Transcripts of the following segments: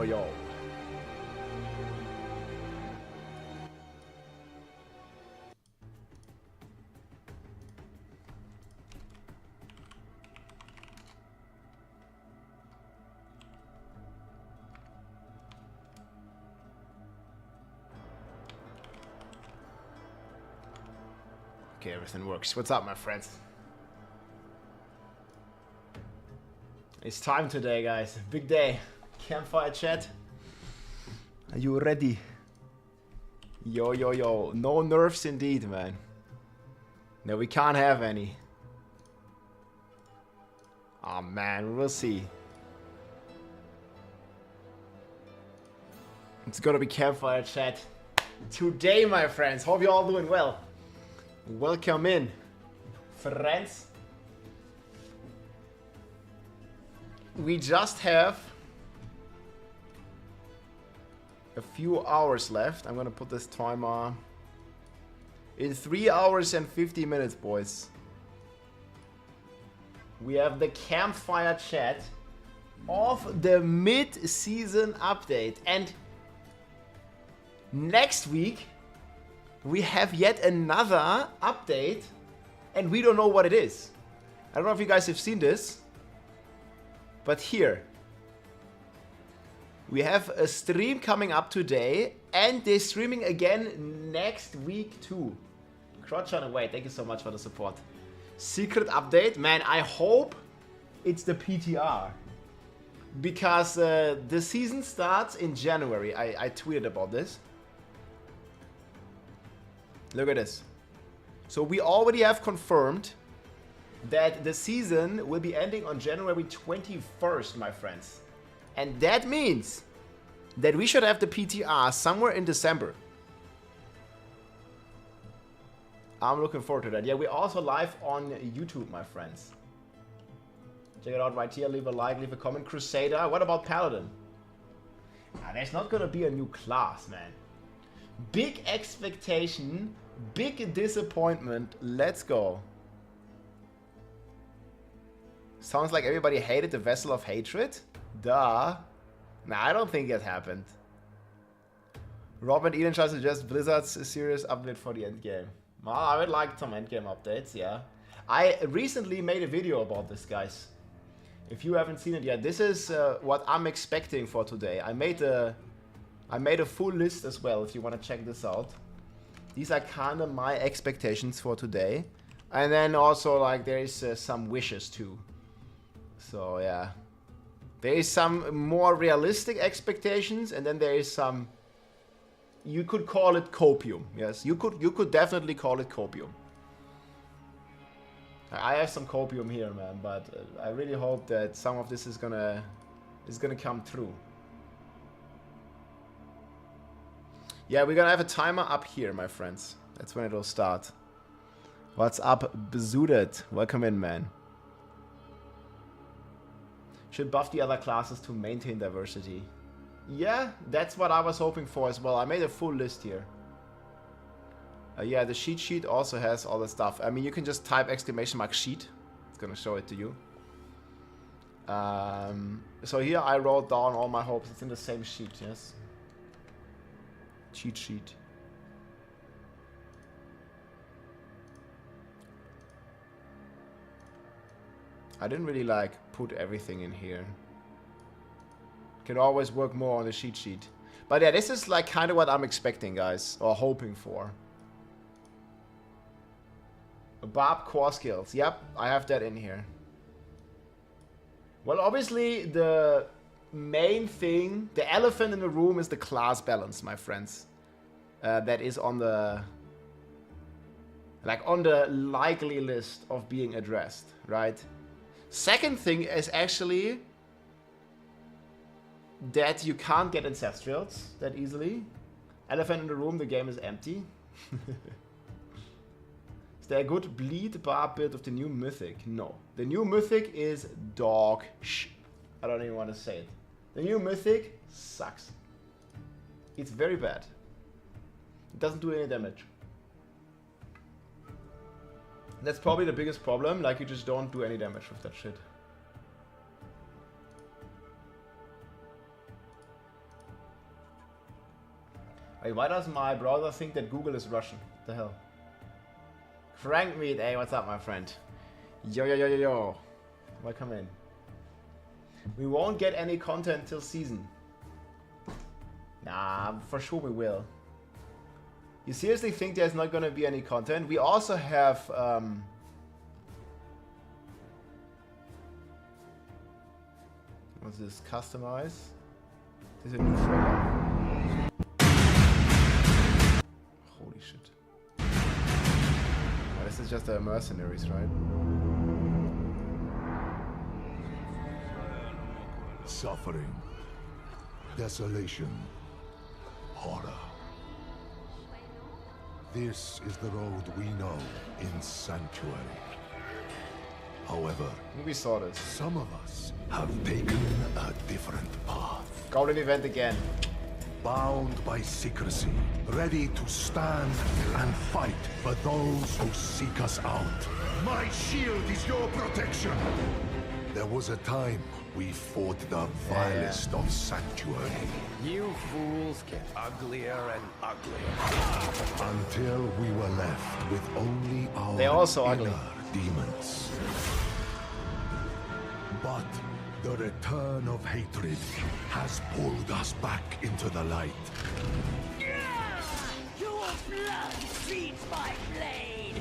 yo. Okay, everything works. What's up, my friends? It's time today, guys. Big day. Campfire chat. Are you ready? Yo, yo, yo. No nerfs indeed, man. No, we can't have any. Oh, man. We'll see. It's gonna be Campfire chat today, my friends. Hope you're all doing well. Welcome in, friends. We just have a few hours left. I'm gonna put this timer in 3 hours and 50 minutes, boys. We have the Campfire chat of the mid-season update, and next week we have yet another update, and we don't know what it is. I don't know if you guys have seen this, but here we have a stream coming up today, and they're streaming again next week too. Crotch on away, thank you so much for the support. Secret update, man, I hope it's the PTR, because the season starts in January. I tweeted about this. Look at this. So we already have confirmed that the season will be ending on January 21st, my friends. And that means that we should have the PTR somewhere in December. I'm looking forward to that. Yeah, we're also live on YouTube, my friends. Check it out right here. Leave a like, leave a comment. Crusader. What about Paladin? There's not gonna be a new class, man. Big expectation. Big disappointment. Let's go. Sounds like everybody hated the Vessel of Hatred. Duh. Nah, I don't think it happened. Rob and Eden tries to suggest Blizzard's serious update for the endgame. Well, I would like some endgame updates, yeah. I recently made a video about this, guys. If you haven't seen it yet, this is what I'm expecting for today. I made a full list as well, if you want to check this out. These are kind of my expectations for today. And then also, like, there is some wishes too. So, yeah. There is some more realistic expectations, and then there is some... You could call it copium. Yes, you could definitely call it copium. I have some copium here, man, but I really hope that some of this is gonna come through. Yeah, we're gonna have a timer up here, my friends. That's when it'll start. What's up, Besudet? Welcome in, man. Should buff the other classes to maintain diversity. Yeah, that's what I was hoping for as well. I made a full list here. Yeah, the cheat sheet also has all the stuff. I mean, you can just type !sheet. It's gonna show it to you. So here I wrote down all my hopes. It's in the same sheet, yes. Cheat sheet. I didn't really like put everything in here. Can always work more on the cheat sheet. But yeah, this is like kind of what I'm expecting, guys, or hoping for. Barb core skills. Yep, I have that in here. Well, obviously the main thing, the elephant in the room, is the class balance, my friends. That is on the likely list of being addressed, right? Second thing is actually that you can't get ancestrals that easily. Elephant in the room, the game is empty. Is there a good bleed barb build of the new mythic? No. The new mythic is dog shit. I don't even want to say it. The new mythic sucks. It's very bad. It doesn't do any damage. That's probably the biggest problem, like you just don't do any damage with that shit. Wait, why does my brother think that Google is Russian? What the hell? Frank Meat, hey, what's up, my friend? Yo, yo, yo, yo, yo. Welcome in. We won't get any content till season. Nah, for sure we will. You seriously think there's not gonna be any content? We also have what's this? Customize. There's a new trailer. Holy shit. Oh, this is just the mercenaries, right? Suffering, desolation, horror. This is the road we know in Sanctuary. However, we saw this. Some of us have taken a different path. Golden event again. Bound by secrecy, ready to stand and fight for those who seek us out. My shield is your protection. There was a time we fought the vilest of Sanctuary. You fools get uglier and uglier. Until we were left with only our They're also ugly. inner demons. But the return of hatred has pulled us back into the light. Your blood feeds my blade.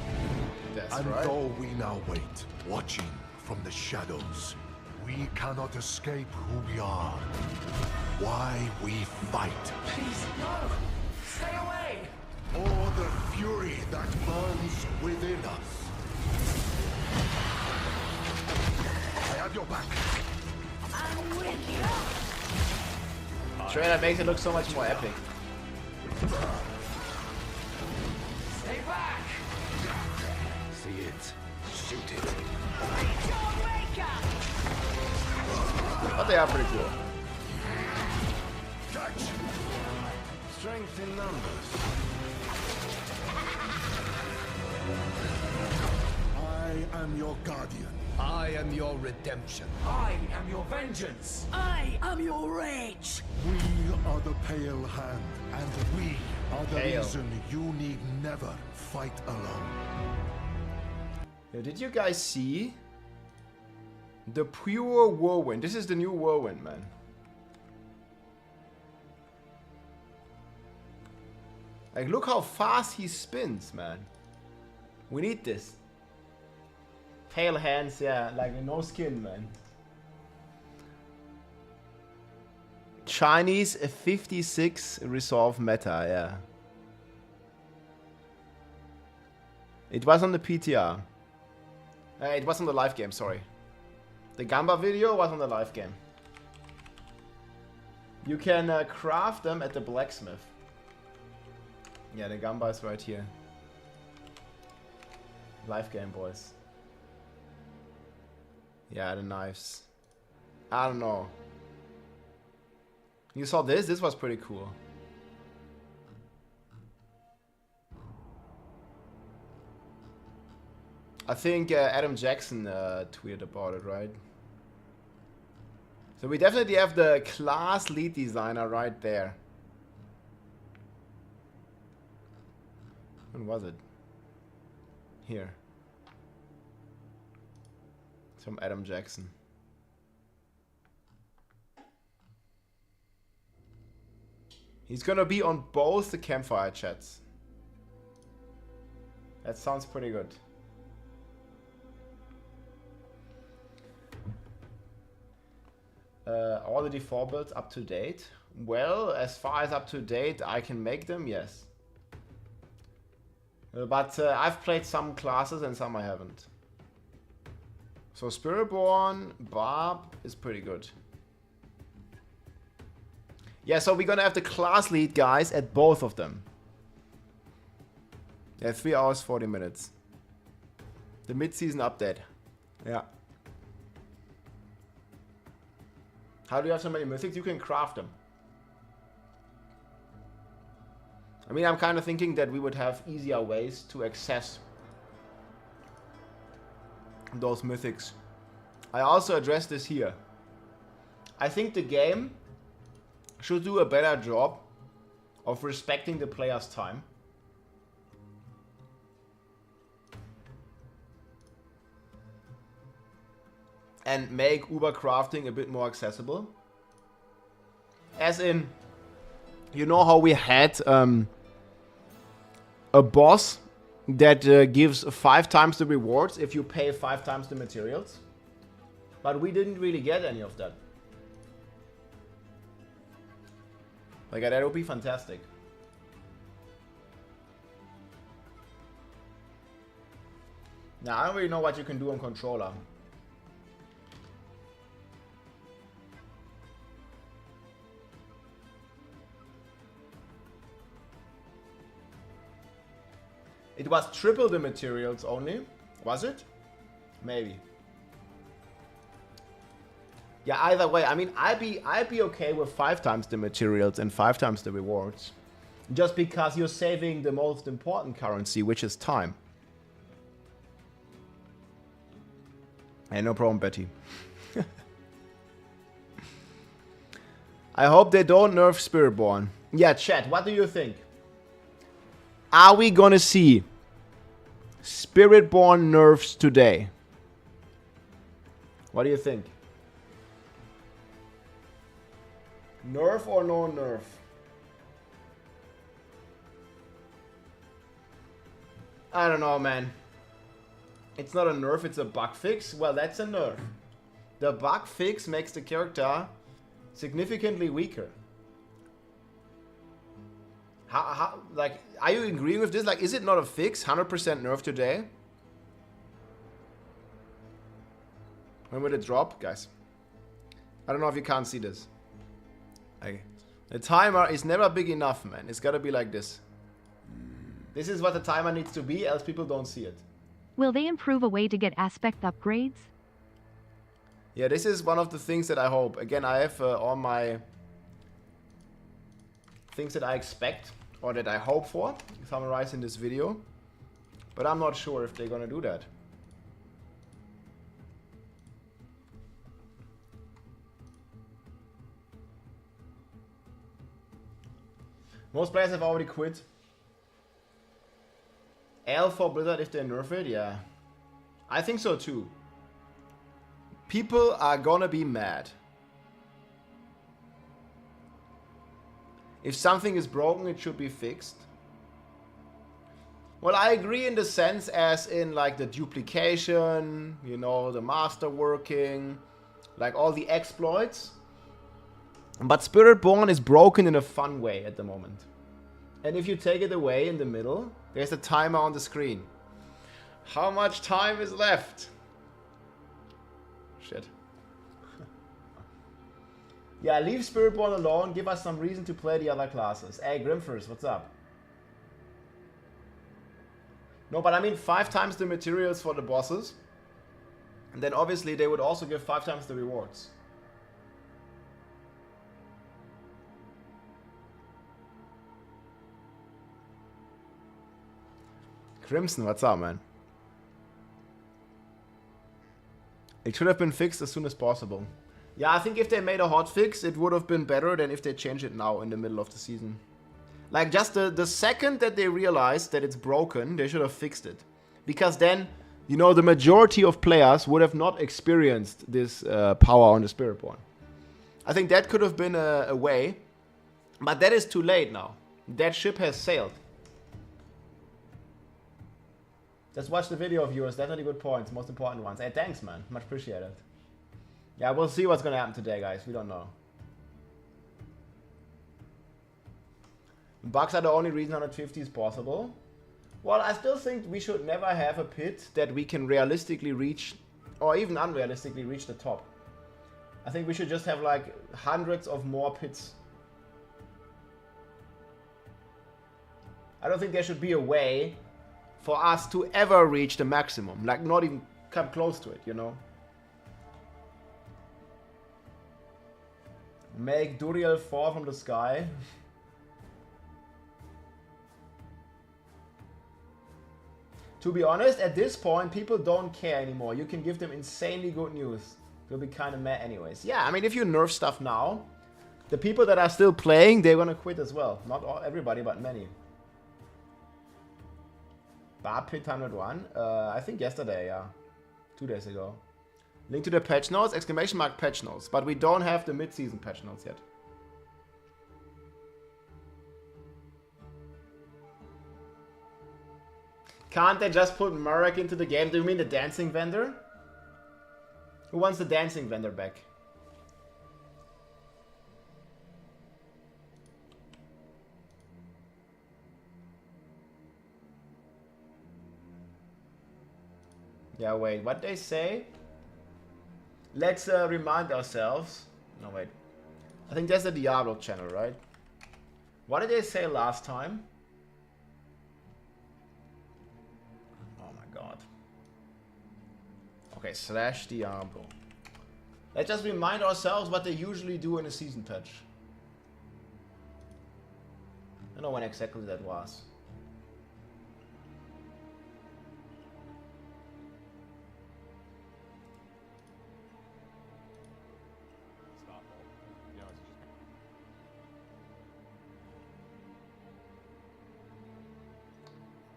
That's And right. though we now wait, watching from the shadows, we cannot escape who we are. Why we fight. Please, no! Stay away! Or the fury that burns within us. I have your back. I'm with you! Trailer makes it look so much more epic. Stay back! See it. Shoot it. Reach your maker! But they are pretty cool. Catch! Strength in numbers. I am your guardian. I am your redemption. I am your vengeance! I am your rage! We are the Pale Hand, and we are the Pale. reason you need never fight alone. Yo, did you guys see the pure whirlwind? This is the new whirlwind, man. Like, look how fast he spins, man. We need this. Pale hands, yeah, like no skin, man. Chinese 56 resolve meta, yeah. It was on the PTR. It was on the live game, sorry. The Gamba video was on the live game. You can craft them at the blacksmith. Yeah, the Gamba is right here. Live game, boys. Yeah, the knives. I don't know. You saw this? This was pretty cool. I think Adam Jackson tweeted about it, right? So we definitely have the class lead designer right there. When was it? Here. It's from Adam Jackson. He's gonna be on both the Campfire chats. That sounds pretty good. All the default builds up to date? Well, as far as up to date I can make them, yes. But I've played some classes and some I haven't. So Spiritborn, Barb is pretty good. Yeah, so we're gonna have the class lead guys at both of them. Yeah, 3 hours, 40 minutes. The mid-season update. Yeah. How do you have so many mythics? You can craft them. I mean, I'm kind of thinking that we would have easier ways to access those mythics. I also addressed this here. I think the game should do a better job of respecting the player's time. And make Uber crafting a bit more accessible. As in, you know how we had a boss that gives 5 times the rewards if you pay 5 times the materials? But we didn't really get any of that. Like, that would be fantastic. Now, I don't really know what you can do on controller. It was triple the materials only. Was it? Maybe. Yeah, either way, I mean, I'd be okay with 5 times the materials and 5 times the rewards. Just because you're saving the most important currency, which is time. Hey, no problem, Betty. I hope they don't nerf Spiritborn. Yeah, chat, what do you think? Are we gonna see Spiritborn nerfs today? What do you think? Nerf or no nerf? I don't know, man. It's not a nerf, it's a bug fix. Well, that's a nerf. The bug fix makes the character significantly weaker. How, like, are you agreeing with this? Like, is it not a fix? 100% nerf today? When will it drop, guys? I don't know if you can't see this. Like, the timer is never big enough, man. It's gotta be like this. This is what the timer needs to be, else people don't see it. Will they improve a way to get aspect upgrades? Yeah, this is one of the things that I hope. Again, I have all my things that I expect or that I hope for summarized in this video. But I'm not sure if they're gonna do that. Most players have already quit. L for Blizzard if they nerf it, yeah. I think so too. People are gonna be mad. If something is broken, it should be fixed. Well, I agree in the sense as in like the duplication, you know, the master working, like all the exploits. But Spiritborn is broken in a fun way at the moment. And if you take it away in the middle, there's a timer on the screen. How much time is left? Shit. Yeah, leave Spiritborn alone. Give us some reason to play the other classes. Hey, Grimfers, what's up? No, but I mean 5 times the materials for the bosses. And then obviously they would also give 5 times the rewards. Crimson, what's up, man? It should have been fixed as soon as possible. Yeah, I think if they made a hotfix, it would have been better than if they change it now in the middle of the season. Like, just the second that they realized that it's broken, they should have fixed it. Because then, you know, the majority of players would have not experienced this power on the Spiritborn. I think that could have been a way. But that is too late now. That ship has sailed. Just watch the video, viewers. Definitely good points. Most important ones. Hey, thanks, man. Much appreciated. Yeah, we'll see what's going to happen today, guys. We don't know. Bugs are the only reason 150 is possible. Well, I still think we should never have a pit that we can realistically reach, or even unrealistically reach the top. I think we should just have like hundreds of more pits. I don't think there should be a way for us to ever reach the maximum. Like, not even come close to it, you know? Make Duriel fall from the sky. To be honest, at this point, people don't care anymore. You can give them insanely good news. They'll be kind of mad anyways. Yeah, I mean, if you nerf stuff now, the people that are still playing, they're gonna quit as well. Not all, everybody, but many. Bar Pit 101, I think yesterday, yeah. 2 days ago. Link to the patch notes, exclamation mark patch notes. But we don't have the mid-season patch notes yet. Can't they just put Murek into the game? Do you mean the dancing vendor? Who wants the dancing vendor back? Yeah, wait, what they say? Let's remind ourselves. No, wait. I think that's the Diablo channel, right? What did they say last time? Oh my god. Okay, / Diablo. Let's just remind ourselves what they usually do in a season patch. I don't know when exactly that was.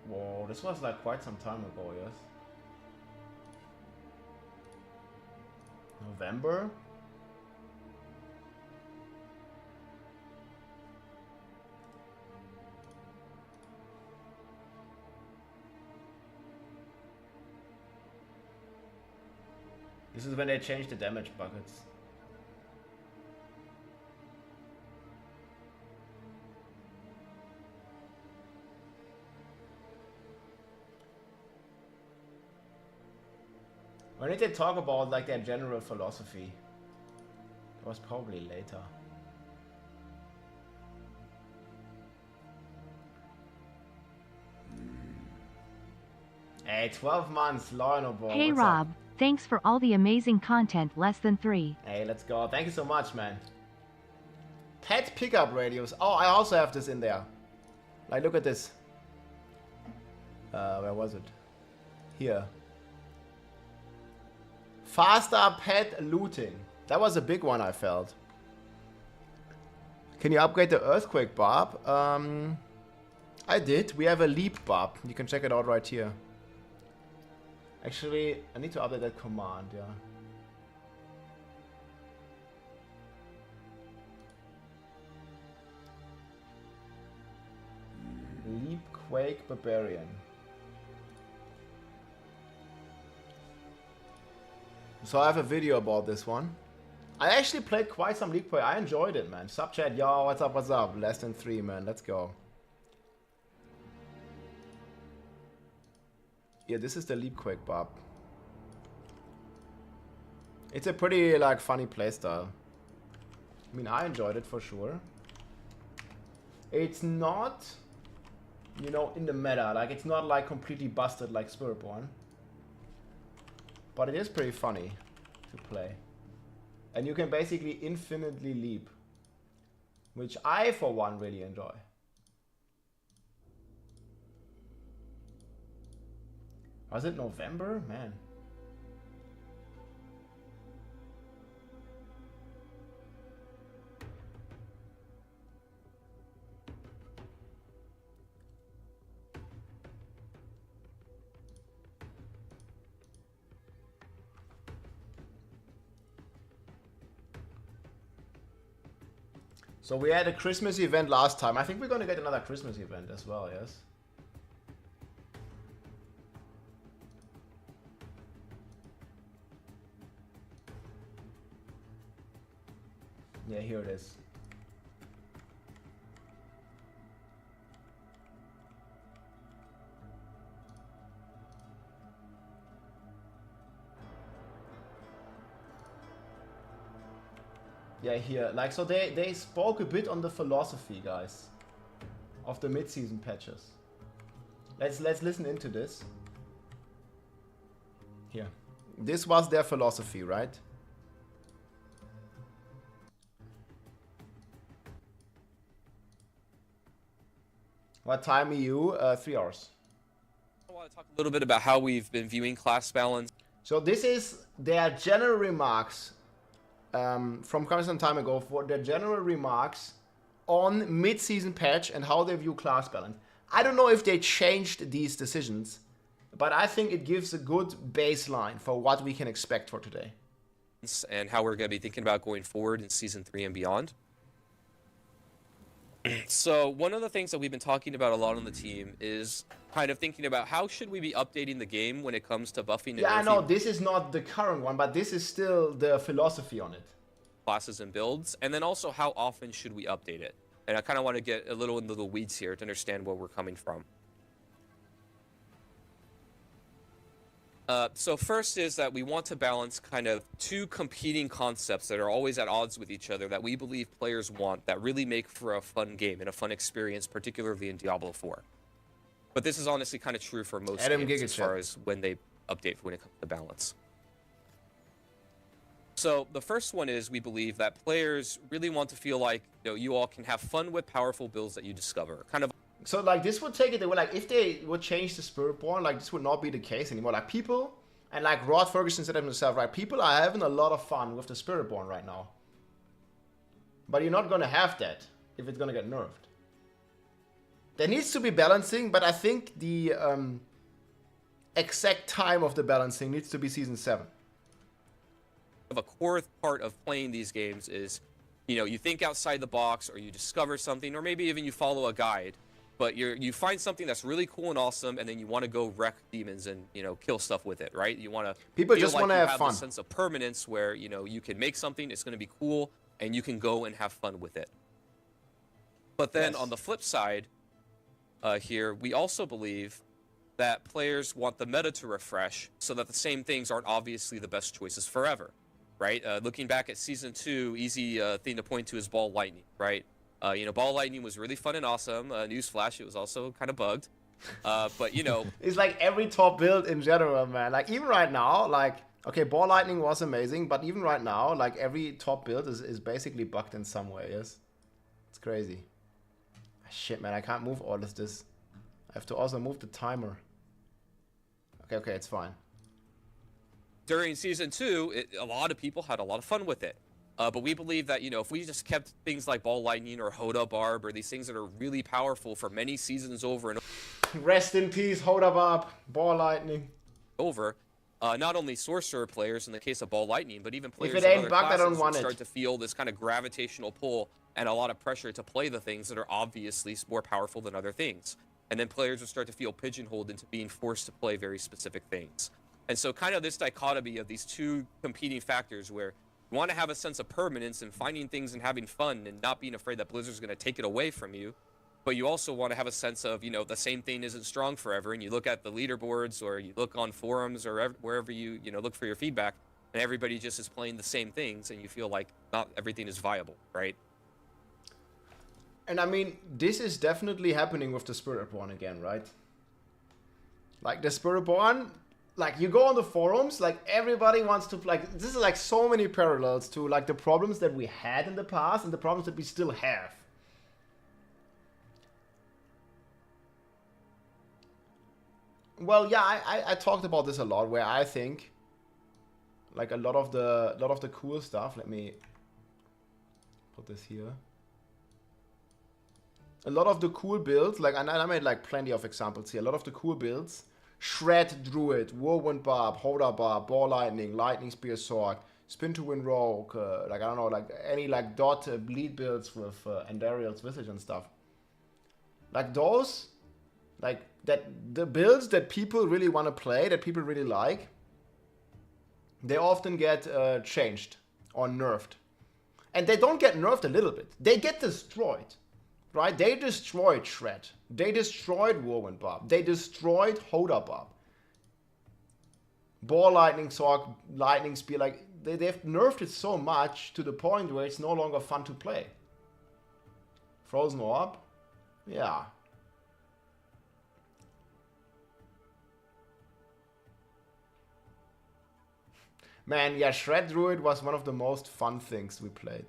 Whoa, this was like quite some time ago, yes? November? This is when they changed the damage buckets. When did they talk about like their general philosophy? It was probably later. Hey, 12 months, Lionel. Hey Rob, thanks for all the amazing content, less than 3. Hey, let's go. Thank you so much, man. Pet pickup radios. Oh, I also have this in there. Like, look at this. Where was it? Here. Faster pet looting. That was a big one, I felt. Can you upgrade the earthquake barb? I did. We have a leap barb. You can check it out right here. Actually, I need to update that command, yeah. Leap Quake Barbarian. So I have a video about this one. I actually played quite some Leap Quake. I enjoyed it, man. Sub chat, yo, what's up, what's up? Less than 3, man. Let's go. Yeah, this is the Leap Quake barb. It's a pretty, like, funny playstyle. I mean, I enjoyed it for sure. It's not, you know, in the meta. Like, it's not, like, completely busted like Spiritborn. But it is pretty funny to play. And you can basically infinitely leap. Which I, for one, really enjoy. Was it November? Man. So we had a Christmas event last time. I think we're gonna get another Christmas event as well, yes? Yeah, here it is. Yeah, here, like, so they spoke a bit on the philosophy, guys, of the mid-season patches. Let's listen into this. Here, this was their philosophy, right? What time are you? 3 hours. I want to talk a little bit about how we've been viewing class balance. So this is their general remarks from quite some time ago for their general remarks on mid-season patch and how they view class balance. I don't know if they changed these decisions, but I think it gives a good baseline for what we can expect for today. And how we're going to be thinking about going forward in Season 3 and beyond. So one of the things that we've been talking about a lot on the team is kind of thinking about how should we be updating the game when it comes to buffing and Yeah, I nerfing know this is not the current one, but this is still the philosophy on it. classes and builds, and then also how often should we update it. And I kind of want to get a little into the weeds here to understand where we're coming from. So first is that we want to balance kind of two competing concepts that are always at odds with each other that we believe players want that really make for a fun game and a fun experience, particularly in Diablo 4. But this is honestly kind of true for most games as far as when they update when it comes to balance. So the first one is we believe that players really want to feel like you all can have fun with powerful builds that you discover. Kind of. So like this would take it away, like if they would change the Spiritborn, like this would not be the case anymore. Like people, and like Rod Ferguson said himself, right? People are having a lot of fun with the Spiritborn right now. But you're not gonna have that if it's gonna get nerfed. There needs to be balancing, but I think the exact time of the balancing needs to be Season 7. A core part of playing these games is, you think outside the box, or you discover something, or maybe even you follow a guide. But you find something that's really cool and awesome, and then you want to go wreck demons and kill stuff with it, right? You want to people just want to have fun. A sense of permanence where you can make something, it's going to be cool, and you can go and have fun with it. But then on the flip side, here we also believe that players want the meta to refresh, so that the same things aren't obviously the best choices forever, right? Looking back at Season 2, easy thing to point to is Ball Lightning, right? Ball Lightning was really fun and awesome. Newsflash, it was also kind of bugged. But, It's like every top build in general, man. Like, even right now, like, okay, Ball Lightning was amazing, but even right now, like, every top build is basically bugged in some way, yes? It's crazy. Shit, man, I can't move all of this. I have to also move the timer. Okay, it's fine. During Season 2, a lot of people had a lot of fun with it. But we believe that, if we just kept things like Ball Lightning or Hoda Barb or these things that are really powerful for many seasons over and Rest in peace, Hoda Barb, Ball Lightning. Over, not only Sorcerer players in the case of Ball Lightning, but even players if it in ain't other bugged, I classes don't want start it. to feel this kind of gravitational pull and a lot of pressure to play the things that are obviously more powerful than other things. And then players will start to feel pigeonholed into being forced to play very specific things. And so kind of this dichotomy of these two competing factors where you want to have a sense of permanence and finding things and having fun and not being afraid that Blizzard's going to take it away from you. But you also want to have a sense of, the same thing isn't strong forever. And you look at the leaderboards or you look on forums or wherever you look for your feedback, and everybody just is playing the same things, and you feel like not everything is viable, right? And I mean, this is definitely happening with the Spiritborn again, right? Like the Spiritborn, like you go on the forums, like everybody wants to, like, this is like so many parallels to like the problems that we had in the past and the problems that we still have. Well, yeah, I talked about this a lot, where I think like a lot of the cool stuff, let me put this here. A lot of the cool builds, like, and I made like plenty of examples here. A lot of the cool builds: Shred Druid, Whirlwind Barb, Hoda Barb, Ball Lightning, Lightning Spear Sword, Spin to Win Rogue, like I don't know, like any like dot bleed builds with Andariel's Visage and stuff. Like those, like that, the builds that people really want to play, that people really like, they often get changed or nerfed, and they don't get nerfed a little bit. They get destroyed. Right? They destroyed Shred. They destroyed Whirlwind Barb. They destroyed Hoda Barb. Ball Lightning Sword, Lightning Spear, like they've nerfed it so much to the point where it's no longer fun to play. Frozen Orb? Yeah. Man, yeah, Shred Druid was one of the most fun things we played.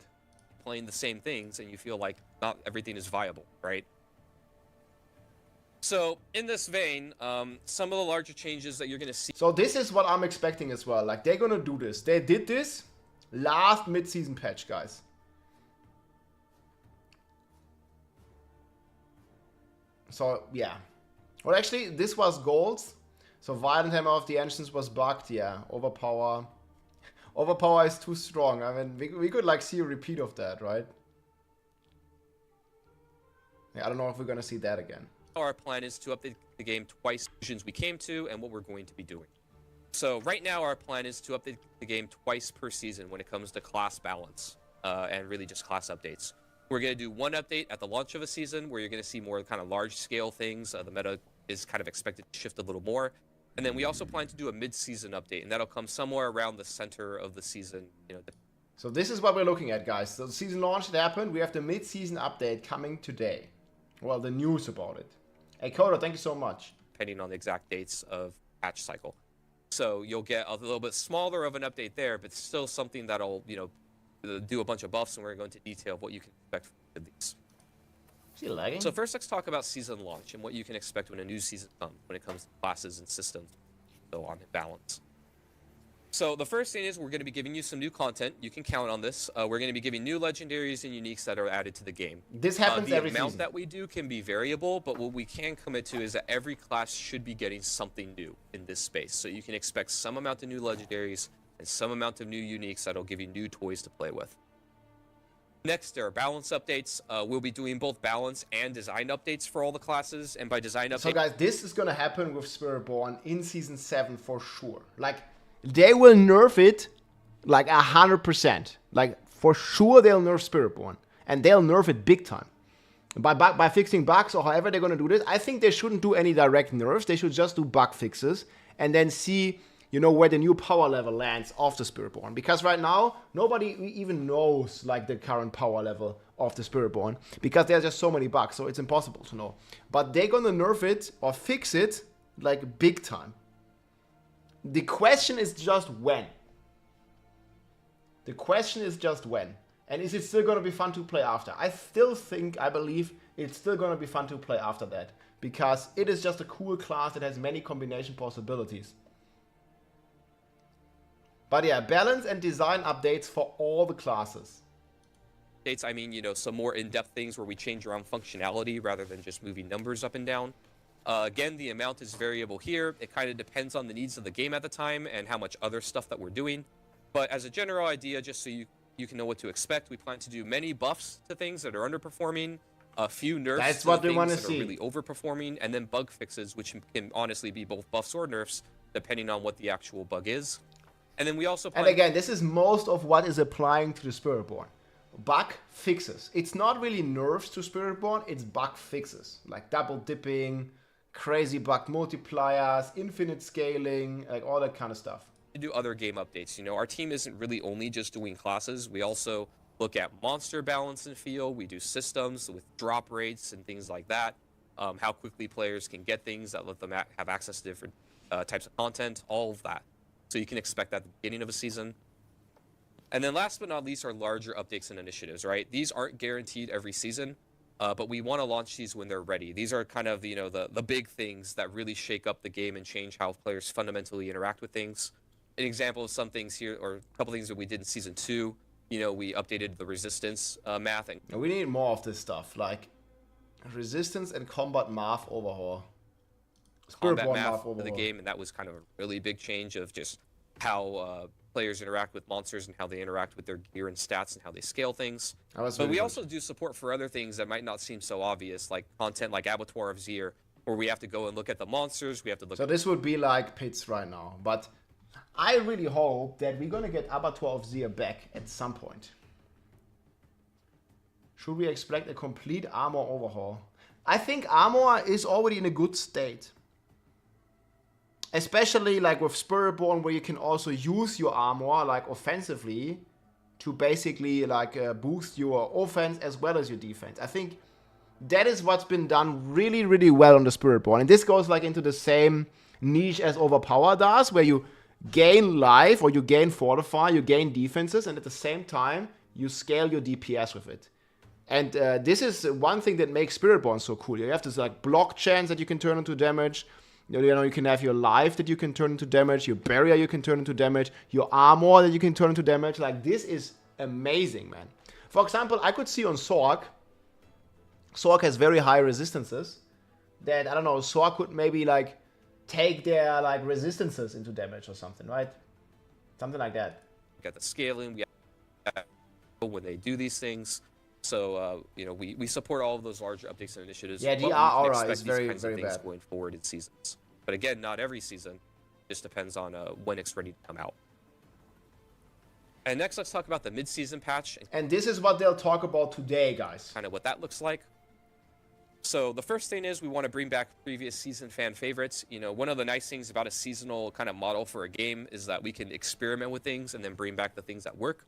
Playing the same things, and you feel like not everything is viable, right? So in this vein, some of the larger changes that you're going to see. So this is what I'm expecting as well. Like, they're going to do this. They did this Last mid-season patch, guys. So, yeah. Well, actually, this was golds. So, Violent Hammer of the Ancients was bugged, yeah. Overpower. Overpower is too strong. I mean, we could, like, see a repeat of that, right? Yeah, I don't know if we're gonna see that again. Our plan is to update the game twice, versions we came to, and what we're going to be doing. So right now, our plan is to update the game twice per season when it comes to class balance, and really just class updates. We're going to do one update at the launch of a season where you're going to see more kind of large-scale things. The meta is kind of expected to shift a little more. And then we also plan to do a mid-season update, and that'll come somewhere around the center of the season. So this is what we're looking at, guys. So the season launch had happened. We have the mid-season update coming today. Well, the news about it. Hey, Kodo, thank you so much. Depending on the exact dates of patch cycle. So you'll get a little bit smaller of an update there, but still something that'll, do a bunch of buffs, and we're going to detail what you can expect from these. Is he lagging? So first, let's talk about season launch and what you can expect when a new season comes, when it comes to classes and systems, so on in balance. So the first thing is we're going to be giving you some new content. You can count on this. We're going to be giving new legendaries and uniques that are added to the game. This happens every season. The amount that we do can be variable, but what we can commit to is that every class should be getting something new in this space. So you can expect some amount of new legendaries and some amount of new uniques that'll give you new toys to play with. Next, there are balance updates. We'll be doing both balance and design updates for all the classes. And by design updates... So guys, this is going to happen with Spiritborn in Season 7 for sure. Like, they will nerf it like 100%. Like, for sure they'll nerf Spiritborn. And they'll nerf it big time. By fixing bugs or however they're going to do this, I think they shouldn't do any direct nerfs. They should just do bug fixes and then see, where the new power level lands of the Spiritborn. Because right now, nobody even knows, like, the current power level of the Spiritborn. Because there's just so many bugs, so it's impossible to know. But they're going to nerf it or fix it, like, big time. The question is just when. The question is just when. And is it still going to be fun to play after? I believe it's still going to be fun to play after that. Because it is just a cool class that has many combination possibilities. But yeah, balance and design updates for all the classes. I mean, some more in-depth things where we change around functionality rather than just moving numbers up and down. Again, the amount is variable here. It kind of depends on the needs of the game at the time and how much other stuff that we're doing. But as a general idea, just so you can know what to expect, we plan to do many buffs to things that are underperforming, a few nerfs That's to what things we want to that see. are really overperforming, and then bug fixes, which can honestly be both buffs or nerfs, depending on what the actual bug is. And then we also plan... And again, this is most of what is applying to the Spiritborn. Bug fixes. It's not really nerfs to Spiritborn, it's bug fixes. Like double dipping, crazy bug multipliers, infinite scaling, like all that kind of stuff. To do other game updates. Our team isn't really only just doing classes. We also look at monster balance and feel. We do systems with drop rates and things like that. How quickly players can get things that let them have access to different types of content, all of that. So you can expect that at the beginning of a season. And then last but not least are larger updates and initiatives, right? These aren't guaranteed every season, but we want to launch these when they're ready. These are kind of, the big things that really shake up the game and change how players fundamentally interact with things. An example of some things here, or a couple things that we did in Season 2, we updated the resistance math. And we need more of this stuff, like resistance and combat math overhaul. Combat math of the game, and that was kind of a really big change of just how players interact with monsters and how they interact with their gear and stats and how they scale things. But we also do support for other things that might not seem so obvious, like content like Abattoir of Zir, where we have to go and look at the monsters. We have to look. So this would be like pits right now, but I really hope that we're gonna get Abattoir of Zir back at some point. Should we expect a complete armor overhaul? I think armor is already in a good state. Especially like with Spiritborn, where you can also use your armor like offensively to basically like boost your offense as well as your defense. I think that is what's been done really, really well on the Spiritborn. And this goes like into the same niche as Overpower does, where you gain life or you gain fortify, you gain defenses, and at the same time you scale your DPS with it. And this is one thing that makes Spiritborn so cool. You have this like block chance that you can turn into damage. You know, you can have your life that you can turn into damage, your barrier you can turn into damage, your armor that you can turn into damage. Like, this is amazing, man. For example, I could see on Sorg has very high resistances, that, I don't know, Sorg could maybe, like, take their, like, resistances into damage or something, right? Something like that. We got the scaling, we got when they do these things. So, you know, we support all of those larger updates and initiatives. Yeah, the aura is very, very bad going forward in seasons. But again, not every season. Just depends on when it's ready to come out. And next, let's talk about the mid-season patch. And this is what they'll talk about today, guys. Kind of what that looks like. So the first thing is we want to bring back previous season fan favorites. You know, one of the nice things about a seasonal kind of model for a game is that we can experiment with things and then bring back the things that work.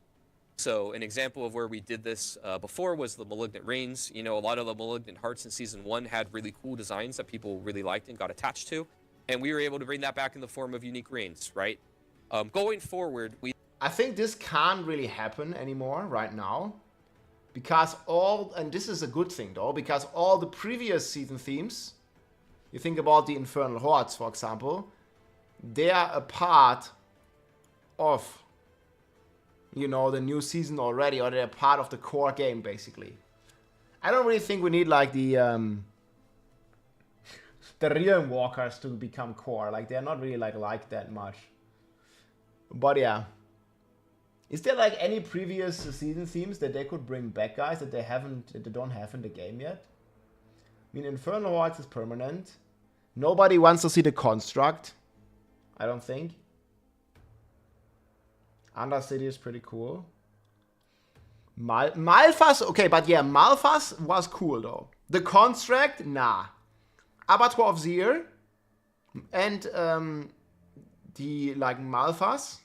So an example of where we did this before was the Malignant Reigns. You know, a lot of the Malignant Hearts in Season 1 had really cool designs that people really liked and got attached to. And we were able to bring that back in the form of unique reigns, right? Going forward, I think this can't really happen anymore right now. Because and this is a good thing though, because all the previous season themes, you think about the Infernal Hordes, for example, they are a part of, you know, the new season already, or they're part of the core game, basically. I don't really think we need, like, the Realm Walkers to become core. Like, they're not really, like that much. But, yeah. Is there, like, any previous season themes that they could bring back, guys, that they don't have in the game yet? I mean, Infernal Hordes is permanent. Nobody wants to see the Construct, I don't think. Undercity is pretty cool. Malphas, okay, but yeah, Malphas was cool though. The Construct, nah. Abattoir of Zir and the, like, Malphas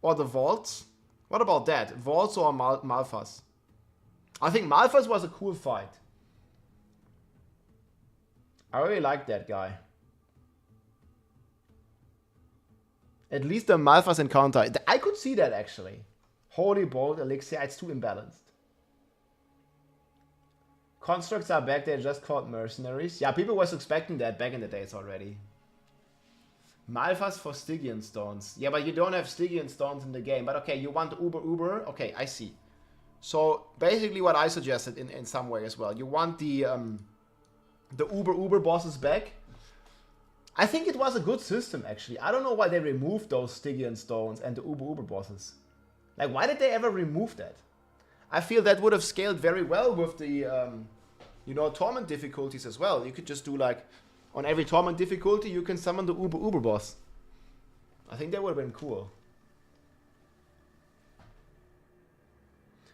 or the Vaults. What about that? Vaults or Malphas? I think Malphas was a cool fight. I really like that guy. At least the Malphas encounter. I could see that, actually. Holy Bolt, Elixir, it's too imbalanced. Constructs are back, they're just called mercenaries. Yeah, people was expecting that back in the days already. Malphas for Stygian Stones. Yeah, but you don't have Stygian Stones in the game. But okay, you want Uber? Okay, I see. So, basically what I suggested in some way as well. You want the Uber bosses back. I think it was a good system, actually. I don't know why they removed those Stygian Stones and the Uber bosses. Like, why did they ever remove that? I feel that would have scaled very well with the, you know, Torment difficulties as well. You could just do, like, on every Torment difficulty, you can summon the Uber boss. I think that would have been cool.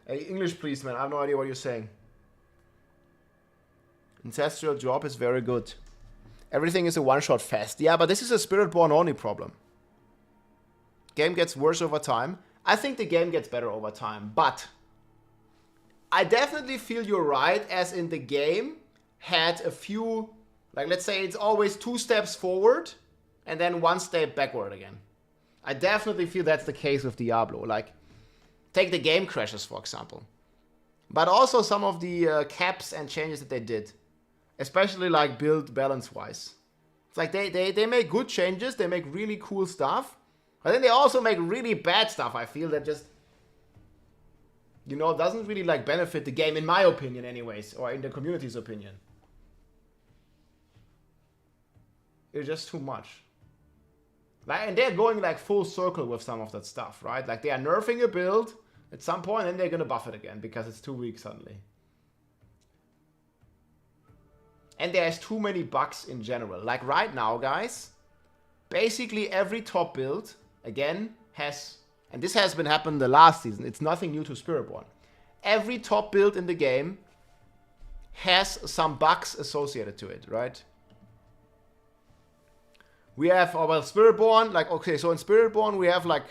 Hey, English please, man. I have no idea what you're saying. Ancestral Drop is very good. Everything is a one-shot fast. Yeah, but this is a Spiritborn only problem. Game gets worse over time. I think the game gets better over time, but I definitely feel you're right, as in the game had a few, like, let's say it's always 2 steps forward and then 1 step backward again. I definitely feel that's the case with Diablo. Like, take the game crashes, for example. But also some of the caps and changes that they did. Especially, like, build balance-wise. It's like they make good changes, they make really cool stuff. But then they also make really bad stuff, I feel, that just, you know, doesn't really, like, benefit the game, in my opinion anyways, or in the community's opinion. It's just too much. Like, and they're going, like, full circle with some of that stuff, right? Like, they are nerfing a build at some point, and they're gonna buff it again because it's too weak suddenly. And there's too many bugs in general. Like, right now, guys, basically every top build, again, has, and this has been happening the last season, it's nothing new to Spiritborn. Every top build in the game has some bugs associated to it, right? We have, oh, well, Spiritborn, like, okay, so in Spiritborn we have, like,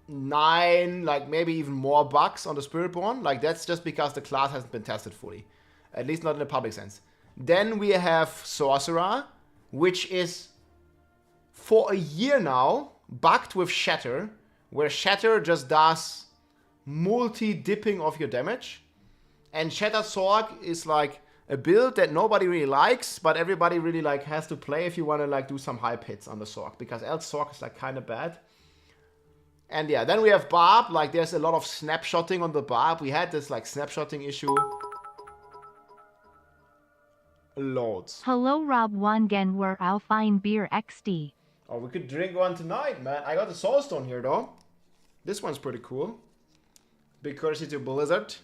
9, like, maybe even more bugs on the Spiritborn. Like, that's just because the class hasn't been tested fully. At least not in a public sense. Then we have Sorcerer, which is, for a year now, bugged with Shatter, where Shatter just does multi-dipping of your damage. And Shattered Sword is, like, a build that nobody really likes, but everybody really like has to play if you want to like do some hype hits on the Sork, because else Sork is like kind of bad. And yeah, then we have Barb. Like there's a lot of snapshotting on the Barb. We had this like snapshotting issue. Loads. Hello Rob Wangen where I'll find beer XD. Oh, we could drink one tonight, man. I got the Soulstone here though. This one's pretty cool. Big courtesy to Blizzard.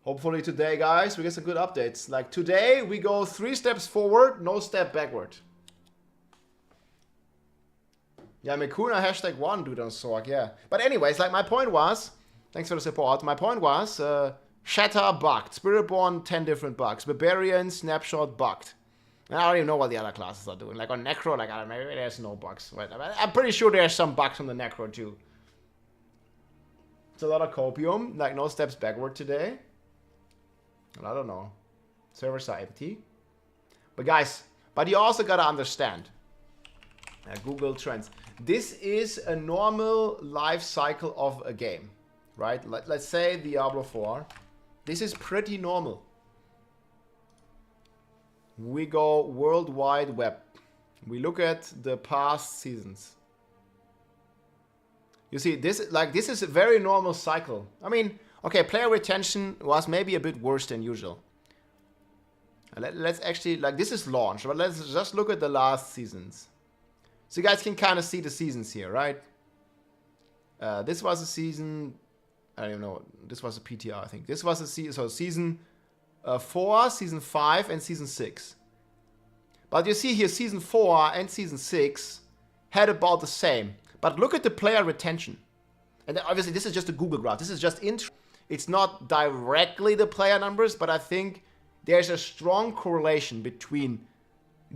Hopefully today, guys, we get some good updates. Like today, we go 3 steps forward, no step backward. Yeah, Mikuna #1 dude on Sork, yeah. But anyways, like my point was, thanks for the support. My point was, Shatter bugged, Spiritborn 10 different bugs, Barbarian, Snapshot bugged. And I don't even know what the other classes are doing. Like on Necro, like I don't know, maybe there's no bugs. But I'm pretty sure there's some bugs on the Necro too. It's a lot of copium, like no steps backward today. I don't know. Servers are empty. But guys, but you also gotta understand. Google Trends. This is a normal life cycle of a game, right? Let's say Diablo 4. This is pretty normal. We go World Wide Web. We look at the past seasons. You see, this is a very normal cycle. I mean, okay, player retention was maybe a bit worse than usual. Let's actually, like, this is launch, but let's just look at the last seasons. So you guys can kind of see the seasons here, right? This was a season, I don't even know, this was a PTR, I think. This was a season, so season 4, season 5, and season 6. But you see here, season 4 and season 6 had about the same. But look at the player retention. And obviously this is just a Google graph. This is just intro. It's not directly the player numbers, but I think there's a strong correlation between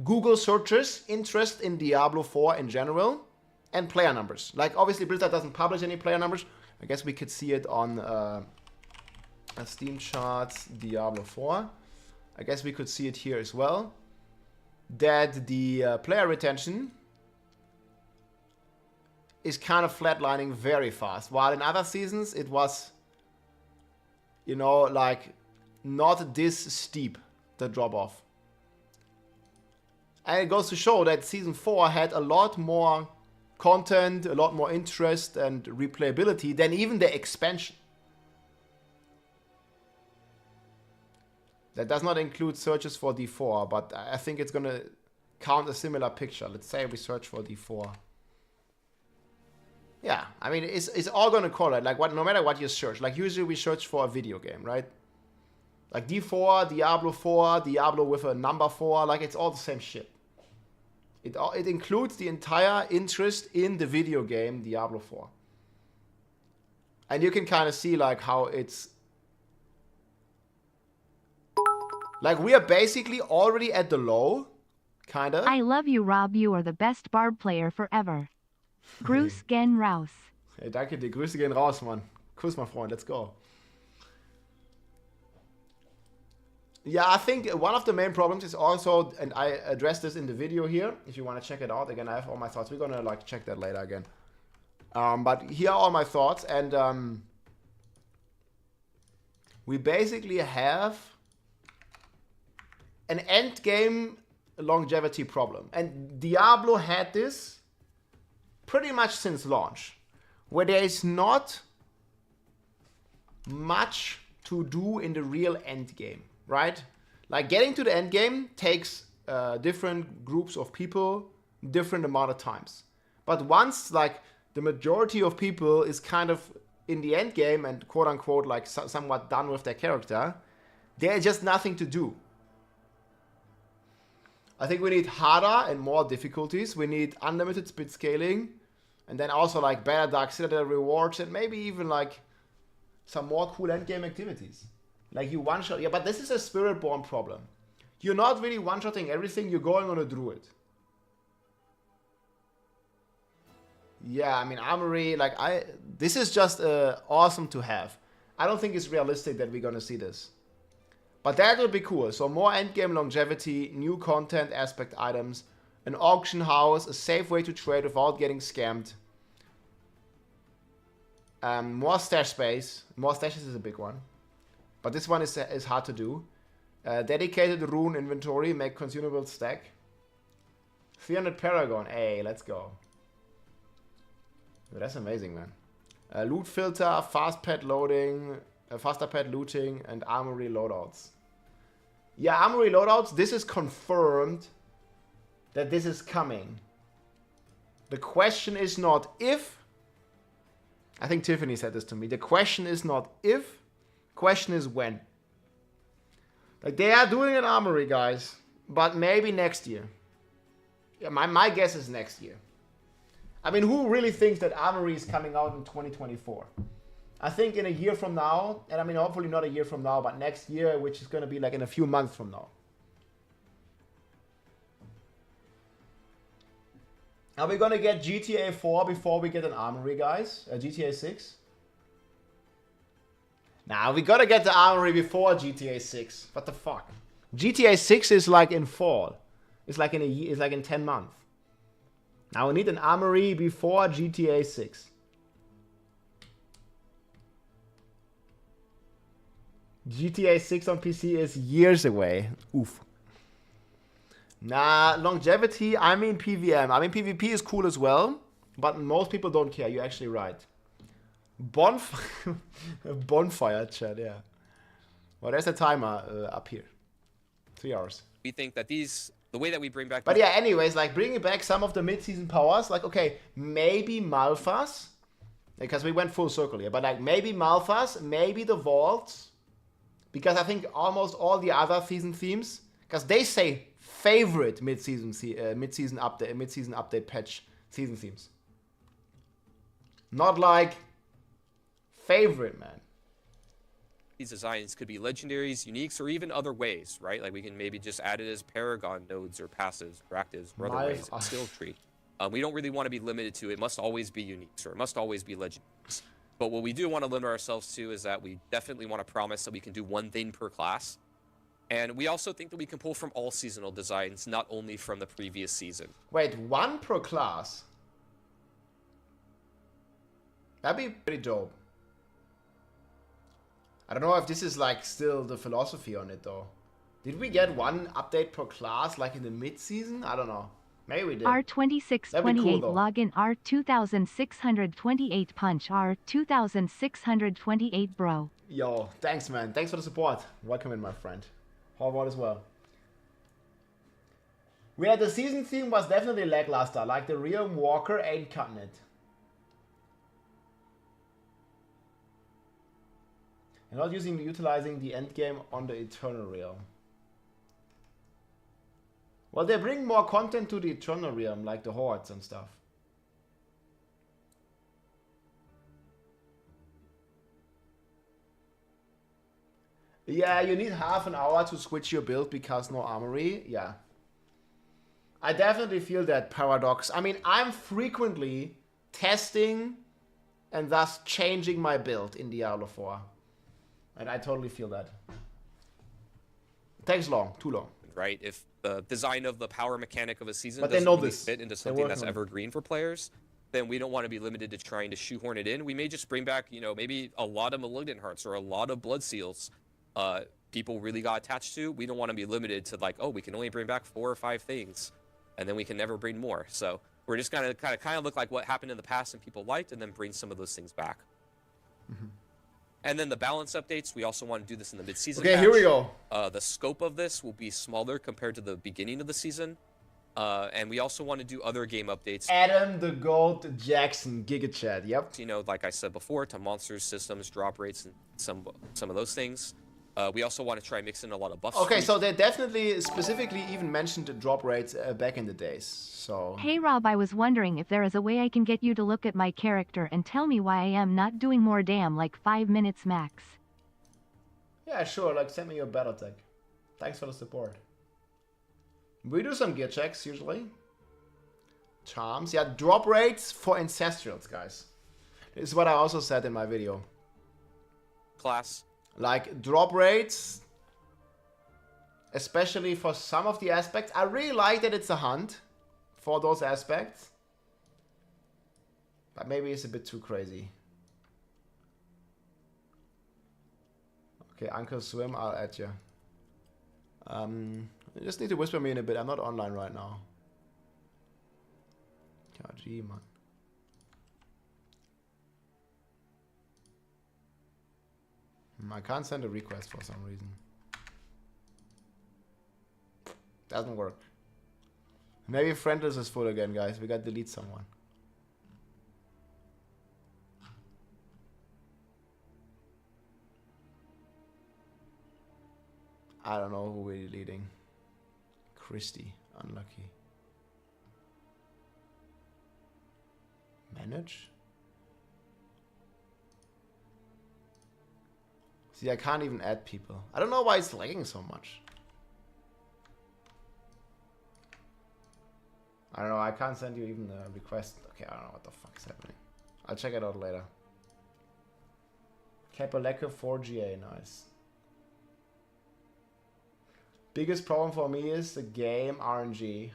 Google searchers' interest in Diablo 4 in general and player numbers. Like obviously Blizzard doesn't publish any player numbers. I guess we could see it on Steam charts Diablo 4. I guess we could see it here as well. That the player retention is kind of flatlining very fast. While in other seasons it was, you know, like not this steep, the drop off. And it goes to show that season 4 had a lot more content, a lot more interest and replayability than even the expansion. That does not include searches for D4, but I think it's gonna count a similar picture. Let's say we search for D4. Yeah, I mean, it's all gonna correlate, like no matter what you search. Like usually we search for a video game, right? Like D4, Diablo 4, Diablo with a number 4, like it's all the same shit. It includes the entire interest in the video game Diablo 4. And you can kind of see like how it's... Like we are basically already at the low, kind of. I love you, Rob. You are the best Barb player forever. Gruß gen raus. Hey, danke dir. Grüße gehen raus, Mann. Kuss, mein Freund. Let's go. Yeah, I think one of the main problems is also, and I addressed this in the video here, if you want to check it out. Again, I have all my thoughts. We're going to like check that later again. But here are all my thoughts. And we basically have an endgame longevity problem. And Diablo had this pretty much since launch, where there is not much to do in the real end game, right? Like getting to the end game takes different groups of people, different amount of times. But once like the majority of people is kind of in the end game and quote unquote like somewhat done with their character, there's just nothing to do. I think we need harder and more difficulties. We need unlimited speed scaling. And then also like better Dark Citadel rewards and maybe even like some more cool endgame activities. Like you one-shot. Yeah, but this is a Spiritborn problem. You're not really one-shotting everything. You're going on a druid. Yeah, I mean, Armory, like this is just awesome to have. I don't think it's realistic that we're going to see this. But that would be cool. So more endgame longevity, new content aspect items, an auction house, a safe way to trade without getting scammed. More stash space. More stashes is a big one. But this one is hard to do. Dedicated rune inventory, make consumable stack. 300 Paragon, hey, let's go. That's amazing, man. Loot filter, fast pet loading, faster pet looting, and armory loadouts. Yeah, armory loadouts, this is confirmed that this is coming. The question is not if. I think Tiffany said this to me. The question is not if. Question is when. Like, they are doing an armory, guys. But maybe next year. Yeah, my guess is next year. I mean, who really thinks that armory is coming out in 2024? I think in a year from now, and I mean, hopefully not a year from now, but next year, which is going to be like in a few months from now. Are we going to get GTA 4 before we get an armory, guys? GTA 6? Nah, we got to get the armory before GTA 6. What the fuck? GTA 6 is like in fall. It's like in a year, it's like in 10 months. Now we need an armory before GTA 6. GTA 6 on PC is years away. Oof. Nah, longevity, I mean PVM. I mean PvP is cool as well, but most people don't care. You're actually right. Bonfire, bonfire chat, yeah. Well, there's a timer up here. 3 hours. We think that these, the way that we bring back... But yeah, anyways, like bringing back some of the mid-season powers, like, okay, maybe Malphas, because we went full circle here, but like maybe Malphas, maybe the Vaults, because I think almost all the other season themes, because they say favorite mid-season update patch season themes. Not like favorite, man. These designs could be legendaries, uniques, or even other ways, right? Like we can maybe just add it as Paragon nodes or passives or actives or other ways in skill tree. We don't really want to be limited to it must always be uniques or it must always be legendaries. But what we do want to limit ourselves to is that we definitely want to promise that we can do one thing per class. And we also think that we can pull from all seasonal designs, not only from the previous season. Wait, one per class? That'd be pretty dope. I don't know if this is like still the philosophy on it though. Did we get one update per class like in the mid-season? I don't know. Maybe we did. R2628 cool, login R2628 punch R2628 bro. Yo, thanks man. Thanks for the support. Welcome in, my friend. How about as well? We had the season theme was definitely lackluster. Like the Realm Walker ain't cutting it. And not utilizing the endgame on the Eternal Realm. Well, they bring more content to the Eternal Realm, like the Hordes and stuff. Yeah, you need half an hour to switch your build because no armory. Yeah. I definitely feel that paradox. I mean, I'm frequently testing and thus changing my build in Diablo 4. And I totally feel that. It takes long, too long. Right? If the design of the power mechanic of a season but doesn't know really this. fit into something that's evergreen for players, then we don't want to be limited to trying to shoehorn it in. We may just bring back, you know, maybe a lot of Malignant Hearts or a lot of Blood Seals. People really got attached to. We don't want to be limited to like, oh, we can only bring back 4 or 5 things, and then we can never bring more. So we're just gonna kind of look like what happened in the past and people liked, and then bring some of those things back. Mm-hmm. And then the balance updates, we also want to do this in the mid-season. Okay, here we go. The scope of this will be smaller compared to the beginning of the season. And we also want to do other game updates. Adam the Goat Jackson, Giga Chat, yep. You know, like I said before, to monsters, systems, drop rates, and some of those things. We also want to try mix in a lot of buffs. Okay, so they definitely specifically even mentioned the drop rates back in the days. So. Hey Rob, I was wondering if there is a way I can get you to look at my character and tell me why I am not doing more damn like 5 minutes max. Yeah, sure, like send me your battle tag. Thanks for the support. We do some gear checks usually. Charms, yeah, drop rates for Ancestrals, guys. This is what I also said in my video. Class. Like drop rates, especially for some of the aspects. I really like that it's a hunt for those aspects. But maybe it's a bit too crazy. Okay, Uncle Swim, I'll add you. You just need to whisper me in a bit. I'm not online right now. KG, man. I can't send a request for some reason. Doesn't work. Maybe friend list is full again, guys. We gotta delete someone. I don't know who we're deleting. Christy, unlucky. Manage? See, I can't even add people. I don't know why it's lagging so much. I don't know, I can't send you even a request. Okay, I don't know what the fuck is happening. I'll check it out later. Capaleco 4GA, nice. Biggest problem for me is the game RNG.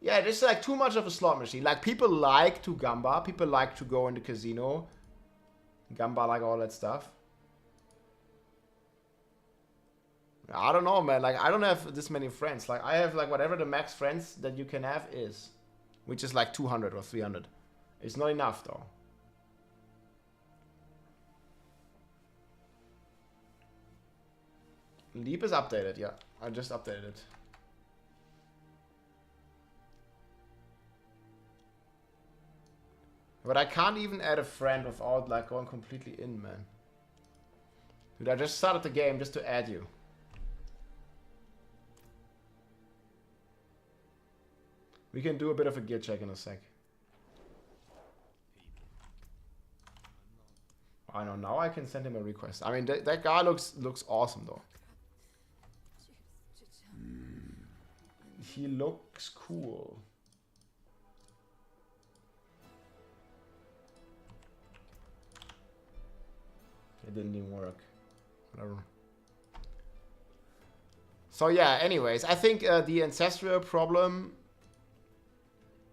Yeah, there's like too much of a slot machine. Like people like to gamba, people like to go in the casino. Gamba, like all that stuff. I don't know, man. Like I don't have this many friends. Like I have like whatever the max friends that you can have is. Which is like 200 or 300. It's not enough though. Leap is updated, yeah. I just updated it. But I can't even add a friend without like going completely in, man. Dude, I just started the game just to add you. We can do a bit of a gear check in a sec. I know, now I can send him a request. I mean, that guy looks awesome though. He looks cool. It didn't even work. Whatever. So yeah, anyways, I think the ancestral problem,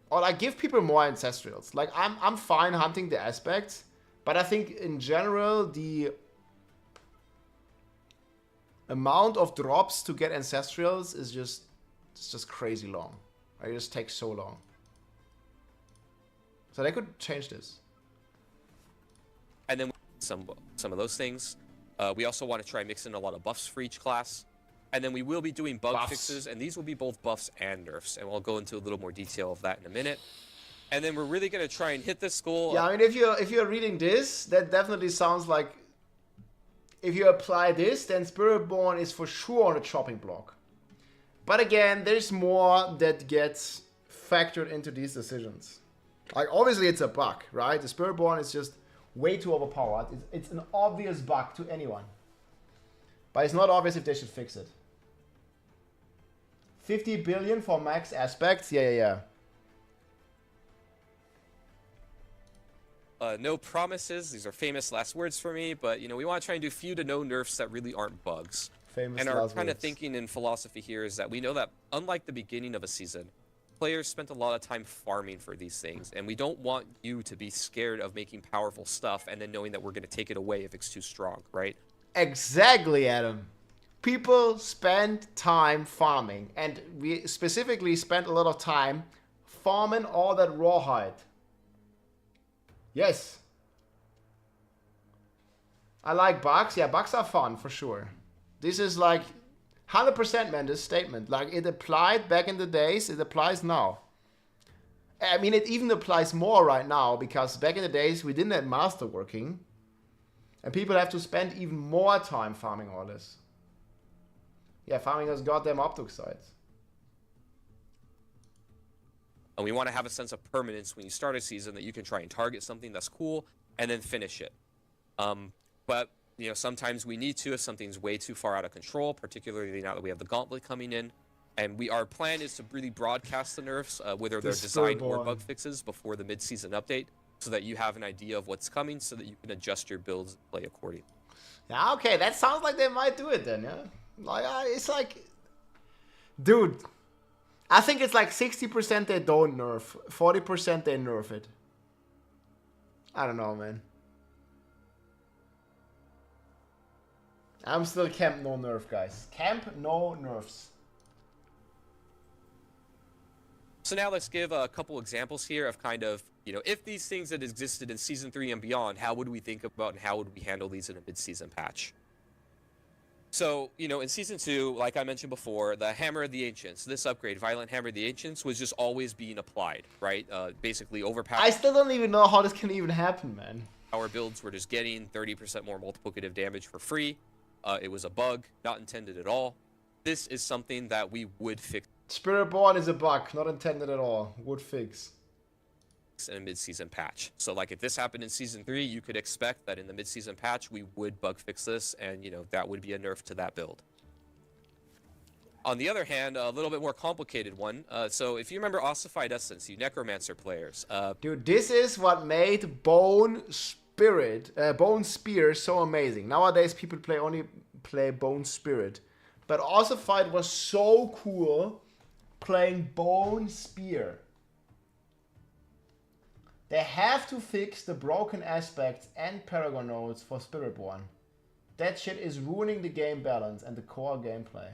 or like give people more ancestrals. Like I'm fine hunting the aspects, but I think in general the amount of drops to get ancestrals is just crazy long. It just takes so long. So they could change this. And then some of those things. We also want to try mix in a lot of buffs for each class. And then we will be doing bug fixes, and these will be both buffs and nerfs. And we'll go into a little more detail of that in a minute. And then we're really going to try and hit this goal. Yeah, I mean, if you're reading this, that definitely sounds like if you apply this, then Spiritborn is for sure on the chopping block. But again, there's more that gets factored into these decisions. Like, obviously it's a bug, right? The Spiritborn is just way too overpowered. It's an obvious bug to anyone. But it's not obvious if they should fix it. 50 billion for max aspects? Yeah. No promises. These are famous last words for me, but you know, we want to try and do few to no nerfs that really aren't bugs. Famous and our last kind of words. thinking and philosophy here is that we know that unlike the beginning of a season, players spent a lot of time farming for these things, and we don't want you to be scared of making powerful stuff and then knowing that we're going to take it away if it's too strong, right? Exactly, Adam. People spend time farming, and we specifically spent a lot of time farming all that rawhide. Yes. I like bugs. Yeah, bugs are fun, for sure. This is like 100%, man, this statement. Like, it applied back in the days, it applies now. I mean, it even applies more right now, because back in the days, we didn't have master working. And people have to spend even more time farming all this. Yeah, farming those goddamn optic sites. And we want to have a sense of permanence when you start a season, that you can try and target something that's cool and then finish it. But you know, sometimes we need to if something's way too far out of control, particularly now that we have the gauntlet coming in. And our plan is to really broadcast the nerfs, whether they're design or bug fixes, before the mid-season update, so that you have an idea of what's coming, so that you can adjust your builds and play accordingly. Yeah, okay, that sounds like they might do it then, yeah? Like, it's like... Dude, I think it's like 60% they don't nerf, 40% they nerf it. I don't know, man. I'm still camp no nerf, guys. Camp no nerfs. So now let's give a couple examples here of kind of, you know, if these things had existed in Season 3 and beyond, how would we think about and how would we handle these in a mid-season patch? So, you know, in Season 2, like I mentioned before, the Hammer of the Ancients, this upgrade, Violent Hammer of the Ancients, was just always being applied, right? Basically overpowered. I still don't even know how this can even happen, man. Our builds were just getting 30% more multiplicative damage for free. It was a bug, not intended at all. This is something that we would fix. Spiritborn is a bug, not intended at all. Would fix. In a mid-season patch. So like if this happened in Season 3, you could expect that in the mid-season patch we would bug fix this, and you know that would be a nerf to that build. On the other hand, a little bit more complicated one. So if you remember Ossified Essence, you Necromancer players. Dude, this is what made Bone Spear so amazing. Nowadays people only play Bone Spirit. But Ossified was so cool playing Bone Spear. They have to fix the broken aspects and Paragon nodes for Spiritborn. That shit is ruining the game balance and the core gameplay.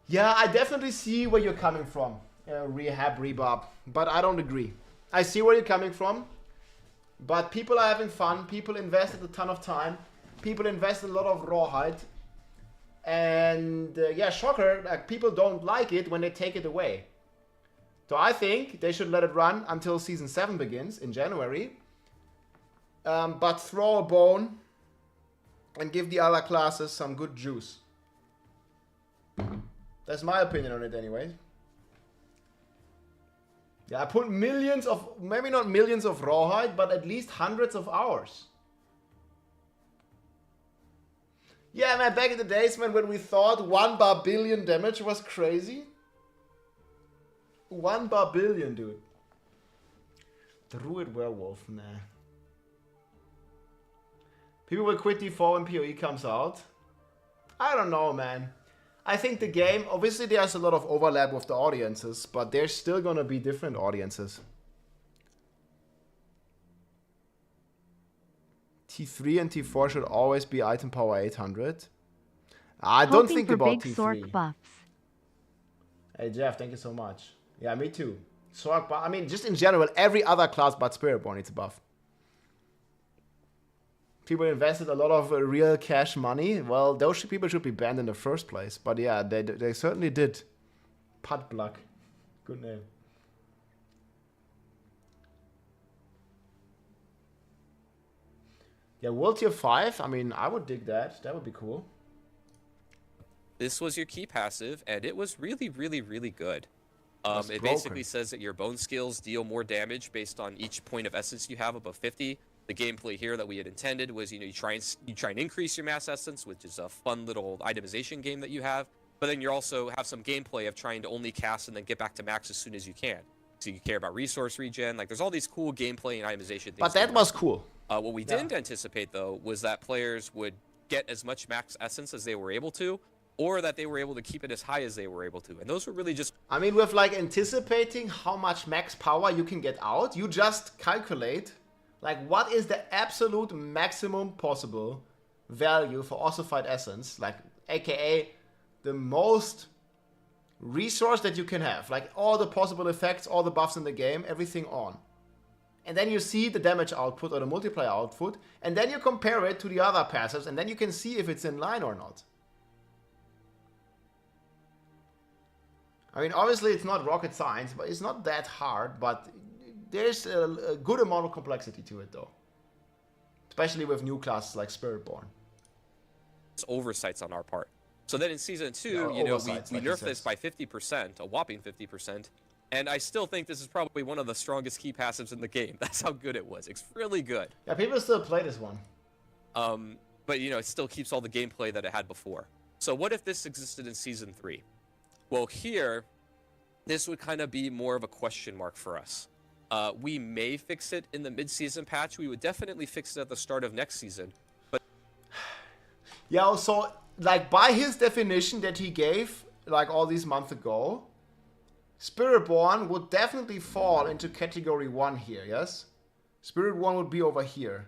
Yeah, I definitely see where you're coming from, Rehab Rebop, but I don't agree. I see where you're coming from, but people are having fun, people invested a ton of time, people invested a lot of rawhide, and yeah, shocker, like, people don't like it when they take it away. So I think they should let it run until Season 7 begins in January. But throw a bone and give the other classes some good juice. That's my opinion on it anyway. Yeah, I put millions of, maybe not millions of rawhide, but at least hundreds of hours. Yeah, man, back in the days, man, when we thought 1 billion damage was crazy. 1 billion, dude. Druid Werewolf, nah. People will quit D4 when PoE comes out. I don't know, man. I think the game, obviously there's a lot of overlap with the audiences, but there's still gonna be different audiences. T3 and T4 should always be item power 800. I don't think for about big T3. Sork buffs. Hey Jeff, thank you so much. Yeah, me too. Sork buff. I mean, just in general, every other class but Spiritborn needs a buff. People invested a lot of real cash money. Well, those people should be banned in the first place. But yeah, they certainly did. Putbluck. Good name. Yeah, World Tier 5. I mean, I would dig that. That would be cool. This was your key passive, and it was really, really, really good. It basically says that your bone skills deal more damage based on each point of essence you have above 50. The gameplay here that we had intended was, you know, you try and increase your mass essence, which is a fun little itemization game that you have. But then you also have some gameplay of trying to only cast and then get back to max as soon as you can. So you care about resource regen. Like, there's all these cool gameplay and itemization things. But that was cool. What we didn't anticipate, though, was that players would get as much max essence as they were able to, or that they were able to keep it as high as they were able to. And those were really just... I mean, with like anticipating how much max power you can get out, you just calculate, like, what is the absolute maximum possible value for ossified essence, like, aka the most resource that you can have, like all the possible effects, all the buffs in the game, everything on. And then you see the damage output or the multiplier output, and then you compare it to the other passives, and then you can see if it's in line or not. I mean, obviously it's not rocket science, but it's not that hard, but there's a good amount of complexity to it, though. Especially with new classes like Spiritborn. It's oversights on our part. So then in Season 2, you know, we nerfed this by 50%, a whopping 50%, and I still think this is probably one of the strongest key passives in the game. That's how good it was. It's really good. Yeah, people still play this one. But, you know, it still keeps all the gameplay that it had before. So what if this existed in Season 3? Well, here, this would kind of be more of a question mark for us. We may fix it in the mid-season patch. We would definitely fix it at the start of next season. But yeah, so, like, by his definition that he gave, like, all these months ago, Spiritborn would definitely fall into category 1 here, yes? Spiritborn would be over here.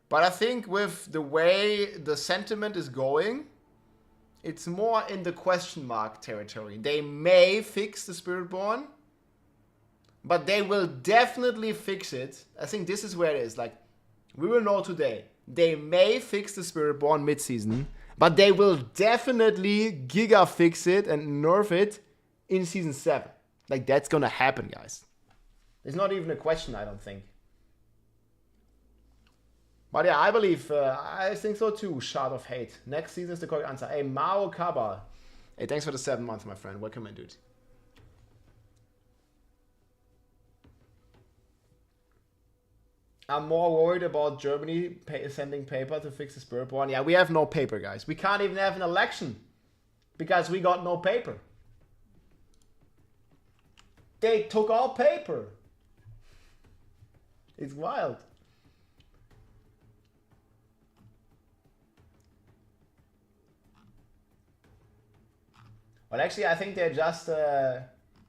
But I think with the way the sentiment is going, it's more in the question mark territory. They may fix the Spiritborn, but they will definitely fix it. I think this is where it is. Like, we will know today. They may fix the Spiritborn mid-season, but they will definitely giga fix it and nerf it in Season 7. Like, that's gonna happen, guys. It's not even a question, I don't think. But yeah, I think so too, Shard of Hate. Next season is the correct answer. Hey, Mao Kaba. Hey, thanks for the 7 months, my friend. Welcome in, dude. I'm more worried about Germany sending paper to fix the Spiritborn. Yeah, we have no paper, guys. We can't even have an election because we got no paper. They took our paper. It's wild. Well, actually, I think they just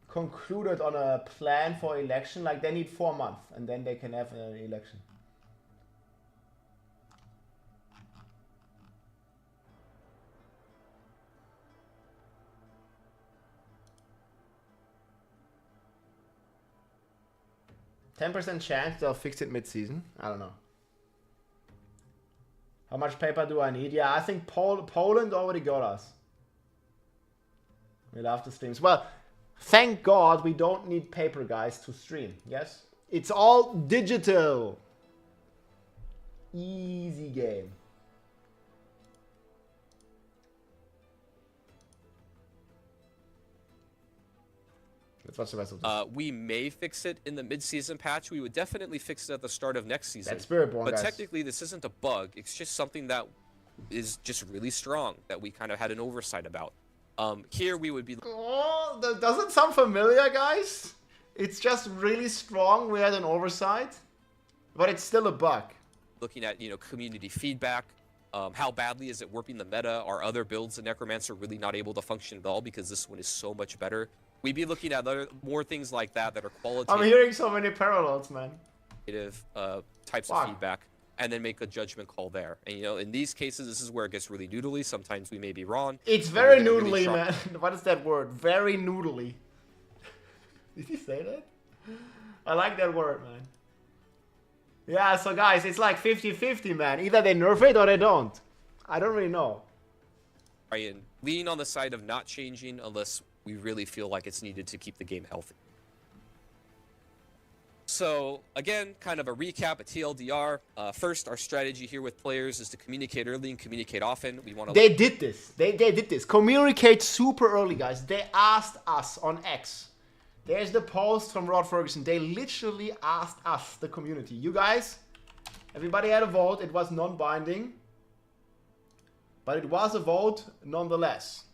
concluded on a plan for election. Like, they need 4 months, and then they can have an election. %10 chance they'll fix it mid-season. I don't know. How much paper do I need? Yeah, I think Poland already got us. We love the streams. Well, thank God we don't need paper, guys, to stream. Yes? It's all digital. Easy game. Let's watch the rest of this. We may fix it in the mid-season patch. We would definitely fix it at the start of next season. That's Spiritborn, but guys. technically, this isn't a bug. It's just something that is just really strong that we kind of had an oversight about. Here we would be... Oh, that doesn't sound familiar, guys. It's just really strong. We had an oversight. But it's still a bug. Looking at, you know, community feedback. How badly is it warping the meta? Are other builds in Necromancer really not able to function at all because this one is so much better? We'd be looking at more things like that are qualitative. I'm hearing so many parallels, man. Types of feedback, and then make a judgment call there. And, you know, in these cases, this is where it gets really noodly. Sometimes we may be wrong. It's very noodly, man. What is that word? Very noodly. Did he say that? I like that word, man. Yeah, so guys, it's like 50-50, man. Either they nerf it or they don't. I don't really know. Ryan, lean on the side of not changing unless we really feel like it's needed to keep the game healthy. So, again, kind of a recap, a TLDR. First, our strategy here with players is to communicate early and communicate often. We want to... They did this. They did this. Communicate super early, guys. They asked us on X. There's the post from Rod Ferguson. They literally asked us, the community. You guys, everybody had a vote. It was non-binding. But it was a vote nonetheless.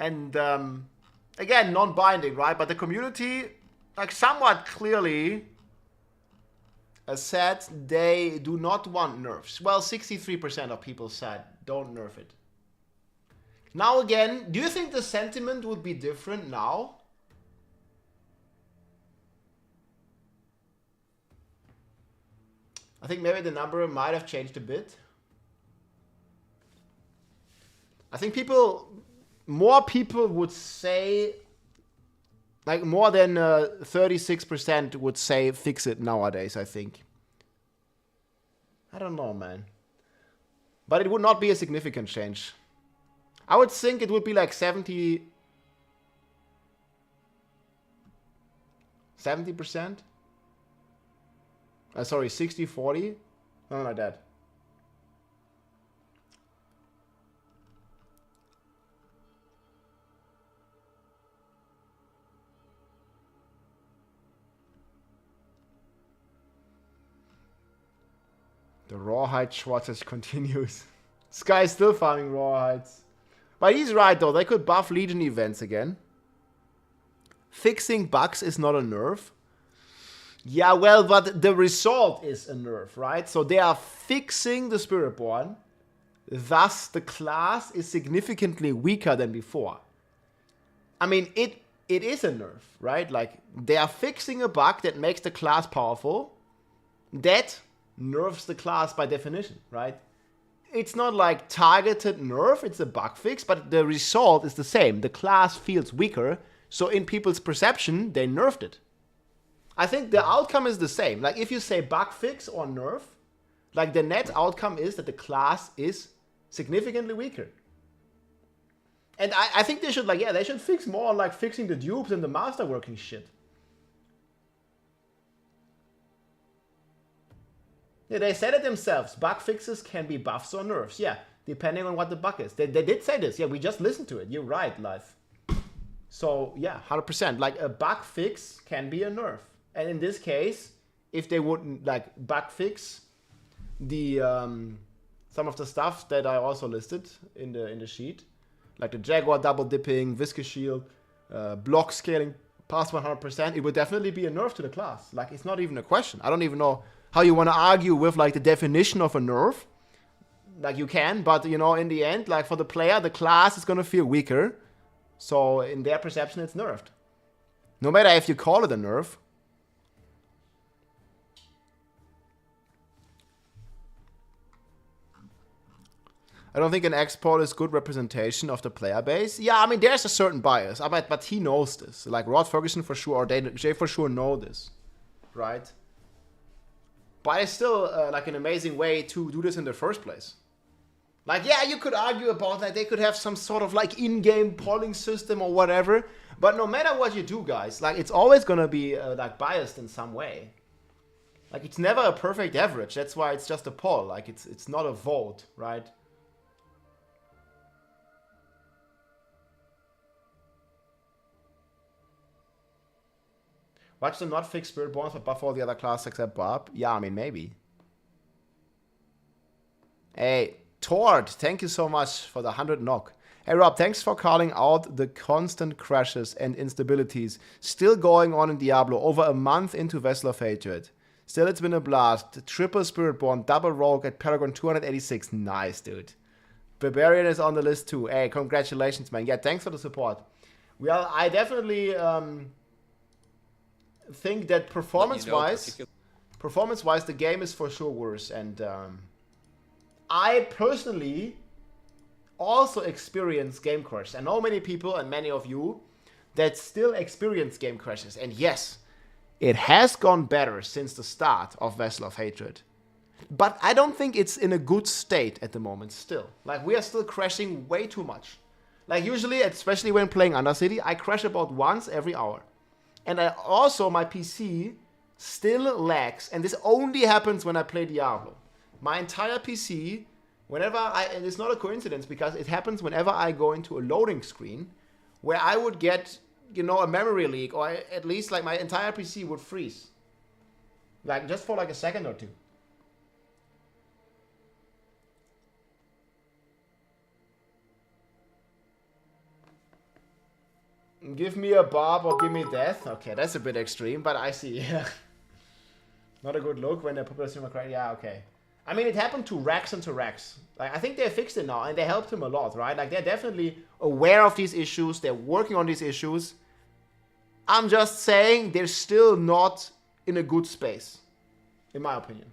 And, again, non-binding, right? But the community, like, somewhat clearly said they do not want nerfs. Well, 63% of people said don't nerf it. Now again, do you think the sentiment would be different now? I think maybe the number might have changed a bit. I think more people would say, like more than 36% would say fix it nowadays, I think. I don't know, man. But it would not be a significant change. I would think it would be like 70%? Sorry, 60-40? Something like that. The rawhide shortage continues. This guy is still farming rawhides. But he's right though, they could buff Legion events again. Fixing bugs is not a nerf. Yeah, well, but the result is a nerf, right? So they are fixing the Spiritborn. Thus, the class is significantly weaker than before. I mean, it is a nerf, right? Like, they are fixing a bug that makes the class powerful. that nerfs the class by definition, right? It's not like targeted nerf, it's a bug fix, but the result is the same. The class feels weaker, so in people's perception, they nerfed it. I think the outcome is the same. Like if you say bug fix or nerf, like the net outcome is that the class is significantly weaker. And I think they should they should fix more like fixing the dupes and the masterworking shit. Yeah, they said it themselves. Bug fixes can be buffs or nerfs. Yeah, depending on what the bug is. They did say this. Yeah, we just listened to it. You're right, Life. So, yeah, 100%. Like, a bug fix can be a nerf. And in this case, if they wouldn't, bug fix the, some of the stuff that I also listed in the sheet, like the Jaguar double dipping, Viscous Shield, block scaling past 100%, it would definitely be a nerf to the class. Like, it's not even a question. I don't even know how you want to argue with the definition of a nerf. Like you can, but in the end, for the player, the class is gonna feel weaker. So in their perception, it's nerfed. No matter if you call it a nerf. I don't think an export is good representation of the player base. Yeah, I mean, there's a certain bias, but he knows this. Like Rod Ferguson for sure, or they for sure know this, right? But it's still an amazing way to do this in the first place. Like, yeah, you could argue about that. They could have some sort of in-game polling system or whatever. But no matter what you do, guys, it's always gonna be biased in some way. Like, it's never a perfect average. That's why it's just a poll. Like, it's not a vote, right? Watch them not fix Spirit Bonds, but buff all the other classes except Bob. Yeah, I mean, maybe. Hey, Tord, thank you so much for the 100 knock. Hey, Rob, thanks for calling out the constant crashes and instabilities still going on in Diablo over a month into Vessel of Hatred. Still, it's been a blast. Triple Spirit Born, double Rogue at Paragon 286. Nice, dude. Barbarian is on the list too. Hey, congratulations, man. Yeah, thanks for the support. Well, I definitely... think that performance-wise, the game is for sure worse. And I personally also experience game crashes. I know many people and many of you that still experience game crashes. And yes, it has gone better since the start of Vessel of Hatred. But I don't think it's in a good state at the moment still. Like, we are still crashing way too much. Like, usually, especially when playing Undercity, I crash about once every hour. And my PC still lags. And this only happens when I play Diablo. My entire PC, and it's not a coincidence because it happens whenever I go into a loading screen where I would get, a memory leak, or at least my entire PC would freeze. Just for a second or two. Give me a Bob or give me death. Okay, that's a bit extreme, but I see. Not a good look when the popular cry. Yeah, okay. I mean, it happened to Rex and to Rex. I think they fixed it now, and they helped him a lot, right? They're definitely aware of these issues. They're working on these issues. I'm just saying they're still not in a good space, in my opinion.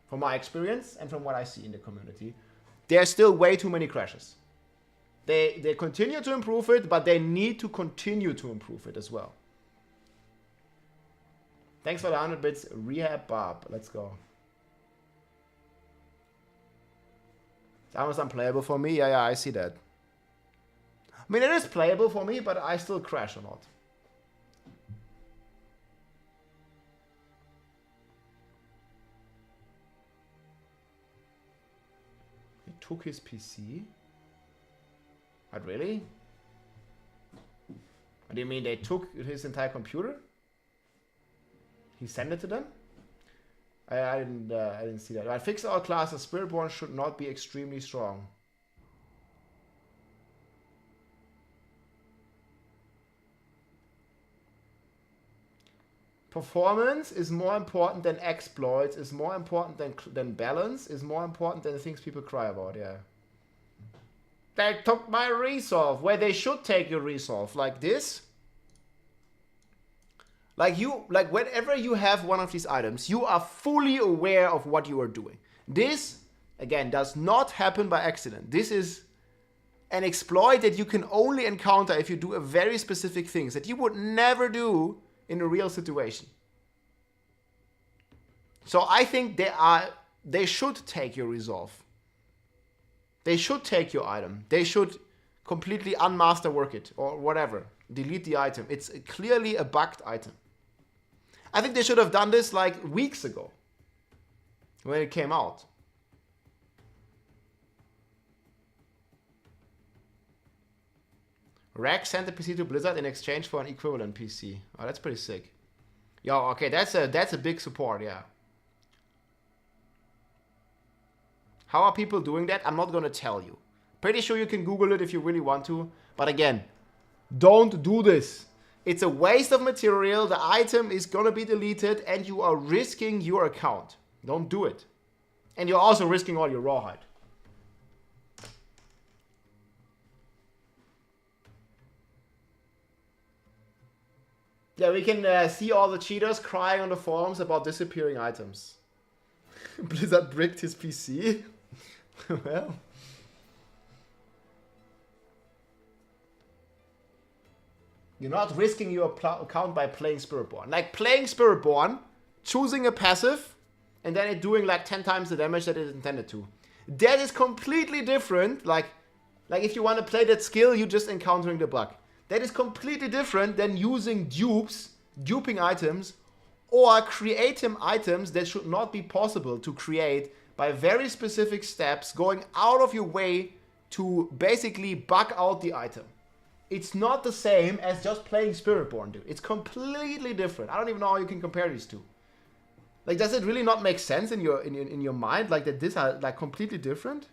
From my experience and from what I see in the community. There's still way too many crashes. They continue to improve it, but they need to continue to improve it as well. Thanks for the 100 bits, Rehab Bob. Let's go. It's almost unplayable for me. Yeah, I see that. I mean, it is playable for me, but I still crash a lot. He took his PC. But really? What do you mean they took his entire computer? He sent it to them? I didn't see that. I fixed our classes. Spiritborn should not be extremely strong. Performance is more important than exploits, is more important than balance, is more important than the things people cry about, yeah. They took my resolve, where they should take your resolve, like this. Like whenever you have one of these items, you are fully aware of what you are doing. This, again, does not happen by accident. This is an exploit that you can only encounter if you do a very specific things that you would never do in a real situation. So I think they should take your resolve. They should take your item. They should completely unmasterwork it or whatever. Delete the item. It's clearly a bugged item. I think they should have done this like weeks ago when it came out. Rex sent the PC to Blizzard in exchange for an equivalent PC. Oh, that's pretty sick. Yo, okay, that's a big support, yeah. How are people doing that? I'm not gonna tell you. Pretty sure you can Google it if you really want to. But again, don't do this. It's a waste of material. The item is gonna be deleted and you are risking your account. Don't do it. And you're also risking all your rawhide. Yeah, we can see all the cheaters crying on the forums about disappearing items. Blizzard bricked his PC. Well. You're not risking your account by playing Spiritborn. Like playing Spiritborn, choosing a passive, and then it doing like 10 times the damage that it intended to. That is completely different. Like if you want to play that skill, you're just encountering the bug. That is completely different than using duping items, or creating items that should not be possible to create by very specific steps, going out of your way to basically bug out the item. It's not the same as just playing Spiritborn, dude. It's completely different. I don't even know how you can compare these two. Like, does it really not make sense in your mind, like that these are like completely different?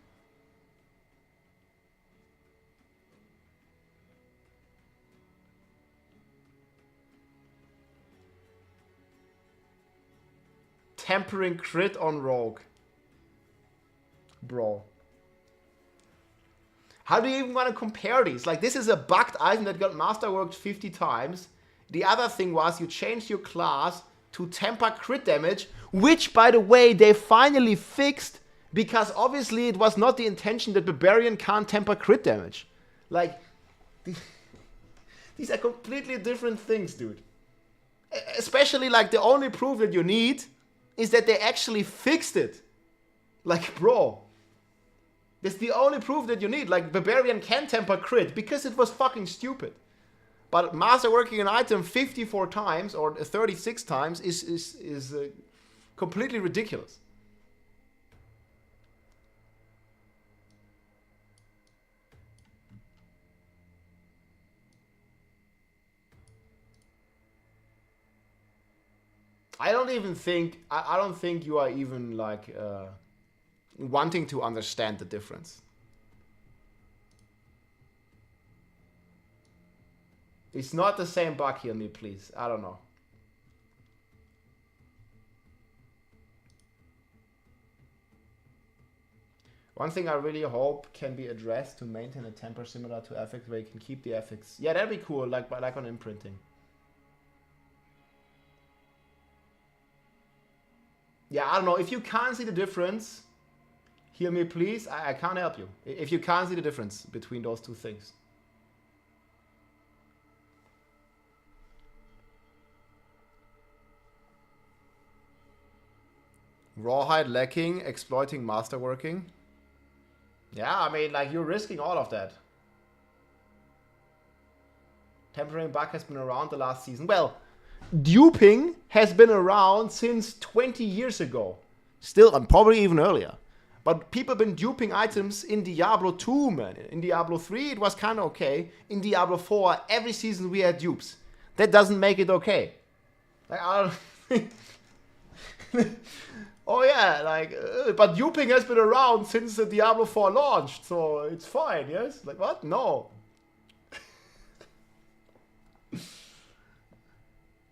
Tempering crit on Rogue. Bro. How do you even want to compare these? Like, this is a bugged item that got masterworked 50 times. The other thing was you changed your class to temper crit damage, which, by the way, they finally fixed, because obviously it was not the intention that Barbarian can't temper crit damage. Like, these are completely different things, dude. Especially, like, the only proof that you need is that they actually fixed it. Like, bro. That's the only proof that you need. Like, Barbarian can temper crit because it was fucking stupid. But masterworking an item 54 times or 36 times is completely ridiculous. I don't think you are even like wanting to understand the difference. It's not the same bug, heal me please. I don't know. One thing I really hope can be addressed to maintain a temper similar to FX where you can keep the FX. Yeah, that'd be cool, like on imprinting. Yeah, I don't know. If you can't see the difference, hear me please. I can't help you. If you can't see the difference between those two things. Rawhide lacking, exploiting masterworking. Yeah, I mean, like, you're risking all of that. Tempering bug has been around the last season. Well, duping has been around since 20 years ago. Still, and probably even earlier. But people have been duping items in Diablo 2, man. In Diablo 3, it was kind of okay. In Diablo 4, every season we had dupes. That doesn't make it okay. Like, I don't... Oh yeah, like, but duping has been around since the Diablo 4 launched, so it's fine, yes? Like, what? No.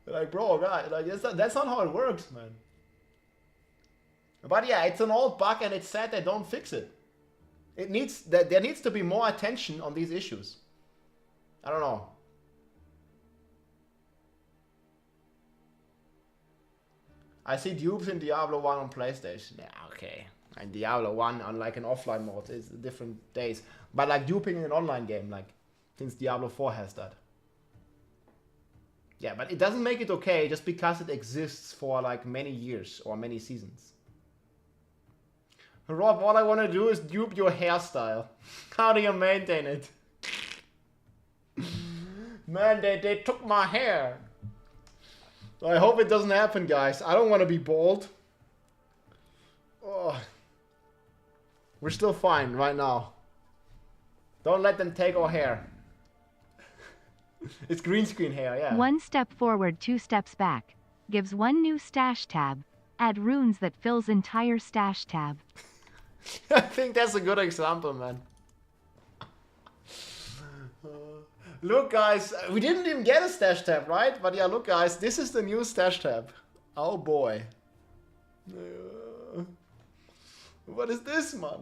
Like, bro, guy, like, that's not how it works, man. But yeah, it's an old bug, and it's sad they don't fix it. There needs to be more attention on these issues. I don't know. I see dupes in Diablo 1 on PlayStation. Yeah, okay. And Diablo 1 on like an offline mode, it's different days. But like duping in an online game, like since Diablo 4 has that. Yeah, but it doesn't make it okay just because it exists for like many years or many seasons. Rob, all I want to do is dupe your hairstyle. How do you maintain it? Man, they took my hair. I hope it doesn't happen, guys. I don't want to be bald. Oh. We're still fine right now. Don't let them take our hair. It's green screen hair, yeah. 1 step forward, 2 steps back. Gives 1 new stash tab. Add runes that fills entire stash tab. I think that's a good example, man. Look, guys, we didn't even get a stash tab, right? But yeah, look, guys, this is the new stash tab. Oh boy. What is this, man?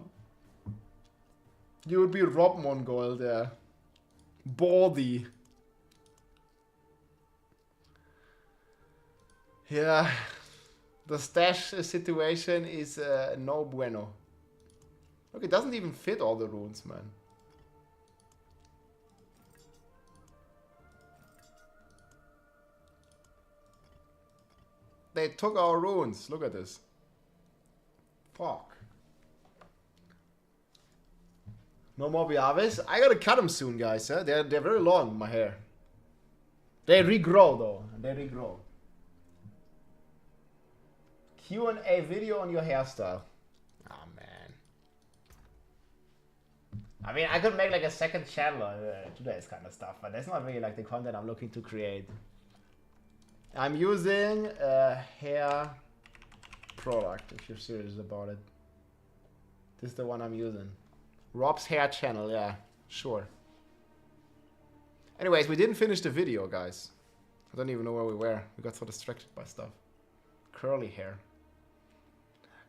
You would be Rob Mongol there. Baldy. Yeah, the stash situation is no bueno. Look, it doesn't even fit all the runes, man. They took our runes. Look at this. Fuck. No more Biaves. I gotta cut them soon, guys. Huh? They're very long, my hair. They regrow, though. They regrow. Q&A video on your hairstyle. Oh, man. I mean, I could make like a second channel to this kind of stuff, but that's not really like the content I'm looking to create. I'm using a hair product, if you're serious about it. This is the one I'm using. Rob's hair channel, yeah, sure. Anyways, we didn't finish the video, guys. I don't even know where we were. We got so distracted by stuff. Curly hair.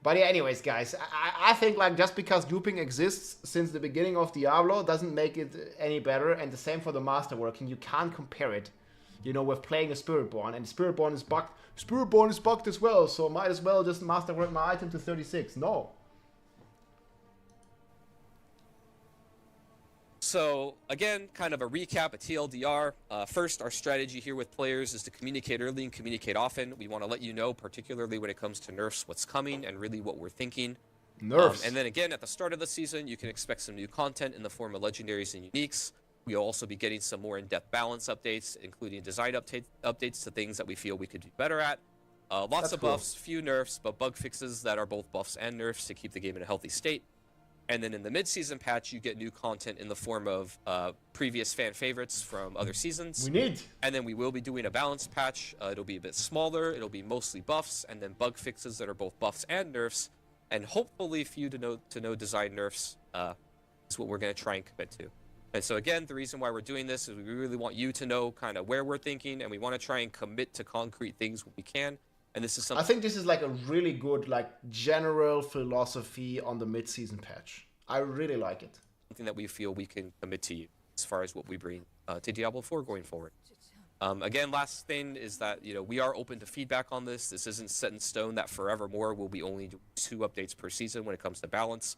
But yeah, anyways, guys, I think like just because duping exists since the beginning of Diablo doesn't make it any better. And the same for the masterworking. You can't compare it, you know, with playing a Spiritborn. And Spiritborn is bugged. Spiritborn is bugged as well, so might as well just masterwork my item to 36. No. So again, kind of a recap, a TLDR. First, our strategy here with players is to communicate early and communicate often. We want to let you know, particularly when it comes to nerfs, what's coming and really what we're thinking. Nerfs. And then again, at the start of the season, you can expect some new content in the form of legendaries and uniques. We'll also be getting some more in-depth balance updates, including design updates to things that we feel we could do better at. Lots of buffs, few nerfs, but bug fixes that are both buffs and nerfs to keep the game in a healthy state. And then in the mid-season patch, you get new content in the form of previous fan favorites from other seasons. And then we will be doing a balanced patch. It'll be a bit smaller. It'll be mostly buffs, and then bug fixes that are both buffs and nerfs. And hopefully few to no design nerfs is what we're going to try and commit to. And so again, the reason why we're doing this is we really want you to know kind of where we're thinking, and we want to try and commit to concrete things when we can. And this is something I think this is like a really good like general philosophy on the mid-season patch. I really like it. Something that we feel we can commit to you as far as what we bring to Diablo 4 going forward. Again, last thing is that, you know, we are open to feedback on this. This isn't set in stone that forevermore we'll be only doing 2 updates per season when it comes to balance.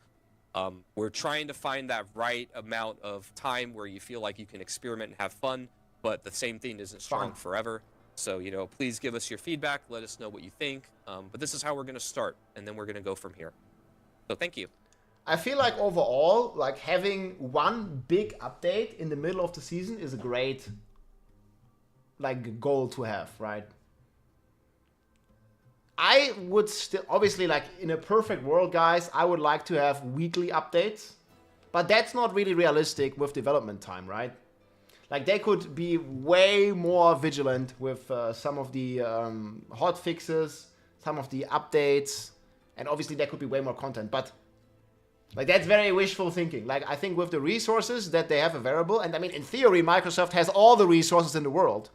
We're trying to find that right amount of time where you feel like you can experiment and have fun, but the same thing isn't strong forever. So, you know, please give us your feedback. Let us know what you think. But this is how we're going to start, and then we're going to go from here. So thank you. I feel like overall, like having one big update in the middle of the season is a great like goal to have, right? I would still, obviously, like in a perfect world, guys, I would like to have weekly updates, but that's not really realistic with development time, right? Like they could be way more vigilant with some of the hot fixes, some of the updates, and obviously there could be way more content, but like that's very wishful thinking. Like I think with the resources that they have available, and I mean in theory Microsoft has all the resources in the world,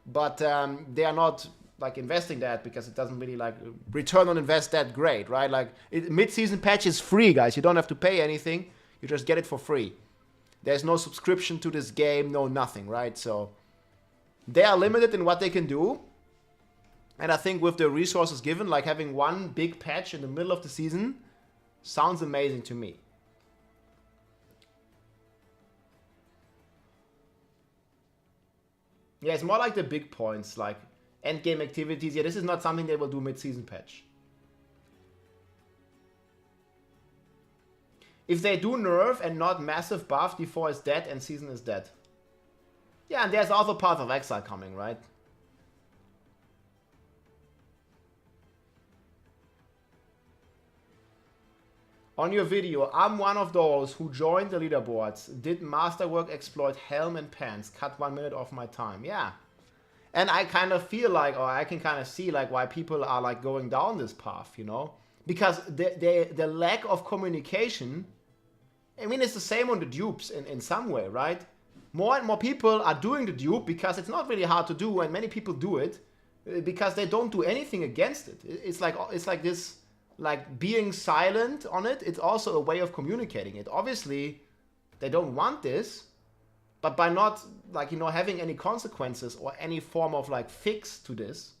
but they are not like investing that because it doesn't really like return on invest that great, right? Like mid-season patch is free, guys. You don't have to pay anything. You just get it for free. There's no subscription to this game, no nothing, right? So they are limited in what they can do. And I think with the resources given, like having one big patch in the middle of the season, sounds amazing to me. Yeah, it's more like the big points, like endgame activities. Yeah, this is not something they will do mid-season patch. If they do nerf and not massive buff, D4 is dead and season is dead. Yeah, and there's also Path of Exile coming, right? On your video, I'm one of those who joined the leaderboards, did masterwork exploit Helm and Pants, cut 1 minute off my time. Yeah. And I kind of feel like, or I can kind of see like why people are like going down this path, you know? Because the lack of communication, I mean, it's the same on the dupes in some way, right? More and more people are doing the dupe because it's not really hard to do, and many people do it because they don't do anything against it. It's like this, like being silent on it. It's also a way of communicating it. Obviously, they don't want this, but by not like, you know, having any consequences or any form of like fix to this,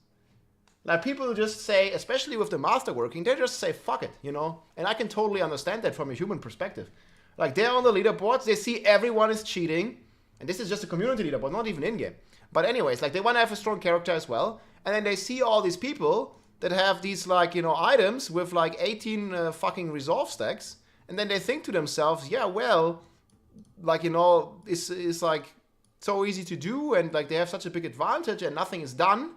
like people just say, especially with the masterworking, they just say fuck it, you know. And I can totally understand that from a human perspective. Like they're on the leaderboards, they see everyone is cheating, and this is just a community leaderboard, not even in game. But anyways, like they want to have a strong character as well, and then they see all these people that have these like, you know, items with like 18 fucking resolve stacks, and then they think to themselves, yeah, well, like, you know, it's like so easy to do, and like they have such a big advantage and nothing is done.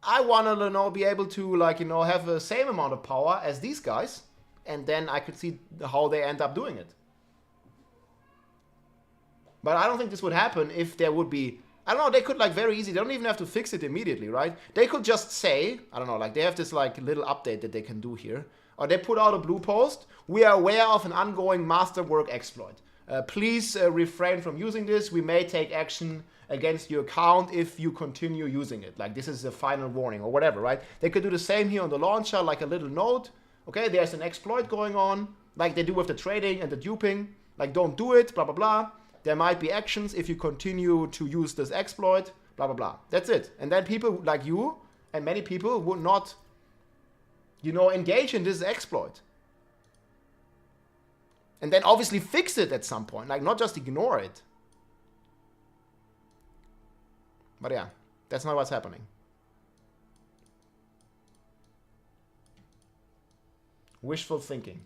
I want to, you know, be able to like, you know, have the same amount of power as these guys, and then I could see how they end up doing it. But I don't think this would happen if there would be, I don't know, they could like very easy, they don't even have to fix it immediately, right? They could just say, I don't know, like they have this like little update that they can do here. Or they put out a blue post, we are aware of an ongoing masterwork exploit. Please refrain from using this, we may take action against your account if you continue using it. Like this is a final warning or whatever, right? They could do the same here on the launcher, like a little note. Okay, there's an exploit going on, like they do with the trading and the duping. Like don't do it, blah, blah, blah. There might be actions if you continue to use this exploit, blah, blah, blah. That's it. And then people like you and many people would not, you know, engage in this exploit. And then obviously fix it at some point, like not just ignore it. But yeah, that's not what's happening. Wishful thinking.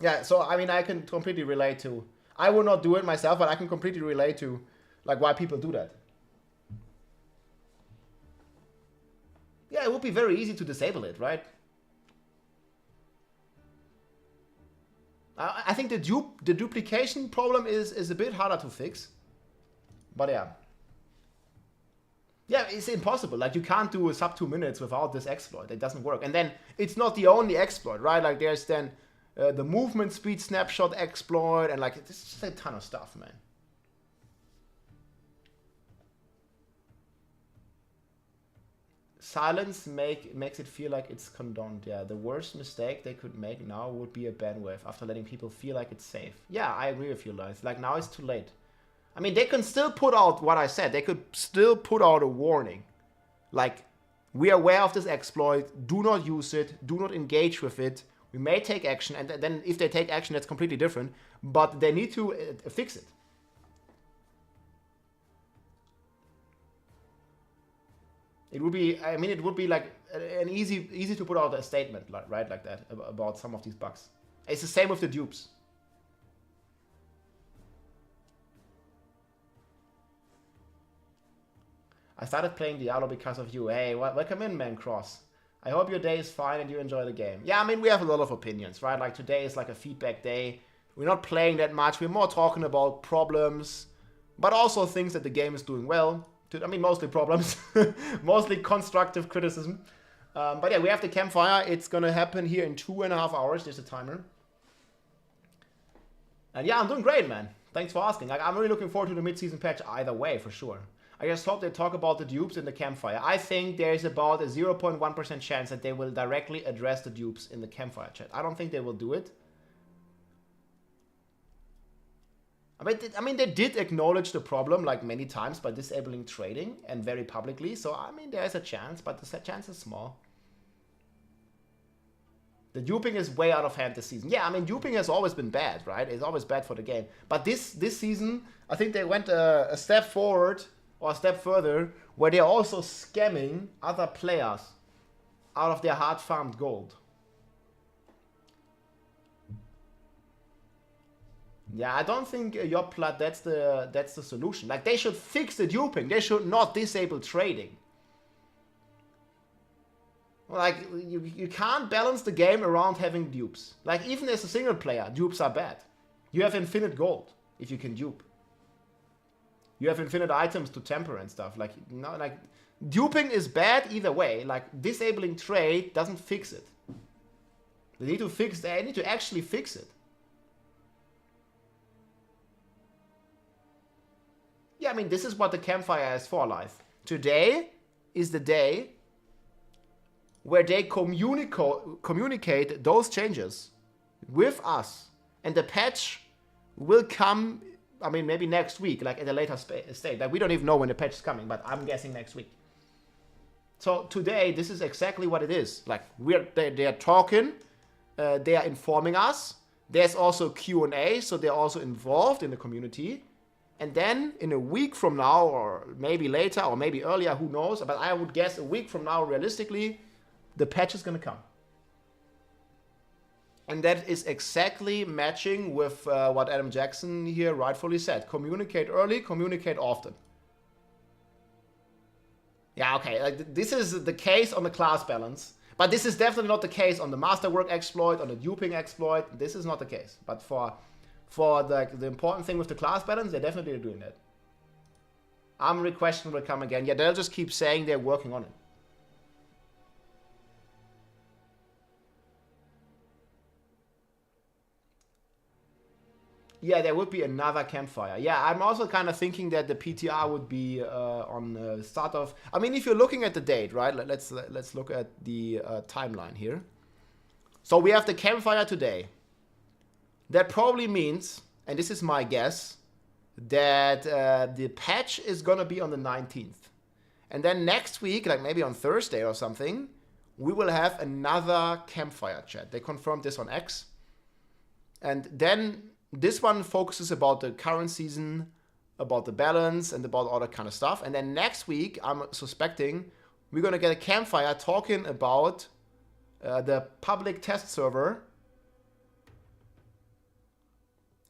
Yeah, so I mean, I can completely relate to, I will not do it myself, but I can completely relate to like why people do that. Yeah, it would be very easy to disable it, right? I think the duplication problem is a bit harder to fix. But yeah. Yeah, it's impossible. Like you can't do a sub 2 minutes without this exploit. It doesn't work. And then it's not the only exploit, right? Like there's then the movement speed snapshot exploit, and like it's just a ton of stuff, man. Silence makes it feel like it's condoned. Yeah, the worst mistake they could make now would be a bandwidth after letting people feel like it's safe. Yeah, I agree with you, Lance. Like now it's too late. I mean, they can still put out what I said. They could still put out a warning. Like, we are aware of this exploit. Do not use it. Do not engage with it. We may take action, and then if they take action, that's completely different. But they need to fix it. It would be, I mean, it would be like an easy to put out a statement, like, right, like that, about some of these bugs. It's the same with the dupes. I started playing Diablo because of you. Hey, welcome in, man, Cross. I hope your day is fine and you enjoy the game. Yeah, I mean, we have a lot of opinions, right? Like today is like a feedback day. We're not playing that much. We're more talking about problems, but also things that the game is doing well. I mean, mostly problems, mostly constructive criticism. But yeah, we have the Campfire. It's going to happen here in 2.5 hours. There's a timer. And yeah, I'm doing great, man. Thanks for asking. Like, I'm really looking forward to the mid-season patch either way, for sure. I just hope they talk about the dupes in the Campfire. I think there's about a 0.1% chance that they will directly address the dupes in the Campfire chat. I don't think they will do it. I mean, they did acknowledge the problem like many times by disabling trading and very publicly. So I mean, there is a chance, but the chance is small. The duping is way out of hand this season. Yeah, I mean, duping has always been bad, right? It's always bad for the game. But this season, I think they went a step forward or a step further, where they're also scamming other players out of their hard-farmed gold. Yeah, I don't think your plat that's the solution. Like, they should fix the duping. They should not disable trading. Like, you can't balance the game around having dupes. Like, even as a single player, dupes are bad. You have infinite gold if you can dupe. You have infinite items to temper and stuff. Like, no, like, duping is bad either way. Like, disabling trade doesn't fix it. They need to actually fix it. Yeah, I mean, this is what the Campfire is for, life. Today is the day where they communicate those changes with us. And the patch will come, I mean, maybe next week, like at a later state. Like, we don't even know when the patch is coming, but I'm guessing next week. So today, this is exactly what it is. Like, they're talking, they are informing us. There's also Q&A, so they're also involved in the community. And then in a week from now, or maybe later, or maybe earlier, who knows, but I would guess a week from now, realistically, the patch is going to come. And that is exactly matching with what Adam Jackson here rightfully said. Communicate early, communicate often. Yeah, okay, like, this is the case on the class balance. But this is definitely not the case on the masterwork exploit, on the duping exploit. This is not the case. But for the important thing with the class balance, they're definitely doing that. Armory question will come again. Yeah, they'll just keep saying they're working on it. Yeah, there would be another Campfire. Yeah, I'm also kind of thinking that the PTR would be on the start of... I mean, if you're looking at the date, right? Let's look at the timeline here. So we have the Campfire today. That probably means, and this is my guess, that the patch is going to be on the 19th. And then next week, like maybe on Thursday or something, we will have another Campfire chat. They confirmed this on X. And then this one focuses about the current season, about the balance, and about all that kind of stuff. And then next week, I'm suspecting, we're going to get a Campfire talking about the public test server.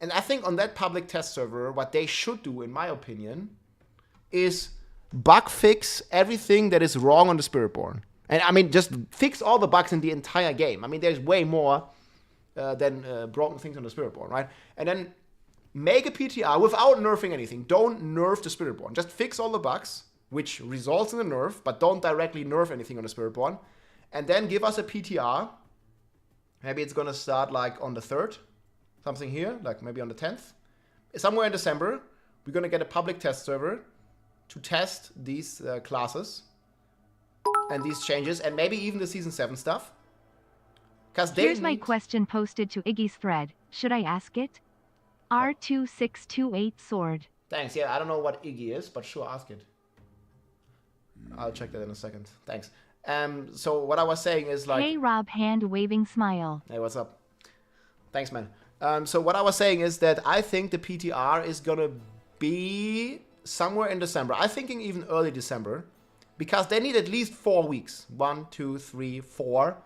And I think on that public test server, what they should do, in my opinion, is bug fix everything that is wrong on the Spiritborn. And I mean, just fix all the bugs in the entire game. I mean, there's way more than broken things on the Spiritborn, right? And then make a PTR without nerfing anything. Don't nerf the Spiritborn. Just fix all the bugs, which results in a nerf, but don't directly nerf anything on the Spiritborn. And then give us a PTR. Maybe it's going to start like on the 3rd. Something here, like maybe on the 10th. Somewhere in December, we're going to get a public test server to test these classes and these changes, and maybe even the Season 7 stuff. Here's my question posted to Iggy's thread. Should I ask it? R2628 sword. Thanks. Yeah, I don't know what Iggy is, but sure, ask it. I'll check that in a second. Thanks. So what I was saying is like... Hey, Rob, hand waving smile. Hey, what's up? Thanks, man. So what I was saying is that I think the PTR is going to be somewhere in December. I'm thinking even early December. Because they need at least 4 weeks. 1, 2, 3, 4.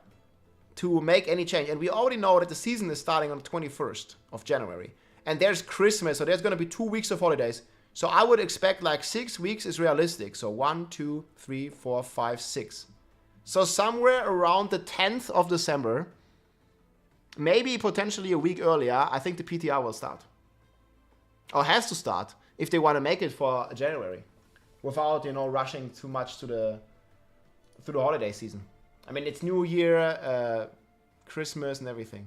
To make any change. And we already know that the season is starting on the 21st of January. And there's Christmas, so there's going to be 2 weeks of holidays. So I would expect like 6 weeks is realistic. So 1, 2, 3, 4, 5, 6. So somewhere around the 10th of December... Maybe potentially a week earlier, I think the PTR will start. Or has to start, if they want to make it for January. Without, you know, rushing too much through the holiday season. I mean, it's New Year, Christmas and everything.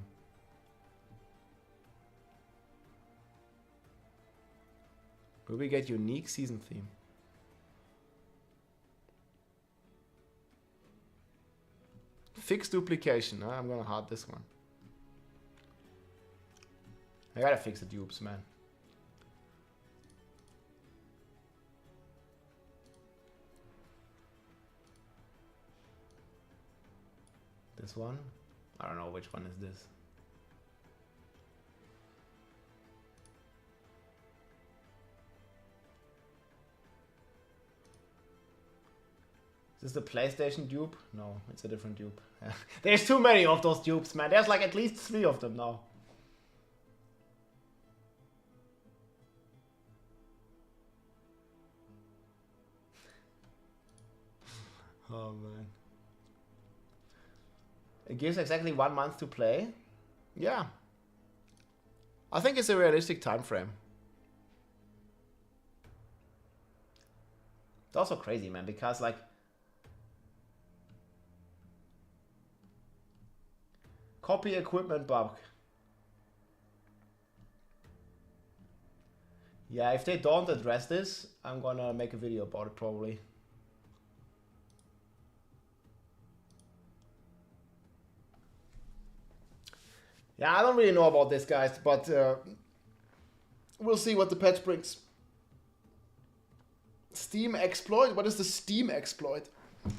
Will we get unique season theme? Fix duplication. I'm gonna hard this one. I gotta fix the dupes, man. this one. I don't know which one is this. Is this the PlayStation dupe? No, it's a different dupe. There's too many of those dupes, man. There's like at least 3 of them now. Oh man. It gives exactly 1 month to play. Yeah. I think it's a realistic time frame. It's also crazy, man, because like copy equipment bug. Yeah, if they don't address this, I'm gonna make a video about it probably. Yeah, I don't really know about this, guys, but we'll see what the patch brings. Steam exploit? What is the Steam exploit? I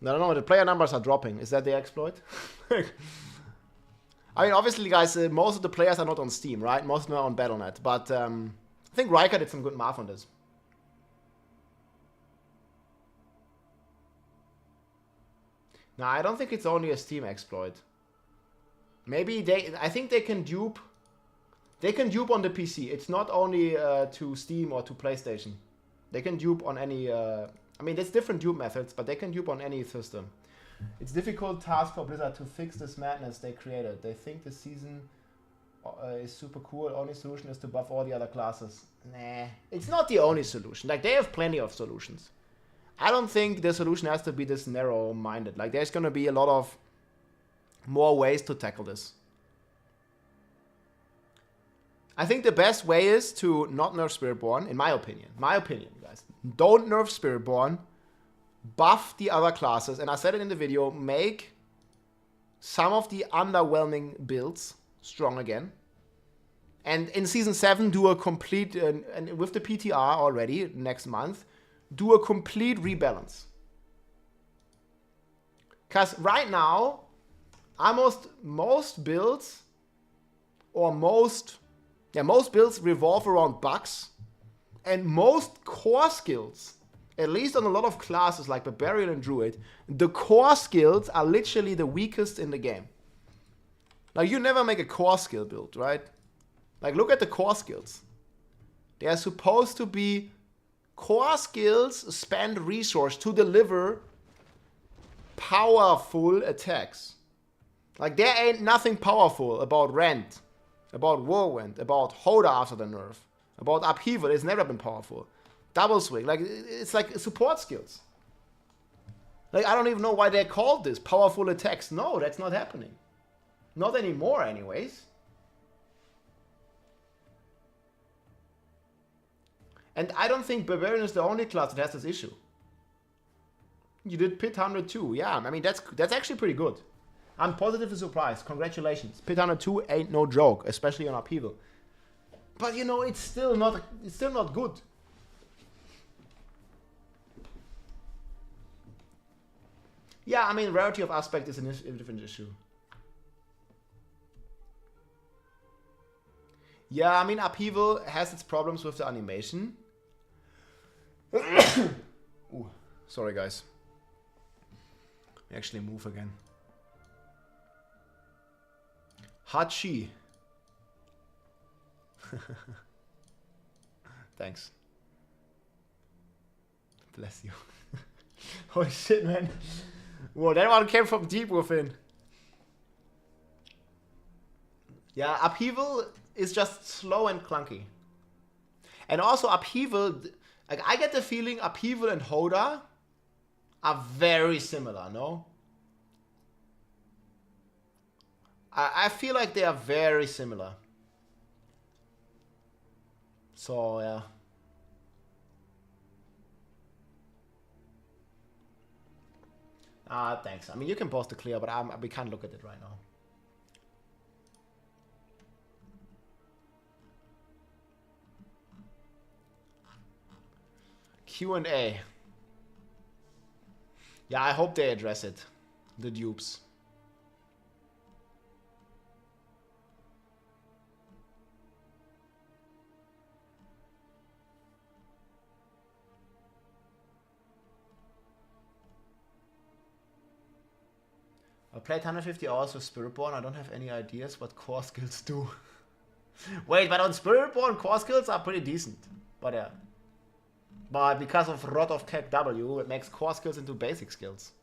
don't know, the player numbers are dropping. Is that the exploit? I mean, obviously, guys, most of the players are not on Steam, right? Most of them are on Battle.net, but I think Riker did some good math on this. No, I don't think it's only a Steam exploit. Maybe I think they can dupe on the PC. It's not only to Steam or to PlayStation. They can dupe on any, I mean, there's different dupe methods, but they can dupe on any system. It's a difficult task for Blizzard to fix this madness they created. They think the season is super cool. Only solution is to buff all the other classes. Nah, it's not the only solution. Like, they have plenty of solutions. I don't think the solution has to be this narrow-minded. Like, there's gonna be a lot of more ways to tackle this. I think the best way is to not nerf Spiritborn, in my opinion. My opinion, guys. Don't nerf Spiritborn. Buff the other classes. And I said it in the video, make some of the underwhelming builds strong again. And in Season 7, do a complete, and with the PTR already, next month, do a complete rebalance. Because right now, almost most builds, or most builds revolve around bugs, and most core skills, at least on a lot of classes like Barbarian and Druid, the core skills are literally the weakest in the game. Like, you never make a core skill build, right? Like, look at the core skills. They are supposed to be core skills spend resource to deliver powerful attacks. Like, there ain't nothing powerful about Rend, about Whirlwind, about Hoda after the nerf, about Upheaval. It's never been powerful. Double Swing, like, it's like support skills. Like, I don't even know why they called this powerful attacks. No, that's not happening. Not anymore, anyways. And I don't think Barbarian is the only class that has this issue. You did Pit 102. Yeah, I mean, that's actually pretty good. I'm positively surprised. Congratulations. Pit 102 ain't no joke, especially on Upheaval. But, you know, it's still not good. Yeah, I mean, rarity of aspect is a different issue. Yeah, I mean, Upheaval has its problems with the animation. Ooh, sorry, guys. Let me actually move again. Hachi. Thanks. Bless you. Holy shit, man. Whoa, that one came from deep within. Yeah, Upheaval is just slow and clunky. And also Upheaval, like, I get the feeling Upheaval and Hoda are very similar, no? I feel like they are very similar. So, yeah. Thanks. I mean, you can post it clear, but we can't look at it right now. Q&A. Yeah, I hope they address it. The dupes. I played 150 hours with Spiritborn. I don't have any ideas what core skills do. Wait, but on Spiritborn, core skills are pretty decent. But yeah. But because of Rod of Cap W, it makes core skills into basic skills.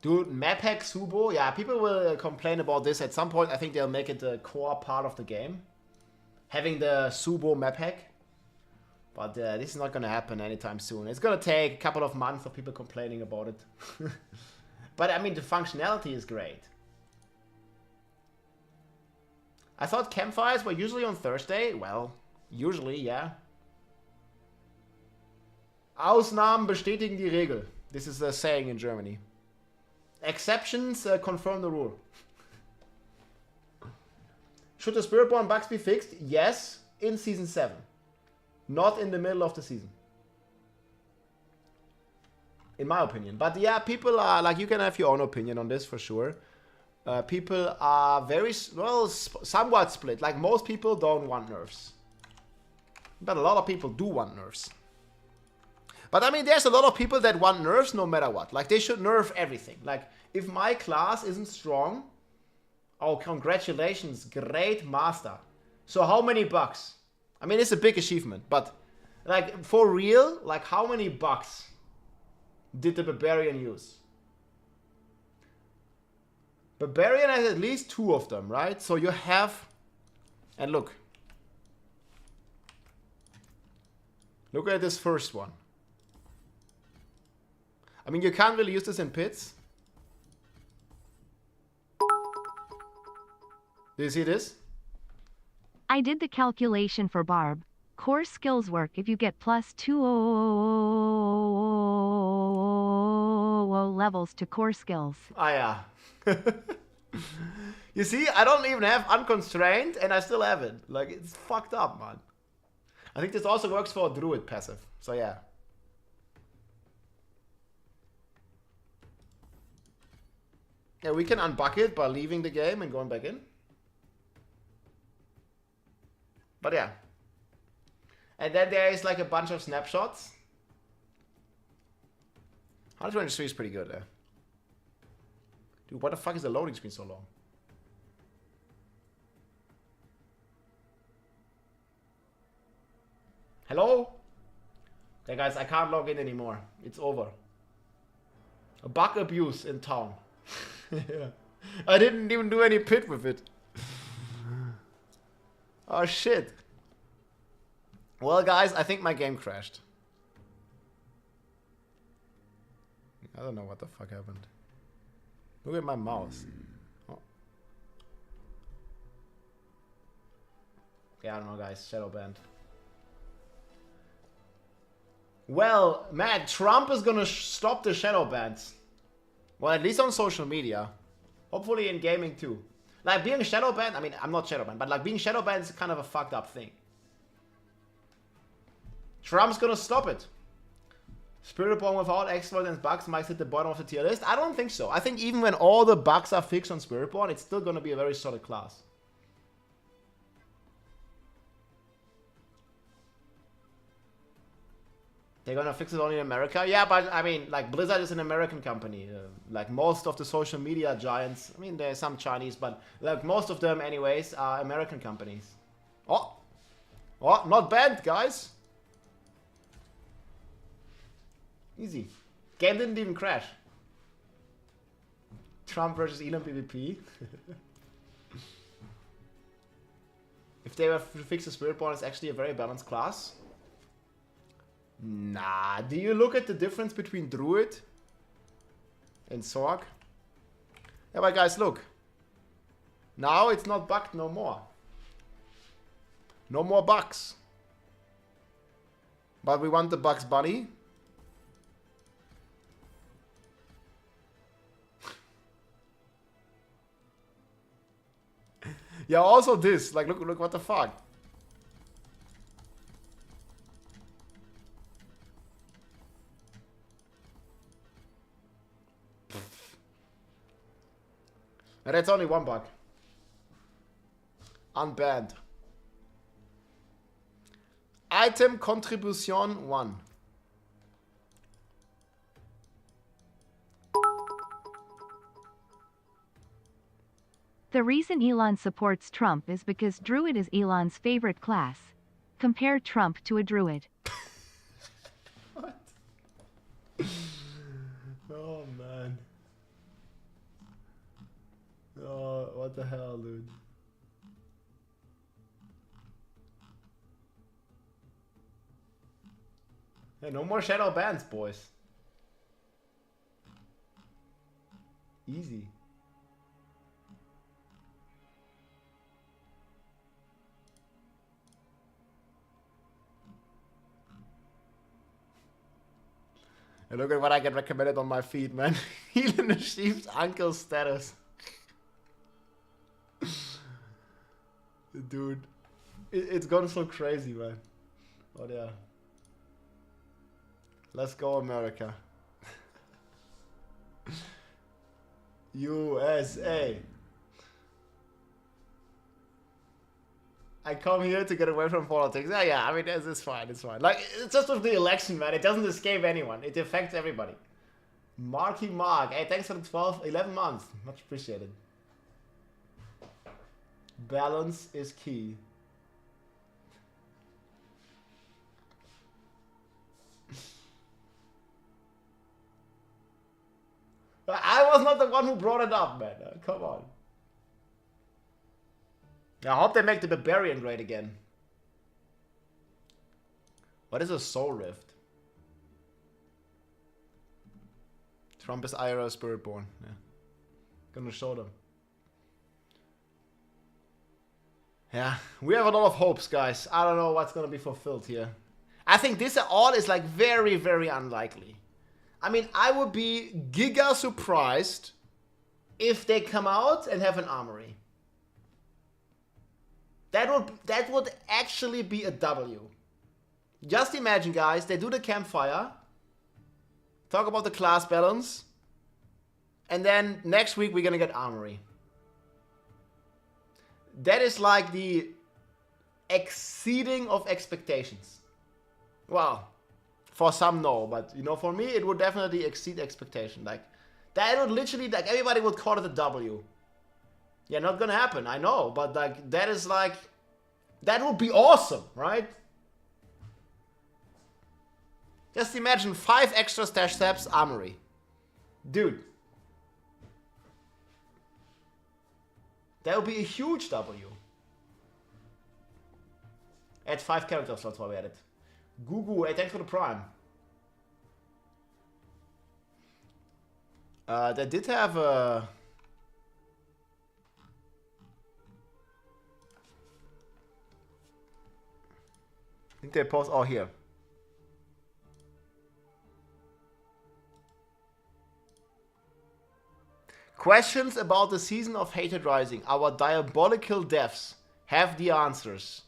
Dude, map hack Subo. Yeah, people will complain about this at some point. I think they'll make it the core part of the game. Having the Subo map hack. But this is not going to happen anytime soon. It's going to take a couple of months of people complaining about it. But I mean, the functionality is great. I thought campfires were usually on Thursday. Well, usually, yeah. Ausnahmen bestätigen die Regel. This is a saying in Germany. Exceptions confirm the rule. Should the Spiritborn bugs be fixed? Yes, in Season 7. Not in the middle of the season. In my opinion. But yeah, people are, like, you can have your own opinion on this for sure. People are very, well, somewhat split. Like, most people don't want nerfs. But a lot of people do want nerfs. But I mean, there's a lot of people that want nerfs no matter what. Like, they should nerf everything. Like, if my class isn't strong, oh, congratulations, great master. So how many bucks? I mean, it's a big achievement, but like, for real, like, how many bucks did the Barbarian use? Barbarian has at least 2 of them, right? So you have, and look at this first one. I mean, you can't really use this in pits. Do you see this? I did the calculation for Barb. Core skills work if you get +2 levels to core skills. Ah, yeah. You see, I don't even have unconstrained and I still have it. Like, it's fucked up, man. I think this also works for Druid passive. So yeah. Yeah, we can unbuck it by leaving the game and going back in. But yeah. And then there is like a bunch of snapshots. 123 is pretty good, eh? Dude, what the fuck is the loading screen so long? Hello? Okay, guys, I can't log in anymore. It's over. A bug abuse in town. Yeah. I didn't even do any pit with it. Oh, shit. Well, guys, I think my game crashed. I don't know what the fuck happened. Look at my mouse. Oh. Okay, I don't know, guys. Shadow banned. Well, man, Trump is gonna stop the shadow bans. Well, at least on social media. Hopefully in gaming too. Like, being shadow banned, I mean, I'm not shadow banned, but like, being shadow banned is kind of a fucked up thing. Trump's gonna stop it. Spiritborn without exploits and bugs might hit the bottom of the tier list. I don't think so. I think even when all the bugs are fixed on Spiritborn, it's still gonna be a very solid class. They're gonna fix it only in America? Yeah, but I mean, like, Blizzard is an American company. Like, most of the social media giants, I mean, there's some Chinese, but like, most of them anyways are American companies. Oh! Oh, not banned, guys! Easy. Game didn't even crash. Trump versus Elon PvP. If they were to fix the Spiritborn, it's actually a very balanced class. Nah, do you look at the difference between Druid and Sorg? Yeah, but guys, look. Now it's not bugged no more. No more bugs. But we want the Bugs Bunny. Yeah, also this. Like, look, what the fuck? And that's only one bug. Unbanned. Item contribution 1. The reason Elon supports Trump is because Druid is Elon's favorite class. Compare Trump to a Druid. What? Oh man. Oh, what the hell, dude? Hey, no more shadow bans, boys. Easy. And look at what I get recommended on my feed, man. Elon achieved uncle status. Dude. It's gone so crazy, man. Oh yeah. Let's go, America. USA. I come here to get away from politics. Yeah, I mean, it's fine, it's fine. Like, it's just with the election, man. It doesn't escape anyone. It affects everybody. Marky Mark. Hey, thanks for the 11 months. Much appreciated. Balance is key. I was not the one who brought it up, man. Come on. I hope they make the Barbarian great again. What is a Soul Rift? Trump is IRL Spiritborn. Yeah. Gonna show them. Yeah, we have a lot of hopes, guys. I don't know what's gonna be fulfilled here. I think this all is like very, very unlikely. I mean, I would be giga surprised if they come out and have an armory. That would actually be a W. Just imagine, guys, they do the campfire, talk about the class balance, and then next week we're gonna get armory. That is like the exceeding of expectations. Well, for some no, but you know, for me it would definitely exceed expectation. Like that would literally, like, everybody would call it a W. Yeah, not gonna happen, I know, but like that is like, that would be awesome, right? Just imagine 5 extra stash steps, armory. Dude. That would be a huge W. Add 5 character slots while we at it. Gugu, hey, thanks for the prime. They did have a... I think they post all here. Questions about the season of Hated Rising. Our diabolical deaths have the answers.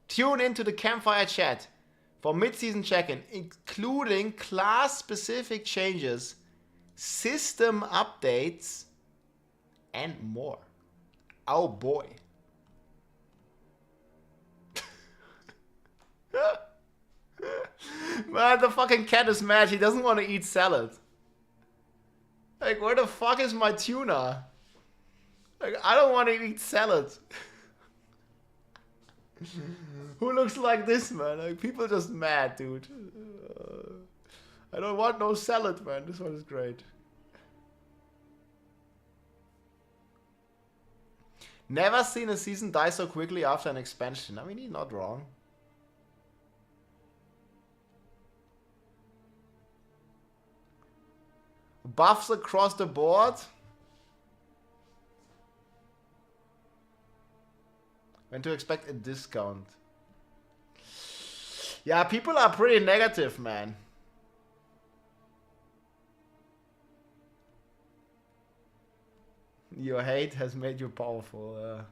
Tune into the Campfire chat for mid-season check-in, including class-specific changes, system updates, and more. Oh boy. Man, the fucking cat is mad. He doesn't want to eat salad. Like, where the fuck is my tuna? Like, I don't want to eat salad. Who looks like this, man? Like, people just mad, dude. I don't want no salad, man. This one is great. Never seen a season die so quickly after an expansion. I mean, he's not wrong. Buffs across the board. When to expect a discount. Yeah, people are pretty negative, man. Your hate has made you powerful.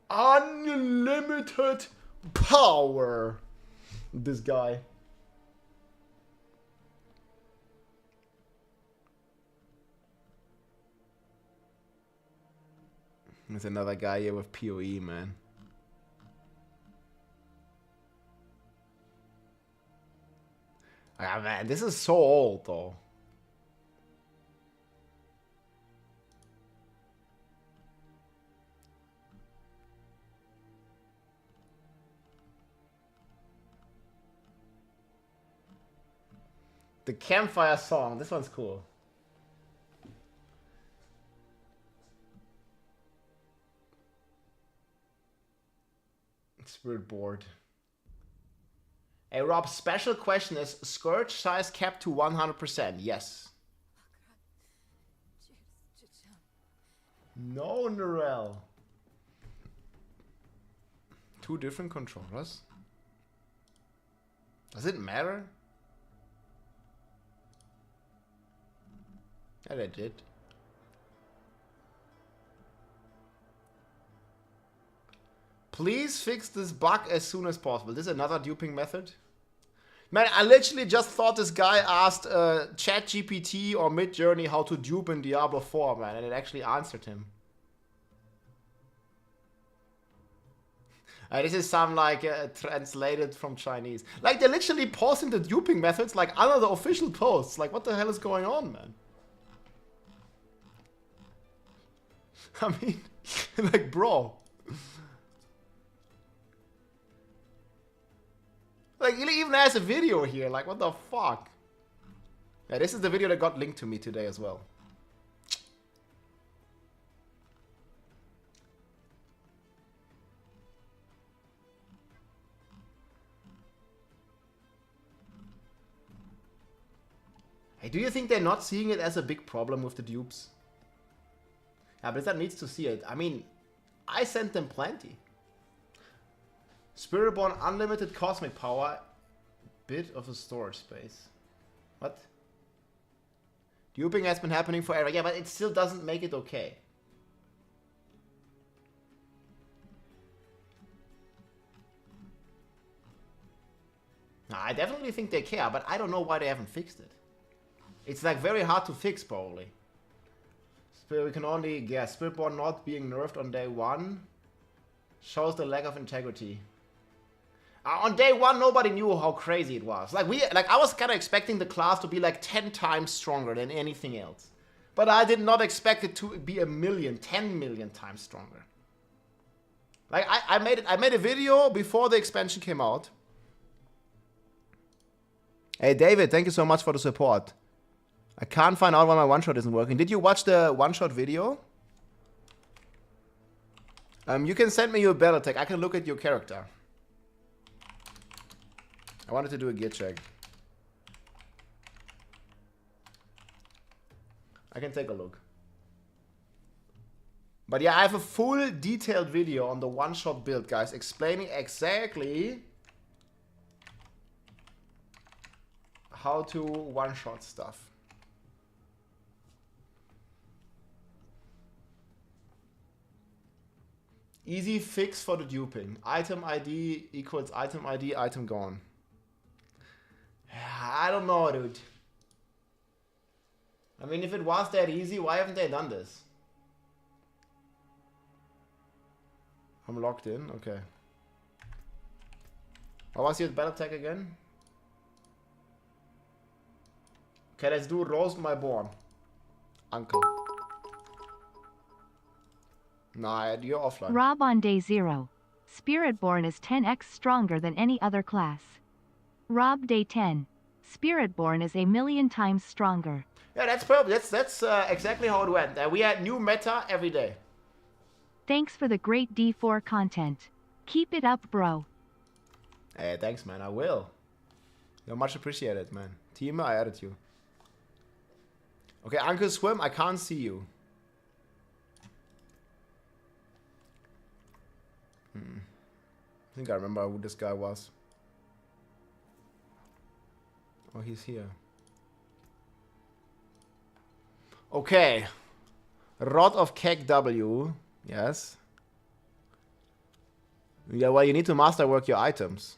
Unlimited power. This guy. There's another guy here with PoE, man. Ah, man, this is so old, though. The Campfire song. This one's cool. Spirit board. Hey Rob, special question, is Scourge size capped to 100%? Yes. No, Narelle. Two different controllers? Does it matter? Yeah, they did. Please fix this bug as soon as possible. This is another duping method. Man, I literally just thought this guy asked ChatGPT or Midjourney how to dupe in Diablo 4, man, and it actually answered him. This is some like translated from Chinese. Like they're literally posting the duping methods like under the official posts. Like what the hell is going on, man? I mean, like bro. Like, he even has a video here. Like, what the fuck? Yeah, this is the video that got linked to me today as well. Hey, do you think they're not seeing it as a big problem with the dupes? Yeah, Blizzard needs to see it. I mean, I sent them plenty. Spiritborn unlimited cosmic power, bit of a storage space. What? Duping has been happening forever. Yeah, but it still doesn't make it okay. Now, I definitely think they care, but I don't know why they haven't fixed it. It's like very hard to fix, probably. We can only guess. Spiritborn not being nerfed on day 1 shows the lack of integrity. On day 1, nobody knew how crazy it was. Like I was kind of expecting the class to be like 10 times stronger than anything else, but I did not expect it to be 10 million times stronger. Like I made a video before the expansion came out. Hey David, thank you so much for the support. I can't find out why my one shot isn't working. Did you watch the one shot video? You can send me your battle tag. I can look at your character. I wanted to do a gear check. I can take a look. But yeah, I have a full detailed video on the one-shot build, guys, explaining exactly how to one-shot stuff. Easy fix for the duping. Item ID equals item ID, item gone. I don't know, dude. I mean, if it was that easy, why haven't they done this? I'm locked in, okay. What was your battle tag again? Okay, let's do roast my born. Uncle. Nah, you're offline. Rob on day 0. Spiritborn is 10x stronger than any other class. Rob day 10. Spiritborn is 1,000,000 times stronger. Yeah, that's perfect. That's exactly how it went. We had new meta every day. Thanks for the great D4 content. Keep it up, bro. Hey, thanks, man. I will. You're much appreciated, man. Team, I added you. Okay, Uncle Swim, I can't see you. I think I remember who this guy was. Oh, he's here. Okay. Rod of Keg W. Yes. Yeah, well, you need to masterwork your items.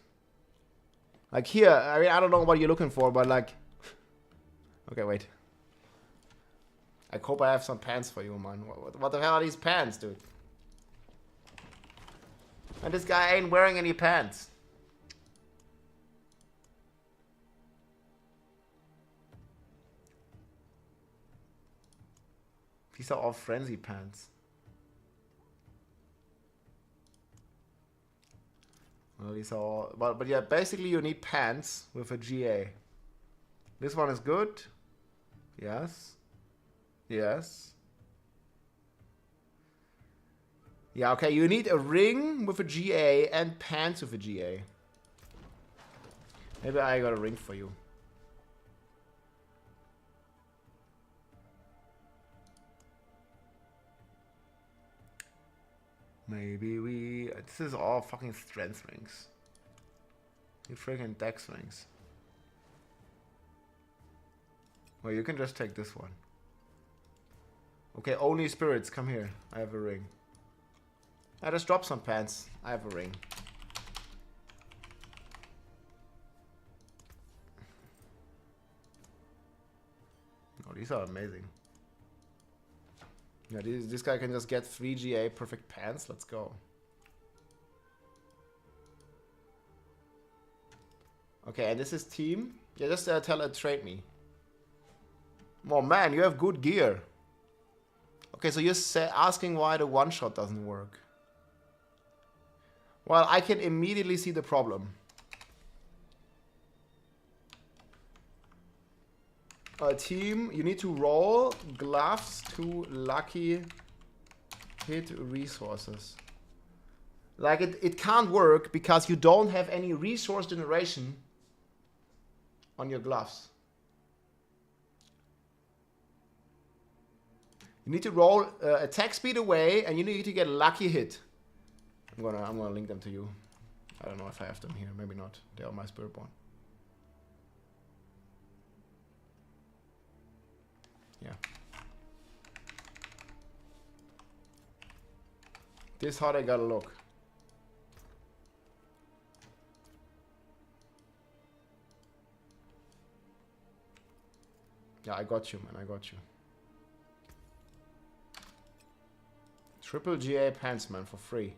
Like here, I mean, I don't know what you're looking for, but like... Okay, wait. I hope I have some pants for you, man. What the hell are these pants, dude? And this guy ain't wearing any pants. These are all frenzy pants. Well, these are all... But yeah, basically you need pants with a GA. This one is good. Yes. Yes. Yeah, okay, you need a ring with a GA and pants with a GA. Maybe I got a ring for you. Maybe we... This is all fucking strength rings. You freaking dex rings. Well, you can just take this one. Okay, only spirits, come here. I have a ring. I just dropped some pants. I have a ring. Oh, these are amazing. Yeah, this guy can just get 3 GA perfect pants. Let's go. Okay, and this is team. Yeah, just tell her trade me. Oh man, you have good gear. Okay, so you're asking why the one-shot doesn't work. Well, I can immediately see the problem. Team, you need to roll gloves to lucky hit resources. Like it can't work because you don't have any resource generation on your gloves. You need to roll attack speed away, and you need to get lucky hit. I'm gonna link them to you. I don't know if I have them here. Maybe not. They're on my Spiritborn. Yeah. This how they gotta look. Yeah, I got you, man. I got you. Triple GA pants, man, for free.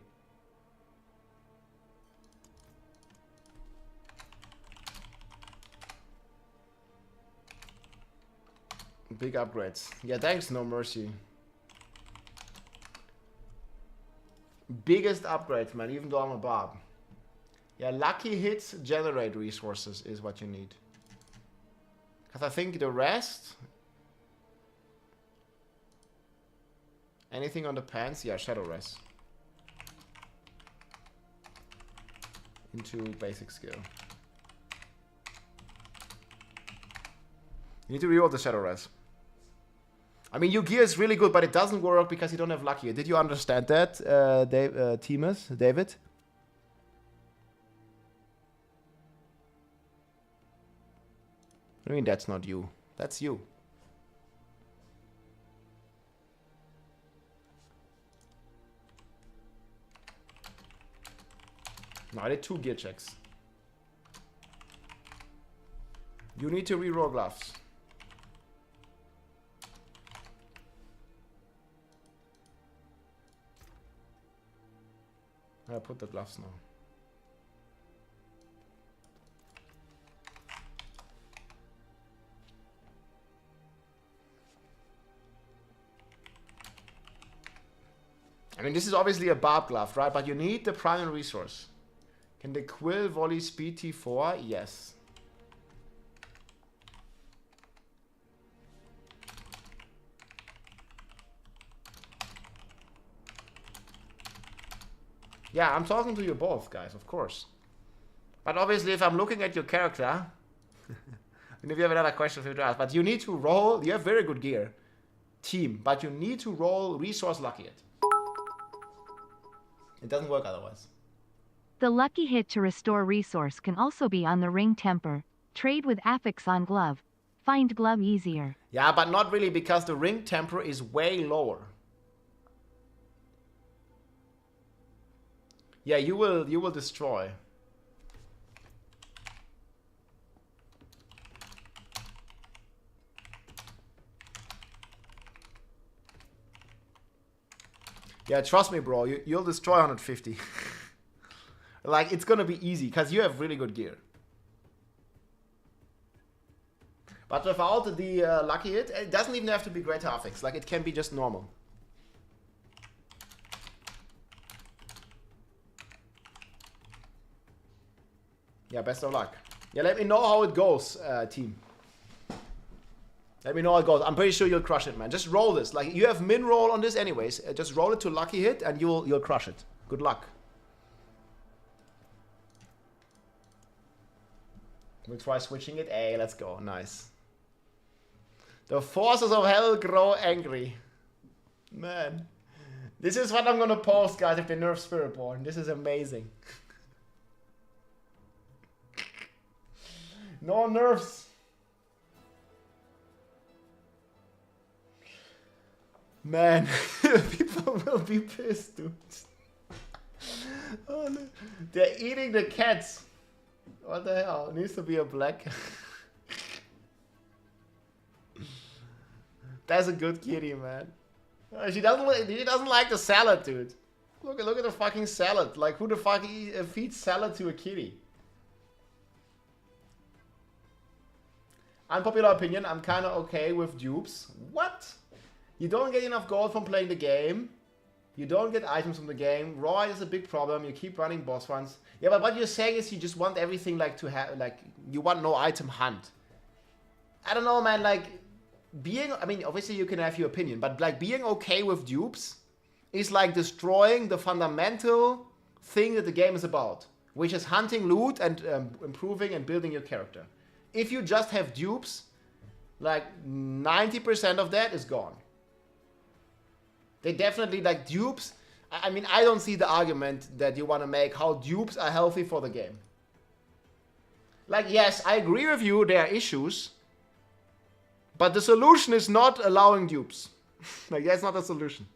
Big upgrades. Yeah, thanks, No Mercy. Biggest upgrades, man, even though I'm a Bob. Yeah, lucky hits generate resources is what you need. Because I think the rest... Anything on the pants? Yeah, Shadow Res. Into basic skill. You need to reroll the Shadow Res. I mean, your gear is really good, but it doesn't work because you don't have lucky. Did you understand that, David? I mean, that's not you. That's you. No, I did 2 gear checks. You need to reroll gloves. I put the gloves now. I mean, this is obviously a barb glove, right? But you need the primary resource. Can the quill volley speed T4? Yes. Yeah, I'm talking to you both, guys, of course. But obviously, if I'm looking at your character, and if you have another question for you to ask, but you need to roll, you have very good gear, team, but you need to roll resource lucky hit. It doesn't work otherwise. The lucky hit to restore resource can also be on the ring temper. Trade with affix on glove. Find glove easier. Yeah, but not really, because the ring temper is way lower. Yeah, you will destroy. Yeah, trust me, bro. You'll destroy 150. Like, it's gonna be easy, because you have really good gear. But without the lucky hit, it doesn't even have to be greater affix. Like, it can be just normal. Yeah, best of luck. Yeah, let me know how it goes, team. Let me know how it goes. I'm pretty sure you'll crush it, man. Just roll this. Like, you have min roll on this anyways. Just roll it to lucky hit and you'll crush it. Good luck. We'll try switching it. Hey, let's go. Nice. The forces of hell grow angry. Man. This is what I'm gonna post, guys, if they nerf Spiritborn. This is amazing. No nerfs. Man, people will be pissed, dude. Oh, no. They're eating the cats. What the hell? It needs to be a black. That's a good kitty, man. She doesn't like the salad, dude. Look at the fucking salad. Like, who the fuck feeds salad to a kitty? Unpopular opinion, I'm kind of okay with dupes. What? You don't get enough gold from playing the game. You don't get items from the game. Raw is a big problem. You keep running boss runs. Yeah, but what you're saying is you just want everything like to have, like, you want no item hunt. I don't know, man, like, being, I mean, obviously you can have your opinion, but like being okay with dupes is like destroying the fundamental thing that the game is about, which is hunting loot and improving and building your character. If you just have dupes, like 90% of that is gone. They definitely, like, dupes, I mean, I don't see the argument that you want to make how dupes are healthy for the game. Like, yes, I agree with you, there are issues, but the solution is not allowing dupes. Like, that's not the solution.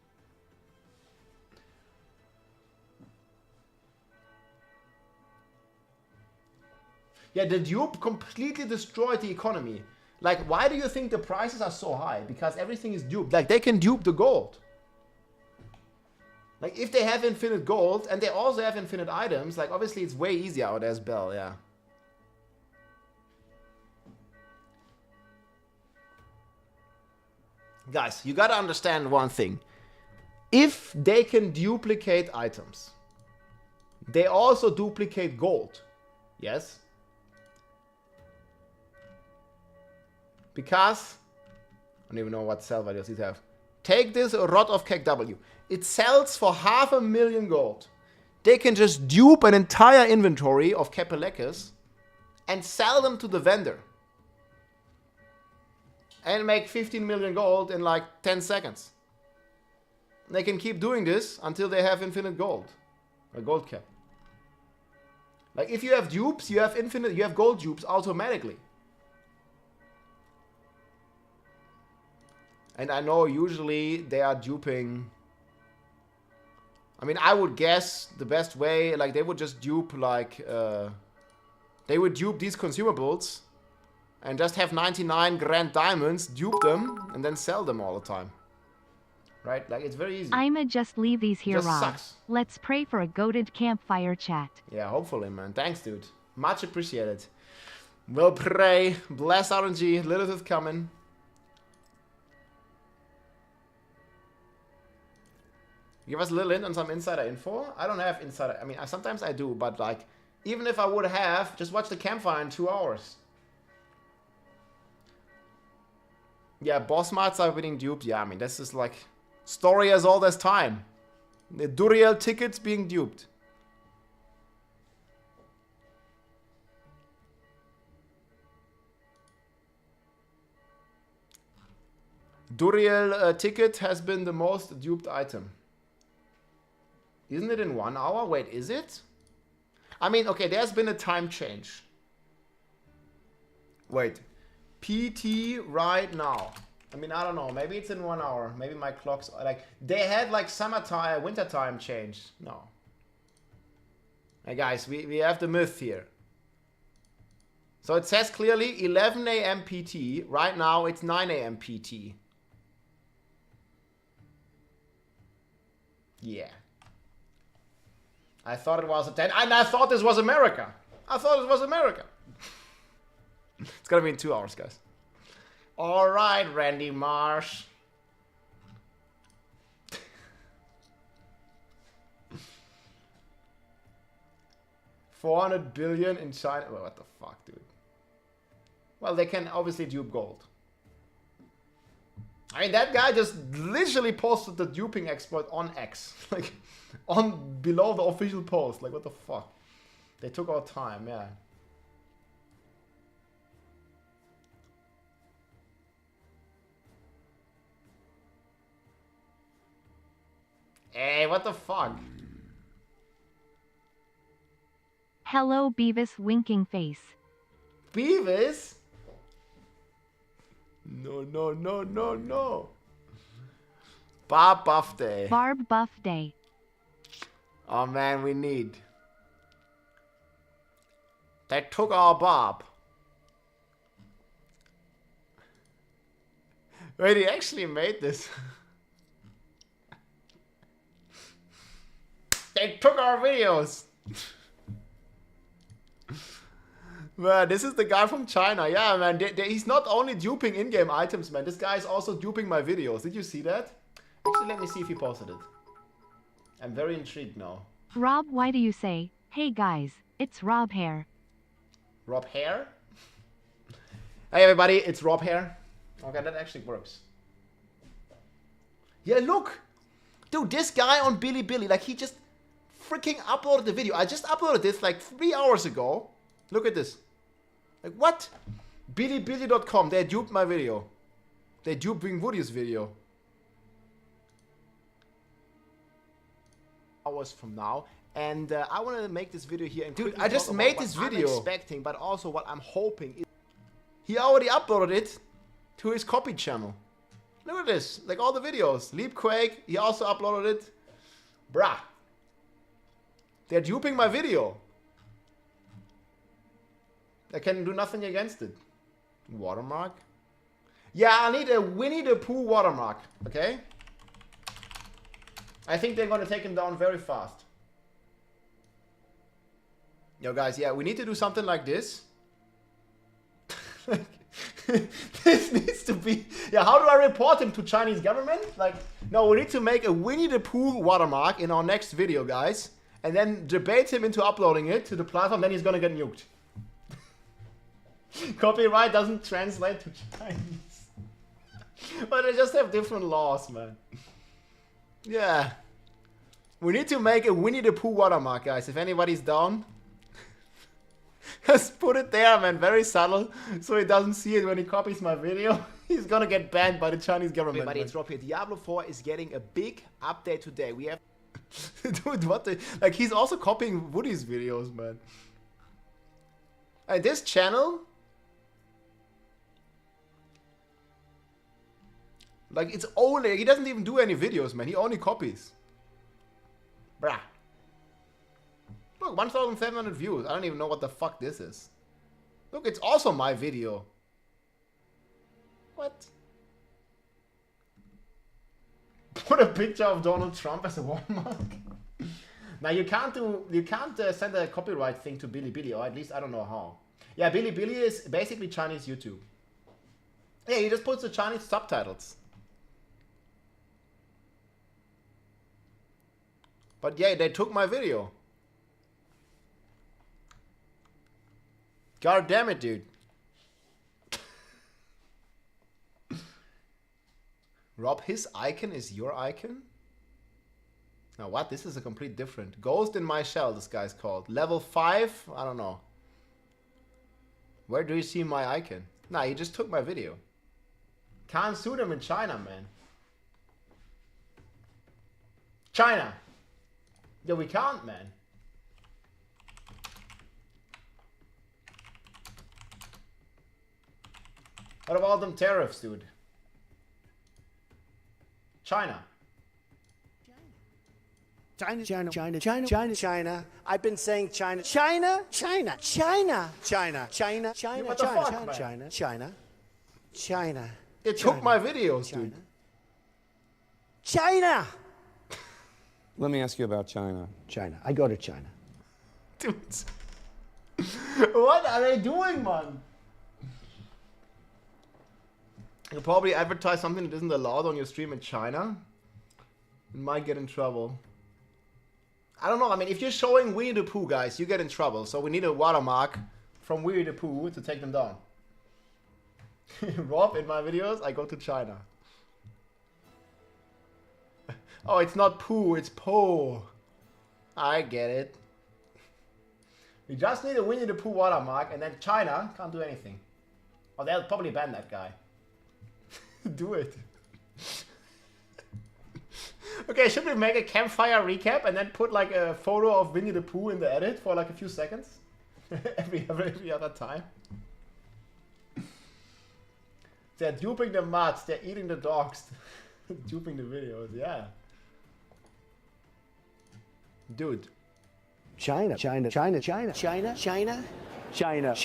Yeah, the dupe completely destroyed the economy. Like, why do you think the prices are so high? Because everything is duped. Like, they can dupe the gold. Like, if they have infinite gold, and they also have infinite items, like, obviously it's way easier. Oh, there's Bell, yeah. Guys, you gotta understand one thing. If they can duplicate items, they also duplicate gold. Yes? Because, I don't even know what sell values these have. Take this Rod of KW. It sells for 500,000 gold. They can just dupe an entire inventory of Capelekes and sell them to the vendor. And make 15 million gold in like 10 seconds. They can keep doing this until they have infinite gold. A gold cap. Like, if you have dupes, you have gold dupes automatically. And I know usually they are duping. I mean, I would guess the best way, like, they would just dupe, like, they would dupe these consumables and just have 99 grand diamonds, dupe them, and then sell them all the time. Right? Like, it's very easy. I'ma just leave these here, Just Rob. sucks. Let's pray for a goated campfire chat. Yeah, hopefully, man. Thanks, dude. Much appreciated. We'll pray. Bless RNG. Lilith is coming. Give us a little hint on some insider info. I don't have insider. I mean, sometimes I do, but like, even if I would have, just watch the campfire in 2 hours. Yeah, boss mats are winning duped. Yeah, I mean, this is like story as old as time. The Duriel tickets being duped. Duriel ticket has been the most duped item. Isn't it in 1 hour? Wait, is it? I mean, okay, there's been a time change. Wait. PT right now. I mean, I don't know. Maybe it's in 1 hour. Maybe my clocks... Like, they had, like, summertime, wintertime change. No. Hey, guys, we have the myth here. So it says clearly 11 a.m. PT. Right now, it's 9 a.m. PT. Yeah. I thought it was a 10, and I thought this was America. I thought it was America. It's gonna be in 2 hours, guys. All right, Randy Marsh. $400 billion in China. Well, what the fuck, dude? Well, they can obviously dupe gold. I mean, that guy just literally posted the duping exploit on X. Like, on below the official post. Like, what the fuck? They took our time, yeah. Hey, what the fuck? Hello Beavis winking face. Beavis? No, no, no, no, no. Barb Buff Day. Barb Buff Day. Oh man, we need. They took our Barb. Wait, he actually made this. They took our videos. Man, this is the guy from China. Yeah, man. He's not only duping in-game items, man. This guy is also duping my videos. Did you see that? Actually, let me see if he posted it. I'm very intrigued now. Rob, why do you say, hey guys, it's Rob Hair? Rob Hair? Hey everybody, it's Rob Hair. Okay, that actually works. Yeah, look! Dude, this guy on Bilibili, like he just freaking uploaded the video. I just uploaded this like 3 hours ago. Look at this. Like what? Bilibili.com, they duped my video. They duped Wing Woody's video. Hours from now. And I want to make this video here. And dude, I just made this video. I'm expecting, but also what I'm hoping is he already uploaded it to his copy channel. Look at this, like all the videos. Leapquake, he also uploaded it. Bruh. They're duping my video. I can do nothing against it. Watermark? Yeah, I need a Winnie the Pooh watermark, okay? I think they're gonna take him down very fast. Yo guys, yeah, we need to do something like this. This needs to be... Yeah, how do I report him to Chinese government? Like, no, we need to make a Winnie the Pooh watermark in our next video, guys. And then debate him into uploading it to the platform, then he's gonna get nuked. Copyright doesn't translate to Chinese. But they just have different laws, man. Yeah. We need to make a Winnie the Pooh watermark, guys. If anybody's down, just put it there, man. Very subtle, so he doesn't see it when he copies my video. He's gonna get banned by the Chinese government. Everybody, it's Rob here. Diablo 4 is getting a big update today. We have... Dude, what the... Like, he's also copying Woody's videos, man. And this channel... Like, it's only... He doesn't even do any videos, man. He only copies. Bruh. Look, 1,700 views. I don't even know what the fuck this is. Look, it's also my video. What? Put a picture of Donald Trump as a watermark? Now, you can't send a copyright thing to Bilibili, or at least I don't know how. Yeah, Bilibili is basically Chinese YouTube. Yeah, he just puts the Chinese subtitles. But yeah, they took my video. God damn it, dude. Rob, his icon is your icon? Now what? This is a complete different. Ghost in my shell, this guy's called. Level 5? I don't know. Where do you see my icon? Nah, he just took my video. Can't sue them in China, man. China! Yeah, we can't, man. What about them tariffs, dude? China. China, China, China, China, China, China. I've been saying China, China, China, China, China, China, China, What the China, fuck, China, man? China, China, China. They took my videos, dude. China. Let me ask you about China. China. I go to China. Dude. What are they doing, man? You probably advertise something that isn't allowed on your stream in China. You might get in trouble. I don't know. I mean, if you're showing Winnie the Pooh, guys, you get in trouble. So we need a watermark from Winnie the Pooh to take them down. Rob, in my videos, I go to China. Oh, it's not poo, it's po. I get it. We just need a Winnie the Pooh watermark, and then China can't do anything. Oh, they'll probably ban that guy. Do it. Okay, should we make a Campfire recap and then put like a photo of Winnie the Pooh in the edit for like a few seconds? every other time. They're duping the mutts, they're eating the dogs. Duping the videos, yeah. Dude. China, China, China, China, China, China, China, China,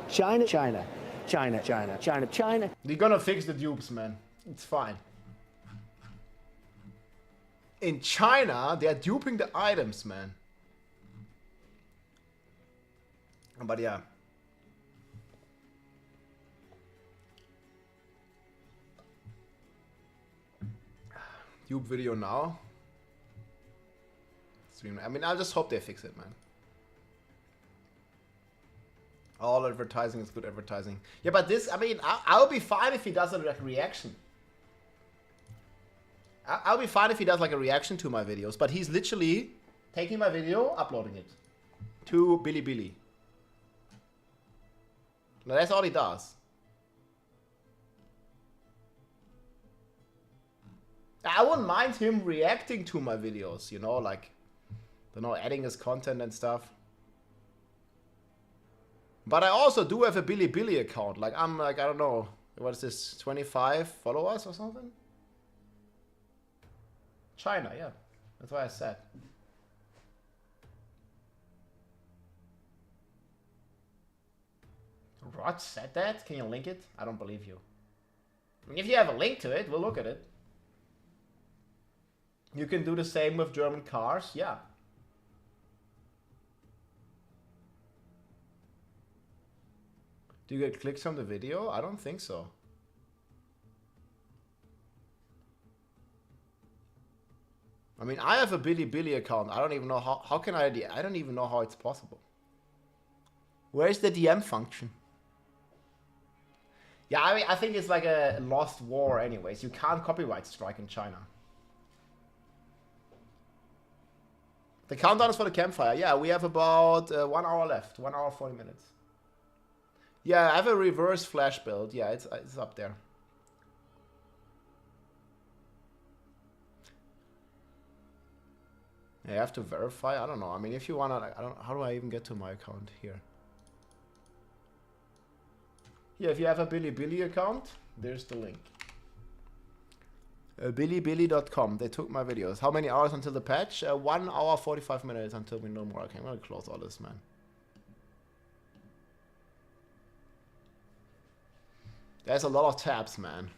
China, China, China, China, China, China. They're gonna fix the dupes, man. It's fine. In China, they're duping the items, man. But yeah. Dupe video now. I mean, I just hope they fix it, man. All advertising is good advertising. Yeah, but this, I mean, I'll be fine if he does a reaction. I'll be fine if he does like a reaction to my videos, but he's literally taking my video, uploading it to Bilibili. Now, that's all he does. I wouldn't mind him reacting to my videos, you know, like, you know, adding his content and stuff. But I also do have a Bilibili account. Like, I'm like, I don't know, what is this, 25 followers or something? China, yeah. That's what I said. Rod said that? Can you link it? I don't believe you. I mean, if you have a link to it, we'll look at it. You can do the same with German cars, yeah. Do you get clicks from the video? I don't think so. I mean, I have a Bilibili account. I don't even know how can I don't even know how it's possible. Where's the DM function? Yeah, I mean, I think it's like a lost war anyways. You can't copyright strike in China. The countdown is for the Campfire. Yeah, we have about 1 hour left. 1 hour, 40 minutes. Yeah, I have a reverse flash build. Yeah, it's up there. Yeah, you have to verify. I don't know. I mean, if you wanna, I don't. How do I even get to my account here? Yeah, if you have a Bilibili account, there's the link. Bilibili.com. They took my videos. How many hours until the patch? 1 hour, 45 minutes until we know more. Okay, I'm gonna close all this, man. There's a lot of tabs, man.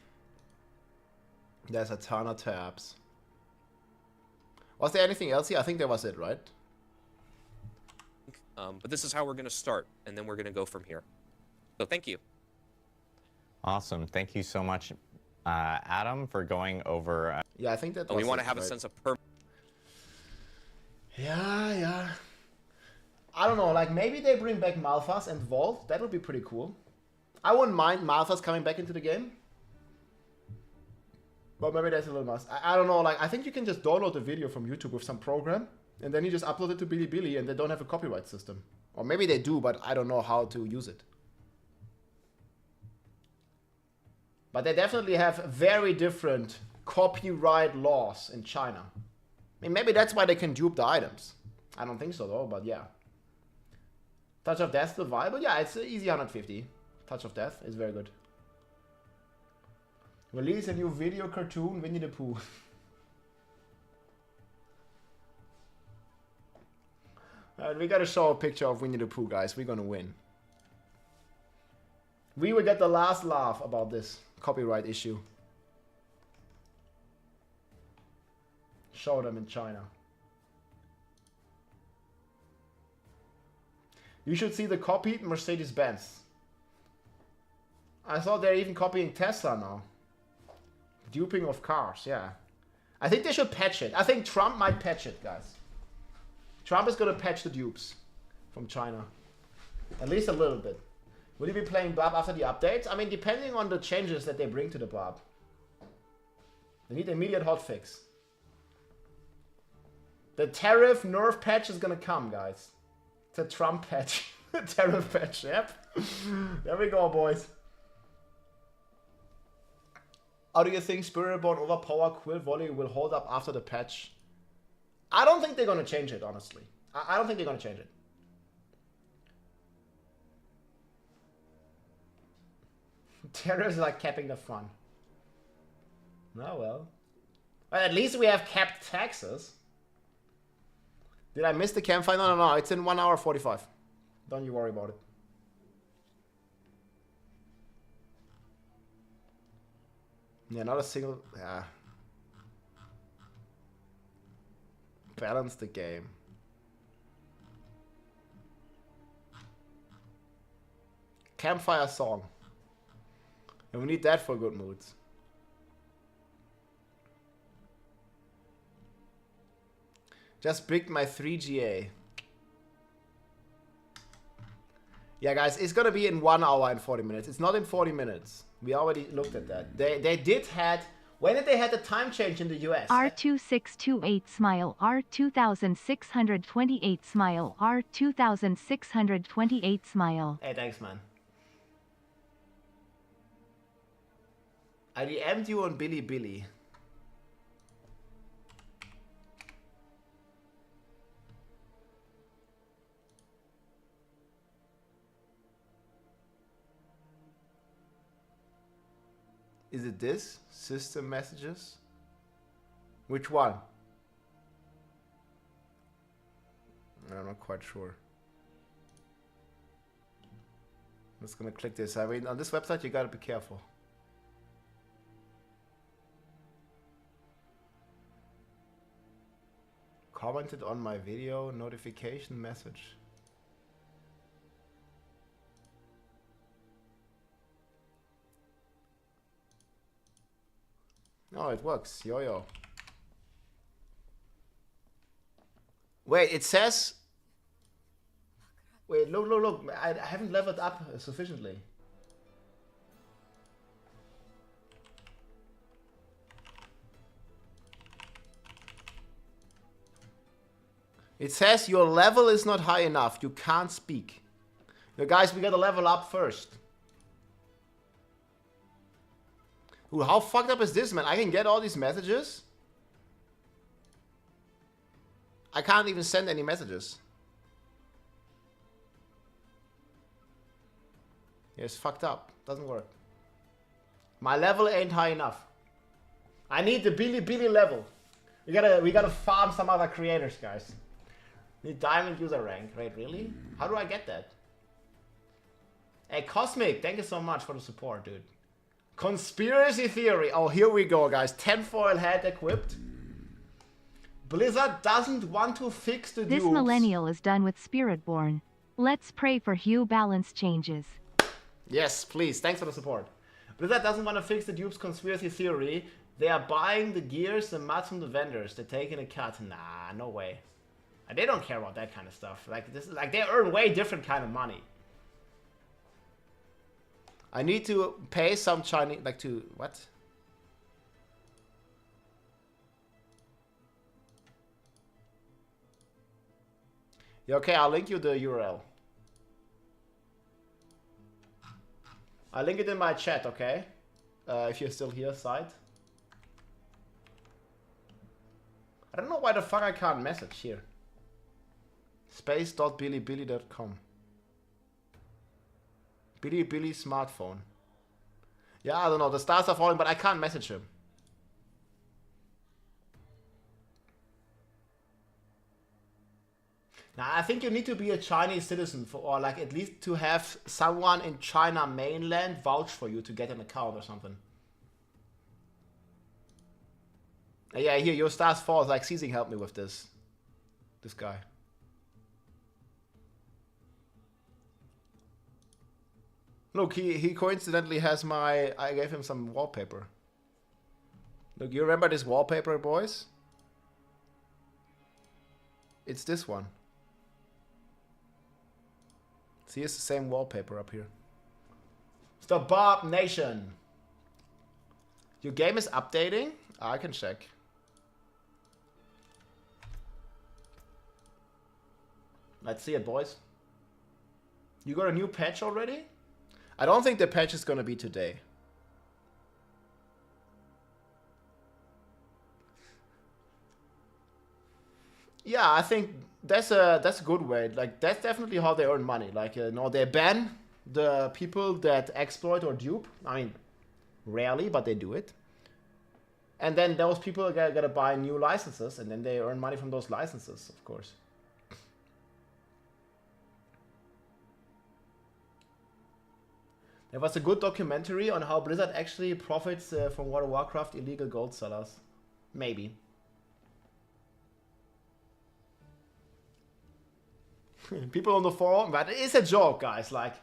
There's a ton of tabs. Was there anything else here? I think that was it, right? But this is how we're going to start, and then we're going to go from here. So thank you. Awesome. Thank you so much, Adam, for going over. Yeah, I think that. We want to have a sense of Yeah. I don't know. Like maybe they bring back Malphas and Vault. That would be pretty cool. I wouldn't mind Malphas coming back into the game. But maybe that's a little must. I don't know, like, I think you can just download the video from YouTube with some program, and then you just upload it to Bilibili, and they don't have a copyright system. Or maybe they do, but I don't know how to use it. But they definitely have very different copyright laws in China. I mean, maybe that's why they can dupe the items. I don't think so, though, but yeah. Touch of Death still viable? Yeah, it's easy 150. Touch of Death is very good. Release a new video cartoon, Winnie the Pooh. Alright, we gotta show a picture of Winnie the Pooh, guys. We're gonna win. We will get the last laugh about this copyright issue. Show them in China. You should see the copied Mercedes-Benz. I thought they're even copying Tesla now. Duping of cars, yeah. I think they should patch it. I think Trump might patch it, guys. Trump is gonna patch the dupes from China. At least a little bit. Will you be playing Blob after the updates? I mean, depending on the changes that they bring to the Blob. They need immediate hotfix. The tariff nerf patch is gonna come, guys. It's a Trump patch. Tariff patch, yep. There we go, boys. How do you think Spiritborn Overpower Quill Volley will hold up after the patch? I don't think they're gonna change it, honestly. I don't think they're gonna change it. Tariffs like capping the fun. Oh well. But at least we have capped taxes. Did I miss the campfire? No. It's in 1 hour 45. Don't you worry about it. Yeah, not a single... Yeah. Balance the game. Campfire song. And we need that for good moods. Just bricked my 3GA. Yeah, guys, it's gonna be in 1 hour and 40 minutes. It's not in 40 minutes. We already looked at that. They did had... When did they had the time change in the US? R2628 smile, R2628 smile, R2628 smile. Hey, thanks, man. I DM'd you on Billy. Is it this? System messages? Which one? I'm not quite sure. I'm just gonna click this. I mean, on this website, you gotta be careful. Commented on my video notification message. Oh, it works. Yo. Wait, it says... Wait, look. I haven't leveled up sufficiently. It says your level is not high enough. You can't speak. Now, guys, we gotta level up first. Ooh, how fucked up is this, man? I can get all these messages. I can't even send any messages. Yeah, it's fucked up. Doesn't work. My level ain't high enough. I need the Billy level. We gotta farm some other creators, guys. Need diamond user rank. Wait, really? How do I get that? Hey, Cosmic, thank you so much for the support, dude. Conspiracy theory. Oh, here we go, guys. Tinfoil hat equipped. Blizzard doesn't want to fix the dupes. This millennial is done with Spiritborn. Let's pray for hue balance changes. Yes, please. Thanks for the support. Blizzard doesn't want to fix the dupes conspiracy theory. They are buying the gears, the mats from the vendors. They're taking a cut. Nah, no way. They don't care about that kind of stuff. Like this, like they earn way different kind of money. I need to pay some Chinese, like to, what? Yeah, okay, I'll link you the URL. I'll link it in my chat, okay? If you're still here, side. I don't know why the fuck I can't message here. Space.billybilly.com. Billy smartphone. Yeah, I don't know. The stars are falling, but I can't message him. Now, I think you need to be a Chinese citizen for, or like at least to have someone in China mainland vouch for you to get an account or something. Yeah, here, your stars fall. Like, Seizing helped me with this. This guy. Look, he coincidentally has my... I gave him some wallpaper. Look, you remember this wallpaper, boys? It's this one. See, it's the same wallpaper up here. It's the Bob Nation. Your game is updating? I can check. Let's see it, boys. You got a new patch already? I don't think the patch is gonna be today. Yeah, I think that's a good way. Like, that's definitely how they earn money. Like, you know, they ban the people that exploit or dupe. I mean, rarely, but they do it. And then those people gotta buy new licenses, and then they earn money from those licenses, of course. There was a good documentary on how Blizzard actually profits from World of Warcraft illegal gold sellers. Maybe. People on the forum, but it's a joke, guys. Like,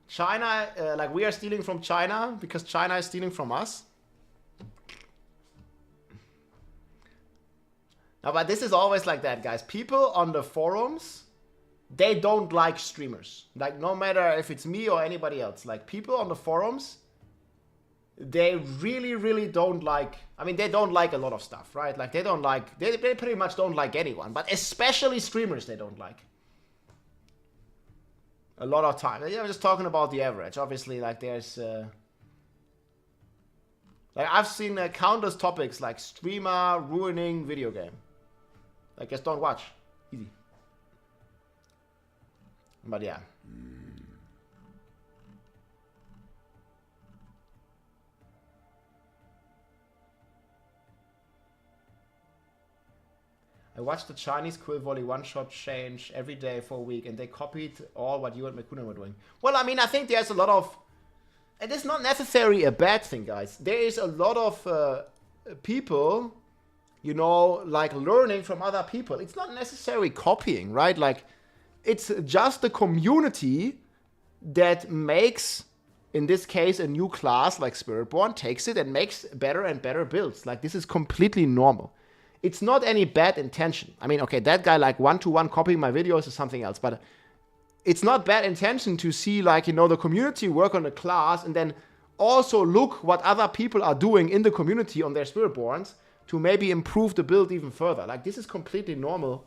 China, like, we are stealing from China because China is stealing from us. No, but this is always like that, guys. People on the forums, they don't like streamers. Like, no matter if it's me or anybody else. Like, people on the forums, they really, really don't like... I mean, they don't like a lot of stuff, right? Like, they don't like... They pretty much don't like anyone. But especially streamers they don't like. A lot of time. I'm just talking about the average. Obviously, like, there's... like, I've seen countless topics like streamer ruining video game. Like, just don't watch. Easy. But yeah. I watched the Chinese Quill Volley one-shot change every day for a week, and they copied all what you and McCunan were doing. Well, I mean, I think there's a lot of... And it's not necessarily a bad thing, guys. There is a lot of people, you know, like, learning from other people. It's not necessarily copying, right? Like, it's just the community that makes, in this case, a new class like Spiritborn, takes it and makes better and better builds. Like, this is completely normal. It's not any bad intention. I mean, okay, that guy, like, one-to-one copying my videos is something else, but it's not bad intention to see, like, you know, the community work on a class and then also look what other people are doing in the community on their Spiritborns to maybe improve the build even further. Like, this is completely normal,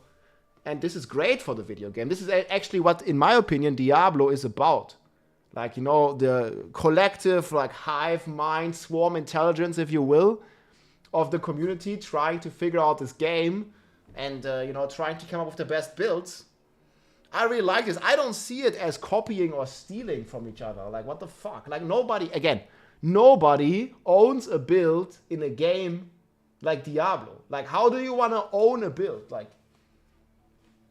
and this is great for the video game. This is actually what, in my opinion, Diablo is about. Like, you know, the collective, like, hive mind, swarm intelligence, if you will, of the community trying to figure out this game and, you know, trying to come up with the best builds. I really like this. I don't see it as copying or stealing from each other. Like, what the fuck? Like, nobody owns a build in a game like Diablo. Like, how do you want to own a build? Like,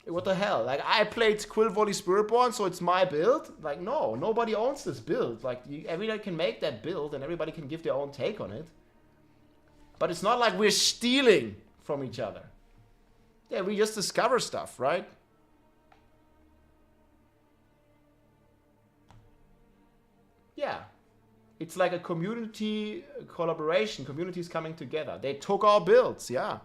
what the hell? Like, I played Quill Volley Spiritborn, so it's my build? Like, no, nobody owns this build. Like, everybody can make that build and everybody can give their own take on it. But it's not like we're stealing from each other. Yeah, we just discover stuff, right? Yeah. It's like a community collaboration, communities coming together. They took our builds, yeah.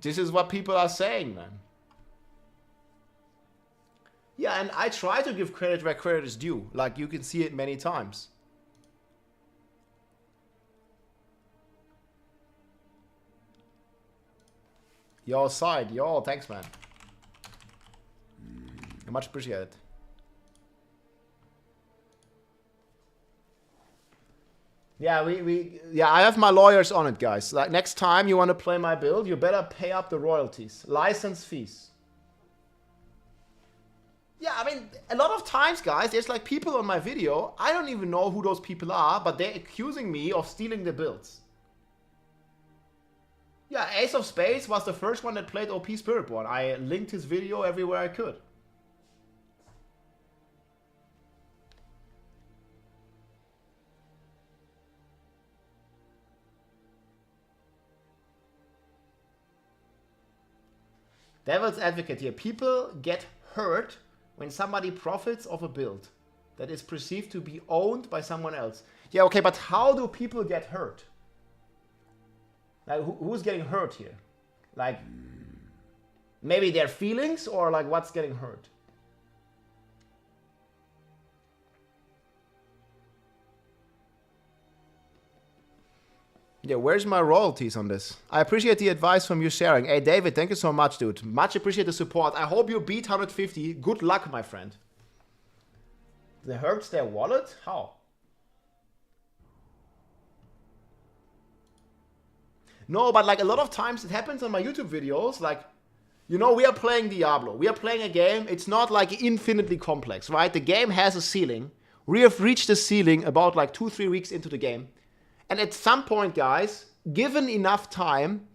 This is what people are saying, man. Yeah, and I try to give credit where credit is due. Like, you can see it many times. Your side, yo, thanks, man. Much appreciated. Yeah, yeah, I have my lawyers on it, guys. Like, next time you want to play my build, you better pay up the royalties, license fees. Yeah, I mean, a lot of times, guys, there's like people on my video, I don't even know who those people are, but they're accusing me of stealing the builds. Yeah, Ace of Spades was the first one that played OP Spiritborn. I linked his video everywhere I could. Devil's advocate here. People get hurt when somebody profits of a build that is perceived to be owned by someone else. Yeah, okay, but how do people get hurt? Like, who's getting hurt here? Like, maybe their feelings, or like, what's getting hurt? Yeah, where's my royalties on this? I appreciate the advice from you sharing. Hey, David, thank you so much, dude. Much appreciate the support. I hope you beat 150. Good luck, my friend. They hurts their wallet? How? No, but like a lot of times it happens on my YouTube videos. Like, you know, we are playing Diablo. We are playing a game. It's not like infinitely complex, right? The game has a ceiling. We have reached the ceiling about like 2-3 weeks into the game. And at some point, guys, given enough time,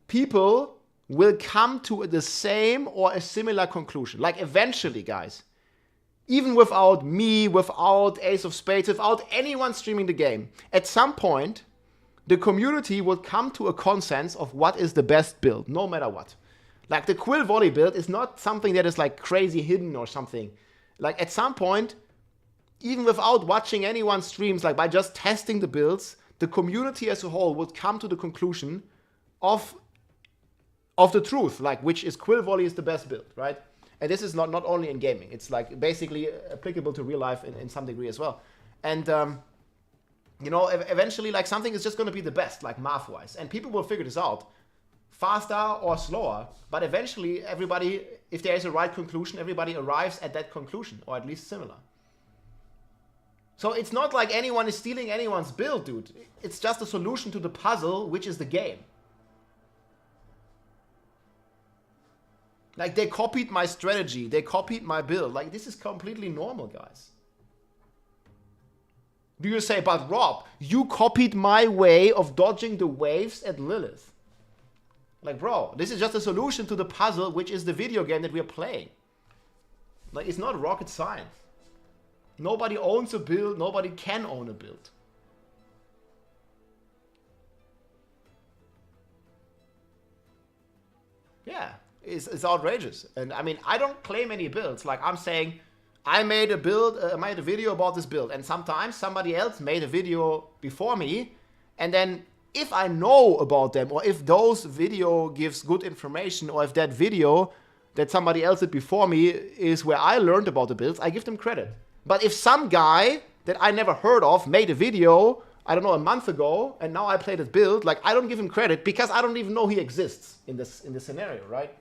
people will come to the same or a similar conclusion. Like eventually, guys, even without me, without Ace of Spades, without anyone streaming the game, at some point, the community will come to a consensus of what is the best build, no matter what. Like the Quill Volley build is not something that is like crazy hidden or something. Like at some point, even without watching anyone's streams, like by just testing the builds, the community as a whole would come to the conclusion of the truth, like which is Quill Volley is the best build, right? And this is not only in gaming, it's like basically applicable to real life in some degree as well. And you know, eventually like something is just going to be the best, like math-wise, and people will figure this out faster or slower, but eventually everybody, if there is a right conclusion, everybody arrives at that conclusion, or at least similar. So it's not like anyone is stealing anyone's build, dude. It's just a solution to the puzzle, which is the game. Like, they copied my strategy. They copied my build. Like, this is completely normal, guys. Do you say, but Rob, you copied my way of dodging the waves at Lilith? Like, bro, this is just a solution to the puzzle, which is the video game that we are playing. Like, it's not rocket science. Nobody owns a build. Nobody can own a build. Yeah, it's outrageous. And I mean, I don't claim any builds. Like I'm saying, I made a build, I made a video about this build. And sometimes somebody else made a video before me. And then if I know about them, or if those video gives good information, or if that video that somebody else did before me is where I learned about the builds, I give them credit. But if some guy that I never heard of made a video, I don't know, a month ago, and now I played his build, like I don't give him credit because I don't even know he exists in this scenario, right?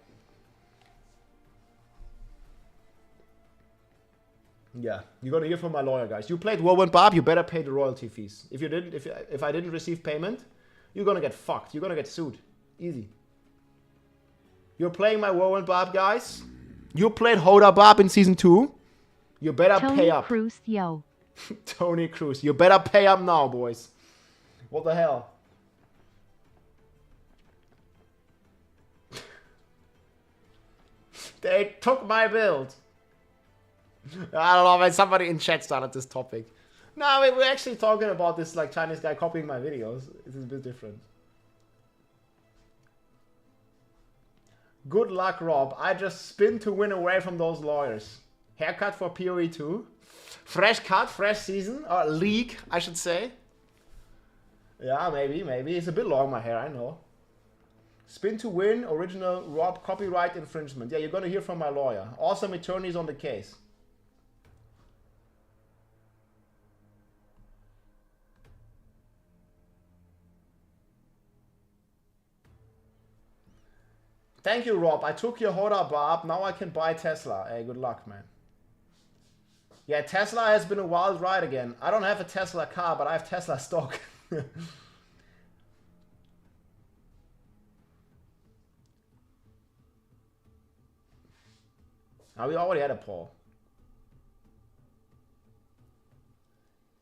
Yeah, you're gonna hear from my lawyer, guys. You played Whirlwind Barb, you better pay the royalty fees. If you didn't, if I didn't receive payment, you're gonna get fucked. You're gonna get sued. Easy. You're playing my Whirlwind Barb, guys. You played Hoda Barb in season 2. You better pay up. Tony Cruz, yo. Tony Cruz. You better pay up now, boys. What the hell? They took my build. I don't know, man. Somebody in chat started this topic. No, we're actually talking about this like Chinese guy copying my videos. It's a bit different. Good luck, Rob. I just spin to win away from those lawyers. Haircut for PoE 2. Fresh cut, fresh season. Or league, I should say. Yeah, maybe. It's a bit long, my hair, I know. Spin to win, original Rob copyright infringement. Yeah, you're gonna hear from my lawyer. Awesome attorneys on the case. Thank you, Rob. I took your Hoda Barb. Now I can buy Tesla. Hey, good luck, man. Yeah, Tesla has been a wild ride again. I don't have a Tesla car, but I have Tesla stock. Now, we already had a poll.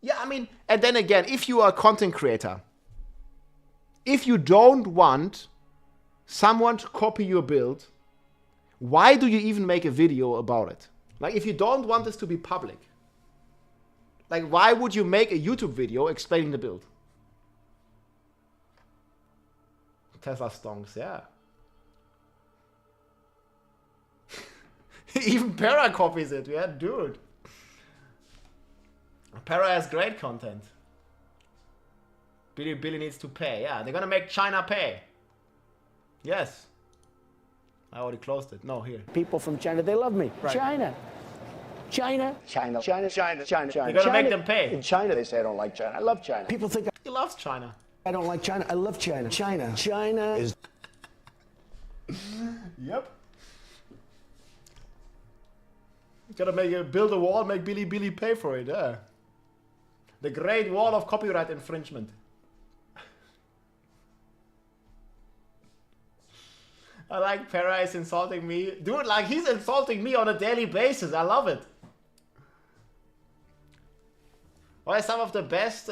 Yeah, I mean, and then again, if you are a content creator, if you don't want someone to copy your build, why do you even make a video about it? Like, if you don't want this to be public, like, why would you make a YouTube video explaining the build? Tesla stonks, yeah. Even Para copies it, yeah, dude. Para has great content. Billy needs to pay, yeah. They're gonna make China pay. Yes. I already closed it. No, here. People from China, they love me. Right. China. China. China. China. China. China. China. You're gonna make them pay. In China, they say I don't like China. I love China. People think He loves China. I don't like China. I love China. China is... Yep. Gotta build a wall, make Billy pay for it, yeah. The great wall of copyright infringement. I like Para is insulting me. Dude, like he's insulting me on a daily basis. I love it. Why is some of the best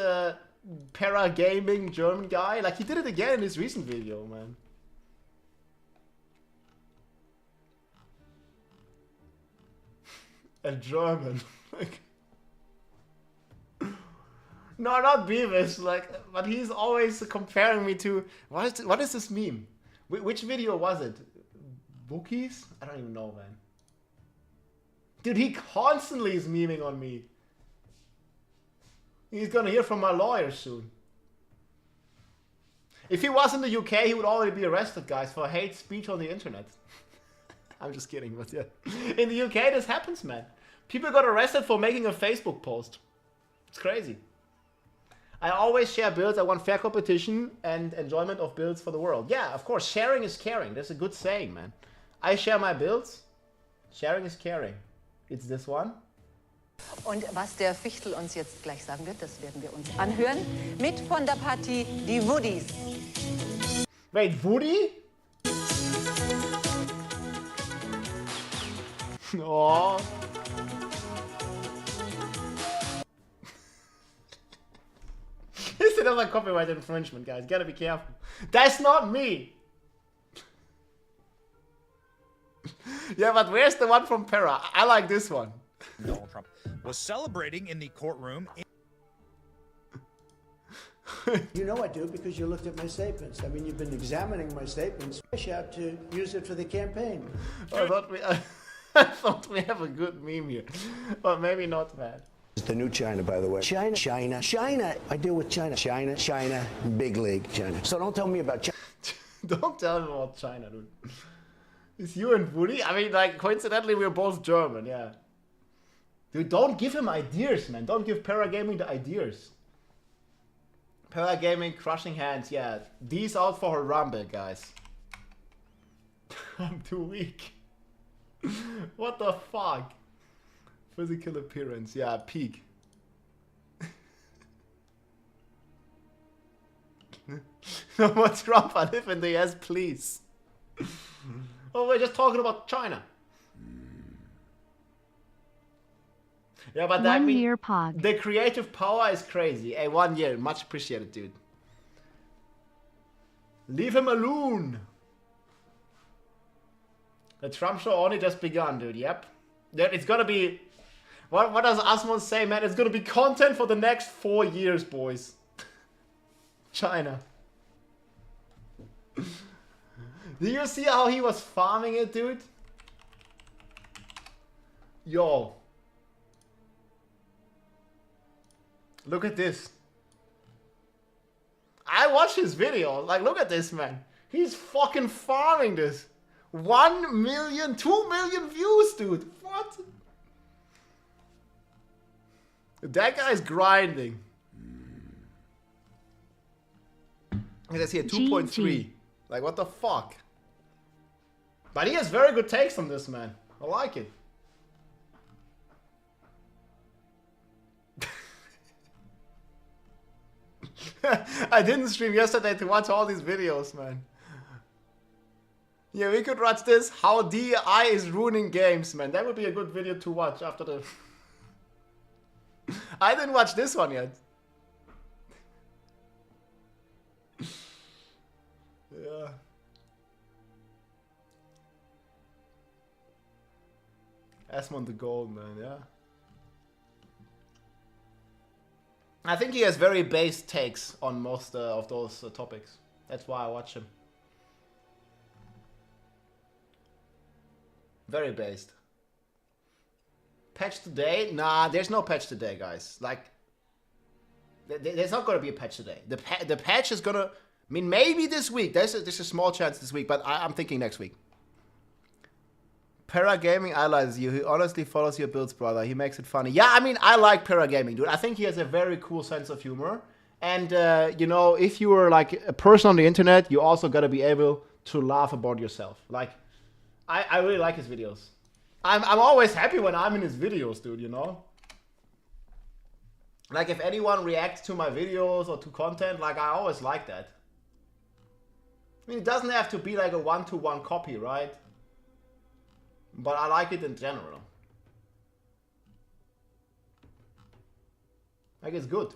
para gaming German guy? Like he did it again in his recent video, man. A German. Like no, not Beavis. Like, but he's always comparing me to what is this meme? Which video was it? Bookies? I don't even know, man. Dude, he constantly is memeing on me. He's gonna hear from my lawyer soon. If he was in the UK, he would already be arrested, guys, for hate speech on the internet. I'm just kidding, but yeah. In the UK, this happens, man. People got arrested for making a Facebook post. It's crazy. I always share builds. I want fair competition and enjoyment of builds for the world. Yeah, of course, sharing is caring. That's a good saying, man. I share my builds. Sharing is caring. It's this one. Und was der Fichtel uns jetzt gleich sagen wird, das werden wir uns anhören. Mit von der Partie die Woodies. Wait, Woody? Oh. This is another copyright infringement, guys. Gotta be careful. That's not me. Yeah, but where's the one from Para? I like this one. Donald Trump was celebrating in the courtroom. You know I do because you looked at my statements. I mean, you've been examining my statements. I have to use it for the campaign. I thought we have a good meme here. But maybe not bad. It's the new China, by the way. China. I deal with China. China, big league China. So don't tell me about China. Don't tell me about China, dude. It's you and Woody? I mean, like, coincidentally, we're both German, yeah. Dude, don't give him ideas, man. Don't give Paragaming the ideas. Paragaming, crushing hands, yeah. These out for Harambe, guys. I'm too weak. What the fuck? Physical appearance, yeah, peak. No more Trump, I live in the US, please. Oh, we're just talking about China. Yeah, but that means the creative power is crazy. Hey, 1 year, much appreciated, dude. Leave him alone. The Trump show only just begun, dude. Yep. It's gonna be. What does Asmon say, man? It's gonna be content for the next 4 years, boys. China. Do you see how he was farming it, dude? Yo. Look at this. I watch his video. Like, look at this, man. He's fucking farming this. 1 million, 2 million views, dude. What? That guy's grinding. Let's see, 2.3. Like, what the fuck? But he has very good takes on this, man. I like it. I didn't stream yesterday to watch all these videos, man. Yeah, we could watch this. How DI is ruining games, man. That would be a good video to watch after the... I didn't watch this one yet. Yeah. Asmon the Gold, man, yeah. I think he has very base takes on most of those topics. That's why I watch him. Very based. Patch today? Nah, there's no patch today, guys. Like, there's not gonna be a patch today. The patch is gonna... I mean, maybe this week. There's a small chance this week, but I'm thinking next week. Paragaming idolizes you. He honestly follows your builds, brother. He makes it funny. Yeah, I mean, I like Paragaming, dude. I think he has a very cool sense of humor. And, you know, if you are like a person on the internet, you also got to be able to laugh about yourself. Like, I really like his videos. I'm always happy when I'm in his videos, dude, you know? Like, if anyone reacts to my videos or to content, like, I always like that. I mean, it doesn't have to be like a one-to-one copy, right? But I like it in general. Like, it's good.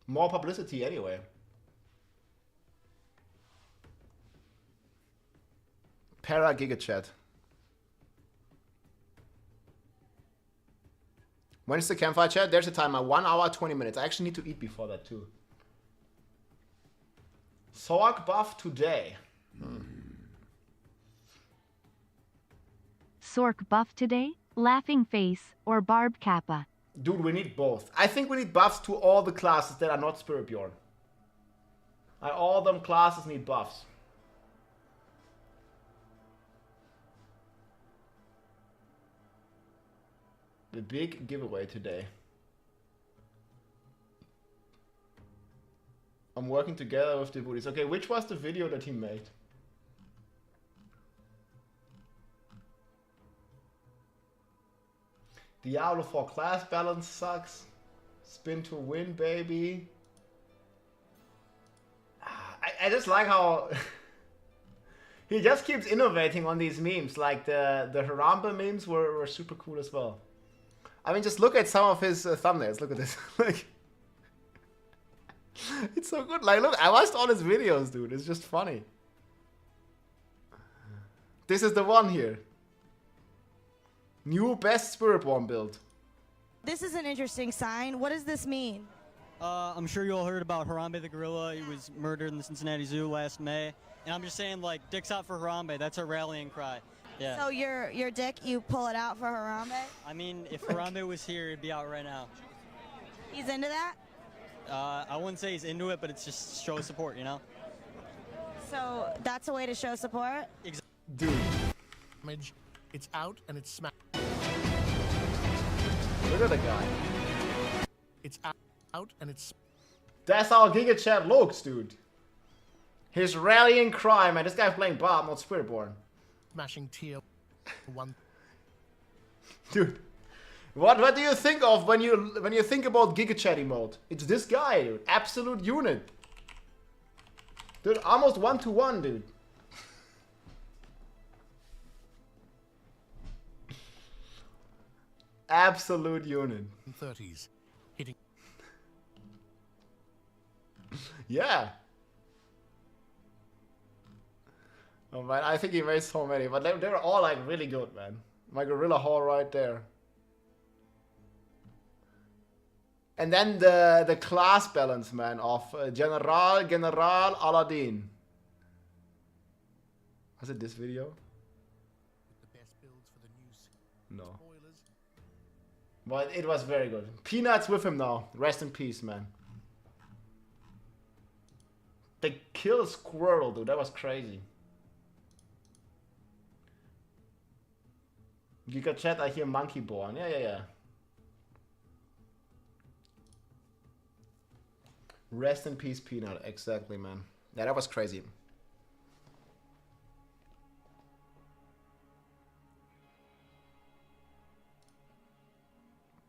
More publicity anyway. Para Gigachat. When is the campfire chat? There's a timer. 1 hour, 20 minutes. I actually need to eat before that too. Sorg buff today. Sork buff today, laughing face, or Barb Kappa? Dude, we need both. I think we need buffs to all the classes that are not Spiritborn. All them classes need buffs. The big giveaway today. I'm working together with the booties. Okay, which was the video that he made? Diablo 4 class balance sucks. Spin to win, baby. I just like how he just keeps innovating on these memes. Like the Harambe memes were super cool as well. I mean, just look at some of his thumbnails. Look at this. Like, it's so good. Like, look, I watched all his videos, dude. It's just funny. This is the one here. New best Spiritborn build. This is an interesting sign. What does this mean? I'm sure you all heard about Harambe the gorilla. He was murdered in the Cincinnati Zoo last May. And I'm just saying, like, dicks out for Harambe. That's our rallying cry. Yeah. So your dick, you pull it out for Harambe? I mean, if Harambe was here, it'd be out right now. He's into that? I wouldn't say he's into it, but it's just show support, you know? So that's a way to show support? Dude. It's out and it's smacked. Look at the guy. It's out and it's... That's how GigaChat looks, dude. His rallying cry, man. This guy's playing Bob, not Spiritborn. Smashing tier 1. Dude. What do you think of when you think about GigaChat emote? It's this guy, dude. Absolute unit. Dude, almost 1-to-1, dude. Absolute unit. 30s. Hitting. Yeah. Oh man, I think he made so many, but they were all like really good, man. My gorilla hall right there. And then the class balance, man, of General Aladdin. Was it this video? The best builds for the news. No. But it was very good. Peanuts with him now. Rest in peace, man. They killed Squirrel, dude. That was crazy. GigaChat, I hear Monkey Born. Yeah. Rest in peace, Peanut. Exactly, man. Yeah, that was crazy.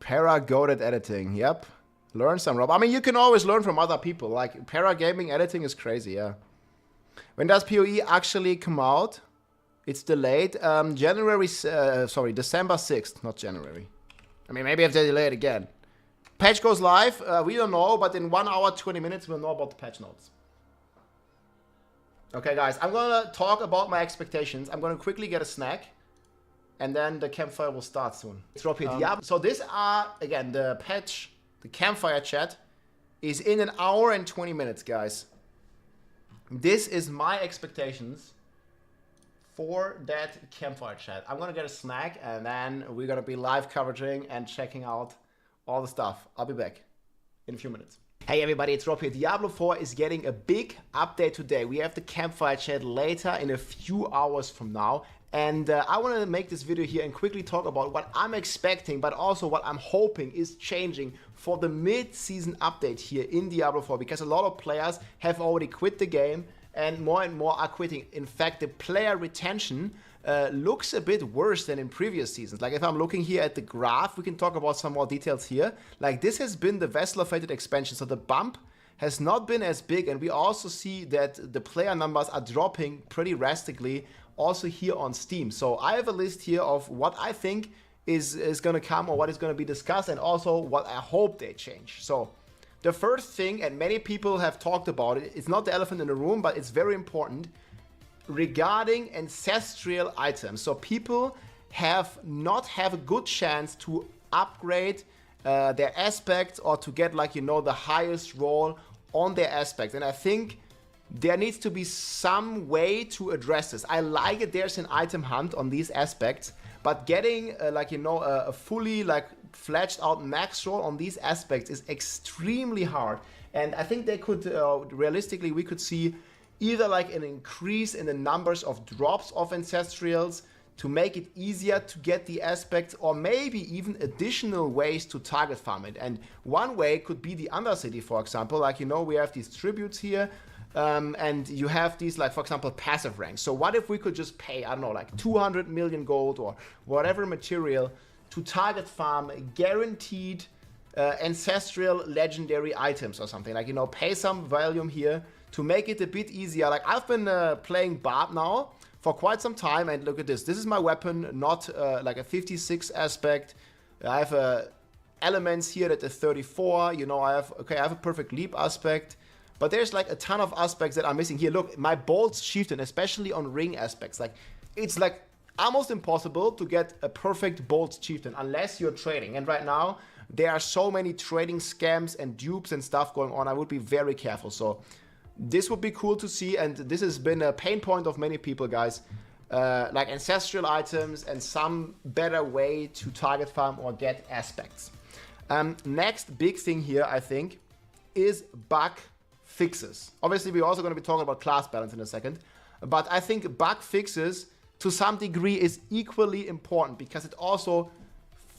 Para-goated editing. Yep. Learn some, Rob. I mean, you can always learn from other people. Like, para-gaming editing is crazy, yeah. When does PoE actually come out? It's delayed. December 6th, not January. I mean, maybe if they delay it again. Patch goes live. We don't know, but in 1 hour, 20 minutes, we'll know about the patch notes. Okay, guys, I'm going to talk about my expectations. I'm going to quickly get a snack. And then the campfire will start soon. It's Rob here. Diablo. So this are, again, the patch, the campfire chat is in 1 hour and 20 minutes, guys. This is my expectations for that campfire chat. I'm gonna get a snack and then we're gonna be live covering and checking out all the stuff. I'll be back in a few minutes. Hey everybody, it's Rob here. Diablo 4 is getting a big update today. We have the campfire chat later in a few hours from now. And I want to make this video here and quickly talk about what I'm expecting, but also what I'm hoping is changing for the mid-season update here in Diablo 4, because a lot of players have already quit the game and more are quitting. In fact, the player retention looks a bit worse than in previous seasons. Like if I'm looking here at the graph, we can talk about some more details here. Like this has been the Vessel of Fated expansion, so the bump has not been as big, and we also see that the player numbers are dropping pretty drastically also here on Steam. So I have a list here of what I think is going to come or what is going to be discussed, and also what I hope they change. So the first thing, and many people have talked about it, it's not the elephant in the room, but it's very important, regarding ancestral items. So people not have a good chance to upgrade their aspects or to get, like, you know, the highest roll on their aspect. And I think there needs to be some way to address this. I like it, there's an item hunt on these aspects, but getting like, you know, a fully like fledged out max roll on these aspects is extremely hard. And I think they could realistically, we could see either like an increase in the numbers of drops of ancestrals to make it easier to get the aspects, or maybe even additional ways to target farm it. And one way could be the Undercity, for example. Like, you know, we have these tributes here, and you have these, like, for example, passive ranks. So what if we could just pay, I don't know, like 200 million gold or whatever material to target farm guaranteed ancestral legendary items or something? Like, you know, pay some volume here to make it a bit easier. Like, I've been playing Barb now for quite some time, and look at this. This is my weapon, not like a 56 aspect. I have elements here at the 34. You know, I have a perfect leap aspect. But there's like a ton of aspects that are missing here. Look, my bolts chieftain, especially on ring aspects, like it's like almost impossible to get a perfect bolts chieftain unless you're trading. And right now there are so many trading scams and dupes and stuff going on. I would be very careful. So this would be cool to see, and this has been a pain point of many people, guys. Like ancestral items and some better way to target farm or get aspects. Next big thing here, I think, is bug fixes. Obviously, we're also going to be talking about class balance in a second, but I think bug fixes to some degree is equally important because it also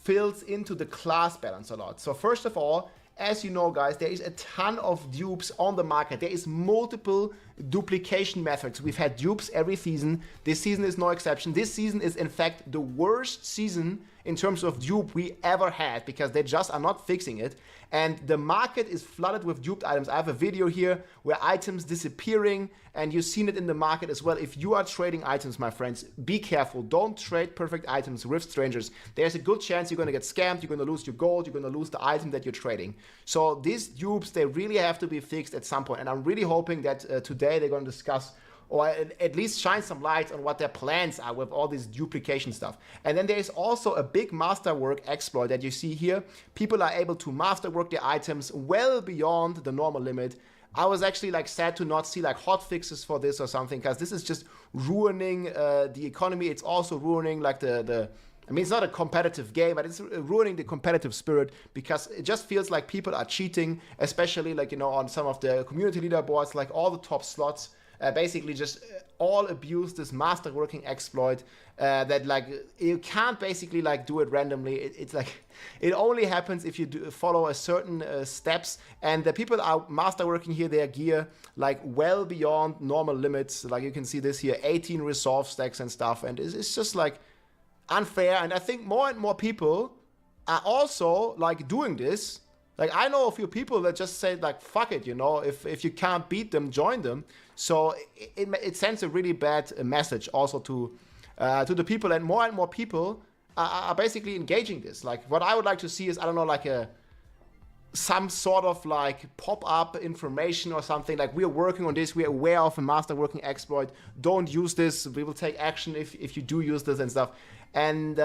fills into the class balance a lot. So first of all, as you know, guys, there is a ton of dupes on the market. There is multiple duplication methods. We've had dupes every season. This season is no exception. This season is, in fact, the worst season in terms of dupe we ever had, because they just are not fixing it. And the market is flooded with duped items. I have a video here where items disappearing, and you've seen it in the market as well. If you are trading items, my friends, be careful. Don't trade perfect items with strangers. There's a good chance you're going to get scammed, you're going to lose your gold, you're going to lose the item that you're trading. So these dupes, they really have to be fixed at some point. And I'm really hoping that today they're going to discuss, or at least shine some light on what their plans are with all this duplication stuff. And then there is also a big masterwork exploit that you see here. People are able to masterwork their items well beyond the normal limit. I was actually like sad to not see like hot fixes for this or something, because this is just ruining the economy. It's also ruining like I mean, it's not a competitive game, but it's ruining the competitive spirit, because it just feels like people are cheating, especially like, you know, on some of the community leaderboards, like all the top slots. Basically just all abuse this masterworking exploit that like you can't basically like do it randomly. It's like it only happens if you follow a certain steps, and the people are masterworking here their gear like well beyond normal limits. Like you can see this here, 18 resolve stacks and stuff, and it's just like unfair. And I think more and more people are also like doing this. Like I know a few people that just say like, fuck it, you know, if you can't beat them, join them. So it sends a really bad message also to the people, and more people are basically engaging this. Like what I would like to see is, I don't know, like some sort of like pop-up information or something, like we're working on this, we're aware of a masterworking exploit, don't use this, we will take action if you do use this and stuff. And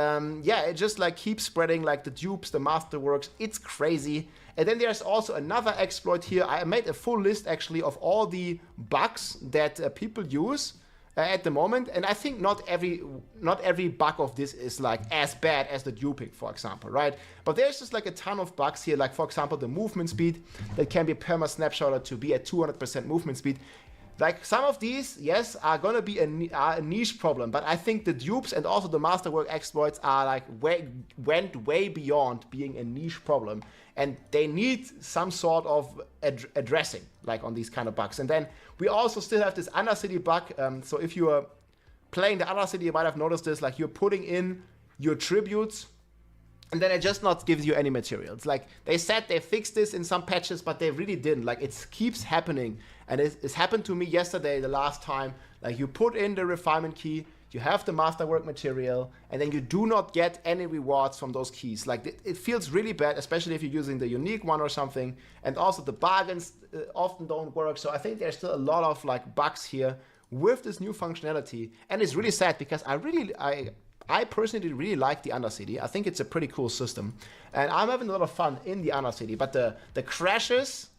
yeah, it just like keeps spreading, like the dupes, the masterworks. It's crazy. And then there's also another exploit here. I made a full list actually of all the bugs that people use at the moment. And I think not every bug of this is like as bad as the duping, for example, right? But there's just like a ton of bugs here. Like for example, the movement speed that can be perma snapshotted to be at 200% movement speed. Like, some of these, yes, are gonna be a niche problem, but I think the dupes and also the masterwork exploits are like went way beyond being a niche problem, and they need some sort of addressing, like on these kind of bugs. And then we also still have this Undercity bug. So if you are playing the Undercity, you might have noticed this, like you're putting in your tributes, and then it just not gives you any materials. Like, they said they fixed this in some patches, but they really didn't. Like, it keeps happening. And it's happened to me yesterday, the last time. Like, you put in the refinement key, you have the masterwork material, and then you do not get any rewards from those keys. Like, it feels really bad, especially if you're using the unique one or something. And also the bargains often don't work. So I think there's still a lot of like bugs here with this new functionality. And it's really sad because I personally really like the Undercity. I think it's a pretty cool system. And I'm having a lot of fun in the Undercity. But the crashes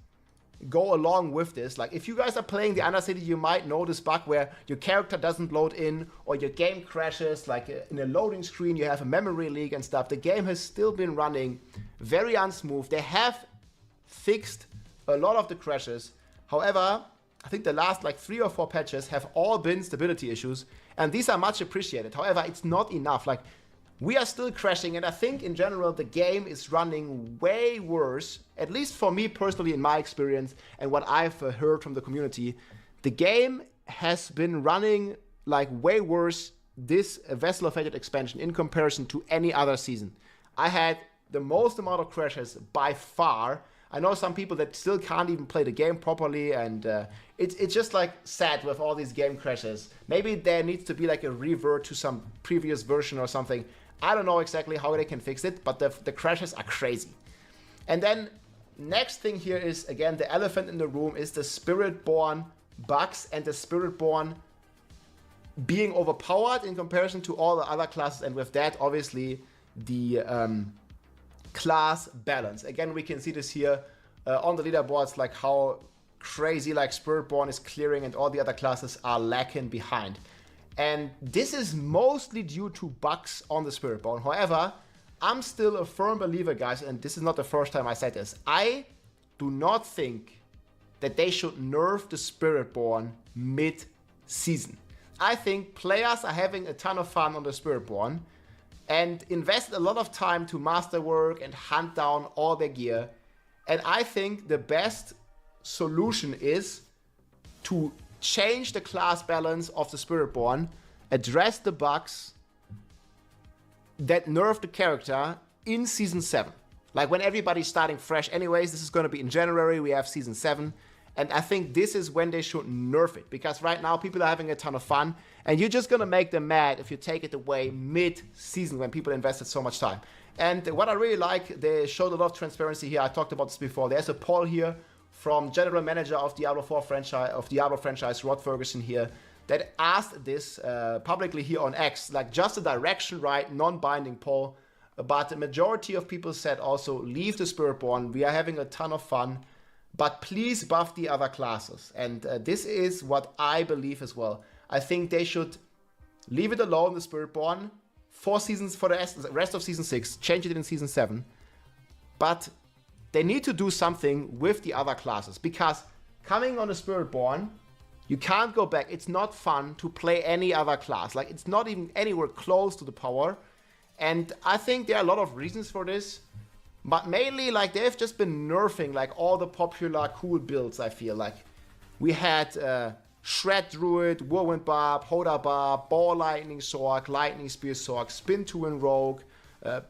go along with this. Like, if you guys are playing the Undercity, you might know this bug where your character doesn't load in or your game crashes. Like, in a loading screen, you have a memory leak and stuff. The game has still been running very unsmooth. They have fixed a lot of the crashes. However, I think the last like 3 or 4 patches have all been stability issues, and these are much appreciated. However, it's not enough. Like, we are still crashing, and I think in general the game is running way worse, at least for me personally in my experience and what I've heard from the community. The game has been running like way worse this Vessel of Fate expansion in comparison to any other season. I had the most amount of crashes by far. I know some people that still can't even play the game properly, and it's just like sad with all these game crashes. Maybe there needs to be like a revert to some previous version or something. I don't know exactly how they can fix it, but the crashes are crazy. And then next thing here is, again, the elephant in the room is the Spiritborn bugs and the Spiritborn being overpowered in comparison to all the other classes, and with that, obviously, the class balance. Again, we can see this here on the leaderboards, like how crazy like Spiritborn is clearing and all the other classes are lacking behind. And this is mostly due to bugs on the Spiritborn. However, I'm still a firm believer, guys, and this is not the first time I said this. I do not think that they should nerf the Spiritborn mid-season. I think players are having a ton of fun on the Spiritborn and invest a lot of time to masterwork and hunt down all their gear. And I think the best solution is to change the class balance of the Spiritborn, address the bugs that nerf the character in Season 7. Like, when everybody's starting fresh anyways, this is going to be in January, we have Season 7. And I think this is when they should nerf it, because right now people are having a ton of fun, and you're just going to make them mad if you take it away mid-season when people invested so much time. And what I really like, they showed a lot of transparency here. I talked about this before. There's a poll here from general manager of Diablo 4 franchise, of Diablo franchise, Rod Ferguson here, that asked this publicly here on X, like just a direction, right, non-binding poll. But the majority of people said also, leave the Spiritborn. We are having a ton of fun, but please buff the other classes. And this is what I believe as well. I think they should leave it alone, the Spiritborn, for the rest of Season 6, change it in Season 7. But they need to do something with the other classes, because coming on the Spiritborn, you can't go back. It's not fun to play any other class. Like, it's not even anywhere close to the power. And I think there are a lot of reasons for this. But mainly, like, they've just been nerfing, like, all the popular cool builds, I feel. Like, we had Shred Druid, Whirlwind Barb, Hoda Barb, Ball Lightning Sork, Lightning Spear Sork, Spin Tuin Rogue,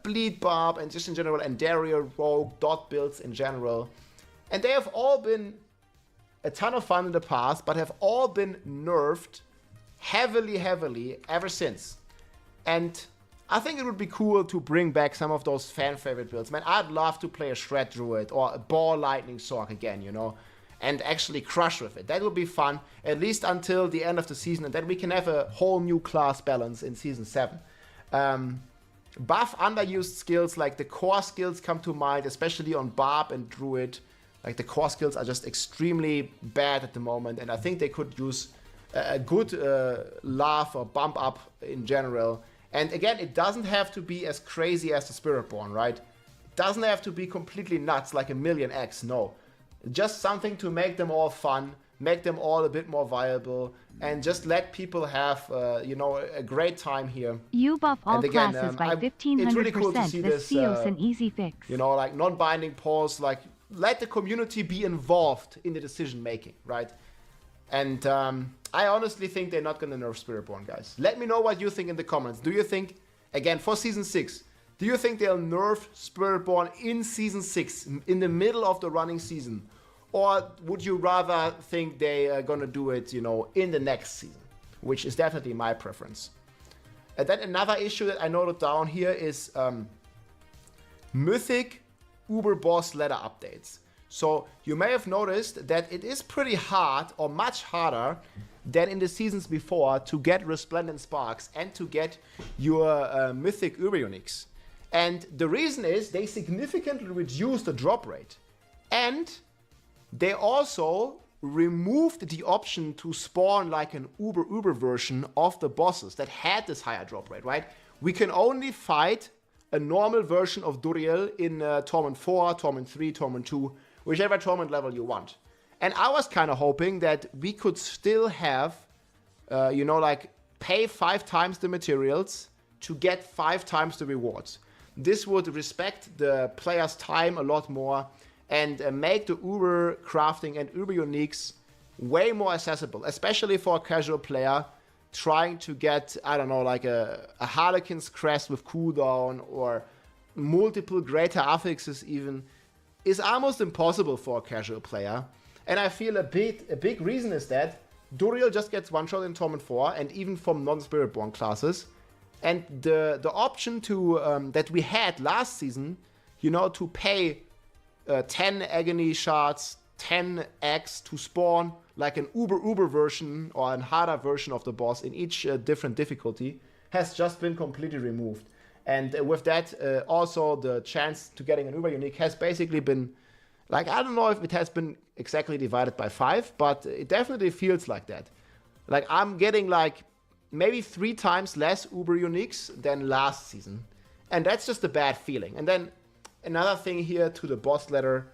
Bleed Barb, and just in general, Endaria Rogue, dot builds in general. And they have all been a ton of fun in the past, but have all been nerfed heavily ever since. And I think it would be cool to bring back some of those fan favorite builds. Man, I'd love to play a Shred Druid or a Ball Lightning Sork again, you know, and actually crush with it. That would be fun, at least until the end of the season, and then we can have a whole new class balance in Season 7. Buff underused skills, like the core skills come to mind, especially on Barb and Druid. Like, the core skills are just extremely bad at the moment, and I think they could use a good laugh or bump up in general. And again, it doesn't have to be as crazy as the Spiritborn, right? It doesn't have to be completely nuts like a 1,000,000x, no. Just something to make them all fun, make them all a bit more viable, and just let people have, you know, a great time here. You buff all And again, classes by it's really cool to 1500%. see This feels an easy fix. you know, like non-binding polls, like let the community be involved in the decision making, right? And I honestly think they're not going to nerf Spiritborn, guys. Let me know what you think in the comments. Do you think, again, for Season 6, do you think they'll nerf Spiritborn in Season 6, in the middle of the running season? Or would you rather think they are going to do it, you know, in the next season? Which is definitely my preference. And then another issue that I noted down here is Mythic Uber Boss ladder updates. So you may have noticed that it is pretty hard, or much harder than in the seasons before, to get Resplendent Sparks and to get your Mythic Uber Uniques. And the reason is they significantly reduced the drop rate. And they also removed the option to spawn like an Uber version of the bosses that had this higher drop rate, right? We can only fight a normal version of Duriel in Torment 4, Torment 3, Torment 2, whichever Torment level you want. And I was kind of hoping that we could still have, you know, like pay 5 times the materials to get 5 times the rewards. This would respect the player's time a lot more and make the Uber crafting and Uber uniques way more accessible, especially for a casual player trying to get, I don't know, like a Harlequin's Crest with cooldown or multiple greater affixes even, is almost impossible for a casual player. And I feel a big reason is that Duriel just gets one-shot in Torment 4 and even from non-Spiritborn classes. And the option to that we had last season, you know, to pay 10 Agony shards, 10 X to spawn like an Uber version or an harder version of the boss in each different difficulty has just been completely removed. And with that, also the chance to getting an Uber unique has basically been, like, I don't know if it has been exactly divided by 5, but it definitely feels like that. Like, I'm getting like maybe 3 times less Uber uniques than last season. And that's just a bad feeling. And then another thing here to the boss ladder,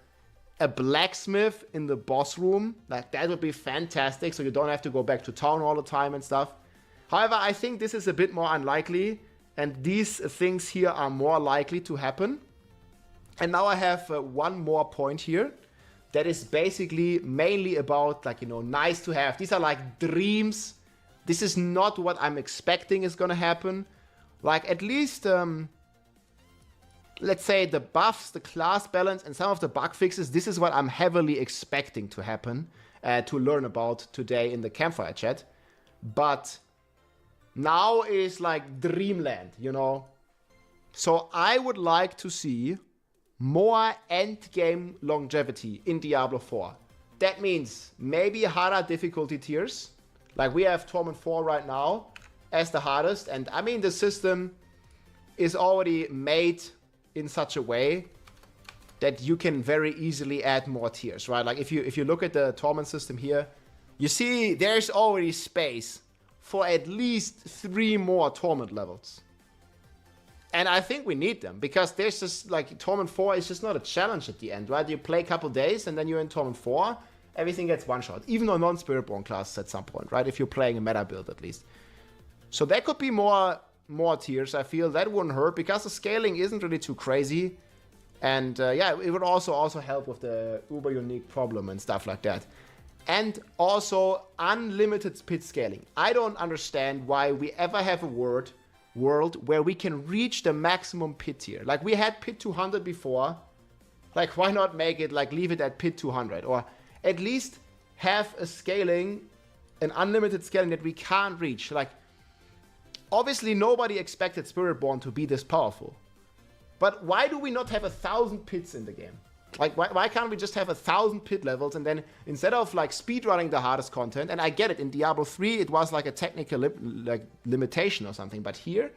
a blacksmith in the boss room, like that would be fantastic, so you don't have to go back to town all the time and stuff. However, I think this is a bit more unlikely, and these things here are more likely to happen. And now I have one more point here that is basically mainly about, like, you know, nice to have. These are like dreams. This is not what I'm expecting is gonna happen. Like, at least let's say the buffs, the class balance, and some of the bug fixes, this is what I'm heavily expecting to happen, to learn about today in the Campfire chat. But now is like dreamland, you know? So I would like to see more endgame longevity in Diablo 4. That means maybe harder difficulty tiers. Like we have Torment 4 right now as the hardest, and I mean the system is already made in such a way that you can very easily add more tiers, right? Like if you look at the Torment system here, you see there's already space for at least 3 more Torment levels. And I think we need them, because there's just, like, Torment 4 is just not a challenge at the end, right? You play a couple days and then you're in Torment 4, everything gets one-shot, even on non-Spiritborn classes at some point, right? If you're playing a meta build at least. So there could be more tiers, I feel. That wouldn't hurt, because the scaling isn't really too crazy. And yeah, it would also help with the Uber unique problem and stuff like that. And also unlimited pit scaling. I don't understand why we ever have a world where we can reach the maximum pit tier. Like we had pit 200 before. Like why not make it, like leave it at pit 200, or at least have a scaling, an unlimited scaling that we can't reach. Like obviously nobody expected Spiritborn to be this powerful. But why do we not have 1,000 pits in the game? Like, why can't we just have 1,000 pit levels, and then instead of like speedrunning the hardest content, and I get it, in Diablo 3 it was like a technical limitation or something, but here,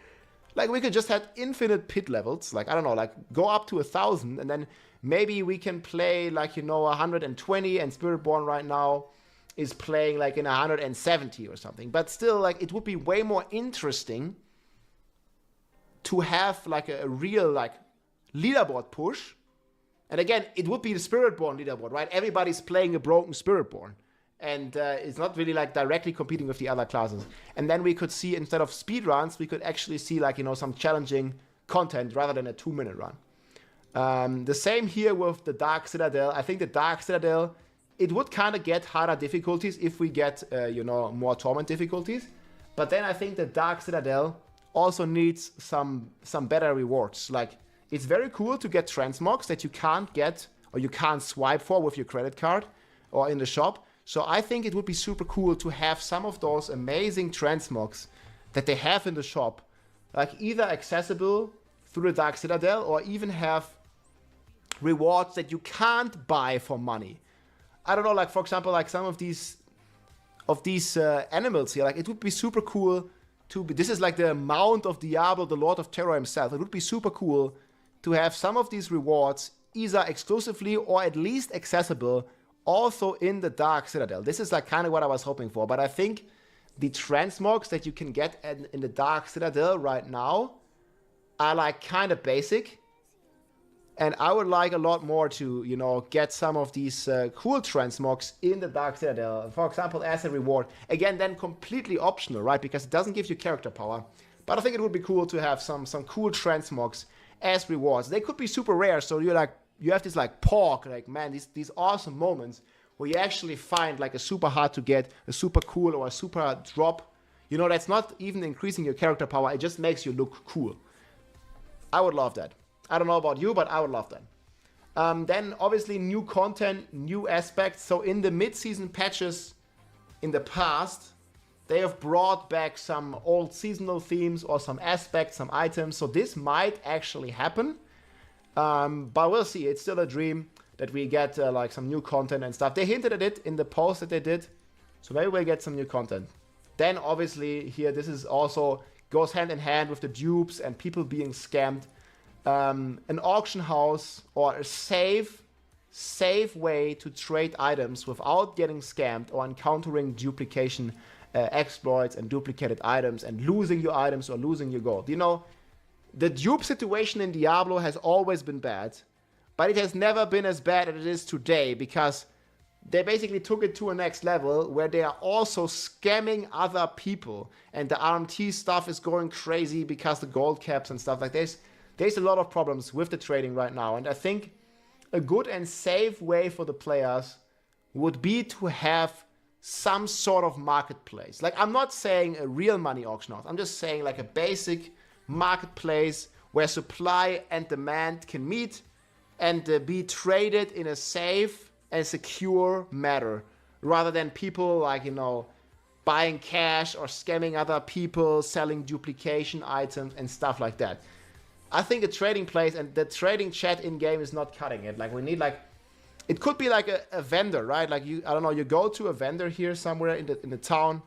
like we could just have infinite pit levels, like, I don't know, like go up to 1,000, and then maybe we can play like, you know, 120, and Spiritborn right now is playing like in 170 or something. But still, like, it would be way more interesting to have like a real like leaderboard push. And again, it would be the Spiritborn leaderboard, right? Everybody's playing a broken Spiritborn. and it's not really like directly competing with the other classes. And then we could see, instead of speed runs, we could actually see like, you know, some challenging content rather than a 2-minute run. The same here with the Dark Citadel. I think the Dark Citadel, it would kind of get harder difficulties if we get, you know, more Torment difficulties. But then I think the Dark Citadel also needs some better rewards. Like, it's very cool to get transmogs that you can't get or you can't swipe for with your credit card or in the shop. So I think it would be super cool to have some of those amazing transmogs that they have in the shop, like either accessible through the Dark Citadel or even have rewards that you can't buy for money. I don't know, like for example, like some of these animals here, like it would be super cool to be, this is like the Mount of Diablo, the Lord of Terror himself. It would be super cool to have some of these rewards either exclusively or at least accessible also in the Dark Citadel. This is like kind of what I was hoping for, but I think the transmogs that you can get in the Dark Citadel right now are like kind of basic, and I would like a lot more to, you know, get some of these cool transmogs in the Dark Citadel, for example, as a reward. Again, then completely optional, right, because it doesn't give you character power, but I think it would be cool to have some cool transmogs as rewards. They could be super rare, so you're like, you have this like pork, like man, these awesome moments where you actually find like a super hard to get, a super cool or a super drop. You know, that's not even increasing your character power, it just makes you look cool. I would love that. I don't know about you, but I would love that. Then obviously new content, new aspects. So in the mid-season patches in the past, they have brought back some old seasonal themes or some aspects, some items. So this might actually happen. But we'll see. It's still a dream that we get like some new content and stuff. They hinted at it in the post that they did. So maybe we'll get some new content. Then obviously here, this is also goes hand in hand with the dupes and people being scammed. An auction house or a safe way to trade items without getting scammed or encountering duplication exploits and duplicated items and losing your items or losing your gold. You know, the dupe situation in Diablo has always been bad, but it has never been as bad as it is today because they basically took it to a next level where they are also scamming other people and the RMT stuff is going crazy because the gold caps and stuff like this. There's a lot of problems with the trading right now, and I think a good and safe way for the players would be to have some sort of marketplace. Like, I'm not saying a real money auction house, I'm just saying like a basic marketplace where supply and demand can meet and be traded in a safe and secure manner, rather than people like, you know, buying cash or scamming other people, selling duplication items and stuff like that. I think a trading place and the trading chat in game is not cutting it. Like, we need like, it could be like a vendor, right? Like you, I don't know, you go to a vendor here somewhere in the town,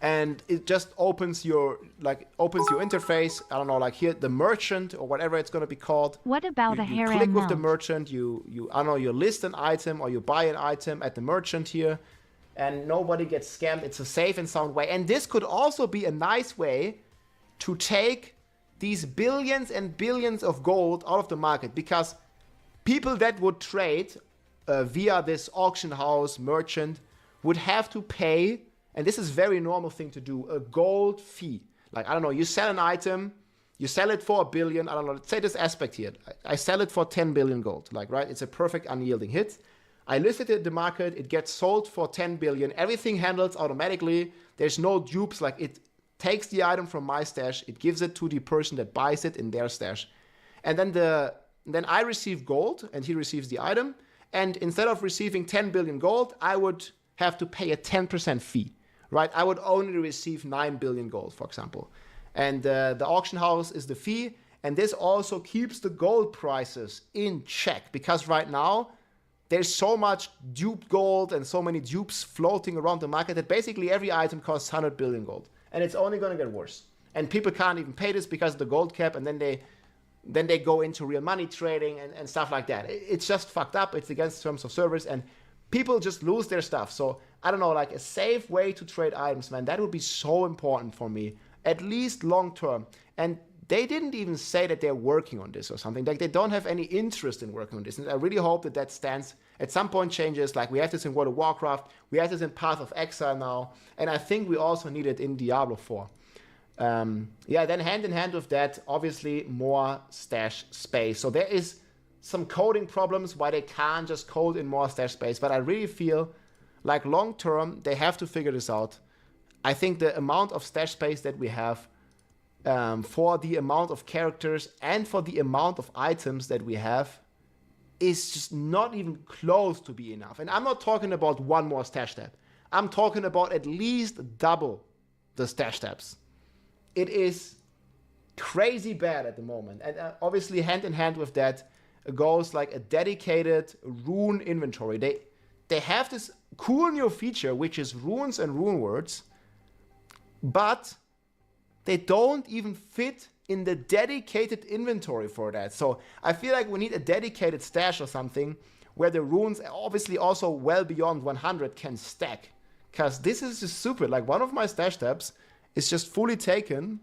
and it just opens your interface. I don't know, like here the merchant or whatever it's gonna be called. What about a you harem click with the mount? merchant. You I don't know, you list an item or you buy an item at the merchant here, and nobody gets scammed. It's a safe and sound way, and this could also be a nice way to take these billions and billions of gold out of the market, because people that would trade via this auction house merchant would have to pay, and this is a very normal thing to do, a gold fee. Like, I don't know, you sell an item, you sell it for $1 billion, I don't know, let's say this aspect here, I sell it for 10 billion gold, like, right? It's a perfect unyielding hit. I list it in the market, it gets sold for 10 billion, everything handles automatically, there's no dupes, like it takes the item from my stash, it gives it to the person that buys it in their stash. And then I receive gold and he receives the item. And instead of receiving 10 billion gold, I would have to pay a 10% fee, right? I would only receive 9 billion gold, for example. And the auction house is the fee. And this also keeps the gold prices in check, because right now there's so much duped gold and so many dupes floating around the market that basically every item costs 100 billion gold. And it's only going to get worse. And people can't even pay this because of the gold cap, and then they go into real money trading and stuff like that. It's just fucked up. It's against terms of service, and people just lose their stuff. So I don't know, like a safe way to trade items, man, that would be so important for me, at least long term. And they didn't even say that they're working on this or something. Like, they don't have any interest in working on this. And I really hope that that stance at some point changes. Like, we have this in World of Warcraft. We have this in Path of Exile now. And I think we also need it in Diablo 4. Yeah, then hand in hand with that, obviously, more stash space. So there is some coding problems why they can't just code in more stash space. But I really feel like long term, they have to figure this out. I think the amount of stash space that we have for the amount of characters and for the amount of items that we have is just not even close to be enough. And I'm not talking about one more stash tab. I'm talking about at least double the stash tabs. It is crazy bad at the moment. And obviously hand in hand with that goes like a dedicated rune inventory. They have this cool new feature, which is runes and rune words, but they don't even fit in the dedicated inventory for that. So I feel like we need a dedicated stash or something where the runes, obviously also well beyond 100, can stack. Because this is just stupid. Like, one of my stash tabs is just fully taken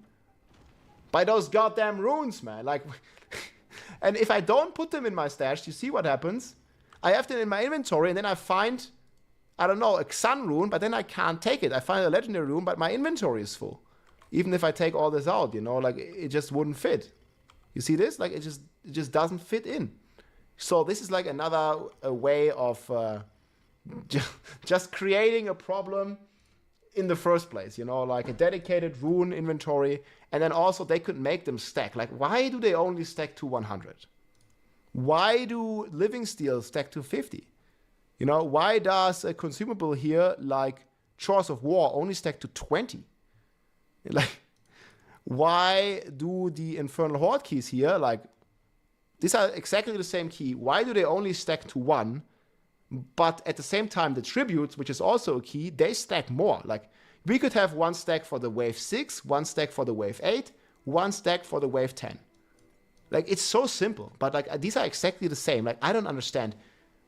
by those goddamn runes, man. Like, and if I don't put them in my stash, you see what happens? I have them in my inventory, and then I find, I don't know, a Xan rune, but then I can't take it. I find a legendary rune, but my inventory is full. Even if I take all this out, you know, like, it just wouldn't fit. You see this? Like, it just doesn't fit in. So this is like another way of just creating a problem in the first place, you know, like a dedicated rune inventory. And then also they could make them stack. Like, why do they only stack to 100? Why do living steel stack to 50? You know, why does a consumable here like Chores of War only stack to 20? Like, why do the Infernal Horde keys here, like, these are exactly the same key. Why do they only stack to 1? But at the same time, the tributes, which is also a key, they stack more. Like, we could have one stack for the wave 6, one stack for the wave 8, one stack for the wave 10. Like, it's so simple, but like, these are exactly the same. Like, I don't understand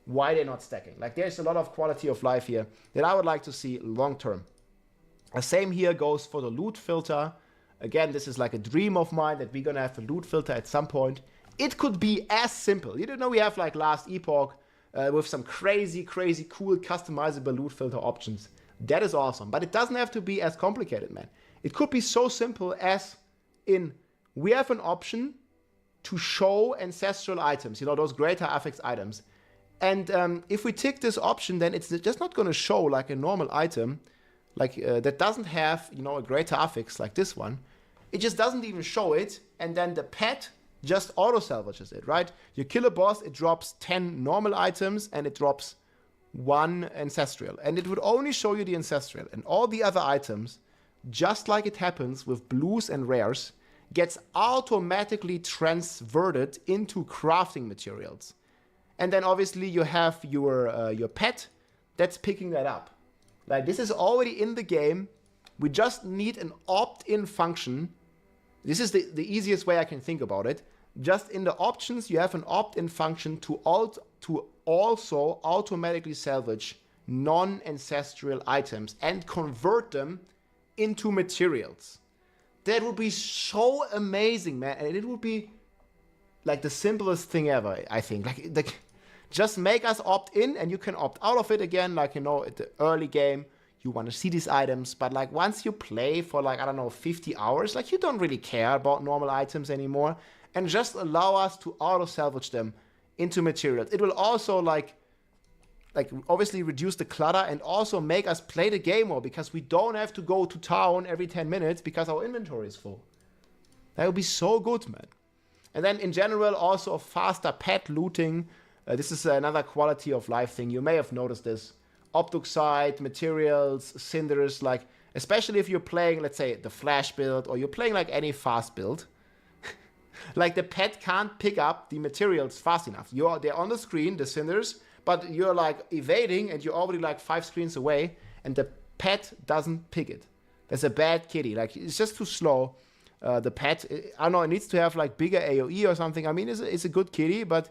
why they're not stacking. Like, there's a lot of quality of life here that I would like to see long term. The same here goes for the loot filter. Again, this is like a dream of mine that we're gonna have a loot filter at some point. It could be as simple. You know, we have like Last Epoch with some crazy, cool, customizable loot filter options. That is awesome, but it doesn't have to be as complicated, man. It could be so simple as in, we have an option to show ancestral items, you know, those greater affix items. And if we tick this option, then it's just not gonna show like a normal item, like that doesn't have, you know, a greater affix like this one. It just doesn't even show it, and then the pet just auto salvages it, right? You kill a boss, it drops 10 normal items and it drops 1 ancestral, and it would only show you the ancestral, and all the other items, just like it happens with blues and rares, gets automatically transverted into crafting materials. And then obviously you have your pet that's picking that up. Like, this is already in the game. We just need an opt-in function. This is the easiest way I can think about it. Just in the options, you have an opt-in function to also automatically salvage non-ancestral items and convert them into materials. That would be so amazing, man. And it would be like the simplest thing ever, I think. Like just make us opt in, and you can opt out of it again. Like, you know, at the early game, you want to see these items, but like once you play for like, I don't know, 50 hours, like you don't really care about normal items anymore, and just allow us to auto salvage them into materials. It will also like obviously reduce the clutter and also make us play the game more, because we don't have to go to town every 10 minutes because our inventory is full. That would be so good, man. And then in general, also faster pet looting. This is another quality of life thing. You may have noticed this. Obduxite, materials, cinders, like, especially if you're playing, let's say, the flash build, or you're playing like any fast build, like the pet can't pick up the materials fast enough. They're on the screen, the cinders, but you're like evading and you're already like 5 screens away, and the pet doesn't pick it. That's a bad kitty. Like, it's just too slow. The pet, I don't know, it needs to have like bigger AoE or something. I mean, it's a good kitty, but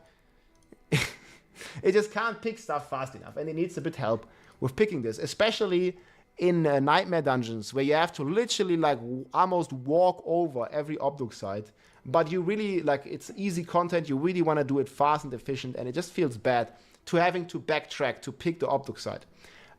it just can't pick stuff fast enough, and it needs a bit help with picking this, especially in nightmare dungeons where you have to literally like almost walk over every Obduk site, but you really like it's easy content. You really want to do it fast and efficient, and it just feels bad to having to backtrack to pick the Obduk site.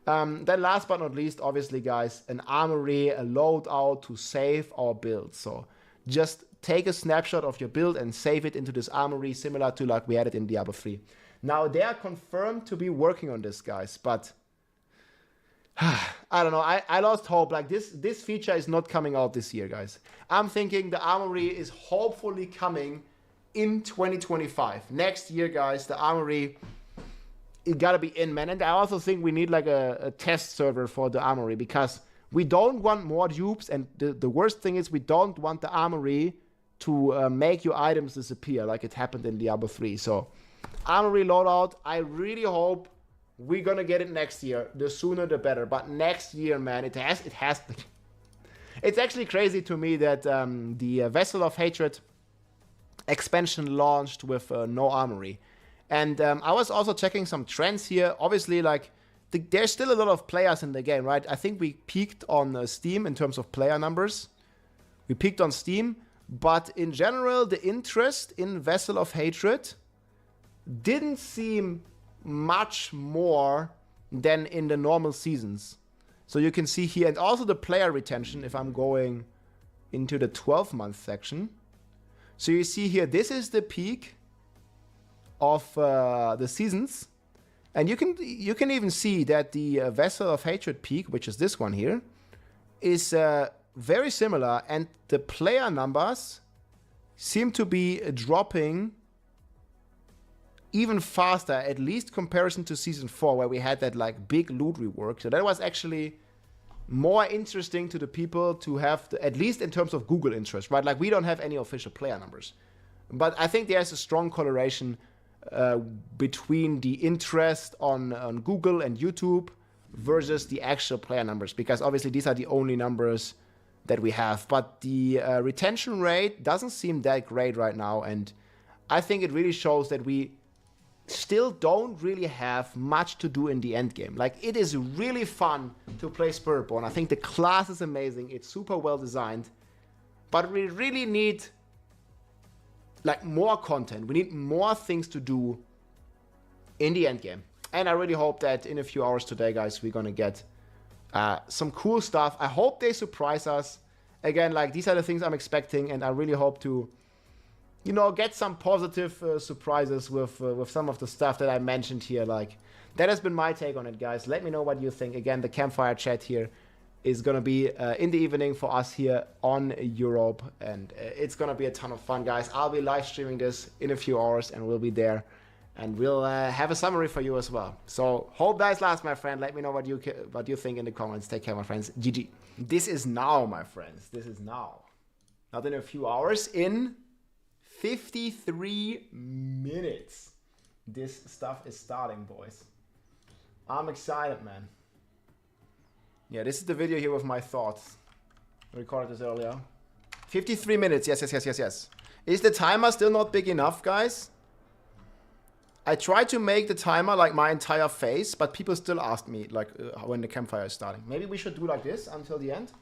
Then last but not least, obviously, guys, an armory, a loadout to save our build. So just take a snapshot of your build and save it into this armory, similar to like we had it in Diablo 3. Now, they are confirmed to be working on this, guys, but I don't know. I lost hope. Like this feature is not coming out this year, guys. I'm thinking the armory is hopefully coming in 2025. Next year, guys, the armory, it gotta be in, man. And I also think we need like a test server for the armory, because we don't want more dupes, and the worst thing is we don't want the armory to make your items disappear like it happened in Diablo 3. So armory loadout, I really hope we're gonna get it next year. The sooner the better. But next year, man, it has to. It's actually crazy to me that the Vessel of Hatred expansion launched with no armory. And I was also checking some trends here. Obviously, like there's still a lot of players in the game, right? I think we peaked on Steam in terms of player numbers. We peaked on Steam, but in general, the interest in Vessel of Hatred didn't seem much more than in the normal seasons. So you can see here, and also the player retention, if I'm going into the 12-month section. So you see here, this is the peak of the seasons. And you can even see that the Vessel of Hatred peak, which is this one here, is very similar. And the player numbers seem to be dropping even faster, at least comparison to Season 4, where we had that like big loot rework. So that was actually more interesting to the people to have, at least in terms of Google interest, right? Like we don't have any official player numbers. But I think there's a strong correlation between the interest on Google and YouTube versus the actual player numbers, because obviously these are the only numbers that we have. But the retention rate doesn't seem that great right now, and I think it really shows that we still don't really have much to do in the end game. Like, it is really fun to play Spiritborn. I think the class is amazing. It's super well designed, but we really need like more content. We need more things to do in the end game. And I really hope that in a few hours today, guys, we're gonna get some cool stuff. I hope they surprise us. Again, like, these are the things I'm expecting, and I really hope to, you know, get some positive surprises with some of the stuff that I mentioned here. Like, that has been my take on it, guys. Let me know what you think. Again, the Campfire chat here is gonna be in the evening for us here on Europe, and it's gonna be a ton of fun, guys. I'll be live streaming this in a few hours, and we'll be there, and we'll have a summary for you as well. So hope that lasts, my friend. Let me know what you think in the comments. Take care, my friends. GG. This is now, my friends. This is now. Not in a few hours. In 53 minutes, this stuff is starting, boys. I'm excited, man. Yeah, this is the video here with my thoughts. I recorded this earlier. 53 minutes. Yes. Is the timer still not big enough, guys? I tried to make the timer like my entire face, but people still ask me like when the campfire is starting. Maybe we should do like this until the end.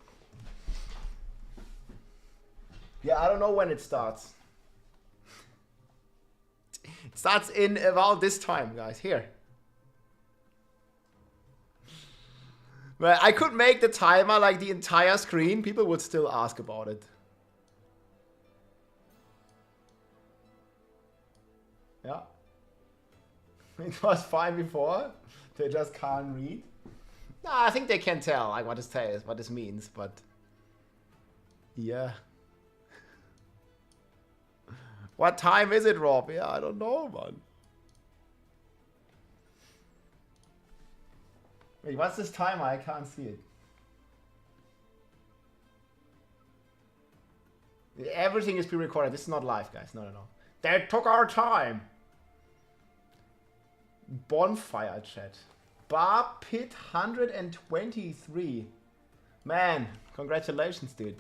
Yeah, I don't know when it starts. It starts in about this time, guys. Here. Well, I could make the timer like the entire screen. People would still ask about it. Yeah. It was fine before. They just can't read. Nah, I think they can tell like what this means, but yeah. What time is it, Rob? Yeah, I don't know, man. Wait, what's this timer? I can't see it. Everything is pre-recorded. This is not live, guys. No. They took our time. Bonfire chat. Bar Pit 123. Man, congratulations, dude.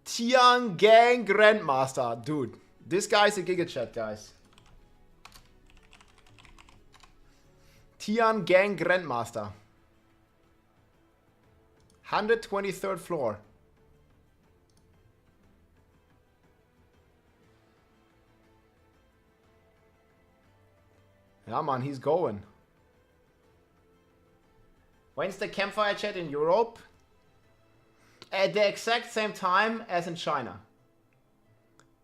Tian Gang Grandmaster. Dude, This guy's a Giga Chat, guys. Tian Gang Grandmaster. 123rd floor. Yeah, man, he's going. When's the Campfire chat in Europe? At the exact same time as in China.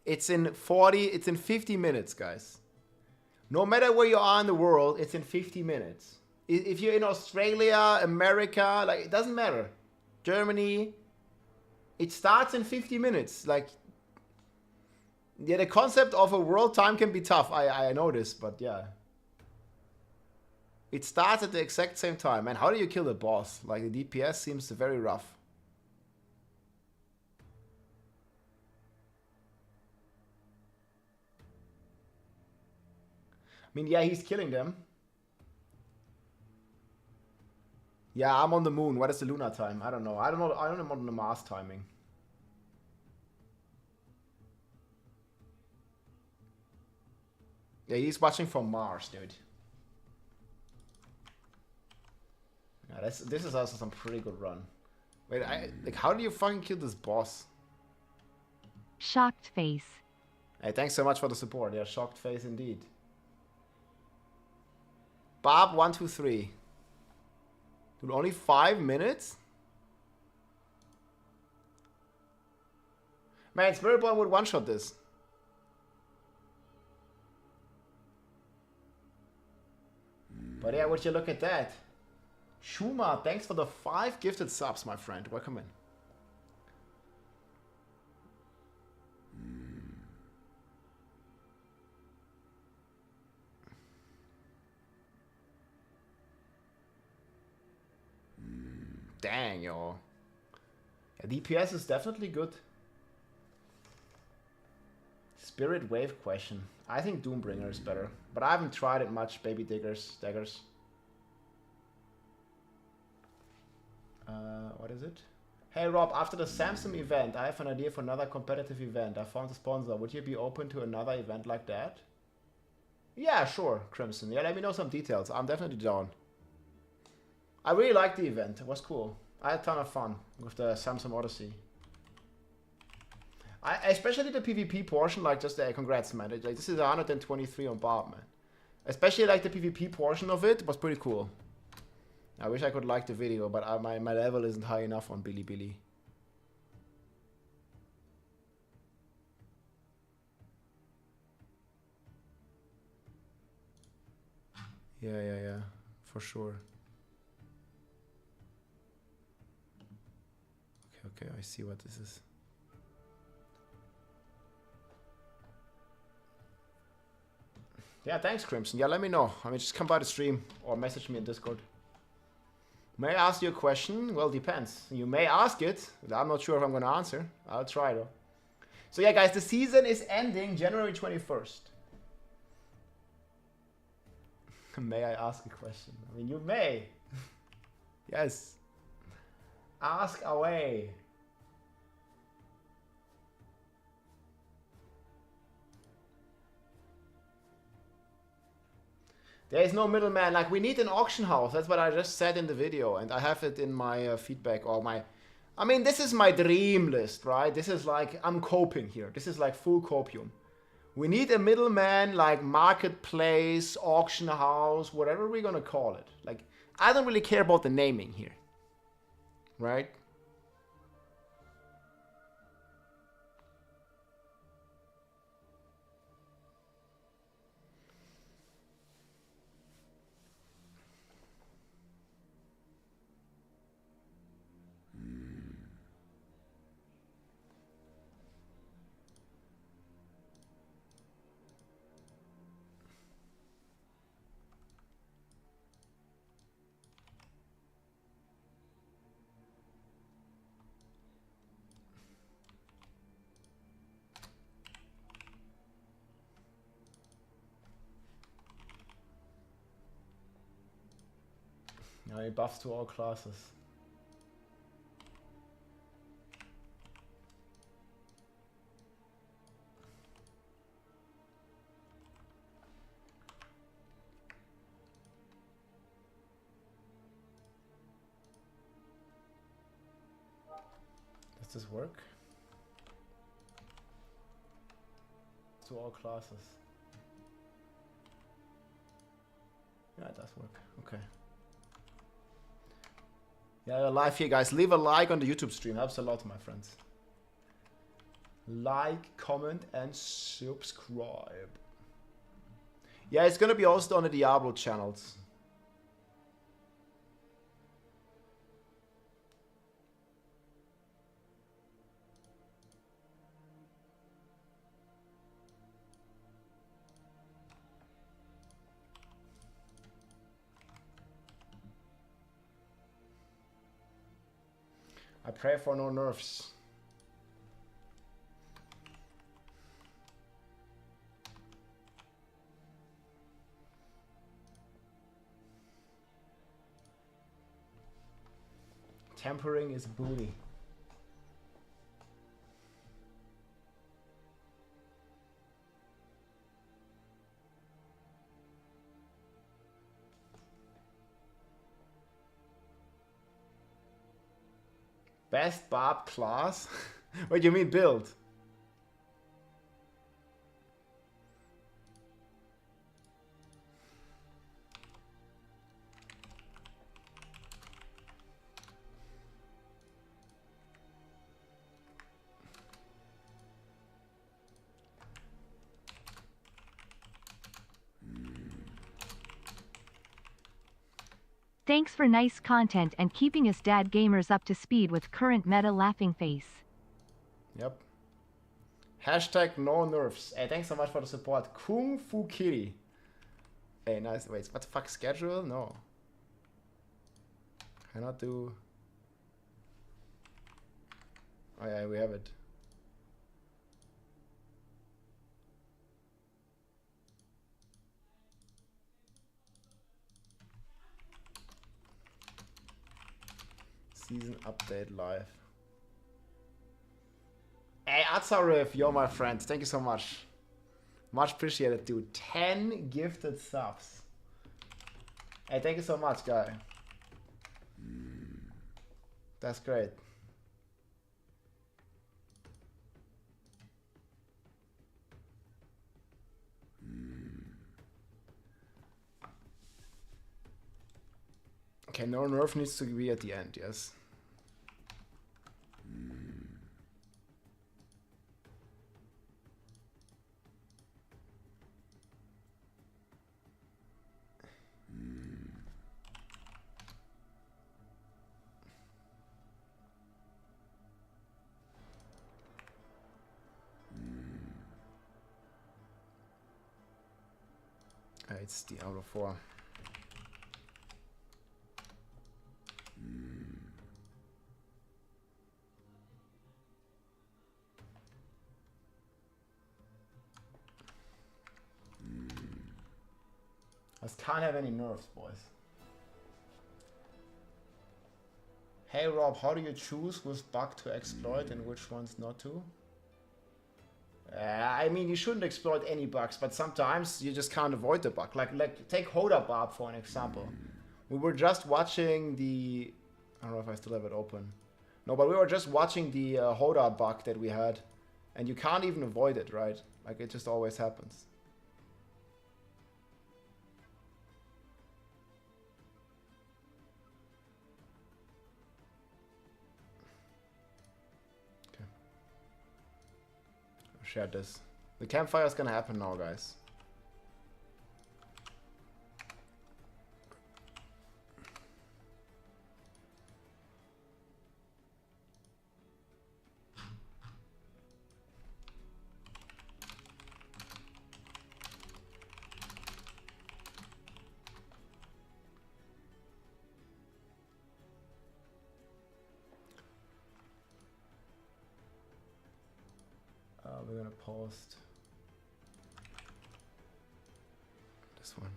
It's in 50 minutes, guys. No matter where you are in the world, it's in 50 minutes. If you're in Australia, America, like, it doesn't matter. Germany, it starts in 50 minutes. Like, yeah, the concept of a world time can be tough. I know this, but yeah. It starts at the exact same time. Man, how do you kill the boss? Like, the DPS seems very rough. I mean, yeah, he's killing them. Yeah, I'm on the moon. What is the lunar time? I don't know. I don't know on the Mars timing. Yeah, he's watching from Mars, dude. Yeah, this is also some pretty good run. Wait, like, how do you fucking kill this boss? Shocked face. Hey, thanks so much for the support. Yeah, shocked face indeed. Bob 123. Dude, only 5 minutes? Man, Spirit Boy would one-shot this. But yeah, would you look at that? Shuma, thanks for the 5 gifted subs, my friend. Welcome in. Dang, yo. Yeah, DPS is definitely good. Spirit Wave question. I think Doombringer is better, but I haven't tried it much, baby daggers. What is it? Hey Rob, after the Samsung event, I have an idea for another competitive event. I found a sponsor. Would you be open to another event like that? Yeah, sure, Crimson. Yeah, let me know some details. I'm definitely down. I really liked the event. It was cool. I had a ton of fun with the Samsung Odyssey. I especially the PvP portion, like, just congrats, man. Like, this is 123 on Bob, man. Especially like the PvP portion of it was pretty cool. I wish I could like the video, but my level isn't high enough on Bilibili. Yeah, for sure. Okay, I see what this is. Yeah, thanks, Crimson. Yeah, let me know. I mean, just come by the stream or message me in Discord. May I ask you a question? Well, depends. You may ask it, but I'm not sure if I'm going to answer. I'll try, though. So yeah, guys, the season is ending January 21st. May I ask a question? I mean, you may. Yes. Ask away. There is no middleman. Like, we need an auction house. That's what I just said in the video, and I have it in my feedback or my. I mean, this is my dream list, right? This is like, I'm coping here. This is like full copium. We need a middleman, like marketplace, auction house, whatever we're gonna call it. Like, I don't really care about the naming here, right? Yeah, buffs to all classes. Does this work? To all classes. Yeah, it does work. Okay. Yeah, you're live here, guys. Leave a like on the YouTube stream. Helps a lot, my friends. Like, comment, and subscribe. Yeah, it's gonna be hosted on the Diablo channels. I pray for no nerfs. Tempering is booty. Best Barb class? What do you mean build? Thanks for nice content and keeping us dad gamers up to speed with current meta laughing face. Yep. Hashtag no nerfs. Hey, thanks so much for the support. Kung Fu Kitty. Hey, nice. Wait, what the fuck? Schedule? No. Cannot do. Oh yeah, we have it. Season update live. Hey, Azarif, you're my friend. Thank you so much. Much appreciated, dude. 10 gifted subs. Hey, thank you so much, guy. That's great. Okay, no nerf needs to be at the end, yes. It's Diablo 4. I can't have any nerfs, boys. Hey Rob, how do you choose which bug to exploit and which ones not to? I mean, you shouldn't exploit any bugs, but sometimes you just can't avoid the bug. Like take Hoda Barb for an example. We were just watching the... I don't know if I still have it open. No, but we were just watching the Hoda bug that we had. And you can't even avoid it, right? Like, it just always happens. Okay. I'll share this. The campfire is gonna happen now, guys. We're gonna post this one.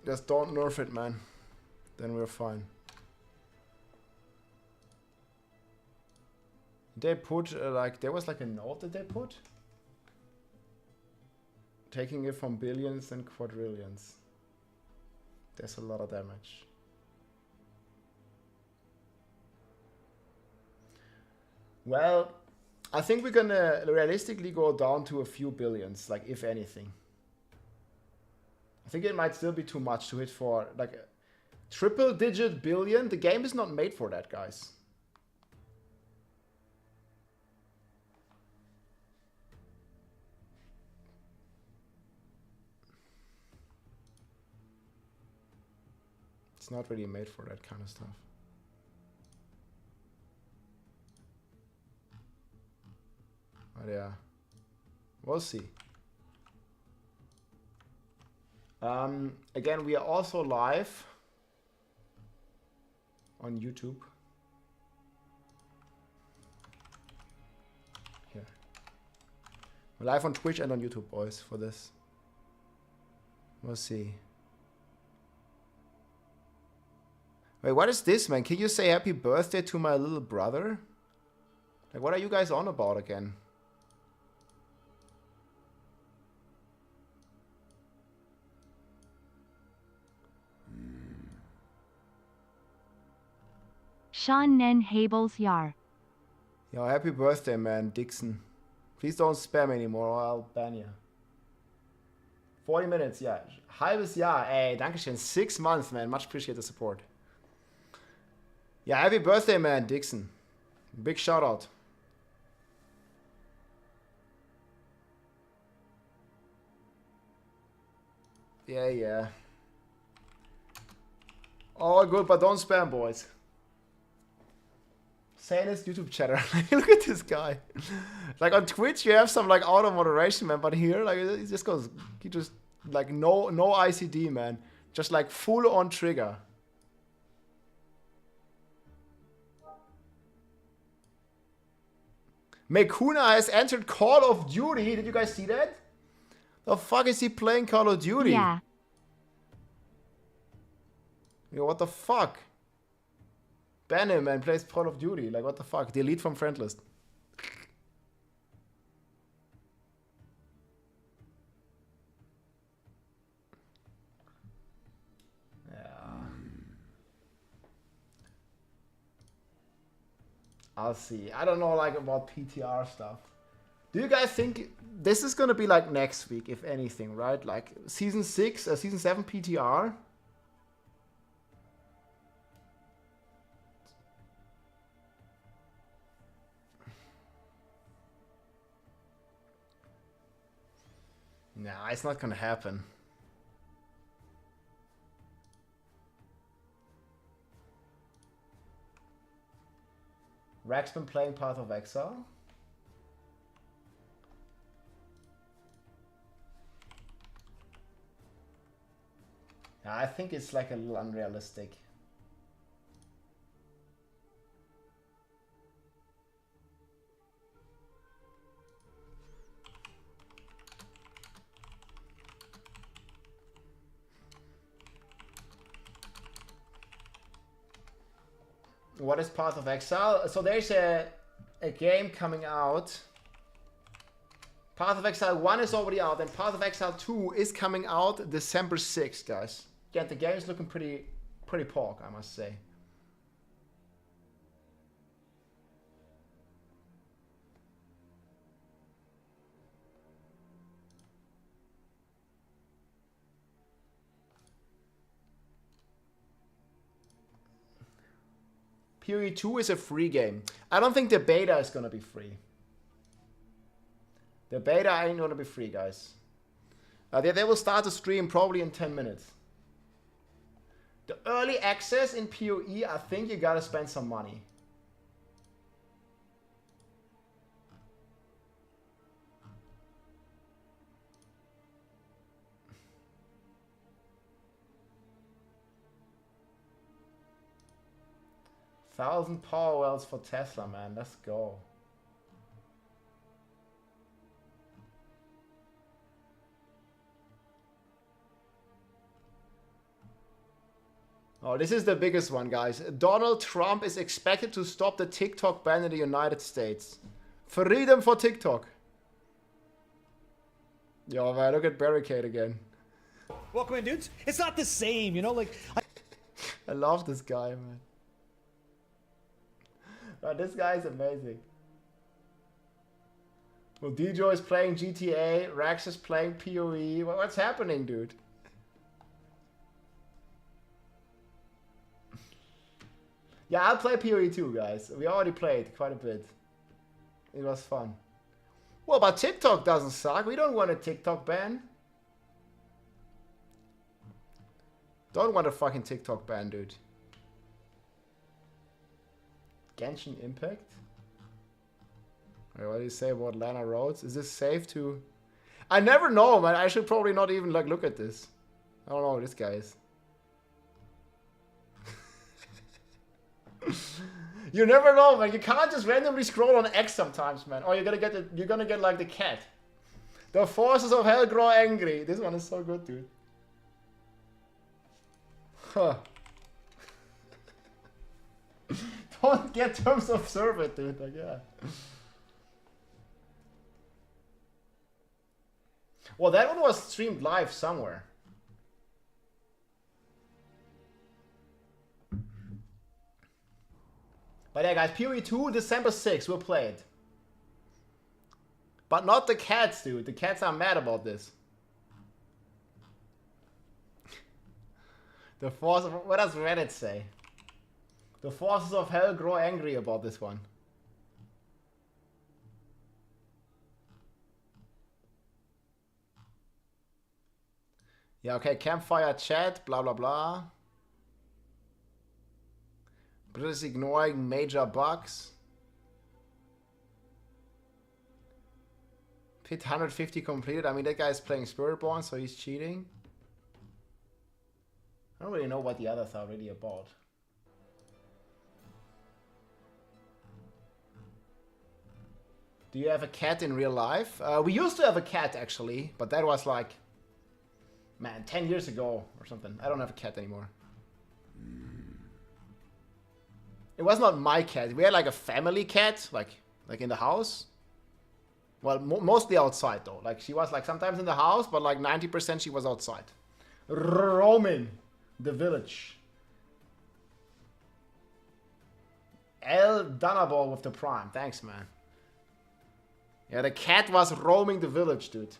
Just don't nerf it, man. Then we're fine. They put like there was like a note that they put, taking it from billions and quadrillions. There's a lot of damage. Well, I think we're gonna realistically go down to a few billions, like if anything. I think it might still be too much to hit for like a triple-digit billion. The game is not made for that, guys. It's not really made for that kind of stuff. But yeah, we'll see. Again, we are also live on YouTube. Here. We're live on Twitch and on YouTube, boys, for this. We'll see. Wait, what is this, man? Can you say happy birthday to my little brother? Like, what are you guys on about again? Sean Nen Hables Yar. Yo, happy birthday, man, Dixon. Please don't spam anymore or I'll ban you. 40 minutes, yeah. Halbes Jahr, ey, dankeschön. 6 months, man. Much appreciate the support. Yeah, happy birthday, man, Dixon. Big shout out. Yeah, yeah. All good, but don't spam, boys. Say this YouTube chatter. Look at this guy. Like on Twitch, you have some like auto moderation, man, but here, like, he just goes, he just like no ICD, man, just like full on trigger. Mekuna has entered Call of Duty. Did you guys see that? The fuck is he playing Call of Duty? Yeah. Yo, what the fuck? Ban him and plays Call of Duty. Like, what the fuck? Delete from friend list. Yeah. I'll see. I don't know, like, about PTR stuff. Do you guys think this is gonna be like next week, if anything, right? Like, season 7 PTR? Nah, it's not gonna happen. Rack's been playing Path of Exile. Yeah, I think it's like a little unrealistic. What is Path of Exile? So there's a game coming out. Path of Exile 1 is already out, and Path of Exile 2 is coming out December 6th, guys. Yeah, the game is looking pretty pork, I must say. PoE 2 is a free game. I don't think the beta is gonna be free. The beta ain't gonna be free, guys. They will start the stream probably in 10 minutes. The early access in PoE, I think you gotta spend some money. $1,000 power wells for Tesla, man. Let's go. Oh, this is the biggest one, guys. Donald Trump is expected to stop the TikTok ban in the United States. Freedom for TikTok. Yo, man, look at Barricade again. Welcome in, dudes. It's not the same, you know, like... I love this guy, man. But this guy is amazing. Well, Djo is playing GTA, Rax is playing PoE. What's happening, dude? Yeah, I'll play PoE too, guys. We already played quite a bit. It was fun. Well, but TikTok doesn't suck. We don't want a TikTok ban. Don't want a fucking TikTok ban, dude. Genshin Impact? Wait, what do you say about Lana Rhodes? Is this safe to... I never know, man. I should probably not even like look at this. I don't know who this guy is. You never know, man. You can't just randomly scroll on X sometimes, man. Or you're gonna get like the cat. The forces of hell grow angry. This one is so good, dude. Huh. Don't get terms of service, dude. Like, yeah. Well, that one was streamed live somewhere. But yeah, guys, PoE 2, December 6th, we'll play it. But not the cats, dude. The cats are mad about this. The force of... What does Reddit say? The forces of hell grow angry about this one. Yeah, okay, Campfire chat, blah, blah, blah. Brit is ignoring major bugs. Pit 150 completed. I mean, that guy is playing Spiritborn, so he's cheating. I don't really know what the others are really about. Do you have a cat in real life? We used to have a cat, actually, but that was like, man, 10 years ago or something. I don't have a cat anymore. It was not my cat. We had like a family cat, like in the house. Well, mostly outside though. Like she was like sometimes in the house, but like 90% she was outside. Roaming the village. El Dunaball with the prime. Thanks, man. Yeah, the cat was roaming the village, dude.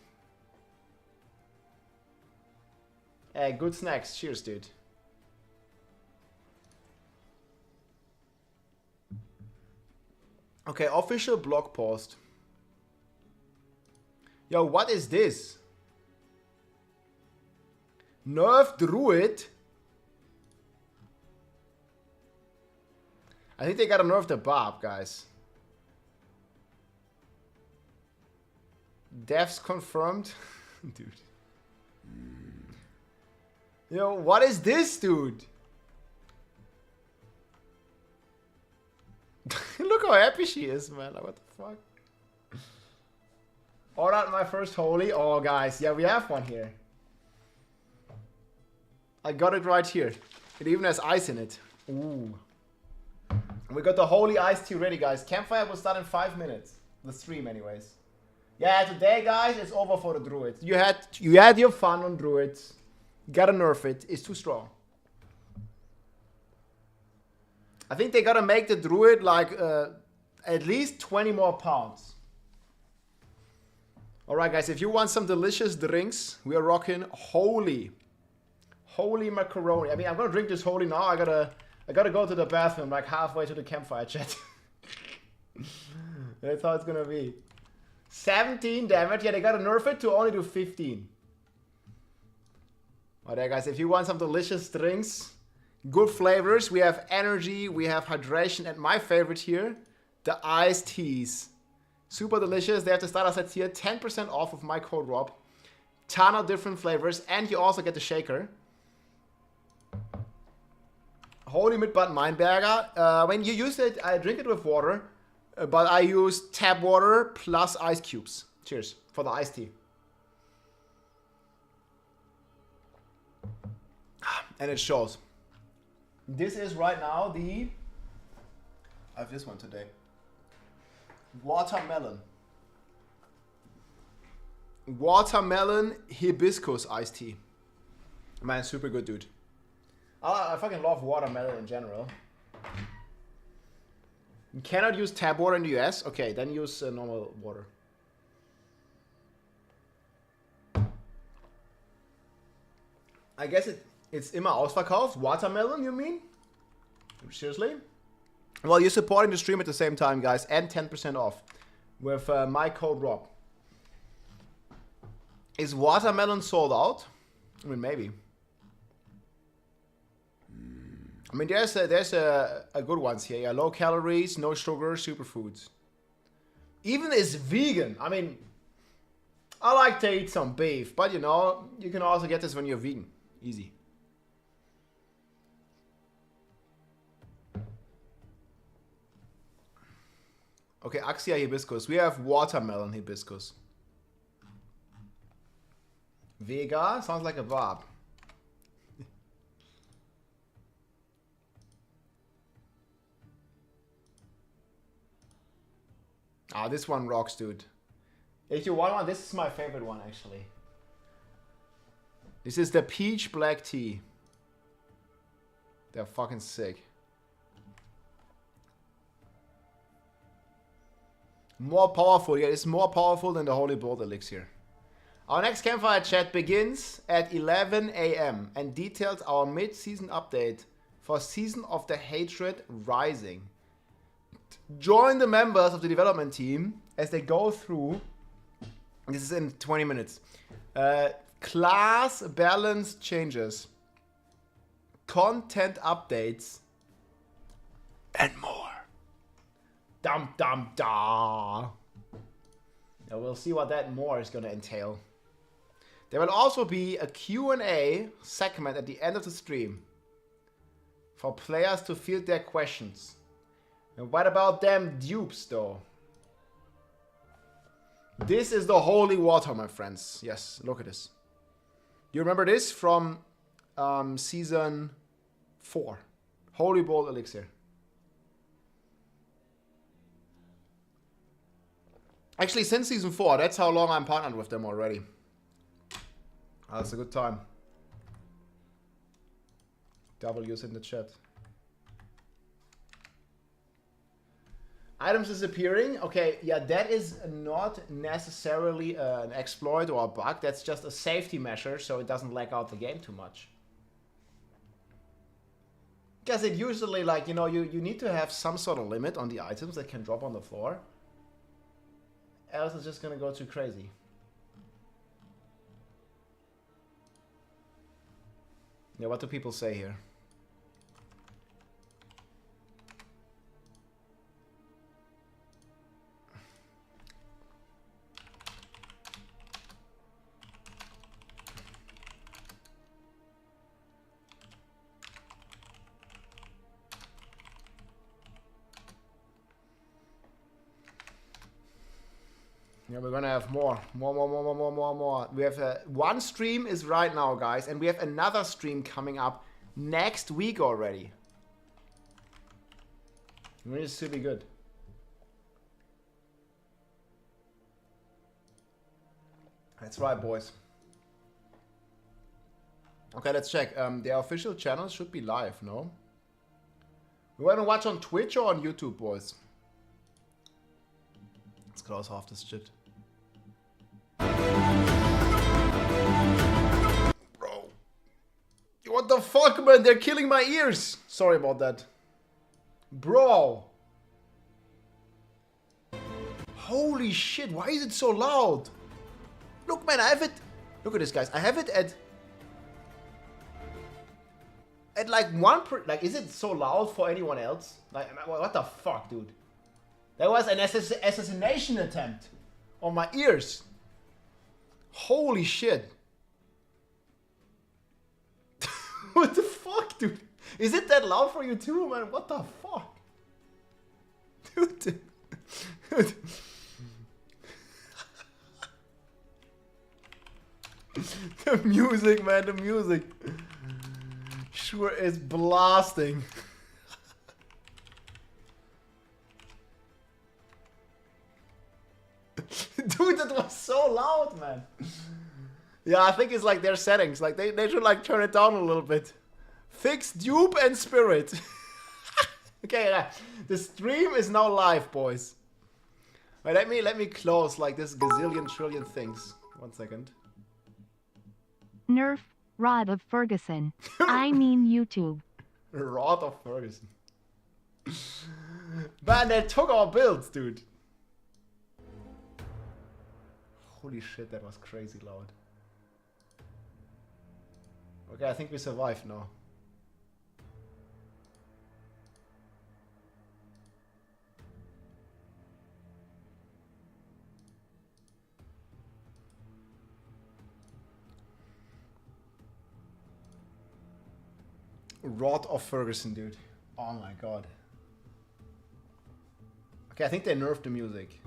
Hey, good snacks. Cheers, dude. Okay, official blog post. Yo, what is this? Nerf Druid? I think they gotta nerf the Bob, guys. Deaths confirmed. Dude. Yo, what is this, dude? Look how happy she is, man. Like, what the fuck? Ordered my first holy. Oh, guys. Yeah, we have one here. I got it right here. It even has ice in it. Ooh. We got the holy iced tea ready, guys. Campfire will start in 5 minutes. The stream, anyways. Yeah, today, guys, it's over for the Druids. You had your fun on Druids. Gotta nerf it. It's too strong. I think they gotta make the Druid like at least 20 more pounds. Alright, guys, if you want some delicious drinks, we are rocking holy macaroni. I mean, I'm gonna drink this holy now. I gotta go to the bathroom like halfway to the campfire chat. That's how it's gonna be. 17 damage. Yeah, they gotta nerf it to only do 15. Alright, guys, if you want some delicious drinks, good flavors, we have energy, we have hydration, and my favorite here, the iced teas. Super delicious. They have the starter sets here, 10% off with my code Rob. Ton of different flavors, and you also get the shaker. Holy Midbad Meinberger. When you use it, I drink it with water, but I use tap water plus ice cubes. Cheers for the iced tea. And it shows. This is right now the... I have this one today. Watermelon. Watermelon hibiscus iced tea. Man, super good, dude. I fucking love watermelon in general. You cannot use tap water in the US? Okay, then use normal water. I guess it's immer ausverkauft. Watermelon, you mean? Seriously? Well, you're supporting the stream at the same time, guys, and 10% off with my code Rob. Is watermelon sold out? I mean, maybe. I mean, there's a good ones here. Yeah, low calories, no sugar, superfoods. Even is vegan. I mean, I like to eat some beef, but you know, you can also get this when you're vegan. Easy. Okay, Axia hibiscus. We have watermelon hibiscus. Vega sounds like a verb. Ah, this one rocks, dude. If you want one, this is my favorite one, actually. This is the peach black tea. They're fucking sick. More powerful. Yeah, it's more powerful than the Holy Bolt Elixir. Our next Campfire chat begins at 11 AM and details our mid-season update for Season of the Hatred Rising. Join the members of the development team as they go through, this is in 20 minutes, class balance changes, content updates, and more. Dum dum da. Now we'll see what that more is going to entail. There will also be a Q&A segment at the end of the stream for players to field their questions. And what about them dupes, though? This is the holy water, my friends. Yes, look at this. You remember this from Season 4. Holy Bolt Elixir. Actually, since Season 4, that's how long I'm partnered with them already. That's a good time. W's in the chat. Items disappearing. Okay, yeah, that is not necessarily an exploit or a bug. That's just a safety measure, so it doesn't lag out the game too much. Because it usually, like, you know, you need to have some sort of limit on the items that can drop on the floor. Else it's just gonna go too crazy. Yeah, what do people say here? Yeah, we're gonna have more. We have one stream is right now, guys, and we have another stream coming up next week already. This should be good. That's right, boys. Okay, let's check. The official channels should be live, no? We want to watch on Twitch or on YouTube, boys? Let's close off this shit. Bro. What the fuck, man? They're killing my ears. Sorry about that. Bro. Holy shit, why is it so loud? Look, man, I have it. Look at this, guys. I have it at like like, is it so loud for anyone else? Like, what the fuck, dude? That was an assassination attempt on my ears. Holy shit. What the fuck, dude? Is it that loud for you too, man? What the fuck? Dude. The music, man, the music. Sure is blasting. Dude, that was so loud, man. Yeah, I think it's like their settings. Like they should like turn it down a little bit. Fix dupe and spirit. Okay, the stream is now live, boys. Wait, let me close like this gazillion trillion things. 1 second. Nerf, Rod of Ferguson. I mean YouTube. Rod of Ferguson. Man, they took our builds, dude. Holy shit, that was crazy loud. Okay, I think we survived now. Rod of Ferguson, dude. Oh my god. Okay, I think they nerfed the music.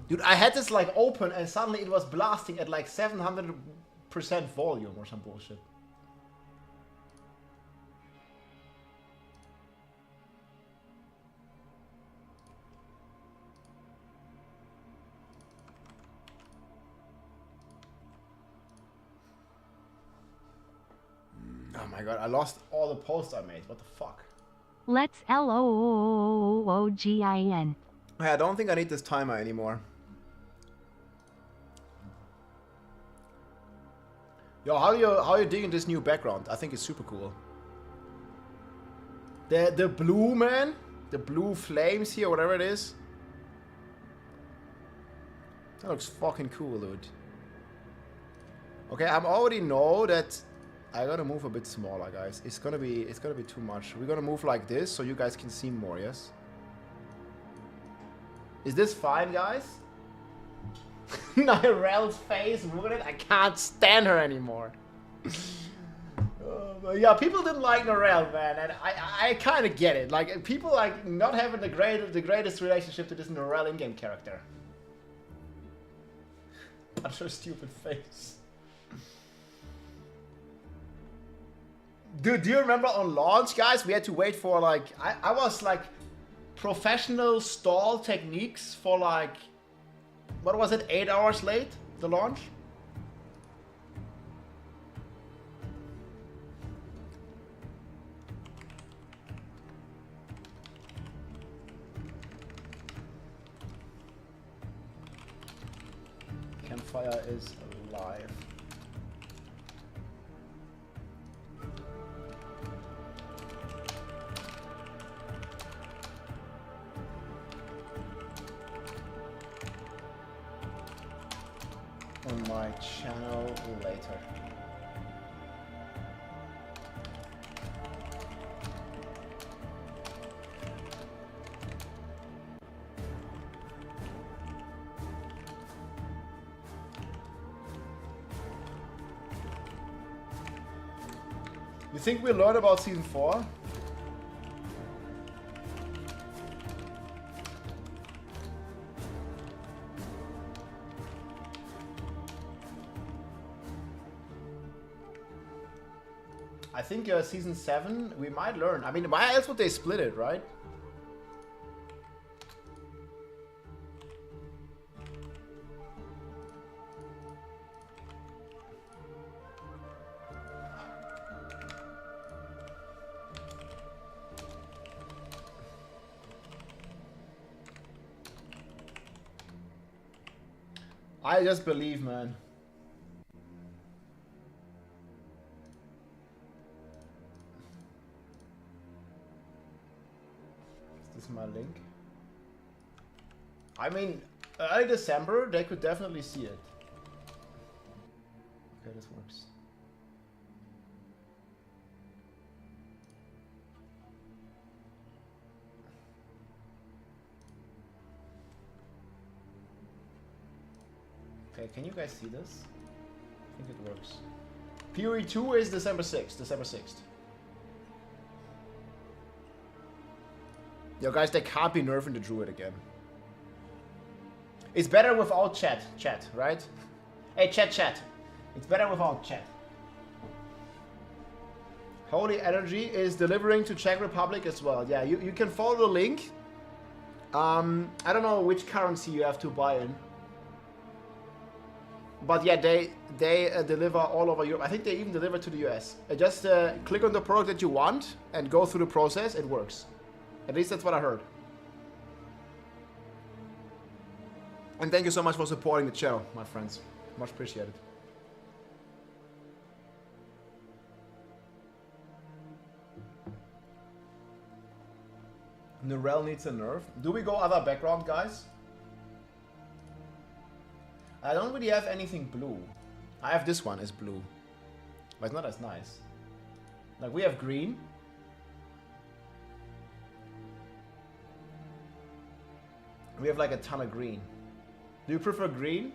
Dude, I had this like open and suddenly it was blasting at like 700% volume or some bullshit. Oh my god, I lost all the posts I made. What the fuck? Let's LOOOOOGIN. Hey, I don't think I need this timer anymore. Yo, how you digging this new background? I think it's super cool. The blue, man, the blue flames here, whatever it is. That looks fucking cool, dude. Okay, I already know that I gotta move a bit smaller, guys. It's gonna be too much. We're gonna move like this so you guys can see more, yes? Is this fine, guys? Nirel's face ruined it. I can't stand her anymore. Yeah, people didn't like Nirel, man, and I kind of get it. Like people like not having the greatest relationship to this Nirel in-game character. But her stupid face. Dude, do you remember on launch, guys? We had to wait for like I was like professional stall techniques for like, what was it, 8 hours late, the launch? Campfire is alive. On my channel later. You think we'll learn about season 4? I think season 7 we might learn. I mean, why else would they split it, right? I just believe, man. Is this my link? I mean, early December, they could definitely see it. Okay, this works. Okay, can you guys see this? I think it works. PoE 2 is December 6th. December 6th. Yo, guys, they can't be nerfing the druid again. It's better without chat, right? Hey, chat. It's better without chat. Holy Energy is delivering to Czech Republic as well. Yeah, you can follow the link. I don't know which currency you have to buy in. But yeah, they deliver all over Europe. I think they even deliver to the US. Just click on the product that you want and go through the process. It works. At least that's what I heard. And thank you so much for supporting the channel, my friends. Much appreciated. Narelle needs a nerf. Do we go other background, guys? I don't really have anything blue. I have this one as blue. But it's not as nice. Like, we have green. We have like a ton of green. Do you prefer green?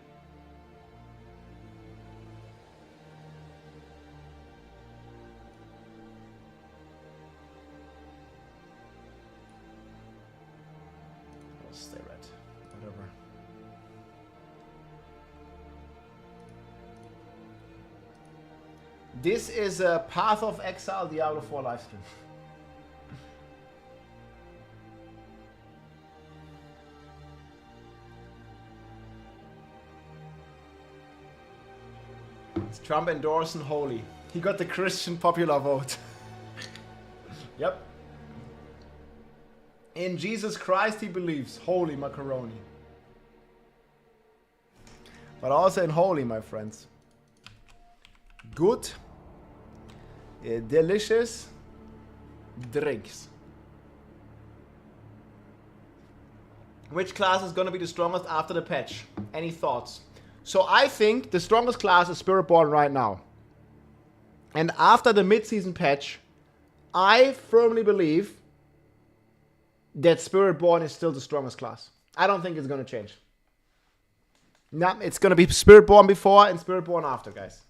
I'll stay red. Whatever. This is a Path of Exile Diablo 4 livestream. It's Trump endorsing Holy. He got the Christian popular vote. Yep. In Jesus Christ he believes. Holy macaroni. But also in holy, my friends. Good. Delicious drinks. Which class is gonna be the strongest after the patch? Any thoughts? So I think the strongest class is Spiritborn right now. And after the mid-season patch, I firmly believe that Spiritborn is still the strongest class. I don't think it's gonna change. No, it's gonna be Spiritborn before and Spiritborn after, guys.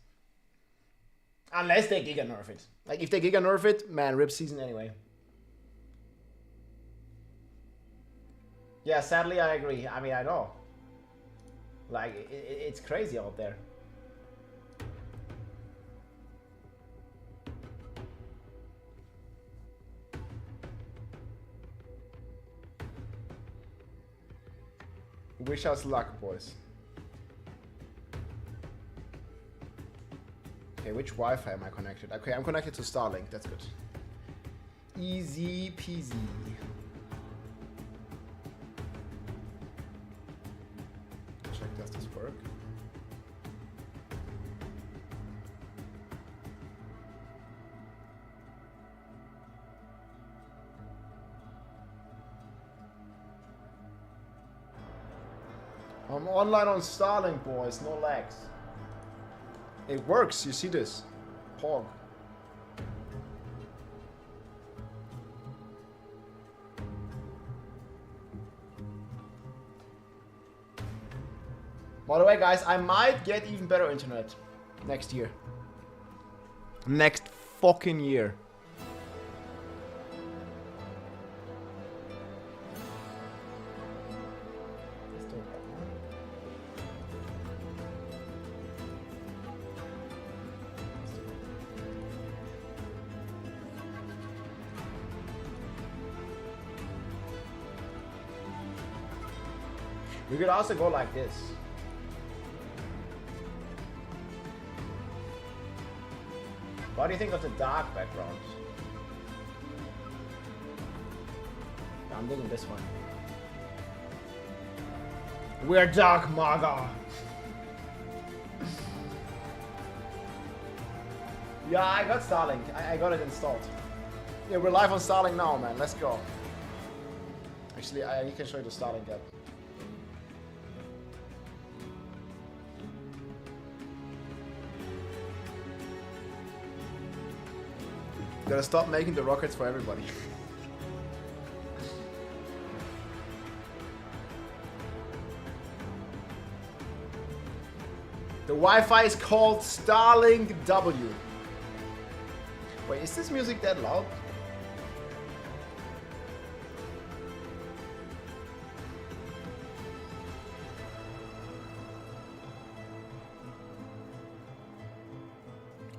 Unless they giga nerf it. Like, if they giga nerf it, man, rip season anyway. Yeah, sadly I agree. I mean, I know. Like, it's crazy out there. Wish us luck, boys. Okay, which Wi-Fi am I connected? Okay, I'm connected to Starlink. That's good. Easy peasy. Check, does this work? I'm online on Starlink, boys. No lags. It works. You see this? Pog. By the way, guys, I might get even better internet next year. Next fucking year. We could also go like this. What do you think of the dark background? I'm digging this one. We're Dark Maga. Yeah, I got Starlink. I got it installed. Yeah, we're live on Starlink now, man. Let's go. Actually, I can show you the Starlink app. Gotta stop making the rockets for everybody. The Wi-Fi is called Starlink W. Wait, is this music that loud?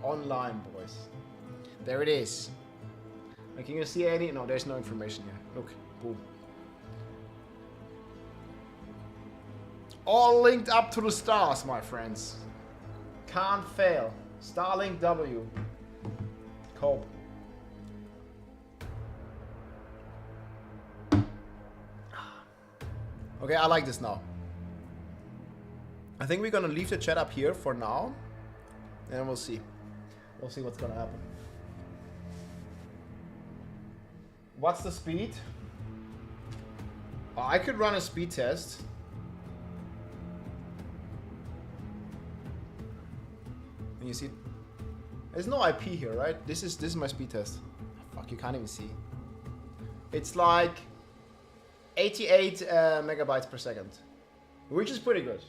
Online, boys. There it is. Like, can you see any? No, there's no information here. Look, boom. All linked up to the stars, my friends. Can't fail. Starlink W. Cope. Okay, I like this now. I think we're gonna leave the chat up here for now. And we'll see. We'll see what's gonna happen. What's the speed? Oh, I could run a speed test. And you see, there's no IP here, right? This is my speed test. Fuck, you can't even see. It's like 88 megabytes per second, which is pretty good.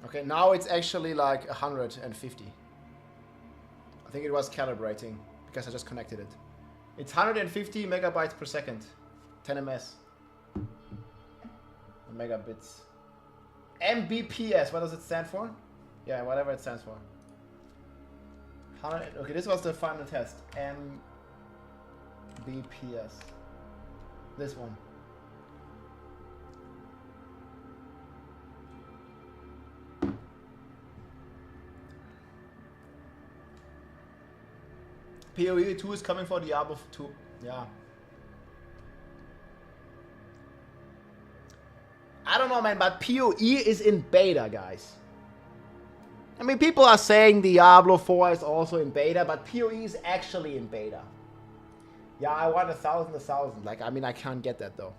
Okay, now it's actually like 150. I think it was calibrating because I just connected it. It's 150 megabytes per second. 10 ms. Megabits. Mbps, what does it stand for? Yeah, whatever it stands for. Okay, this was the final test. Mbps. This one. PoE 2 is coming for Diablo 2. Yeah. I don't know, man, but PoE is in beta, guys. I mean, people are saying Diablo 4 is also in beta, but PoE is actually in beta. Yeah, I want 1,000. Like, I mean, I can't get that, though.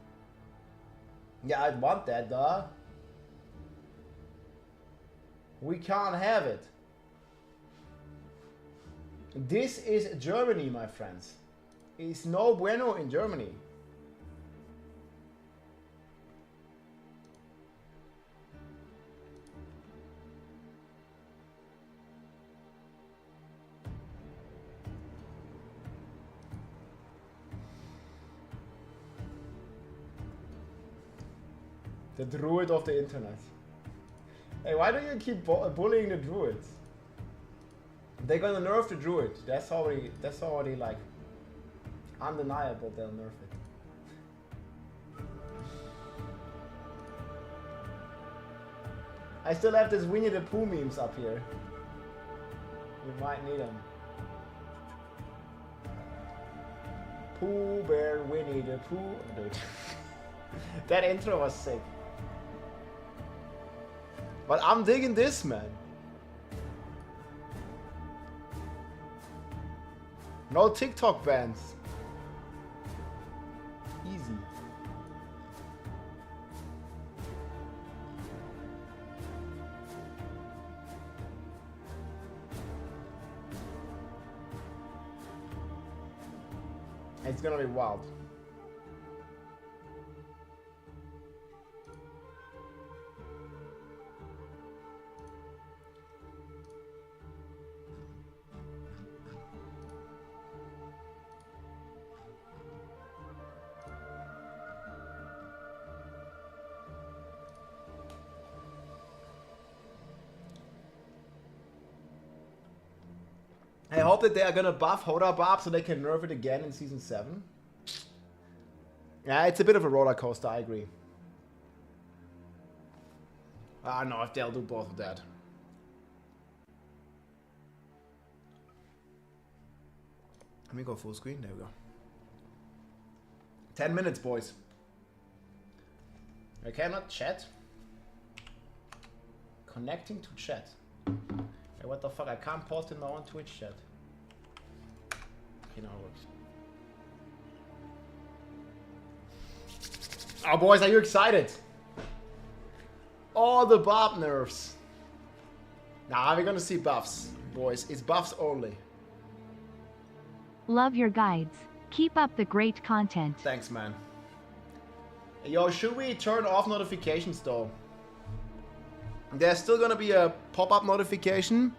Yeah, I'd want that, duh. We can't have it. This is Germany, my friends. It's no bueno in Germany. The druid of the internet. Hey, why do you keep bullying the druids? They're gonna nerf the druid. That's already like undeniable. They'll nerf it. I still have this Winnie the Pooh memes up here. You might need them. Pooh Bear, Winnie the Pooh. Oh, dude. That intro was sick. But I'm digging this, man. No TikTok bans. Easy. It's gonna be wild. I hope that they are gonna buff Hoda Bob so they can nerf it again in Season 7. Yeah, it's a bit of a roller coaster, I agree. I don't know if they'll do both of that. Let me go full screen, there we go. 10 minutes, boys. I cannot chat. Connecting to chat. Hey, what the fuck? I can't post in my own Twitch chat. Okay, now it works. Oh, boys, are you excited? All the Bob nerfs. Nah, we're gonna see buffs, boys. It's buffs only. Love your guides. Keep up the great content. Thanks, man. Yo, should we turn off notifications, though? There's still gonna be a pop-up notification.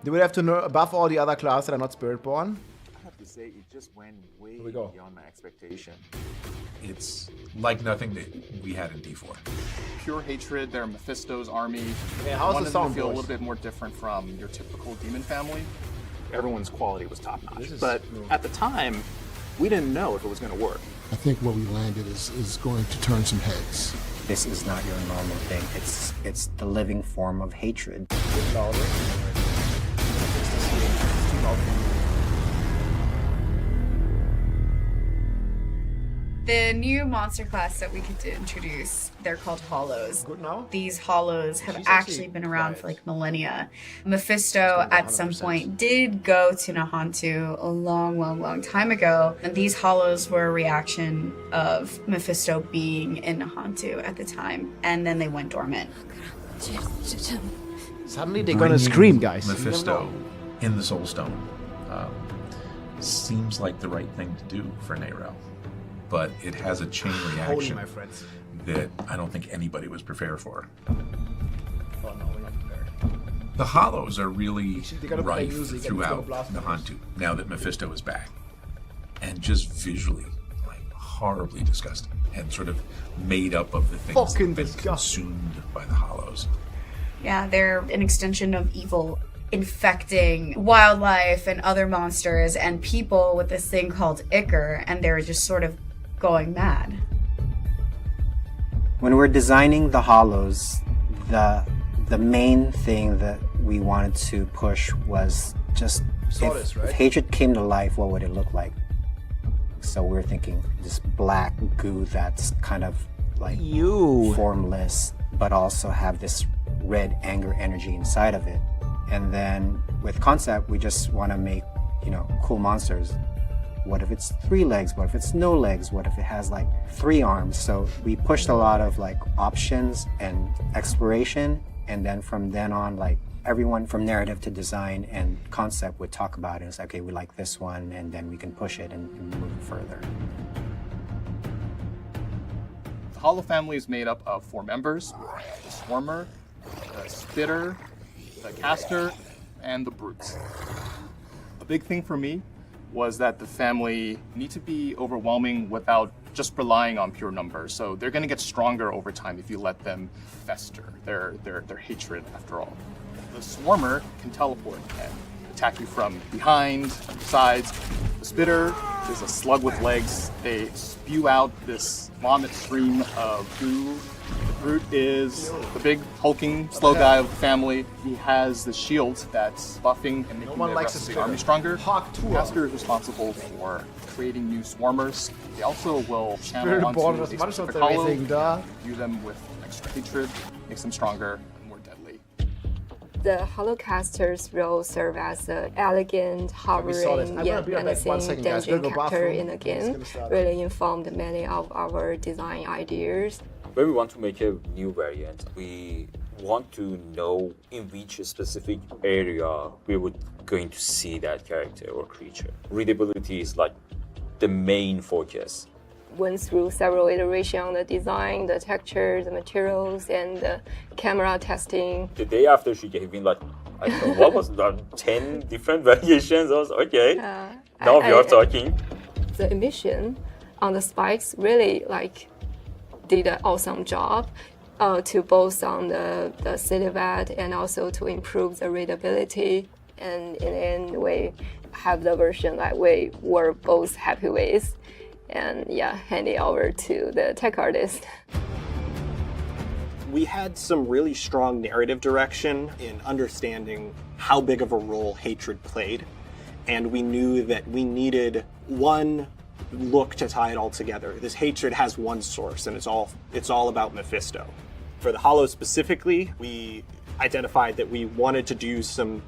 Do we have to buff all the other classes that are not Spiritborn? I have to say, it just went way we go. beyond my expectation. It's like nothing that we had in D4. Pure hatred, they're Mephisto's army. Yeah, how's the sound, feel boys? a little bit more different from your typical demon family. Everyone's quality was top-notch. But at the time, we didn't know if it was going to work. I think where we landed is going to turn some heads. This is not your normal thing. It's the living form of hatred. The new monster class that we get to introduce, they're called Hollows. Good now? These Hollows have She's actually been around quiet. for like millennia. Mephisto at some point did go to Nahantu a long time ago, and these Hollows were a reaction of Mephisto being in Nahantu at the time, and then they went dormant. Suddenly they're gonna scream, guys. Mephisto in the Soul Stone seems like the right thing to do for Nero, but it has a chain Holy, reaction my friends. that I don't think anybody was prepared for. Oh no, we're not prepared. The Hollows are really They gotta play rife music and it's throughout gonna blast Nahantu now that Mephisto is back, and just visually, like, horribly disgusting, and sort of made up of the things that Fucking have been disgusting. consumed by the Hollows. Yeah, they're an extension of evil, infecting wildlife and other monsters and people with this thing called Ichor, and they're just sort of going mad. When we're designing the Hollows, the main thing that we wanted to push was just if hatred came to life, what would it look like? So we're thinking this black goo that's kind of like formless, but also have this red anger energy inside of it. And then with concept, we just want to make, cool monsters. What if it's 3 legs? What if it's no legs? What if it has like 3 arms? So we pushed a lot of like options and exploration. And then from then on, like everyone from narrative to design and concept would talk about it. It's like, okay, we like this one, and then we can push it and move it further. The Hollow family is made up of 4 members: the Swarmer, the Spitter, the Caster, and the Brutes. A big thing for me was that the family need to be overwhelming without just relying on pure numbers. So they're going to get stronger over time if you let them fester their hatred, after all. The Swarmer can teleport and attack you from behind, sides. The Spitter is a slug with legs. They spew out this vomit stream of goo. The Brute is the big, hulking, slow guy of the family. He has the shield that's buffing and making the rest of the army stronger. Caster is responsible for creating new swarmers. They also will channel onto a specific hollow, view them with extra hatred, makes them stronger and more deadly. The Hollowcaster's role serves as an elegant, hovering, yet menacing, damaging character in the game. Really informed many of our design ideas. When we want to make a new variant, we want to know in which specific area we would going to see that character or creature. Readability is like the main focus. Went through several iterations on the design, the texture, the materials, and the camera testing. The day after she gave me like, I don't know, what was that, 10 different variations? I was okay. Now we are talking. The emission on the spikes really did an awesome job to both on the silhouette and also to improve the readability. And in the end, we have the version that we were both happy with. And yeah, hand it over to the tech artist. We had some really strong narrative direction in understanding how big of a role hatred played. And we knew that we needed one look to tie it all together. This hatred has one source, and it's all about Mephisto. For the Hollow specifically, we identified that we wanted to do some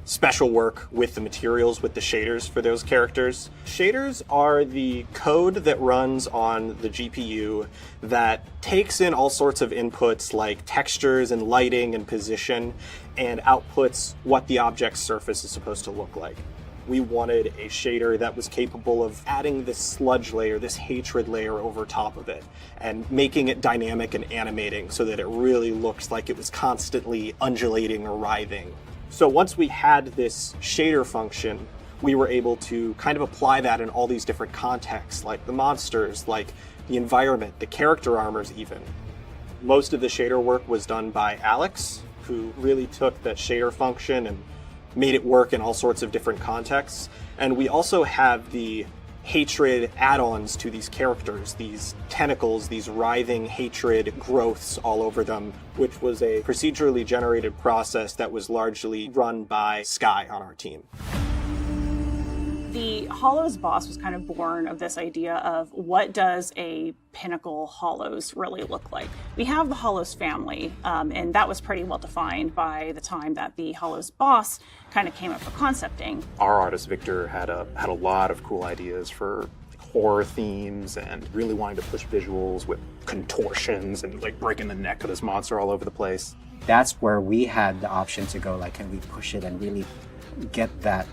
special work with the materials, with the shaders for those characters. Shaders are the code that runs on the GPU that takes in all sorts of inputs like textures and lighting and position and outputs what the object's surface is supposed to look like. We wanted a shader that was capable of adding this sludge layer, this hatred layer over top of it, and making it dynamic and animating so that it really looks like it was constantly undulating or writhing. So once we had this shader function, we were able to kind of apply that in all these different contexts, like the monsters, like the environment, the character armors even. Most of the shader work was done by Alex, who really took that shader function and made it work in all sorts of different contexts. And we also have the hatred add-ons to these characters, these tentacles, these writhing hatred growths all over them, which was a procedurally generated process that was largely run by Sky on our team. The Hollows boss was kind of born of this idea of what does a pinnacle Hollows really look like. We have the Hollows family, and that was pretty well defined by the time that the Hollows boss kind of came up for concepting. Our artist Victor had a lot of cool ideas for horror themes and really wanting to push visuals with contortions and like breaking the neck of this monster all over the place. That's where we had the option to go, like, can we push it and really get that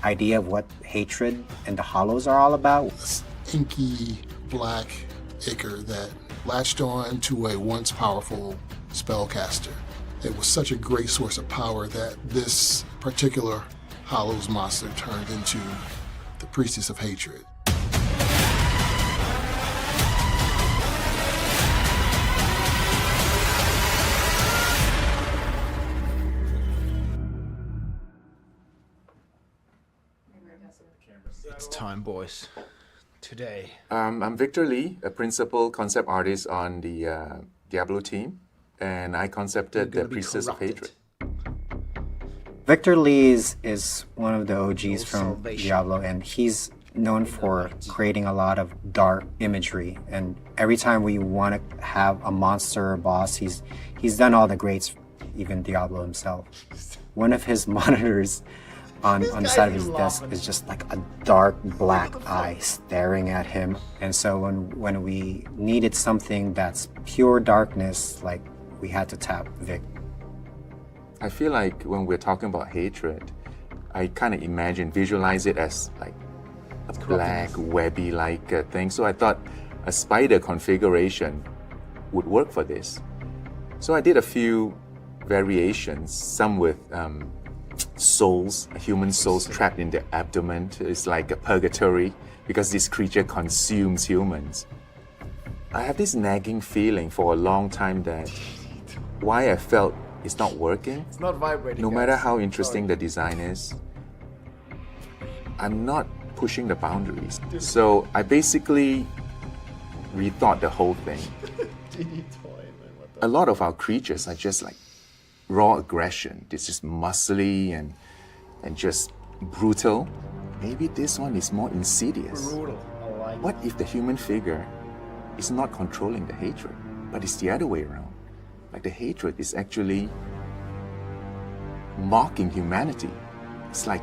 idea of what hatred and the Hollows are all about? This inky black ichor that latched on to a once powerful spellcaster. It was such a great source of power that this particular Hollows monster turned into the Priestess of Hatred. It's time, boys. Today. I'm Victor Lee, a principal concept artist on the Diablo team, and I concepted the Priestess of Hatred. Victor Lee is one of the OGs from Diablo, and he's known for creating a lot of dark imagery. And every time we want to have a monster or boss, he's done all the greats, even Diablo himself. One of his monitors on the side of his desk is just like a dark black eye staring at him. And so when we needed something that's pure darkness, like, we had to tap Vic. I feel like when we're talking about hatred, I kind of visualize it as like a black, webby-like thing. So I thought a spider configuration would work for this. So I did a few variations, some with souls, human souls trapped in the abdomen. It's like a purgatory because this creature consumes humans. I have this nagging feeling for a long time that why I felt it's not working. It's not vibrating. No matter how interesting the design is, I'm not pushing the boundaries. So I basically rethought the whole thing. A lot of our creatures are just like raw aggression. It's just muscly and just brutal. Maybe this one is more insidious. Brutal. I like What if the human figure is not controlling the hatred, but it's the other way around? Like the hatred is actually mocking humanity. It's like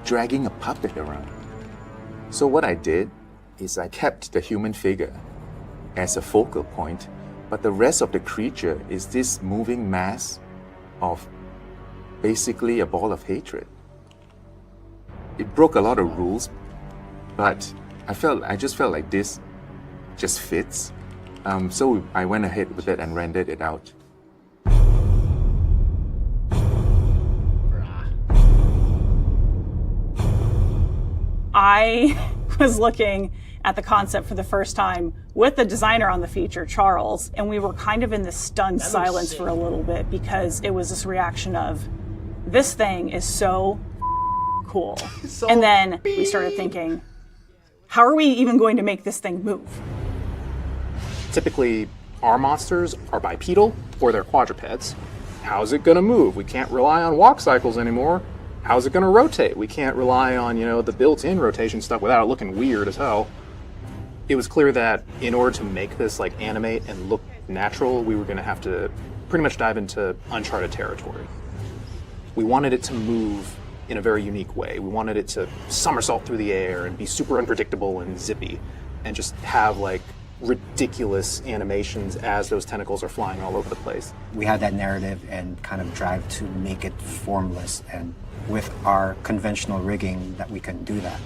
dragging a puppet around. So what I did is I kept the human figure as a focal point, but the rest of the creature is this moving mass of basically a ball of hatred. It broke a lot of rules, but I just felt like this just fits. So I went ahead with it and rendered it out. I was looking at the concept for the first time with the designer on the feature, Charles, and we were kind of in this stunned silence for a little bit because it was this reaction of, this thing is so cool. And then we started thinking, how are we even going to make this thing move? Typically, our monsters are bipedal or they're quadrupeds. How's it gonna move? We can't rely on walk cycles anymore. How's it gonna rotate? We can't rely on, the built-in rotation stuff without it looking weird as hell. It was clear that in order to make this animate and look natural, we were gonna have to pretty much dive into uncharted territory. We wanted it to move in a very unique way. We wanted it to somersault through the air and be super unpredictable and zippy and just have ridiculous animations as those tentacles are flying all over the place. We had that narrative and kind of drive to make it formless, and with our conventional rigging that we couldn't do that.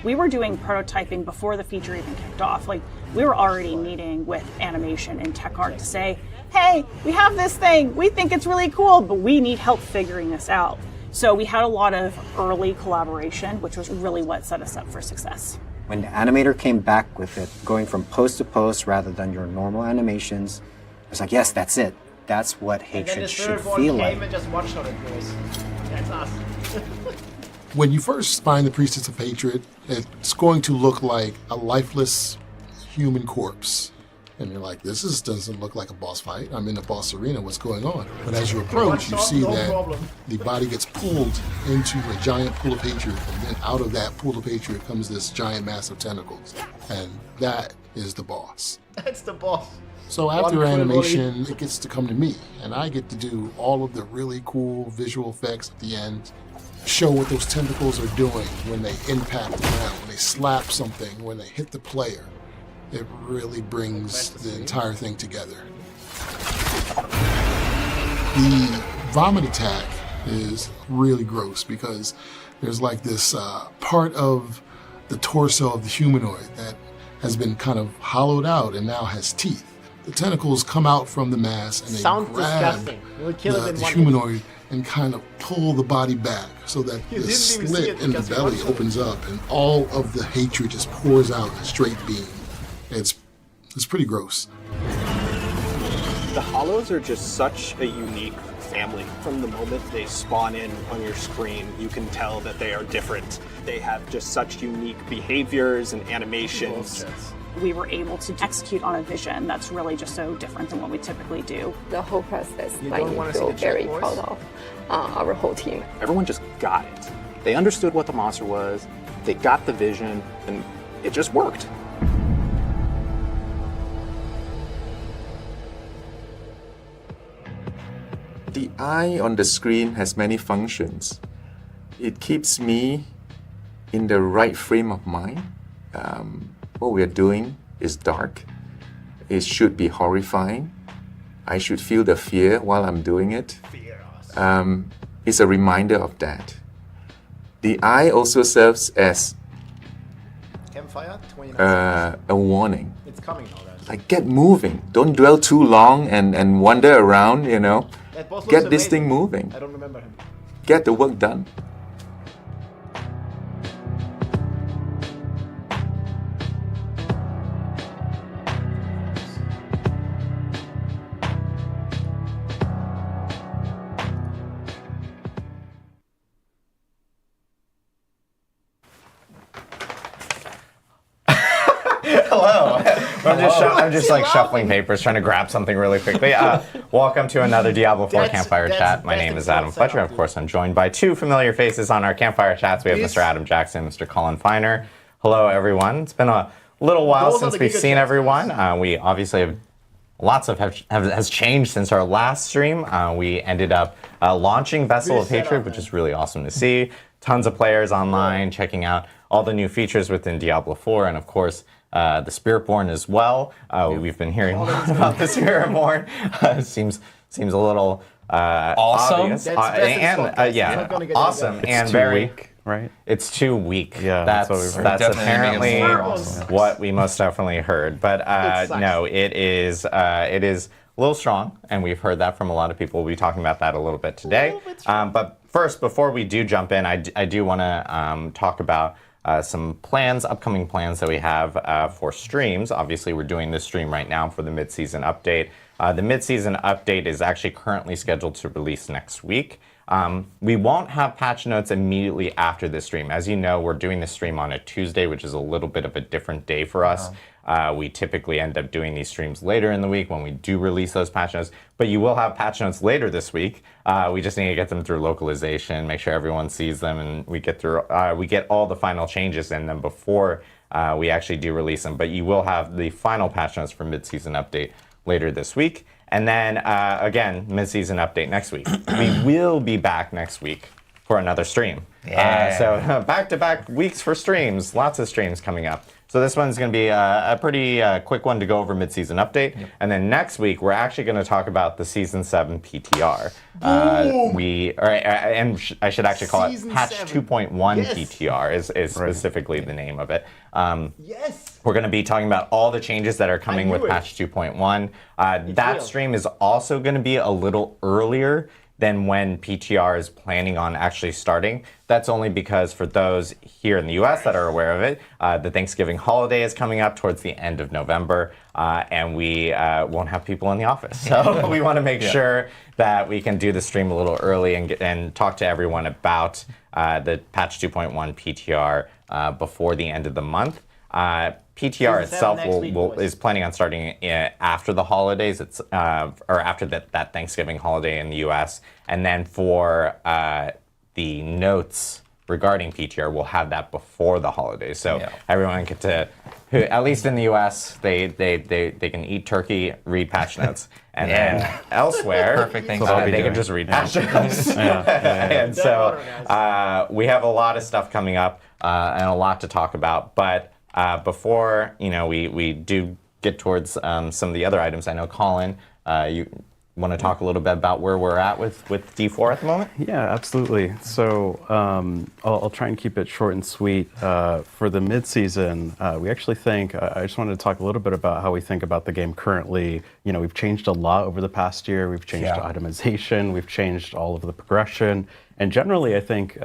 We were doing prototyping before the feature even kicked off. We were already meeting with animation and tech art to say, hey, we have this thing, we think it's really cool, but we need help figuring this out. So we had a lot of early collaboration, which was really what set us up for success. When the animator came back with it, going from post to post rather than your normal animations, I was like, yes, that's it. That's what hatred should feel like. And just one-shot it, boys. That's us. When you first find the Priestess of Hatred, it's going to look like a lifeless human corpse And you're like, this doesn't look like a boss fight. I'm in a boss arena, what's going on? But as you approach, you see that the body gets pulled into a giant pool of hatred, and then out of that pool of hatred comes this giant mass of tentacles. And that is the boss. That's the boss. So after animation, it gets to come to me, and I get to do all of the really cool visual effects at the end, show what those tentacles are doing when they impact the ground, when they slap something, when they hit the player. It really brings the entire thing together. The vomit attack is really gross because there's like this part of the torso of the humanoid that has been kind of hollowed out and now has teeth. The tentacles come out from the mass and they grab the humanoid and kind of pull the body back so that the slit in the belly opens up and all of the hatred just pours out in a straight beam. It's pretty gross. The Hollows are just such a unique family. From the moment they spawn in on your screen, you can tell that they are different. They have just such unique behaviors and animations. We were able to execute on a vision that's really just so different than what we typically do. The whole process, I feel very proud of our whole team. Everyone just got it. They understood what the monster was, they got the vision, and it just worked. The eye on the screen has many functions. It keeps me in the right frame of mind. What we are doing is dark. It should be horrifying. I should feel the fear while I'm doing it. It's a reminder of that. The eye also serves as Campfire, 29 a warning. It's coming now, guys. Like, get moving. Don't dwell too long and wander around, you know. Get this thing moving. I don't remember him. Get the work done. Hello. I'm just like shuffling papers, trying to grab something really quickly. Welcome to another Diablo 4 Campfire Chat. My name is Adam Fletcher. Of course, I'm joined by two familiar faces on our Campfire Chats. We have Mr. Adam Jackson, Mr. Colin Feiner. Hello, everyone. It's been a little while since we've seen everyone. We obviously have lots of has changed since our last stream. We ended up launching Vessel of Hatred, which is really awesome to see. Tons of players online checking out all the new features within Diablo 4, and of course, the Spiritborn as well. We've been hearing a lot about the Spiritborn. Seems a little awesome. Obvious. Awesome and very weak, right? It's too weak. Yeah, that's apparently what we most definitely heard. But no, it is a little strong, and we've heard that from a lot of people. We'll be talking about that a little bit today. But first, before we do jump in, I do want to talk about some upcoming plans that we have for streams. Obviously, we're doing this stream right now for the mid-season update. The mid-season update is actually currently scheduled to release next week. We won't have patch notes immediately after this stream. As you know, we're doing this stream on a Tuesday, which is a little bit of a different day for us. We typically end up doing these streams later in the week when we do release those patch notes, but you will have patch notes later this week. We just need to get them through localization, make sure everyone sees them, and we get all the final changes in them before we actually do release them. But you will have the final patch notes for mid-season update later this week. And then, again, mid-season update next week. We will be back next week for another stream. So back-to-back weeks for streams. Lots of streams coming up. So this one's going to be a pretty quick one to go over mid-season update. Yep. And then next week, we're actually going to talk about the Season 7 PTR. I should actually call it Patch 2.1 PTR is specifically the name of it. We're going to be talking about all the changes that are coming with Patch 2.1. That stream is also going to be a little earlier than when PTR is planning on actually starting. That's only because for those here in the US that are aware of it, the Thanksgiving holiday is coming up towards the end of November, and we won't have people in the office. So we want to make sure that we can do the stream a little early and talk to everyone about the Patch 2.1 PTR before the end of the month. PTR Season 7 itself next week, boys. is planning on starting after the holidays. It's or after that Thanksgiving holiday in the U.S. And then for the notes regarding PTR, we'll have that before the holidays. So everyone get to, at least in the U.S., they can eat turkey, read patch notes, and then elsewhere, Perfect thing they can just read patch notes. And so we have a lot of stuff coming up and a lot to talk about. But before we do get towards some of the other items, I know Colin, you want to talk a little bit about where we're at with D4 at the moment? Yeah, absolutely. So I'll try and keep it short and sweet. For the mid-season, we actually think, I just wanted to talk a little bit about how we think about the game currently. We've changed a lot over the past year. We've changed itemization. We've changed all of the progression. And generally, I think,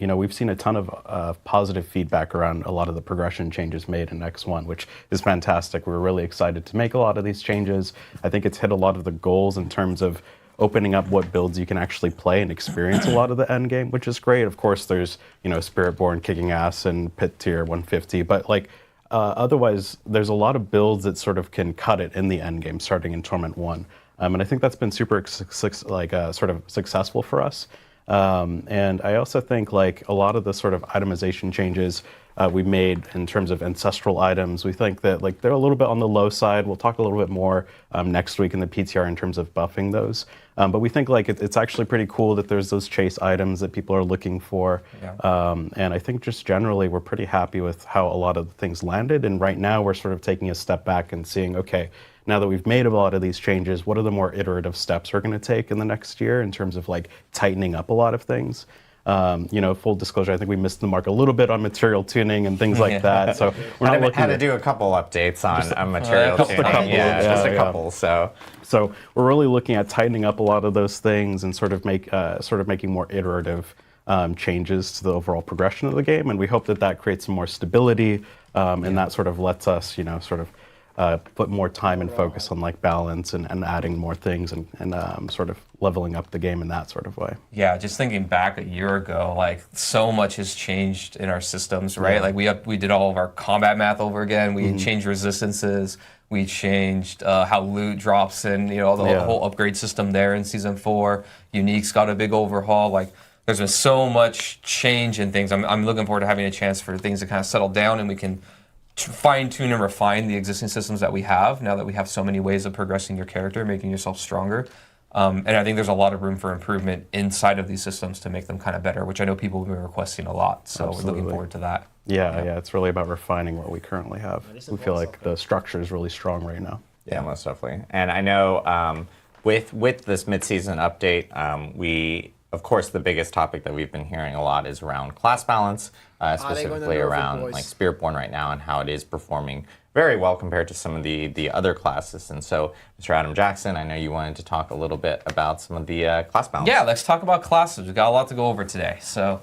we've seen a ton of positive feedback around a lot of the progression changes made in X1, which is fantastic. We're really excited to make a lot of these changes. I think it's hit a lot of the goals in terms of opening up what builds you can actually play and experience a lot of the end game, which is great. Of course, there's, Spiritborn kicking ass and Pit Tier 150, but otherwise, there's a lot of builds that sort of can cut it in the end game, starting in Torment 1. And I think that's been super sort of successful for us. And I also think a lot of the sort of itemization changes we made in terms of ancestral items, we think that they're a little bit on the low side. We'll talk a little bit more next week in the PTR in terms of buffing those. But we think it's actually pretty cool that there's those chase items that people are looking for. And I think just generally we're pretty happy with how a lot of the things landed. And right now we're sort of taking a step back and seeing, okay, now that we've made a lot of these changes, what are the more iterative steps we're going to take in the next year in terms of tightening up a lot of things? Full disclosure, I think we missed the mark a little bit on material tuning and things like that. So we're not looking had to do a couple updates on material tuning. Just a couple. So we're really looking at tightening up a lot of those things and sort of making more iterative changes to the overall progression of the game. And we hope that creates some more stability, and that sort of lets us, put more time and focus on balance and adding more things and sort of leveling up the game in that sort of way. Yeah, just thinking back a year ago, so much has changed in our systems, right? Yeah. We did all of our combat math over again. We changed resistances. We changed how loot drops and the whole upgrade system there in Season 4. Unique's got a big overhaul. There's been so much change in things. I'm looking forward to having a chance for things to kind of settle down and we can fine-tune and refine the existing systems that we have now that we have so many ways of progressing your character, making yourself stronger. And I think there's a lot of room for improvement inside of these systems to make them kind of better, which I know people have been requesting a lot. So Absolutely. We're looking forward to that. Yeah, it's really about refining what we currently have. We feel like the structure is really strong right now. Yeah, most definitely. And I know with this mid-season update, of course, the biggest topic that we've been hearing a lot is around class balance, specifically around Spiritborn right now and how it is performing very well compared to some of the other classes. And so, Mr. Adam Jackson, I know you wanted to talk a little bit about some of the class balance. Yeah, let's talk about classes. We've got a lot to go over today. So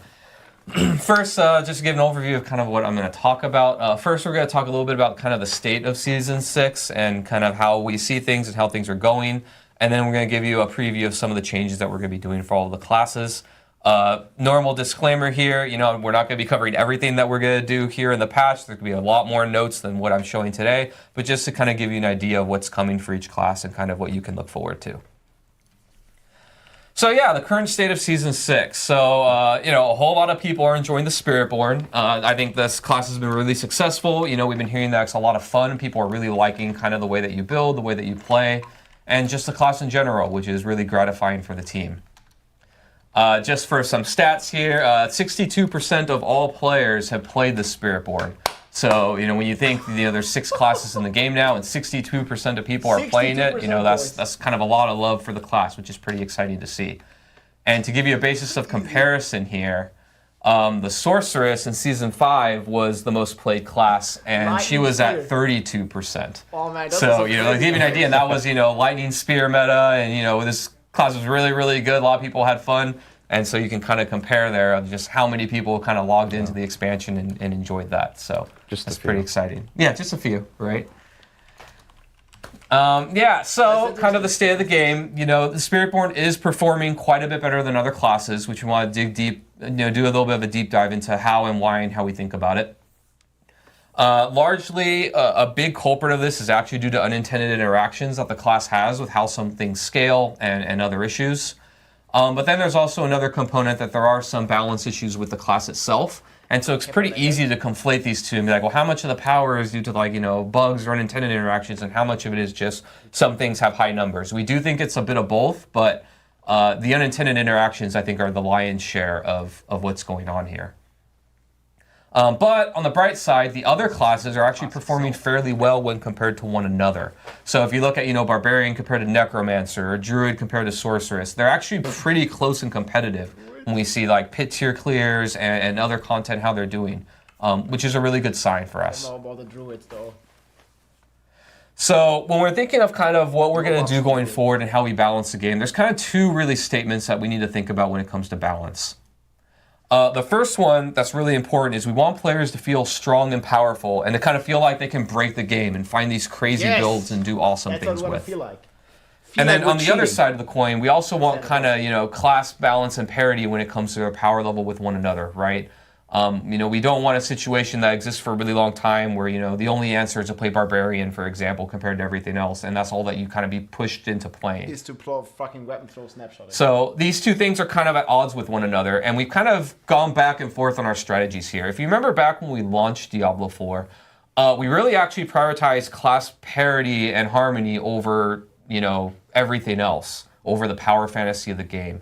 first, just to give an overview of kind of what I'm going to talk about. First, we're going to talk a little bit about kind of the state of Season 6 and kind of how we see things and how things are going. And then we're going to give you a preview of some of the changes that we're going to be doing for all of the classes. Normal disclaimer here, we're not going to be covering everything that we're going to do here in the patch. There could be a lot more notes than what I'm showing today, but just to kind of give you an idea of what's coming for each class and kind of what you can look forward to. So yeah, the current state of Season 6. So, a whole lot of people are enjoying the Spiritborn. I think this class has been really successful. We've been hearing that it's a lot of fun. People are really liking kind of the way that you build, the way that you play, and just the class in general, which is really gratifying for the team. Just for some stats here, 62% of all players have played the Spiritborn. So, when you think, there's 6 classes in the game now and 62% of people are playing it, that's kind of a lot of love for the class, which is pretty exciting to see. And to give you a basis of comparison here, the Sorceress in Season 5 was the most played class, and she was at 32%. Oh, man, so, to give you an idea, and that was, Lightning Spear meta, and, this class was really, really good. A lot of people had fun. And so you can kind of compare there of just how many people kind of logged into the expansion and enjoyed that. So that's pretty exciting. Yeah, just a few, right? So kind of the state of the game. The Spiritborn is performing quite a bit better than other classes, which we want to dig deep, do a little bit of a deep dive into how and why and how we think about it. Largely, a big culprit of this is actually due to unintended interactions that the class has with how some things scale and other issues. But then there's also another component that there are some balance issues with the class itself. And so it's pretty easy to conflate these two and be like, well, how much of the power is due to bugs or unintended interactions, and how much of it is just some things have high numbers? We do think it's a bit of both, but the unintended interactions, I think, are the lion's share of what's going on here. But on the bright side, the other classes are actually performing fairly well when compared to one another. So if you look at, Barbarian compared to Necromancer, or Druid compared to Sorceress, they're actually pretty close and competitive when we see pit tier clears and other content, how they're doing, which is a really good sign for us. I don't know about the Druids, though. So when we're thinking of kind of what we're going to do going forward and how we balance the game, there's kind of two really statements that we need to think about when it comes to balance. The first one that's really important is we want players to feel strong and powerful and to kind of feel like they can break the game and find these crazy builds and do awesome things with. Feel like. And then on the other side of the coin, we also want kind of, class balance and parity when it comes to their power level with one another, right? We don't want a situation that exists for a really long time where, the only answer is to play Barbarian, for example, compared to everything else, and that's all that you kind of be pushed into playing. Is to play fucking weapon throw snapshot. So these two things are kind of at odds with one another, and we've kind of gone back and forth on our strategies here. If you remember back when we launched Diablo 4, we really actually prioritized class parity and harmony over, everything else, over the power fantasy of the game.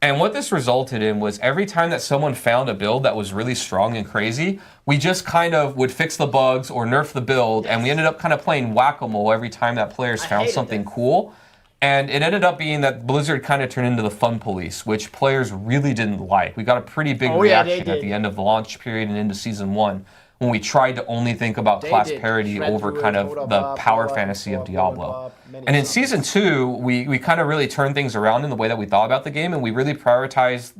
And what this resulted in was every time that someone found a build that was really strong and crazy, we just kind of would fix the bugs or nerf the build, and we ended up kind of playing whack-a-mole every time that players found something cool. And it ended up being that Blizzard kind of turned into the fun police, which players really didn't like. We got a pretty big reaction at the end of the launch period and into Season 1 when we tried to only think about class parity over kind of the power fantasy of Diablo. And in Season 2, we kind of really turned things around in the way that we thought about the game, and we really prioritized,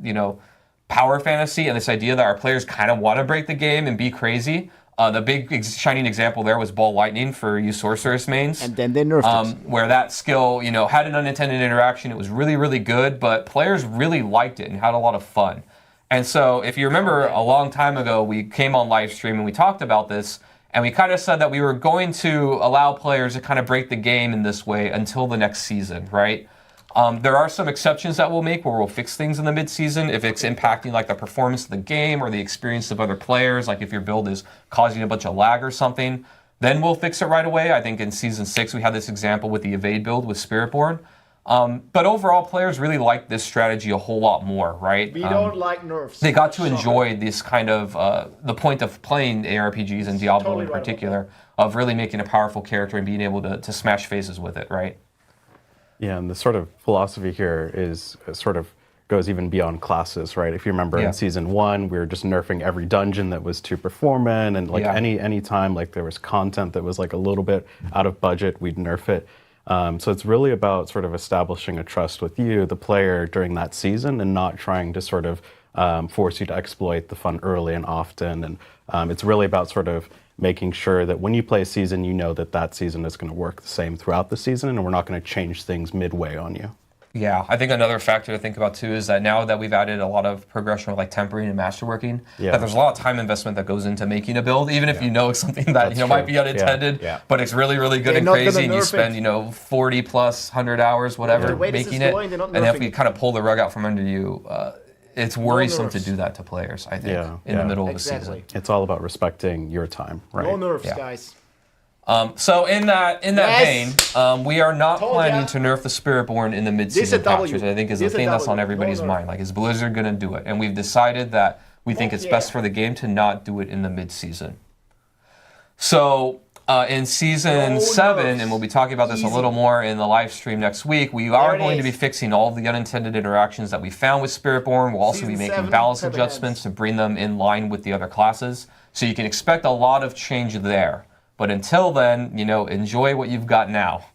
power fantasy and this idea that our players kind of want to break the game and be crazy. The big shining example there was Ball Lightning for you Sorceress mains. And then they nerfed it. Where that skill, had an unintended interaction. It was really, really good, but players really liked it and had a lot of fun. And so if you remember a long time ago, we came on live stream and we talked about this, and we kind of said that we were going to allow players to kind of break the game in this way until the next season, right? There are some exceptions that we'll make where we'll fix things in the mid-season if it's impacting the performance of the game or the experience of other players, like if your build is causing a bunch of lag or something, then we'll fix it right away. I think in Season 6 we had this example with the Evade build with Spiritborn. But overall, players really like this strategy a whole lot more, right? We don't like nerfs. They got to enjoy this kind of, the point of playing ARPGs and Diablo in particular, of really making a powerful character and being able to smash faces with it, right? Yeah, and the sort of philosophy here is sort of goes even beyond classes, right? If you remember in Season 1, we were just nerfing every dungeon that was too performant, and any time there was content that was a little bit out of budget, we'd nerf it. So it's really about sort of establishing a trust with you, the player, during that season, and not trying to sort of force you to exploit the fun early and often. And it's really about sort of making sure that when you play a season, you know that season is going to work the same throughout the season, and we're not going to change things midway on you. Yeah, I think another factor to think about too is that now that we've added a lot of progression with tempering and masterworking, that there's a lot of time investment that goes into making a build, even if you know it's something that might be unintended, but it's really, really good and crazy, and you spend 40 plus 100 hours, whatever, making it, and then if we kind of pull the rug out from under you, it's worrisome to do that to players, I think, in the middle of the season. It's all about respecting your time, right? No nerfs, guys. So in that vein, we are not planning to nerf the Spiritborn in the mid-season patch, which I think is the thing that's on everybody's mind. Is Blizzard going to do it? And we've decided that we think it's best for the game to not do it in the mid-season. So in Season 7, and we'll be talking about this a little more in the live stream next week, we are going to be fixing all of the unintended interactions that we found with Spiritborn. We'll also be making balance adjustments to bring them in line with the other classes. So you can expect a lot of change there. But until then, enjoy what you've got now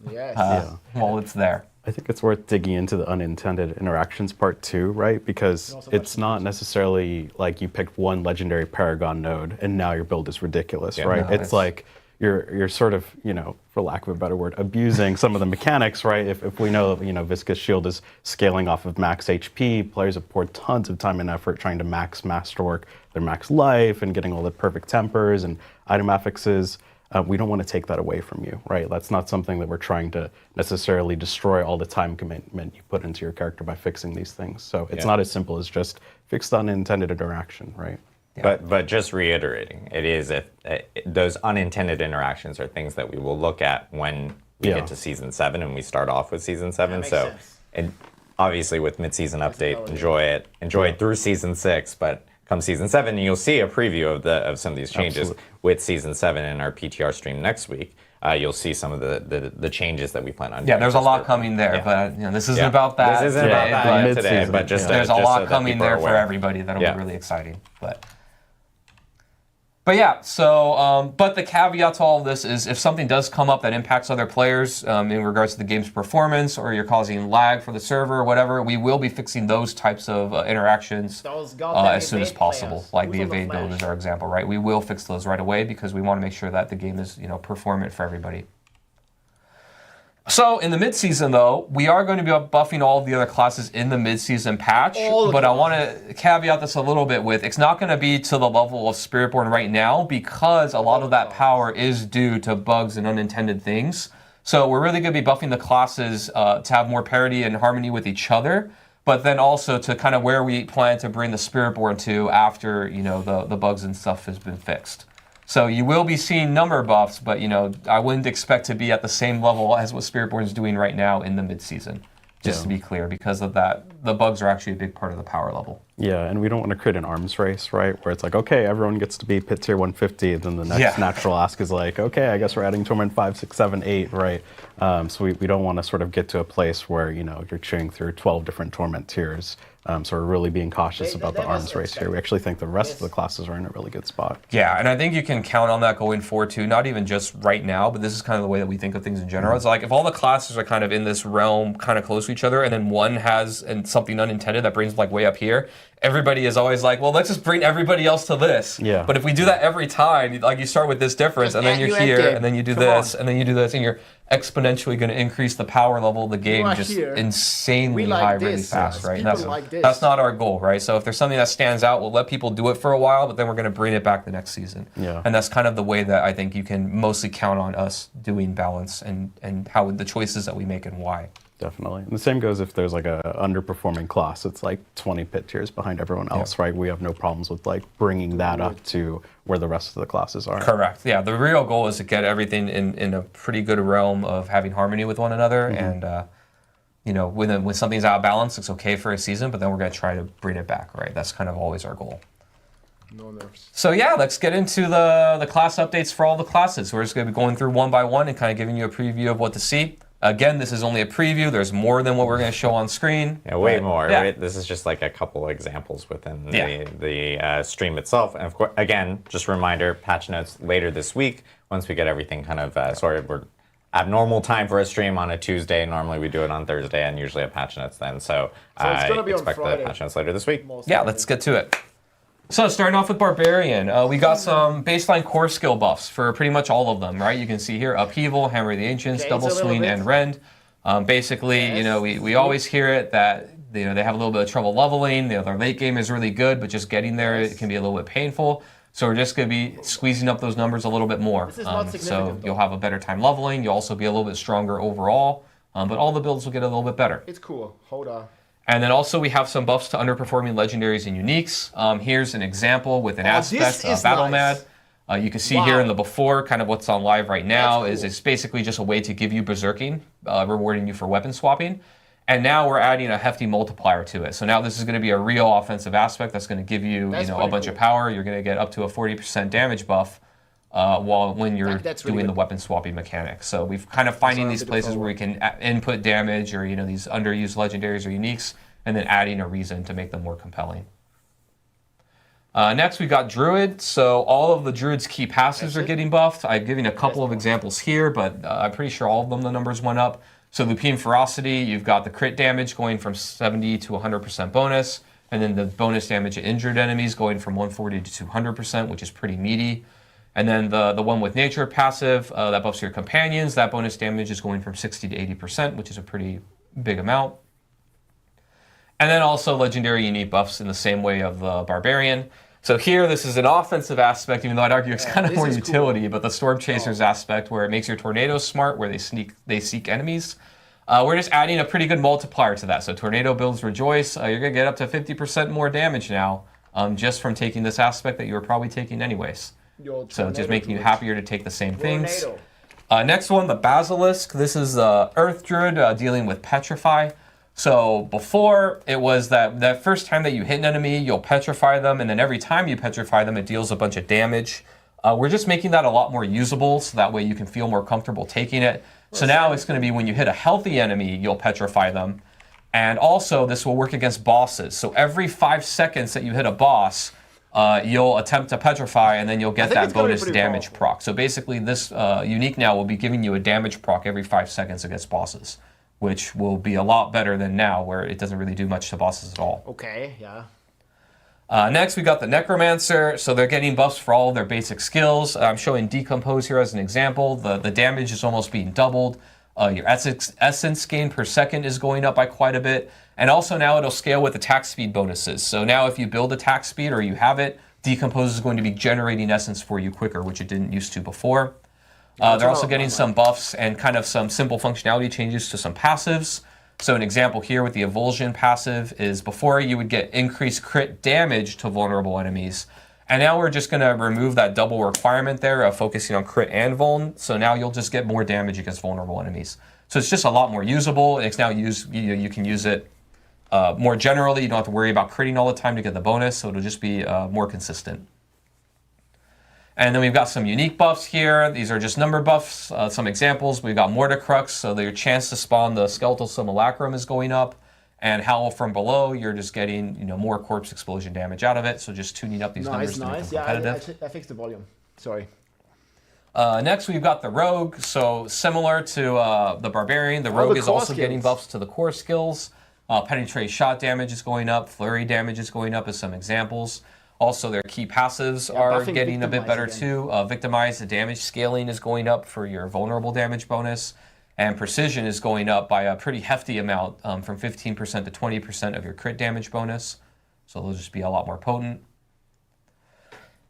while it's there. I think it's worth digging into the unintended interactions part too, right? Because it's not necessarily like you picked one legendary Paragon node and now your build is ridiculous, right? No, it's like you're sort of, for lack of a better word, abusing some of the mechanics, right? If we know, Viscous Shield is scaling off of max HP, players have poured tons of time and effort trying to max Masterwork their max life and getting all the perfect tempers and item affixes. We don't want to take that away from you, right? That's not something that we're trying to necessarily destroy all the time commitment you put into your character by fixing these things. So it's not as simple as just fix the unintended interaction, right? Yeah. But just reiterating, it is those unintended interactions are things that we will look at when we get to season 7 and we start off with season 7. So, and obviously with mid-season update, enjoy it through season 6, but come season 7, and you'll see a preview of some of these changes with season 7 in our PTR stream next week. You'll see some of the changes that we plan on doing. Yeah, there's a lot coming there, but this isn't about that. This isn't about that today, but just there's a lot coming there for aware. everybody that'll be really exciting. But yeah, so, but the caveat to all of this is if something does come up that impacts other players in regards to the game's performance, or you're causing lag for the server or whatever, we will be fixing those types of interactions as soon as possible. Like the evade build is our example, right? We will fix those right away because we want to make sure that the game is, performant for everybody. So in the mid-season, though, we are going to be buffing all of the other classes in the mid-season patch, but I want to caveat this a little bit with it's not going to be to the level of Spiritborn right now because a lot of that power is due to bugs and unintended things. So we're really going to be buffing the classes to have more parity and harmony with each other, but then also to kind of where we plan to bring the Spiritborn to after, the bugs and stuff has been fixed. So you will be seeing number buffs, but I wouldn't expect to be at the same level as what Spiritborn is doing right now in the mid-season. Just to be clear, because of that, the bugs are actually a big part of the power level. Yeah, and we don't want to create an arms race, right? Where it's like, okay, everyone gets to be pit tier 150, then the next natural ask is like, okay, I guess we're adding Torment 5, 6, 7, 8, right? So we don't want to sort of get to a place where, you're chewing through 12 different Torment tiers. So we're really being cautious about the arms race here. We actually think the rest of the classes are in a really good spot. Yeah, and I think you can count on that going forward too, not even just right now, but this is kind of the way that we think of things in general. It's like if all the classes are kind of in this realm kind of close to each other and then one has something unintended that brings like way up here, everybody is always like, well, let's just bring everybody else to this. Yeah. But if we do that every time, like you start with this difference and then you're here and then you do this and then you do this and you're exponentially going to increase the power level of the game just insanely high really fast, right? That's not our goal, right? So if there's something that stands out, we'll let people do it for a while, but then we're going to bring it back the next season. Yeah. And that's kind of the way that I think you can mostly count on us doing balance and how the choices that we make and why. Definitely. And the same goes if there's like a underperforming class. It's like 20 pit tiers behind everyone else, right? We have no problems with like bringing that up to where the rest of the classes are. Correct. Yeah. The real goal is to get everything in a pretty good realm of having harmony with one another. And, when something's out of balance, it's okay for a season, but then we're going to try to bring it back, right? That's kind of always our goal. No nerfs. So yeah, let's get into the class updates for all the classes. We're just going to be going through one by one and kind of giving you a preview of what to see. Again, this is only a preview. There's more than what we're going to show on screen. Yeah, way more. Yeah. Right? This is just like a couple examples within the stream itself. And of course, again, just a reminder, patch notes later this week. Once we get everything kind of sorted, we're abnormal time for a stream on a Tuesday. Normally we do it on Thursday and usually have patch notes then. So it's gonna be expect on Friday. The patch notes later this week. Yeah, let's get to it. So starting off with Barbarian, we got some baseline core skill buffs for pretty much all of them, right? You can see here, Upheaval, Hammer of the Ancients, Double Swing, and Rend. Basically, we always hear it that they have a little bit of trouble leveling. Their late game is really good, but just getting there it can be a little bit painful. So we're just going to be squeezing up those numbers a little bit more. So you'll have a better time leveling. You'll also be a little bit stronger overall, but all the builds will get a little bit better. It's cool. Hold on. And then also we have some buffs to underperforming legendaries and uniques. Here's an example with an aspect, Battle Mad. You can see here in the before, kind of what's on live right now, is it's basically just a way to give you berserking, rewarding you for weapon swapping. And now we're adding a hefty multiplier to it. So now this is going to be a real offensive aspect that's going to give you, a bunch of power. You're going to get up to a 40% damage buff when you're doing the weapon swapping mechanic. So we've kind of finding these places where we can input damage or these underused legendaries or uniques, and then adding a reason to make them more compelling. Next we got Druid. So all of the Druid's key passives are getting buffed. I'm giving a couple of examples here, but I'm pretty sure all of them the numbers went up. So Lupine Ferocity, you've got the crit damage going from 70 to 100% bonus, and then the bonus damage to injured enemies going from 140 to 200%, which is pretty meaty. And then the one with Nature passive, that buffs your companions. That bonus damage is going from 60 to 80%, which is a pretty big amount. And then also legendary unique buffs in the same way of the Barbarian. So here, this is an offensive aspect, even though I'd argue it's kind of more utility, but the Storm Chasers aspect where it makes your tornadoes smart, where they seek enemies. We're just adding a pretty good multiplier to that. So tornado builds Rejoice, you're going to get up to 50% more damage now, just from taking this aspect that you were probably taking anyways. So just making you happier to take the same things. Next one, the Basilisk. This is the Earth Druid dealing with Petrify. So before, it was that first time that you hit an enemy, you'll petrify them, and then every time you petrify them, it deals a bunch of damage. We're just making that a lot more usable, so that way you can feel more comfortable taking it. So now it's going to be when you hit a healthy enemy, you'll petrify them. And also, this will work against bosses. So every 5 seconds that you hit a boss, you'll attempt to petrify, and then you'll get that bonus damage proc. So basically, this unique now will be giving you a damage proc every 5 seconds against bosses, which will be a lot better than now, where it doesn't really do much to bosses at all. Okay, yeah. Next, we got the Necromancer. So they're getting buffs for all of their basic skills. I'm showing Decompose here as an example. The damage is almost being doubled. Your essence gain per second is going up by quite a bit. And also now it'll scale with attack speed bonuses. So now if you build attack speed or you have it, Decompose is going to be generating essence for you quicker, which it didn't used to before. They're also getting some buffs and kind of some simple functionality changes to some passives. So an example here with the Evulsion passive is before you would get increased crit damage to vulnerable enemies. And now we're just going to remove that double requirement there of focusing on crit and vuln. So now you'll just get more damage against vulnerable enemies. So it's just a lot more usable. It's now you can use it more generally. You don't have to worry about critting all the time to get the bonus. So it'll just be more consistent. And then we've got some unique buffs here. These are just number buffs. Some examples. We've got Morticrux, so your chance to spawn the Skeletal Simulacrum is going up. And Howl from Below, you're just getting more corpse explosion damage out of it. So just tuning up these numbers to become competitive. Yeah, I fixed the volume. Sorry. Next, we've got the Rogue. So similar to the Barbarian, the Rogue is also getting buffs to the core skills. Penetrate shot damage is going up. Flurry damage is going up as some examples. Also, their key passives are getting a bit better too. Victimize, the damage scaling is going up for your vulnerable damage bonus. And Precision is going up by a pretty hefty amount from 15% to 20% of your crit damage bonus. So they'll just be a lot more potent.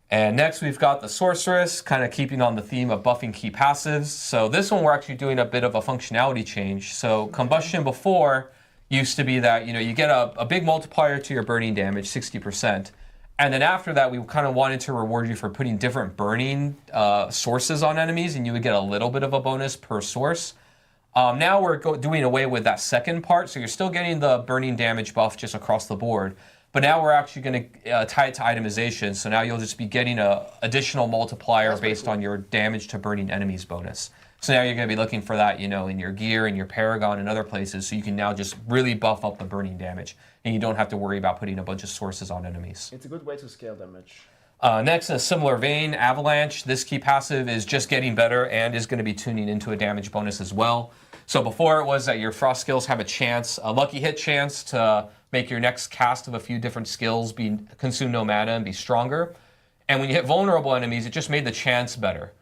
And next we've got the Sorceress, kind of keeping on the theme of buffing key passives. So this one we're actually doing a bit of a functionality change. So Combustion before used to be that you get a big multiplier to your burning damage, 60%. And then after that, we kind of wanted to reward you for putting different burning sources on enemies, and you would get a little bit of a bonus per source. Now we're doing away with that second part, so you're still getting the burning damage buff just across the board. But now we're actually going to tie it to itemization, so now you'll just be getting an additional multiplier based on your damage to burning enemies bonus. So now you're going to be looking for that, in your gear and your Paragon and other places, so you can now just really buff up the burning damage, and you don't have to worry about putting a bunch of sources on enemies. It's a good way to scale damage. Next, in a similar vein, Avalanche. This key passive is just getting better and is going to be tuning into a damage bonus as well. So before it was that your Frost skills have a lucky hit chance to make your next cast of a few different skills consume no mana and be stronger. And when you hit vulnerable enemies, it just made the chance better.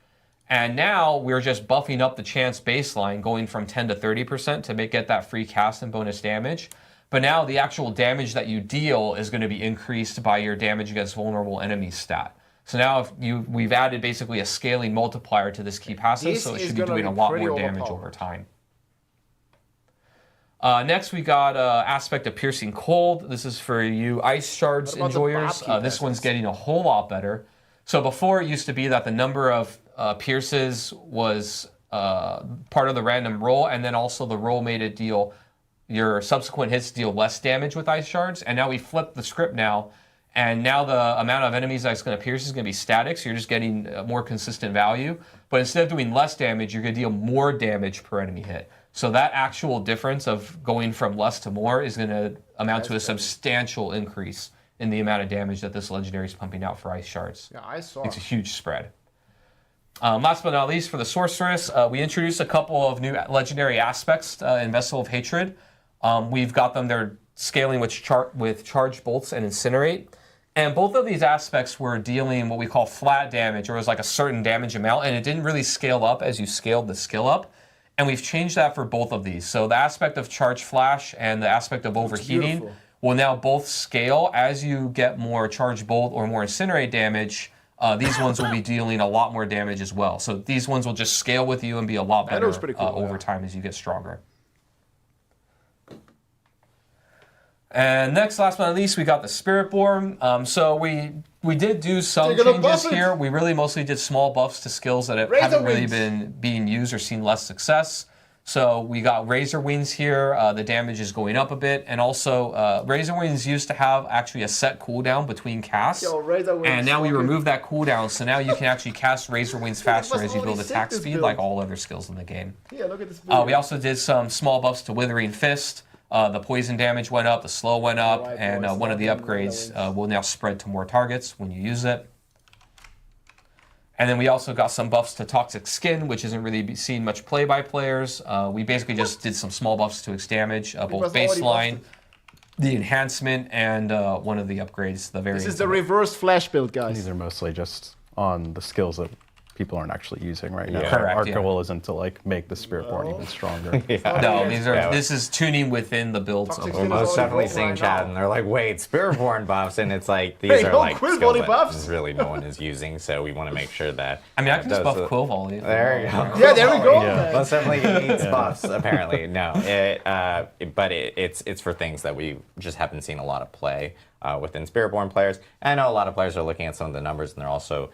And now we're just buffing up the chance baseline, going from 10 to 30% to get that free cast and bonus damage. But now the actual damage that you deal is going to be increased by your damage against vulnerable enemies stat. So now we've added basically a scaling multiplier to this key passive, so it should be doing a lot more damage over time. Next, we got aspect of Piercing Cold. This is for you Ice Shards enjoyers. This one's getting a whole lot better. So before it used to be that the number of pierces was part of the random roll, and then also the roll made it deal, your subsequent hits deal less damage with Ice Shards. And now we flipped the script now, and now the amount of enemies that's going to pierce is going to be static, so you're just getting a more consistent value. But instead of doing less damage, you're going to deal more damage per enemy hit. So that actual difference of going from less to more is going to amount to a substantial increase in the amount of damage that this legendary is pumping out for Ice Shards. Yeah, I saw. It's a huge spread. Last but not least, for the Sorceress, we introduced a couple of new legendary aspects in Vessel of Hatred. We've got them, they're scaling with Charged Bolts and Incinerate. And both of these aspects were dealing what we call flat damage, or it was like a certain damage amount, and it didn't really scale up as you scaled the skill up. And we've changed that for both of these. So the aspect of Charge Flash and the aspect of Overheating, will now both scale as you get more Charge Bolt or more Incinerate damage. These ones will be dealing a lot more damage as well. So these ones will just scale with you and be a lot better over time as you get stronger. And next, last but not least, we got the Spiritborn. So we did do some changes here. We really mostly did small buffs to skills that haven't really been being used or seen less success. So we got Razor Wings here. The damage is going up a bit. And also, Razor Wings used to have actually a set cooldown between casts. And now we remove that cooldown, so now you can actually cast Razor Wings faster as you build attack speed like all other skills in the game. Yeah, look at this. We also did some small buffs to Withering Fist. The poison damage went up, the slow went up, and one of the upgrades will now spread to more targets when you use it. And then we also got some buffs to Toxic Skin, which isn't really seen much play by players. We basically just did some small buffs to its damage, both baseline, the enhancement, and one of the upgrades, the variant. This is the reverse flash build, guys. These are mostly just on the skills that people aren't actually using right now. Yeah. Correct, Our goal isn't to like make the Spiritborn even stronger. No, this is tuning within the builds. We're most definitely seeing chat, and they're like, "Wait, Spiritborn buffs," and it's like these are like skills that really no one is using. So we want to make sure that. I mean, I can just buff Quill Volley. There you go. Yeah, there we go. Yeah. Most definitely needs buffs. Apparently, no. But it's for things that we just haven't seen a lot of play within Spiritborn players. And I know a lot of players are looking at some of the numbers, and they're also.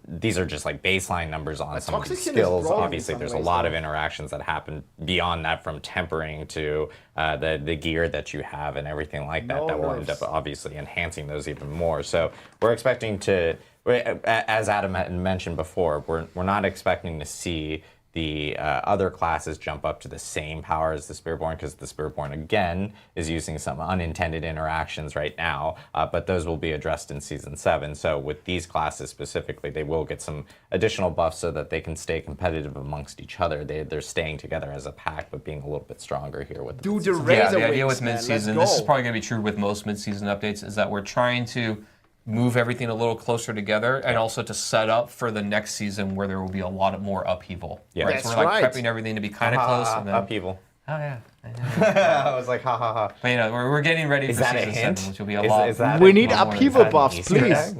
These are just like baseline numbers on some of these skills. Obviously, there's a lot of interactions that happen beyond that, from tempering to the gear that you have and everything like that, that will end up obviously enhancing those even more. So we're expecting to, as Adam mentioned before, we're not expecting to see the other classes jump up to the same power as the Spiritborn, because the Spiritborn, again, is using some unintended interactions right now, but those will be addressed in Season 7. So with these classes specifically, they will get some additional buffs so that they can stay competitive amongst each other. They're staying together as a pack, but being a little bit stronger here with the the idea with Midseason, this is probably going to be true with most Midseason updates, is that we're trying to move everything a little closer together, and also to set up for the next season where there will be a lot more upheaval. Yeah, right? So we're like prepping everything to be kind of close. And then, upheaval. Oh yeah. I was like, ha ha ha. But you know, we're getting ready for season 7, which will be a lot. We need upheaval buffs, please.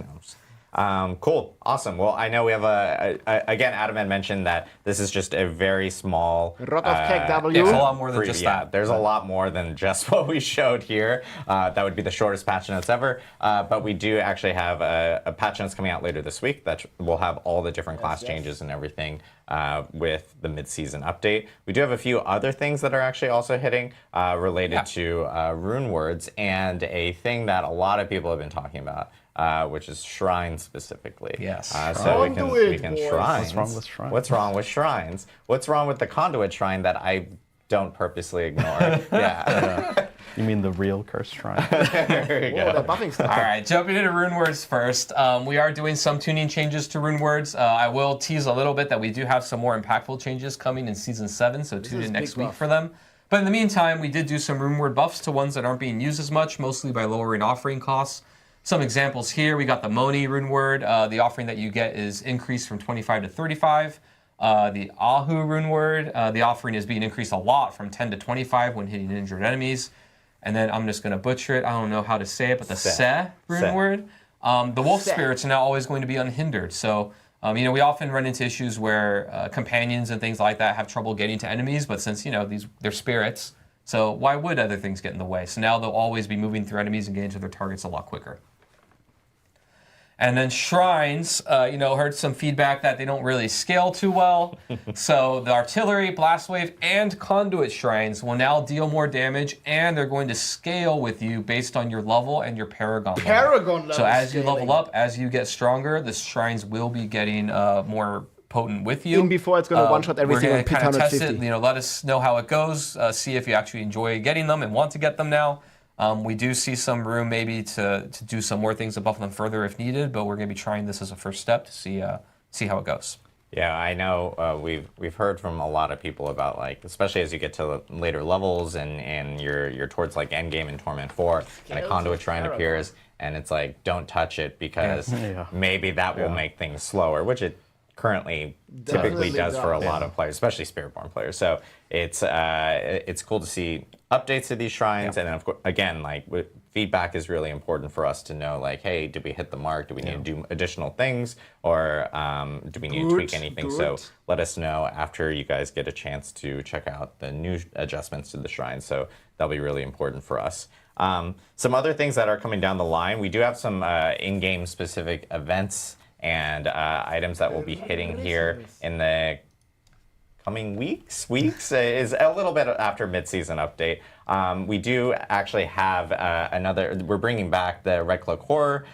Cool, awesome. Well, I know we have again, Adam had mentioned that this is just a very small. Rot of Keg W. It's a lot more than just that. There's a lot more than just what we showed here. That would be the shortest patch notes ever. But we do actually have a patch notes coming out later this week that will have all the different class changes and everything with the mid-season update. We do have a few other things that are actually also hitting related to rune words, and a thing that a lot of people have been talking about. Which is shrines specifically. Yes. So we can shrines. What's wrong with shrines? What's wrong with shrines? What's wrong with the conduit shrine that I don't purposely ignore? Yeah. You mean the real cursed shrine? There you go. All right, jumping into rune words first. We are doing some tuning changes to rune words. I will tease a little bit that we do have some more impactful changes coming in Season 7, so tune in next week for them. But in the meantime, we did do some rune word buffs to ones that aren't being used as much, mostly by lowering offering costs. Some examples here, we got the Moni rune word. The offering that you get is increased from 25 to 35. The Ahu rune word, the offering is being increased a lot from 10 to 25 when hitting injured enemies. And then I'm just going to butcher it. I don't know how to say it, but the Se rune word. The wolf spirits are now always going to be unhindered. So, you know, we often run into issues where companions and things like that have trouble getting to enemies, but since, you know, they're spirits, so why would other things get in the way? So now they'll always be moving through enemies and getting to their targets a lot quicker. And then shrines, you know, heard some feedback that they don't really scale too well. So the artillery, blast wave, and conduit shrines will now deal more damage, and they're going to scale with you based on your level and your paragon level. So as you level up, as you get stronger, the shrines will be getting more potent with you. Even before it's going to one-shot everything on We're going to kind of test it, P150. you know, let us know how it goes, see if you actually enjoy getting them and want to get them now. We do see some room maybe to do some more things to buff them further if needed, but we're going to be trying this as a first step to see how it goes. Yeah, I know we've heard from a lot of people about, like, especially as you get to later levels and you're towards like Endgame and Torment 4, and a conduit shrine appears, and it's like, don't touch it because maybe that will make things slower, which it currently typically does for a lot of players, especially Spiritborn players. So it's cool to see updates to these shrines, and then of course, again, like feedback is really important for us to know, like, hey, did we hit the mark? Do we need to do additional things, or do we need to tweak anything? So let us know after you guys get a chance to check out the new adjustments to the shrine. So that'll be really important for us. Some other things that are coming down the line, we do have some in-game specific events and items that will be hitting here in the coming weeks is a little bit after mid-season update. We do actually have we're bringing back the Red Cloak Horror,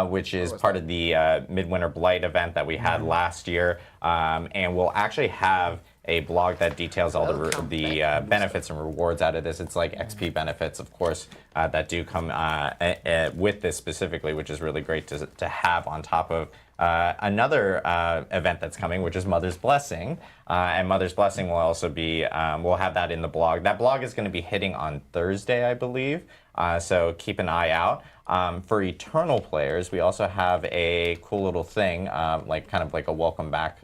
which is part of the Midwinter Blight event that we had last year, and we'll actually have a blog that details all the benefits and rewards out of this. It's like XP benefits, of course, that do come with this specifically, which is really great to have on top of another event that's coming, which is Mother's Blessing. And Mother's Blessing will also be, we'll have that in the blog. That blog is going to be hitting on Thursday, I believe. So keep an eye out. For Eternal players, we also have a cool little thing, like kind of like a welcome back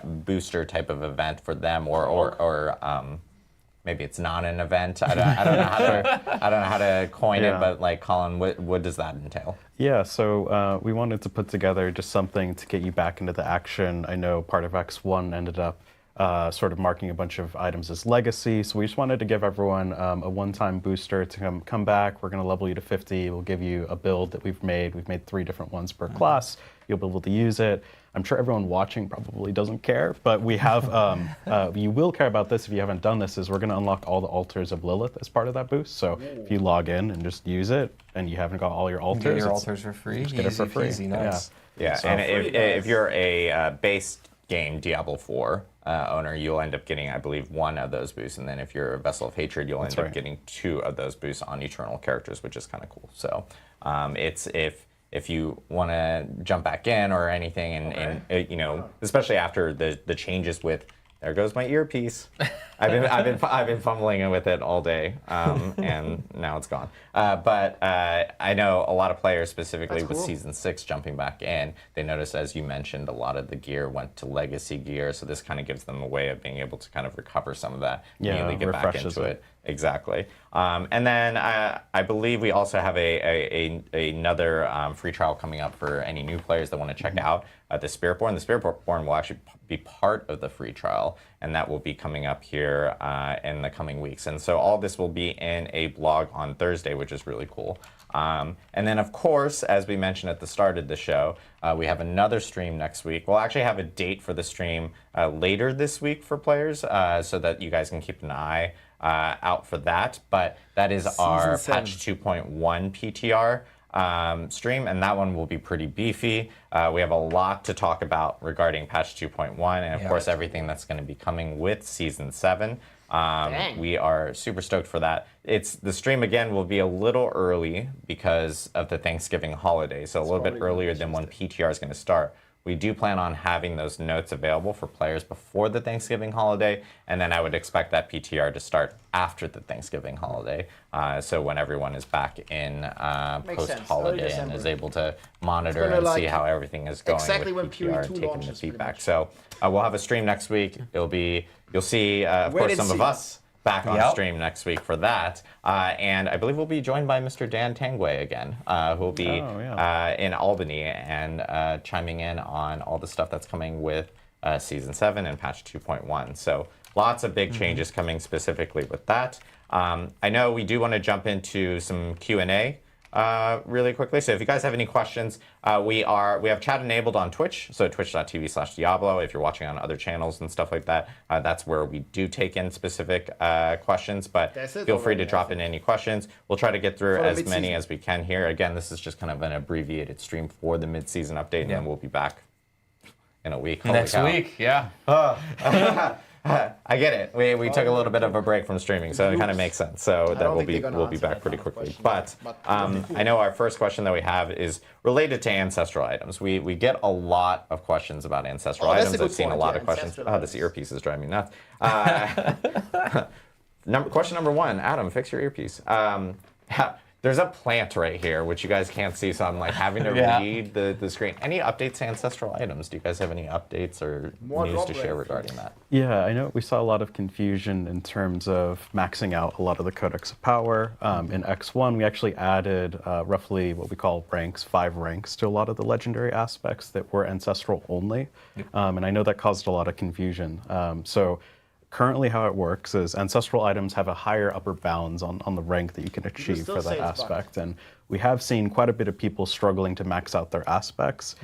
booster type of event for them, or maybe it's not an event. I don't know how to coin it, but like, Colin, what does that entail? Yeah, so we wanted to put together just something to get you back into the action. I know part of X1 ended up sort of marking a bunch of items as legacy, so we just wanted to give everyone a one-time booster to come back. We're going to level you to 50. We'll give you a build that we've made. We've made 3 different ones per class. You'll be able to use it. I'm sure everyone watching probably doesn't care, but we have, you will care about this if you haven't done this, is we're going to unlock all the altars of Lilith as part of that boost. So if you log in and just use it, and you haven't got all your altars, you get your altars for free. Just get it for free. Easy, nice. Yeah, so, and if you're a base game Diablo 4 owner, you'll end up getting, I believe, 1 of those boosts, and then if you're a Vessel of Hatred, you'll end up getting 2 of those boosts on Eternal characters, which is kind of cool. So it's if you want to jump back in or anything, and you know, especially after the changes with, there goes my earpiece. I've been fumbling with it all day, and now it's gone. But I know a lot of players, specifically with Season 6 jumping back in, they noticed, as you mentioned, a lot of the gear went to legacy gear, so this kind of gives them a way of being able to kind of recover some of that, immediately get back into it. Exactly. And then I believe we also have another free trial coming up for any new players that want to check out the Spiritborn. The Spiritborn will actually be part of the free trial, and that will be coming up here in the coming weeks. And so all this will be in a blog on Thursday, which is really cool. And then, of course, as we mentioned at the start of the show, we have another stream next week. We'll actually have a date for the stream later this week for players, so that you guys can keep an eye out for that. But that is our patch 2.1 PTR stream, and that one will be pretty beefy. We have a lot to talk about regarding patch 2.1, and of course everything that's going to be coming with Season 7. We are super stoked for that. The stream again will be a little early because of the Thanksgiving holiday, so a little bit earlier than when PTR is going to start. We do plan on having those notes available for players before the Thanksgiving holiday, and then I would expect that PTR to start after the Thanksgiving holiday, so when everyone is back in post-holiday and is able to monitor and see how everything is going with PTR and taking the feedback. So we'll have a stream next week. You'll see, of course, some of us back on stream next week for that. And I believe we'll be joined by Mr. Dan Tangway again, who will be in Albany and chiming in on all the stuff that's coming with Season 7 and patch 2.1. So lots of big changes coming specifically with that. I know we do want to jump into some Q&A really quickly. So if you guys have any questions, we have chat enabled on Twitch, so twitch.tv/Diablo. If you're watching on other channels and stuff like that, that's where we do take in specific questions, but feel free to drop in any questions. We'll try to get through as many as we can here. Again, this is just kind of an abbreviated stream for the mid-season update, and then we'll be back in a week. Next week, yeah. I get it. We took a little bit of a break from streaming, so it kind of makes sense. So that we'll be back pretty quickly. But I know our first question that we have is related to ancestral items. We get a lot of questions about ancestral items. I've seen a lot of questions. Oh, this earpiece is driving me nuts. Question number 1, Adam, fix your earpiece. There's a plant right here, which you guys can't see, so I'm like having to read the screen. Any updates to ancestral items? Do you guys have any updates or news to share regarding that? Yeah, I know we saw a lot of confusion in terms of maxing out a lot of the Codex of Power. In X1, we actually added roughly what we call ranks, 5 ranks, to a lot of the legendary aspects that were ancestral only. And I know that caused a lot of confusion. So currently how it works is ancestral items have a higher upper bounds on the rank that you can achieve for that aspect. And we have seen quite a bit of people struggling to max out their aspects.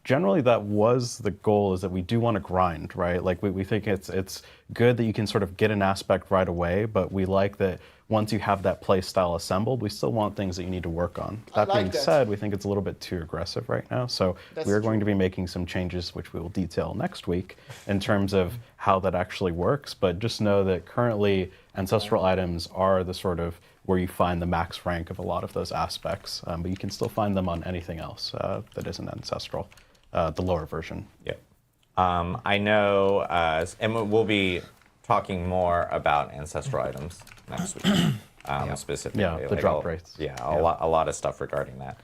Generally, that was the goal, is that we do want to grind, right? Like we think it's good that you can sort of get an aspect right away, but we like that once you have that play style assembled, we still want things that you need to work on. That being said, we think it's a little bit too aggressive right now. So we're going to be making some changes, which we will detail next week, in terms of how that actually works. But just know that currently ancestral items are the sort of where you find the max rank of a lot of those aspects. But you can still find them on anything else that isn't ancestral, the lower version. Yeah. I know, and we'll be talking more about ancestral items next week, specifically. Yeah, the drop rates. A lot of stuff regarding that.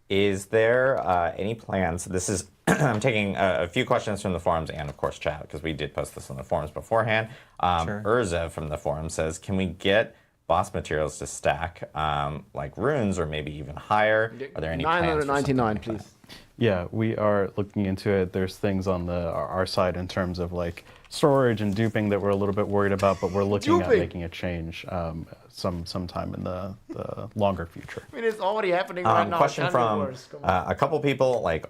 Is there any plans? This is I'm taking a few questions from the forums and of course chat, because we did post this on the forums beforehand. Urza from the forum says, can we get boss materials to stack like runes or maybe even higher? Are there any plans for 999, please. Yeah, we are looking into it. There's things on our side in terms of like storage and duping that we're a little bit worried about, but we're looking at making a change sometime in the longer future. I mean, it's already happening right now. Question from a couple people like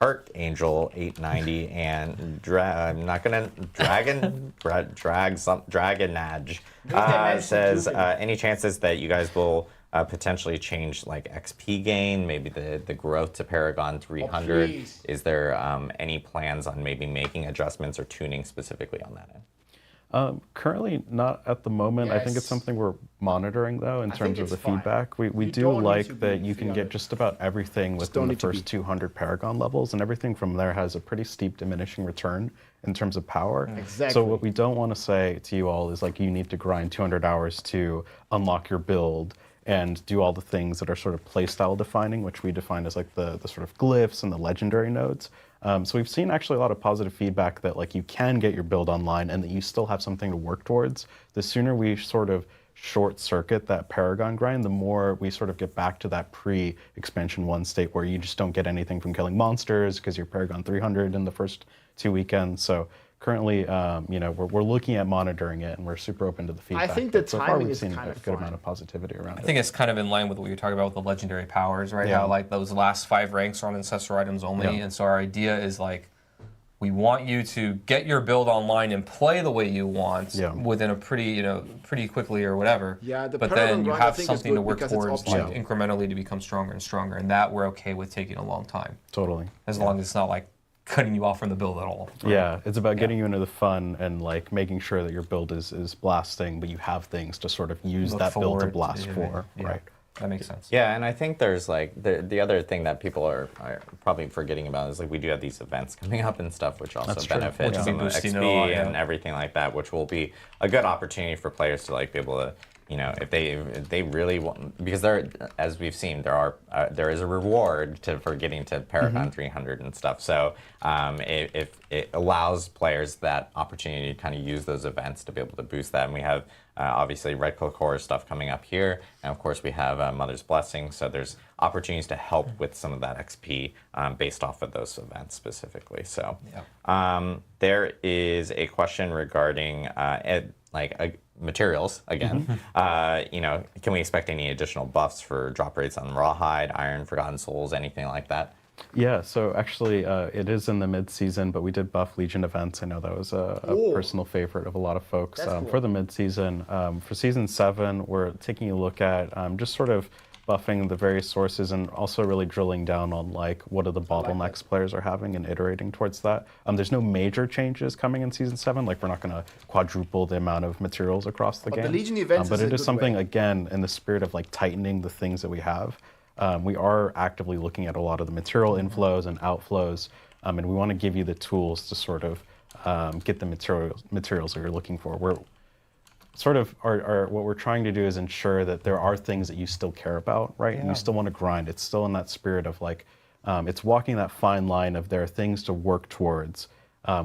Archangel 890 and I'm not gonna Dragonage says any chances that you guys will potentially change like XP gain, maybe the growth to Paragon 300. Is there any plans on maybe making adjustments or tuning specifically on that end? Currently not at the moment. I think it's something we're monitoring though in terms of the feedback. We do like that you can get just about everything within the first 200 Paragon levels, and everything from there has a pretty steep diminishing return in terms of power. So what we don't want to say to you all is like you need to grind 200 hours to unlock your build and do all the things that are sort of playstyle defining, which we define as like the sort of glyphs and the legendary nodes. So we've seen actually a lot of positive feedback that like you can get your build online and that you still have something to work towards. The sooner we sort of short circuit that Paragon grind, the more we sort of get back to that pre-expansion 1 state where you just don't get anything from killing monsters because you're Paragon 300 in the first 2 weekends. So currently, we're looking at monitoring it, and we're super open to the feedback. I think the so far we've seen a good amount of positivity around it. I think it's kind of in line with what you're talking about with the legendary powers, right? How like those last 5 ranks are on ancestral items only, and so our idea is like we want you to get your build online and play the way you want within a pretty quickly or whatever. But then you have something to work towards like incrementally to become stronger and stronger, and that we're okay with taking a long time. Totally. As long as it's not like cutting you off from the build at all. Right? Yeah, it's about getting you into the fun and like making sure that your build is blasting, but you have things to sort of use that build to blast for, right? That makes sense. Yeah, and I think there's like the other thing that people are probably forgetting about is like we do have these events coming up and stuff, which also benefit some of the XP and everything like that, which will be a good opportunity for players to like be able to, if they really want, because there, as we've seen, there is a reward for getting to Paragon 300 and stuff. So if it allows players that opportunity to kind of use those events to be able to boost that, and we have obviously Red Cloak Horror stuff coming up here, and of course we have Mother's Blessing. So there's opportunities to help with some of that XP based off of those events specifically. So there is a question regarding materials again. Can we expect any additional buffs for drop rates on Rawhide, Iron, Forgotten Souls, anything like that? Yeah, so actually it is in the mid-season, but we did buff Legion events. I know that was a personal favorite of a lot of folks for the mid-season. For Season 7, we're taking a look at just sort of buffing the various sources and also really drilling down on like what are the bottlenecks players are having and iterating towards that. There's no major changes coming in Season 7. Like we're not going to quadruple the amount of materials across the game. The Legion events but it is something, again, in the spirit of like tightening the things that we have. We are actively looking at a lot of the material inflows and outflows, and we want to give you the tools to sort of get the materials that you're looking for. sort of what we're trying to do is ensure that there are things that you still care about, right? And you still want to grind. It's still in that spirit of like, it's walking that fine line of there are things to work towards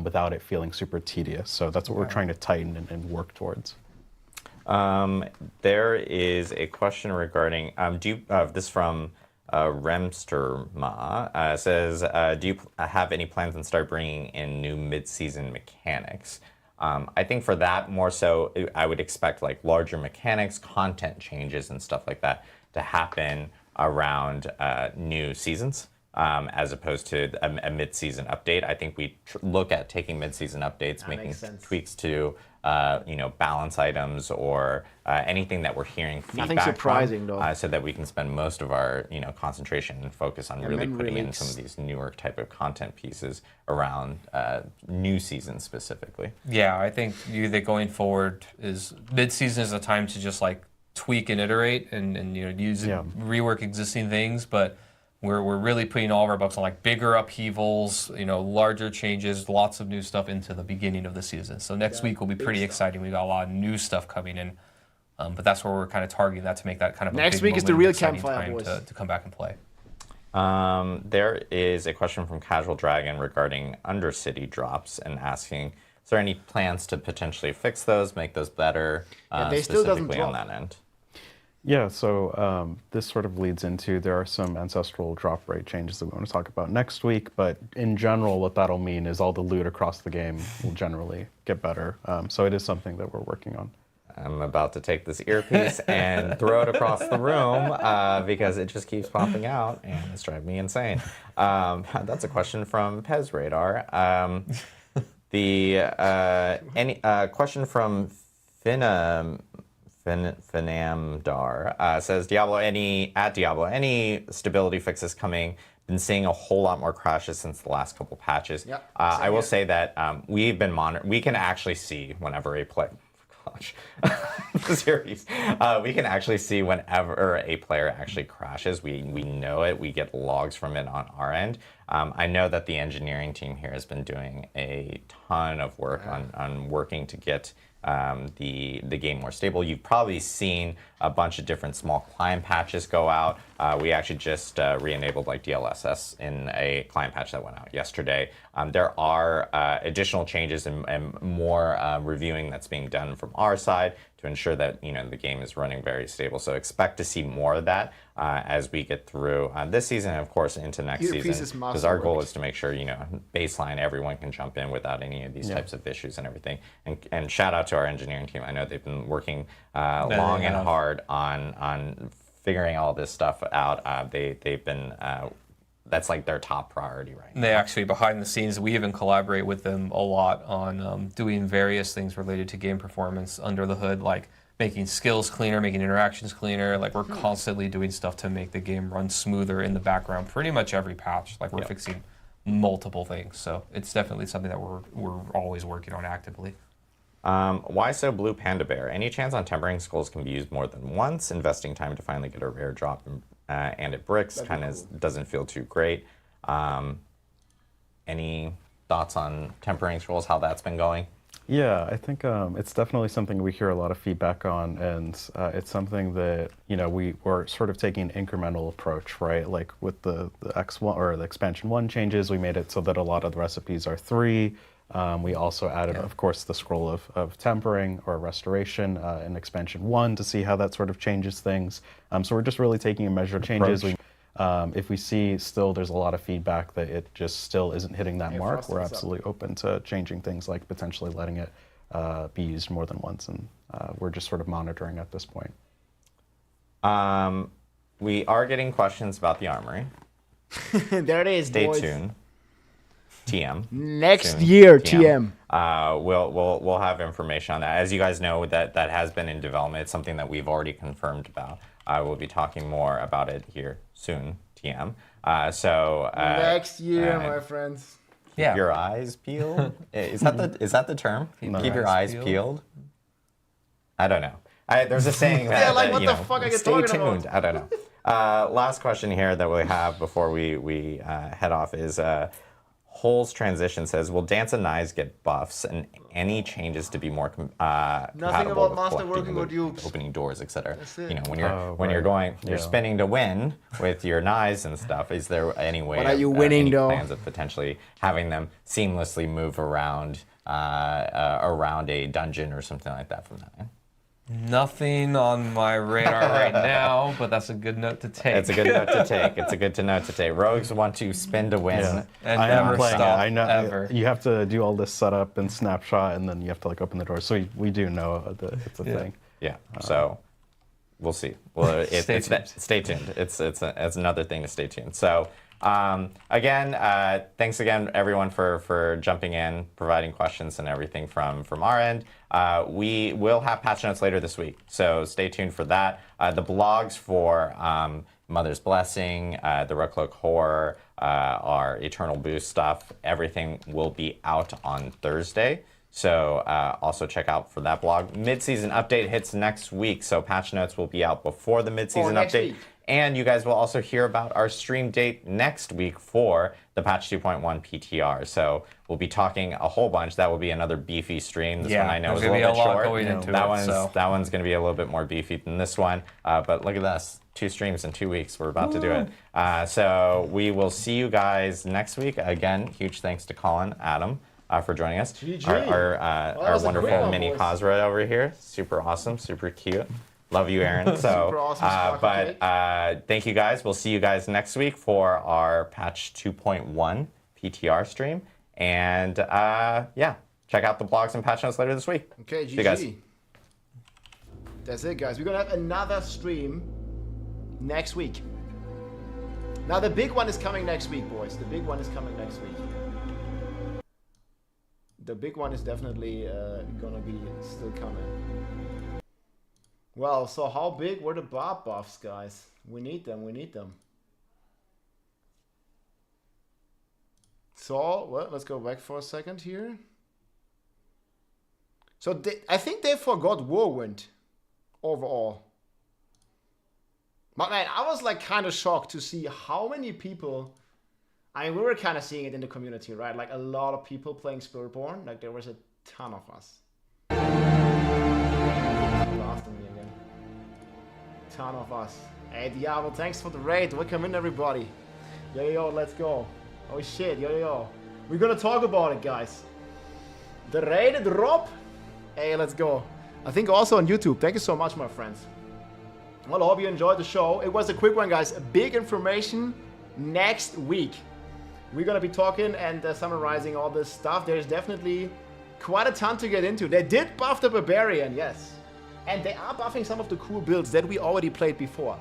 without it feeling super tedious. So that's what we're trying to tighten and work towards. There is a question regarding this from Remsterma says, do you have any plans to start bringing in new mid-season mechanics? I think for that more so, I would expect like larger mechanics, content changes, and stuff like that to happen around new seasons. As opposed to a mid-season update. I think we look at taking mid-season updates, making tweaks to balance items or anything that we're hearing feedback Nothing surprising, from, though. so that we can spend most of our concentration and focus on really putting in some of these newer type of content pieces around new seasons specifically. Yeah, I think that going forward is mid-season is a time to just like tweak and iterate and rework existing things, but we're really putting all of our bucks on like bigger upheavals, larger changes, lots of new stuff into the beginning of the season. So next week will be pretty exciting. We got a lot of new stuff coming in, but that's where we're kind of targeting that to make that kind of next a big week is the real Campfire time boys to come back and play. There is a question from Casual Dragon regarding Undercity drops and asking, is there any plans to potentially fix those, make those better, they still doesn't specifically drop. on that end? Yeah, so this sort of leads into, there are some ancestral drop rate changes that we want to talk about next week, but in general, what that'll mean is all the loot across the game will generally get better. So it is something that we're working on. I'm about to take this earpiece and throw it across the room because it just keeps popping out and it's driving me insane. That's a question from Pez Radar. Question from Finamdar says, Diablo, any stability fixes coming? Been seeing a whole lot more crashes since the last couple patches. Yep, I will say that we've been monitoring. We can actually see whenever a player, series. We can actually see whenever a player actually crashes. We know it. We get logs from it on our end. I know that the engineering team here has been doing a ton of work on working to get the game more stable. You've probably seen a bunch of different small client patches go out. We actually just re-enabled like DLSS in a client patch that went out yesterday. There are additional changes and more reviewing that's being done from our side to ensure that the game is running very stable. So expect to see more of that as we get through this season and of course into next season. Because our goal is to make sure baseline everyone can jump in without any of these types of issues and everything. And shout out to our engineering team. I know they've been working long and hard on figuring all this stuff out. They've been that's like their top priority right now. They actually, behind the scenes, we even collaborate with them a lot on doing various things related to game performance under the hood, like making skills cleaner, making interactions cleaner. Like we're constantly doing stuff to make the game run smoother in the background. Pretty much every patch, like we're fixing multiple things. So it's definitely something that we're always working on actively. Why so Blue Panda Bear? Any chance on tempering skulls can be used more than once? Investing time to finally get a rare drop and it bricks kind of doesn't feel too great. Any thoughts on tempering scrolls, how that's been going? Yeah, I think it's definitely something we hear a lot of feedback on, and it's something that we're sort of taking an incremental approach, right? Like with the X1 or the expansion 1 changes, we made it so that a lot of the recipes are 3. We also added, of course, the scroll of tempering or restoration in expansion 1 to see how that sort of changes things. So we're just really taking a measured changes. If we see still there's a lot of feedback that it just still isn't hitting that mark, we're absolutely open to changing things, like potentially letting it be used more than once, and we're just sort of monitoring at this point. We are getting questions about the armory. There it is, Stay boys. tuned. TM. Next year, TM. We'll have information on that. As you guys know, that has been in development. It's something that we've already confirmed about. We'll be talking more about it here soon, TM. Next year, my friends. Keep your eyes peeled. Is that the term? Keep your eyes peeled. I don't know. There's a saying that what the fuck are you stay talking tuned. about? I don't know. Last question here that we have before we head off is Hole's Transition says, will Dance and Knives get buffs? And any changes to be more Nothing compatible about with Master collecting working with loot, dupes. opening doors, etc. That's it. You know, when you're spinning to win with your knives and stuff. Is there any way? What are you of, winning, any though? plans of potentially having them seamlessly move around around a dungeon or something like that from that end? Nothing on my radar right now, but that's a good note to take. It's a good note to take. It's a good note to take. Rogues want to spin to win. Yeah. And I am never playing stop, it. I know ever. you have to do all this setup and snapshot, and then you have to like open the door. So we do know that it's a thing. Yeah. So we'll see. Well, Stay tuned. Stay tuned. It's another thing to stay tuned. So again, thanks again everyone for jumping in, providing questions and everything from our end. We will have patch notes later this week, so stay tuned for that. The blogs for Mother's Blessing, the Ruckloak Horror, our Eternal Boost stuff, everything will be out on Thursday. So also check out for that blog. Mid-season update hits next week, so patch notes will be out before the mid-season update. And you guys will also hear about our stream date next week for the patch 2.1 PTR. So we'll be talking a whole bunch. That will be another beefy stream. This one I know is a little bit short. That one's going to be a little bit more beefy than this one. But look at this. 2 streams in 2 weeks. We're about to do it. So we will see you guys next week. Again, huge thanks to Colin, Adam, for joining us. Our wonderful mini Cosra over here. Super awesome, super cute. Love you, Aaron. So, Super awesome thank you guys. We'll see you guys next week for our patch 2.1 PTR stream. And yeah, check out the blogs and patch notes later this week. Okay, see you guys. GG. That's it, guys. We're gonna have another stream next week. Now the big one is coming next week, boys. The big one is coming next week. The big one is definitely gonna be still coming. Well, so how big were the Bob buffs, guys? We need them, we need them. So, well, let's go back for a second here. So I think they forgot Whirlwind overall. But man, I was like kind of shocked to see how many people, I mean, we were kind of seeing it in the community, right? Like a lot of people playing Spiritborn, like there was a ton of us. After me again. Ton of us. Hey Diablo, thanks for the raid. Welcome in everybody. Yo, let's go. Oh shit, yo. We're gonna talk about it, guys. The raid drop. Hey, let's go. I think also on YouTube. Thank you so much, my friends. Well, I hope you enjoyed the show. It was a quick one, guys. Big information next week. We're gonna be talking and summarizing all this stuff. There's definitely quite a ton to get into. They did buff the Barbarian, yes. And they are buffing some of the cool builds that we already played before.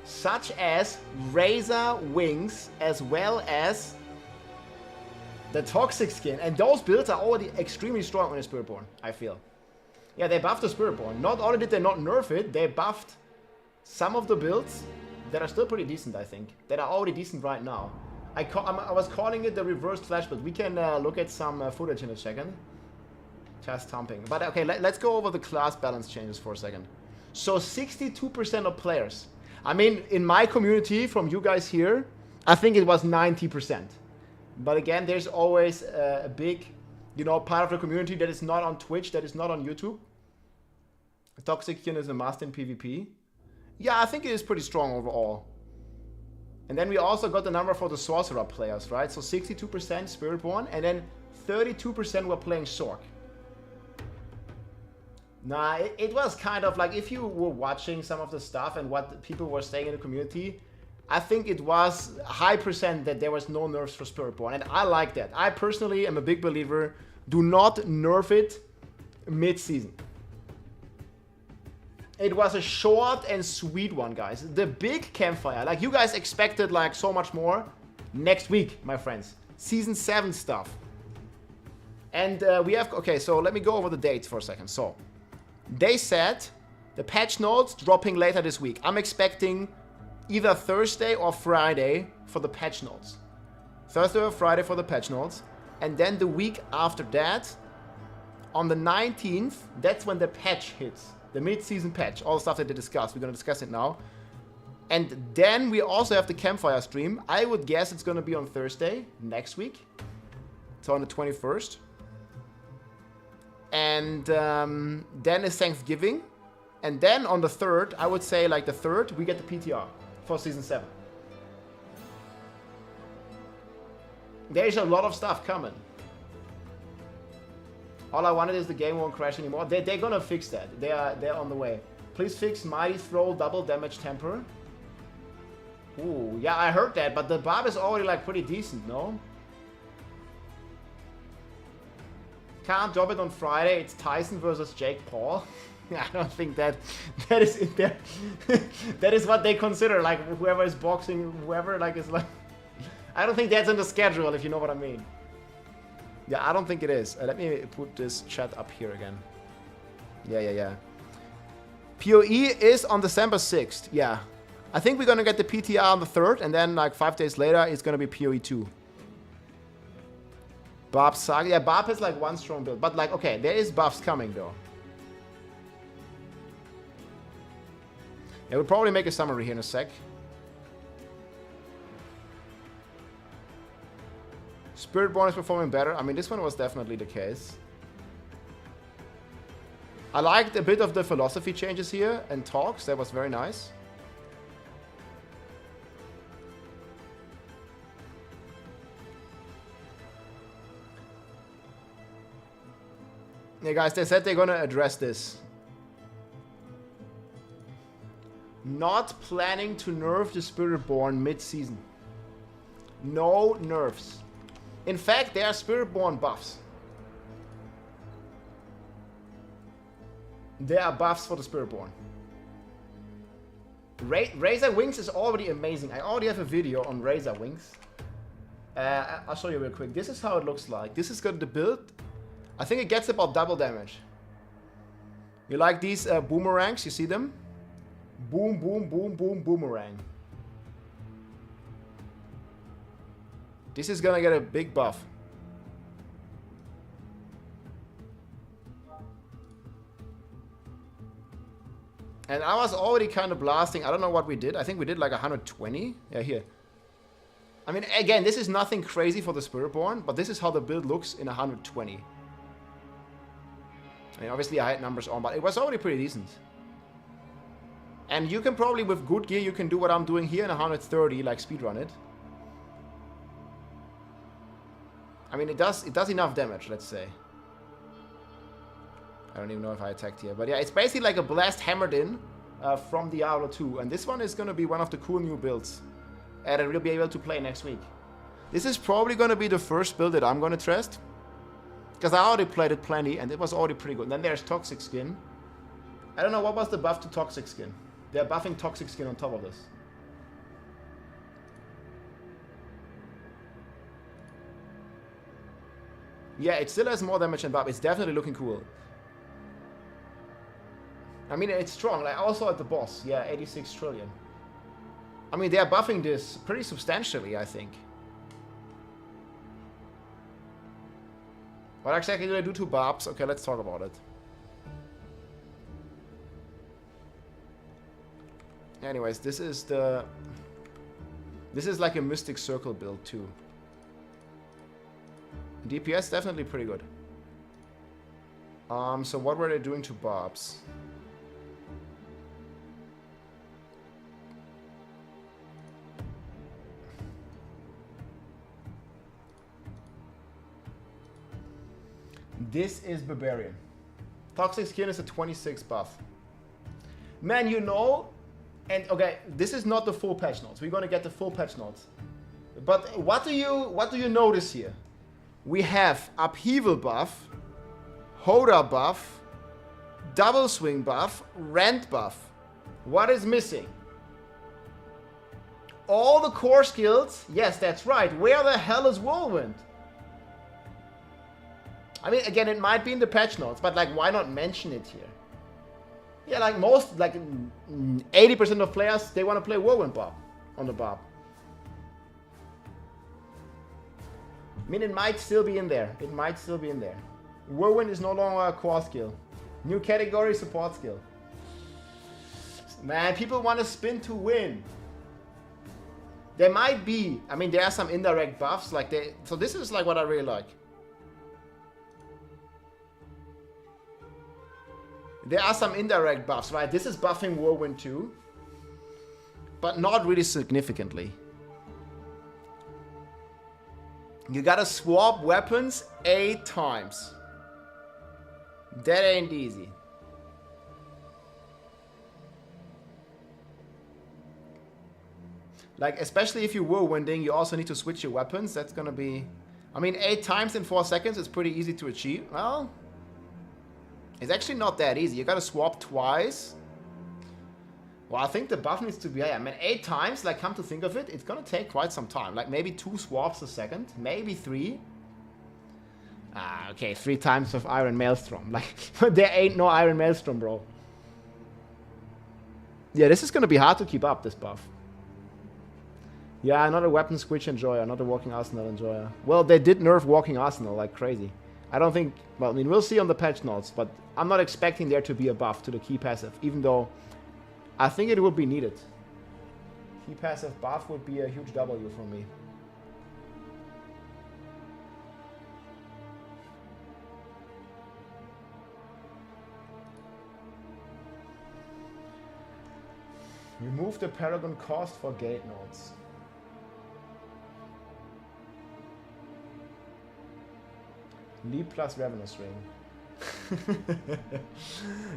Such as Razor Wings, as well as the Toxic Skin. And those builds are already extremely strong on the Spiritborn, I feel. Yeah, they buffed the Spiritborn. Not only did they not nerf it, they buffed some of the builds that are still pretty decent, I think. That are already decent right now. I was calling it the reversed flash, but we can look at some footage in a second. Just thumping. But okay, let's go over the class balance changes for a second. So 62% of players. I mean, in my community, from you guys here, I think it was 90%. But again, there's always a big, part of the community that is not on Twitch, that is not on YouTube. Toxic Skin is a must in PvP. Yeah, I think it is pretty strong overall. And then we also got the number for the Sorcerer players, right? So 62% Spiritborn, and then 32% were playing Sorc. Nah, it was kind of like, if you were watching some of the stuff and what people were saying in the community, I think it was a high percent that there was no nerfs for Spiritborn, and I like that. I personally am a big believer, do not nerf it mid-season. It was a short and sweet one, guys. The big Campfire, like you guys expected like so much more, next week, my friends. Season 7 stuff. And we have, okay, so let me go over the dates for a second. So, they said the patch notes dropping later this week. I'm expecting either Thursday or Friday for the patch notes. Thursday or Friday for the patch notes. And then the week after that, on the 19th, that's when the patch hits. The mid-season patch, all the stuff that they discussed. We're going to discuss it now. And then we also have the Campfire stream. I would guess it's going to be on Thursday next week. So on the 21st. And then is Thanksgiving. And then on the 3rd, I would say like the 3rd, we get the PTR for Season 7. There's a lot of stuff coming. All I wanted is the game won't crash anymore. They're gonna fix that. They're on the way. Please fix Mighty Throw double damage temper. Ooh, yeah, I heard that, but the buff is already like pretty decent, no? Can't drop it on Friday. It's Tyson versus Jake Paul. I don't think that is in there. That is what they consider, like whoever is boxing, whoever like is like. I don't think that's in the schedule, if you know what I mean. Yeah, I don't think it is. Let me put this chat up here again. Yeah. PoE is on December 6th. Yeah. I think we're gonna get the PTR on the 3rd, and then like 5 days later, it's gonna be PoE 2. Bob Saga. Yeah, Bob has like one strong build. But like, okay, there is buffs coming though. Yeah, we'll probably make a summary here in a sec. Spiritborn is performing better. I mean, this one was definitely the case. I liked a bit of the philosophy changes here and talks. That was very nice. Yeah, guys, they said they're gonna address this. Not planning to nerf the Spiritborn mid-season. No nerfs. In fact, there are Spiritborn buffs. There are buffs for the Spiritborn. Razor Wings is already amazing. I already have a video on Razor Wings. I'll show you real quick. This is how it looks like. This is good to build. I think it gets about double damage. You like these boomerangs? You see them? Boom, boom, boom, boom, boomerang. This is gonna get a big buff. And I was already kind of blasting. I don't know what we did. I think we did like 120. Yeah, here. I mean, again, this is nothing crazy for the Spiritborn, but this is how the build looks in 120. I mean, obviously I had numbers on, but it was already pretty decent. And you can probably, with good gear, you can do what I'm doing here in 130, like speedrun it. I mean, it does enough damage, let's say. I don't even know if I attacked here. But yeah, it's basically like a blast hammered in from Diablo 2. And this one is going to be one of the cool new builds that I will be able to play next week. This is probably going to be the first build that I'm going to test. Because I already played it plenty and it was already pretty good. And then there's Toxic Skin. I don't know, what was the buff to Toxic Skin? They're buffing Toxic Skin on top of this. Yeah, it still has more damage than buff. It's definitely looking cool. I mean, it's strong. Like, also at the boss. Yeah, 86 trillion. I mean, they're buffing this pretty substantially, I think. What exactly do they do to Bobs? Okay, let's talk about it. Anyways, this is like a Mystic Circle build too. DPS definitely pretty good. So what were they doing to Bobs? This is Barbarian. Toxic Skin is a 26 buff. Man, you know, and okay, this is not the full patch notes. We're gonna get the full patch notes. But what do you notice here? We have Upheaval buff, Hoda buff, Double Swing buff, Rend buff. What is missing? All the core skills? Yes, that's right. Where the hell is Whirlwind? I mean, again, it might be in the patch notes, but like, why not mention it here? Yeah, like most, like 80% of players, they want to play Whirlwind Bob on the Bob. I mean, it might still be in there. It might still be in there. Whirlwind is no longer a core skill. New category, support skill. Man, people want to spin to win. There might be, I mean, there are some indirect buffs, like so this is like what I really like. There are some indirect buffs, right? This is buffing Whirlwind too, but not really significantly. You gotta swap weapons 8 times. That ain't easy. Like, especially if you're whirlwinding, you also need to switch your weapons. That's gonna be... I mean, 8 times in 4 seconds is pretty easy to achieve. Well, it's actually not that easy. You gotta swap twice. Well, I think the buff needs to be higher. I mean, 8 times, like, come to think of it, it's gonna take quite some time. Like, maybe 2 swaps a second. Maybe 3. Ah, okay, 3 times of Iron Maelstrom. Like, there ain't no Iron Maelstrom, bro. Yeah, this is gonna be hard to keep up, this buff. Yeah, another weapon switch enjoyer, another walking arsenal enjoyer. Well, they did nerf walking arsenal like crazy. I don't think... Well, I mean, we'll see on the patch notes, but I'm not expecting there to be a buff to the key passive, even though I think it would be needed. Key passive buff would be a huge W for me. Remove the Paragon cost for gate nodes. Leap plus Ravenous Ring.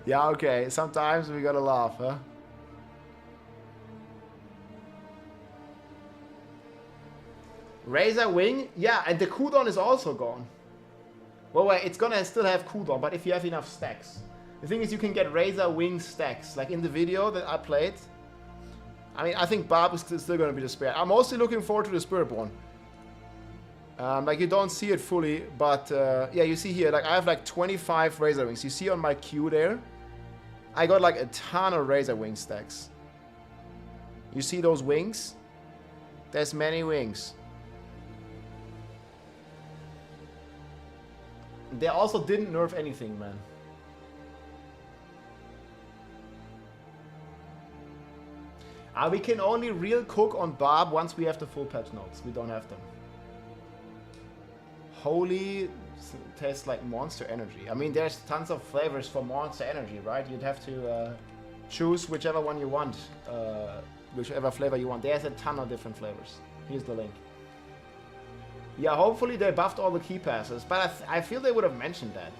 Yeah, okay. Sometimes we gotta laugh, huh? Razor Wing? Yeah, and the cooldown is also gone. Well, wait, it's gonna still have cooldown, but if you have enough stacks. The thing is, you can get Razor Wing stacks. Like in the video that I played. I mean, I think Barb is still gonna be the spare. I'm mostly looking forward to the Spiritborn. Like, you don't see it fully, but yeah, you see here, like, I have like 25 Razor Wings. You see on my queue there, I got like a ton of Razor Wing stacks. You see those wings? There's many wings. They also didn't nerf anything, man. We can only real cook on Barb once we have the full patch notes. We don't have them. Holy tastes like Monster Energy. I mean, there's tons of flavors for Monster Energy, right? You'd have to choose whichever one you want, whichever flavor you want. There's a ton of different flavors. Here's the link. Yeah, hopefully they buffed all the key passes, but I feel they would have mentioned that.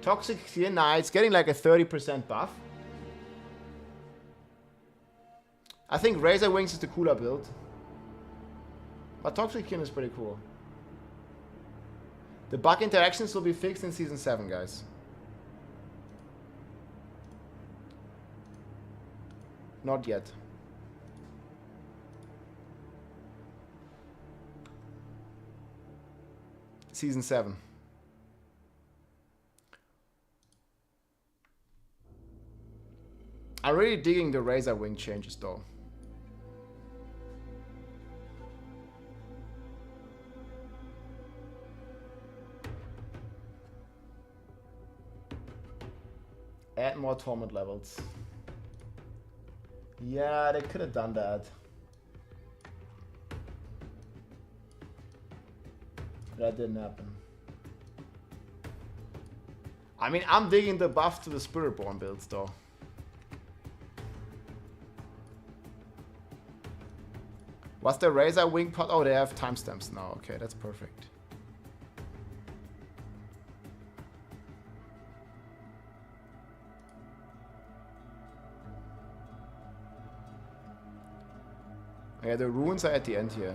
Toxic Skin, nah, it's getting like a 30% buff. I think Razor Wings is the cooler build. But Toxic Skin is pretty cool. The bug interactions will be fixed in Season 7, guys. Not yet. Season 7. I'm really digging the Razor Wing changes though. Add more torment levels. Yeah, they could have done that. That didn't happen. I mean, I'm digging the buff to the Spiritborn builds though. What's the Razor Wing pot? Oh, they have timestamps now. Okay, that's perfect. Yeah, the runes are at the end here.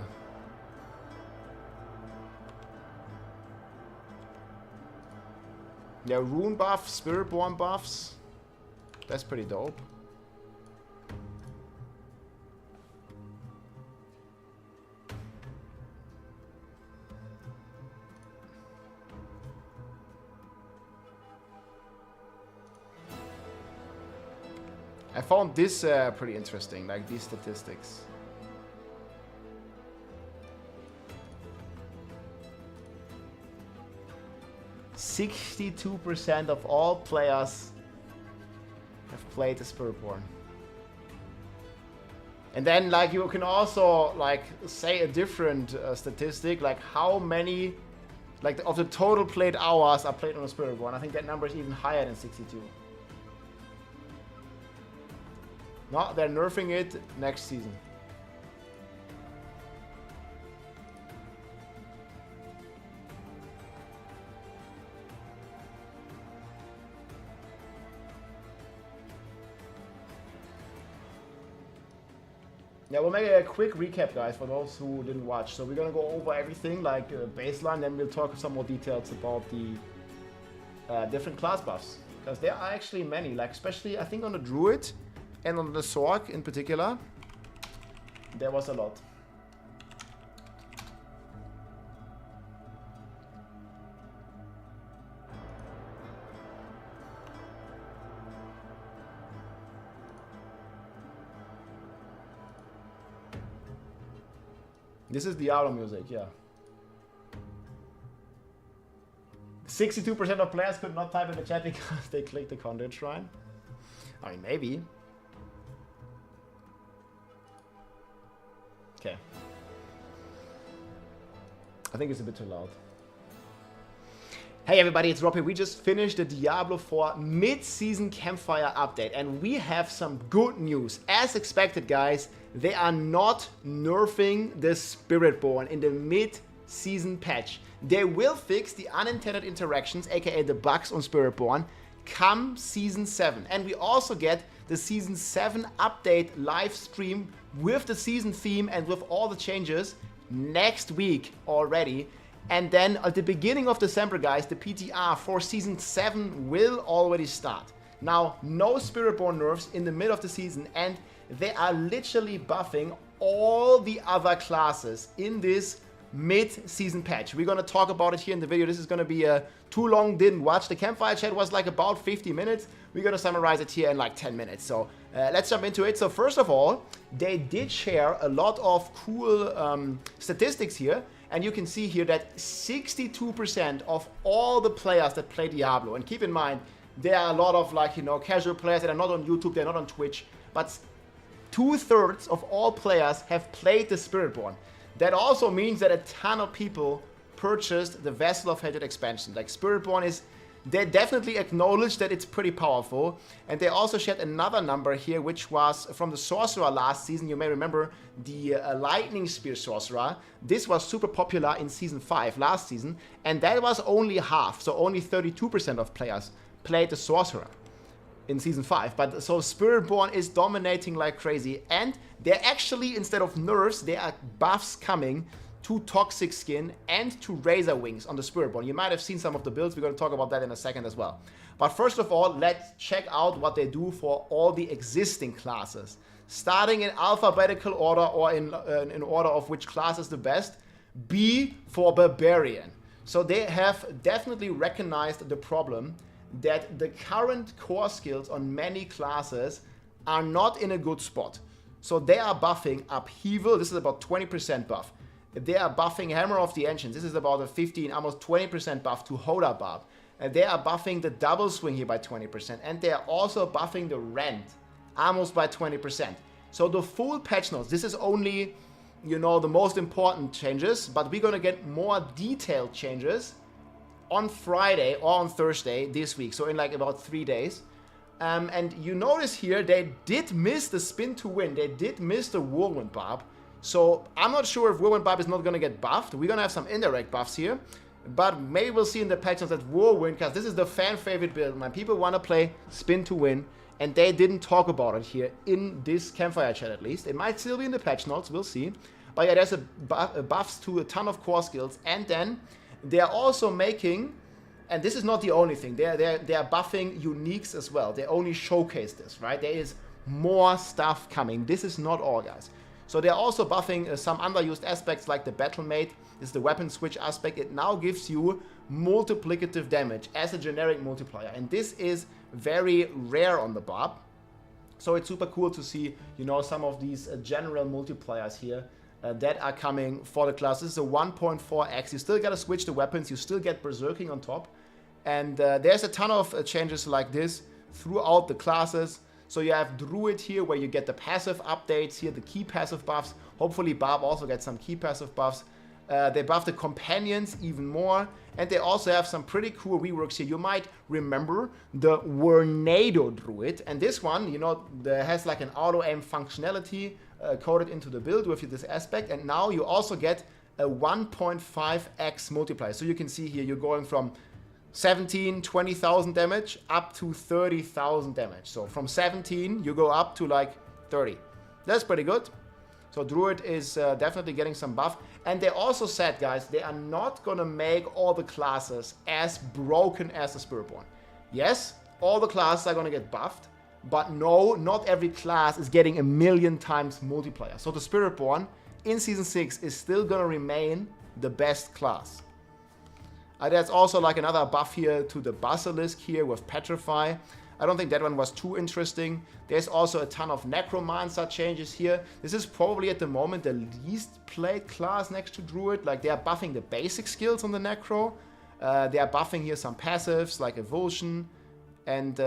Yeah, rune buff, Spiritborn buffs. That's pretty dope. I found this pretty interesting, like these statistics. %62% of all players have played the Spiritborn. And then like you can also like say a different statistic, like how many like of the total played hours are played on a Spiritborn. I think that number is even higher than 62. No, they're nerfing it next season. Yeah, we'll make a quick recap, guys, for those who didn't watch. So we're gonna go over everything, like baseline, then we'll talk some more details about the different class buffs. Because there are actually many, like especially I think on the Druid and on the Sorc in particular, there was a lot. This is Diablo music, yeah. 62% of players could not type in the chat because they clicked the Conduit Shrine. I mean, maybe. Okay. I think it's a bit too loud. Hey everybody, it's Rob here. We just finished the Diablo 4 mid-season Campfire update and we have some good news. As expected, guys, they are not nerfing the Spiritborn in the mid-season patch. They will fix the unintended interactions, aka the bugs on Spiritborn, come Season 7. And we also get the Season 7 update live stream with the season theme and with all the changes next week already. And then at the beginning of December, guys, the PTR for Season 7 will already start. Now, no Spiritborn nerfs in the middle of the season, and they are literally buffing all the other classes in this mid-season patch. We're going to talk about it here in the video. This is going to be too long, didn't watch. The Campfire chat was like about 50 minutes. We're going to summarize it here in like 10 minutes. So let's jump into it. So first of all, they did share a lot of cool statistics here. And you can see here that 62% of all the players that play Diablo, and keep in mind, there are a lot of like, you know, casual players that are not on YouTube, they're not on Twitch, but 2/3 of all players have played the Spiritborn. That also means that a ton of people purchased the Vessel of Hatred expansion. Like Spiritborn is, they definitely acknowledge that it's pretty powerful. And they also shared another number here, which was from the Sorcerer last season. You may remember the Lightning Spear Sorcerer. This was super popular in Season 5 last season. And that was only half. So only 32% of players played the Sorcerer in Season 5. But so Spiritborn is dominating like crazy. And they're actually, instead of nerfs, there are buffs coming to Toxic Skin and to Razor Wings on the Spiritborn. You might have seen some of the builds. We're going to talk about that in a second as well. But first of all, let's check out what they do for all the existing classes. Starting in alphabetical order or in order of which class is the best. B for Barbarian. So they have definitely recognized the problem that the current core skills on many classes are not in a good spot. So they are buffing Upheaval. This is about 20% buff. They are buffing Hammer of the Ancients. This is about a 15, almost 20% buff to Hoda Barb. They are buffing the Double Swing here by 20%. And they are also buffing the Rend almost by 20%. So the full patch notes, this is only, you know, the most important changes. But we're going to get more detailed changes on Friday or on Thursday this week. So in like about 3 days. And you notice here, they did miss the Spin to Win. They did miss the Whirlwind Barb. So I'm not sure if Whirlwind Barb is not going to get buffed. We're going to have some indirect buffs here. But maybe we'll see in the patch notes that Whirlwind, because this is the fan favorite build, man. People want to play Spin to Win. And they didn't talk about it here in this Campfire chat at least. It might still be in the patch notes. We'll see. But yeah, there's a buffs to a ton of core skills. And then they are also making, and this is not the only thing, they are buffing uniques as well. They only showcase this, right? There is more stuff coming. This is not all, guys. So they're also buffing some underused aspects like the Battlemate. This is the weapon switch aspect. It now gives you multiplicative damage as a generic multiplier. And this is very rare on the Barb. So it's super cool to see, you know, some of these general multipliers here that are coming for the class. This is a 1.4x. You still got to switch the weapons. You still get Berserking on top. And there's a ton of changes like this throughout the classes. So you have Druid here where you get the passive updates here, the key passive buffs. Hopefully Barb also gets some key passive buffs. They buff the companions even more. And they also have some pretty cool reworks here. You might remember the Tornado Druid. And this one, you know, has like an auto-aim functionality coded into the build with this aspect. And now you also get a 1.5x multiplier. So you can see here you're going from 17, 20,000 damage up to 30,000 damage. So from 17, you go up to like 30. That's pretty good. So Druid is definitely getting some buff. And they also said, guys, they are not going to make all the classes as broken as the Spiritborn. Yes, all the classes are going to get buffed. But no, not every class is getting 1,000,000 times multiplier. So the Spiritborn in Season 6 is still going to remain the best class. There's also like another buff here to the Basilisk here with Petrify. I don't think that one was too interesting. There's also a ton of Necromancer changes here. This is probably at the moment the least played class next to Druid. Like they are buffing the basic skills on the Necro. They are buffing here some passives like Evulsion. And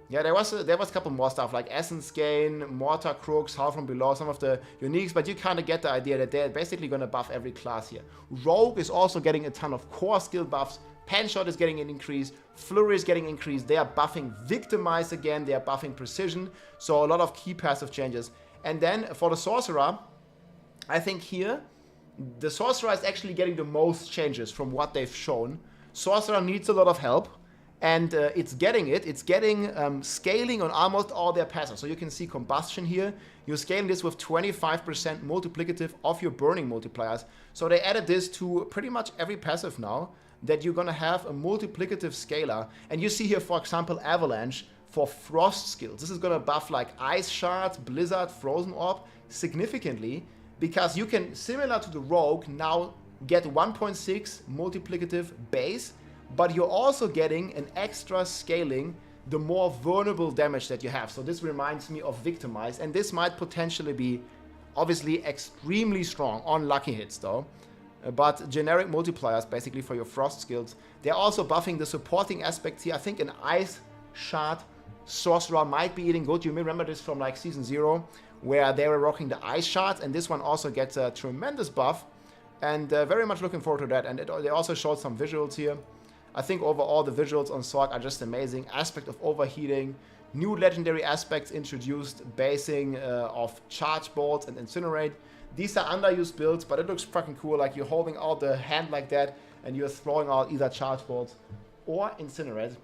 yeah, there was a couple more stuff like Essence Gain, Mortar Crooks, Howl from Below, some of the uniques, but you kind of get the idea that they're basically going to buff every class here. Rogue is also getting a ton of core skill buffs. Panshot is getting an increase. Flurry is getting increased. They are buffing Victimize again. They are buffing Precision. So a lot of key passive changes. And then for the Sorcerer, I think here, the Sorcerer is actually getting the most changes from what they've shown. Sorcerer needs a lot of help. And it's getting it. It's getting scaling on almost all their passives. So you can see Combustion here. You're scaling this with 25% multiplicative of your burning multipliers. So they added this to pretty much every passive now, that you're going to have a multiplicative scalar. And you see here, for example, Avalanche for Frost skills. This is going to buff like Ice Shards, Blizzard, Frozen Orb significantly, because you can, similar to the Rogue, now get 1.6 multiplicative base, but you're also getting an extra scaling the more vulnerable damage that you have. So this reminds me of Victimize, and this might potentially be obviously extremely strong on lucky hits though. But generic multipliers basically for your Frost skills. They're also buffing the supporting aspects here. I think an Ice Shard Sorcerer might be eating good. You may remember this from like Season 0, where they were rocking the Ice Shards, and this one also gets a tremendous buff. And very much looking forward to that. And they also showed some visuals here. I think overall the visuals on Sorc are just amazing. Aspect of overheating, new legendary aspects introduced, basing of Charge Bolts and Incinerate. These are underused builds, but it looks fucking cool. Like you're holding out the hand like that, and you're throwing out either Charge Bolts or Incinerate.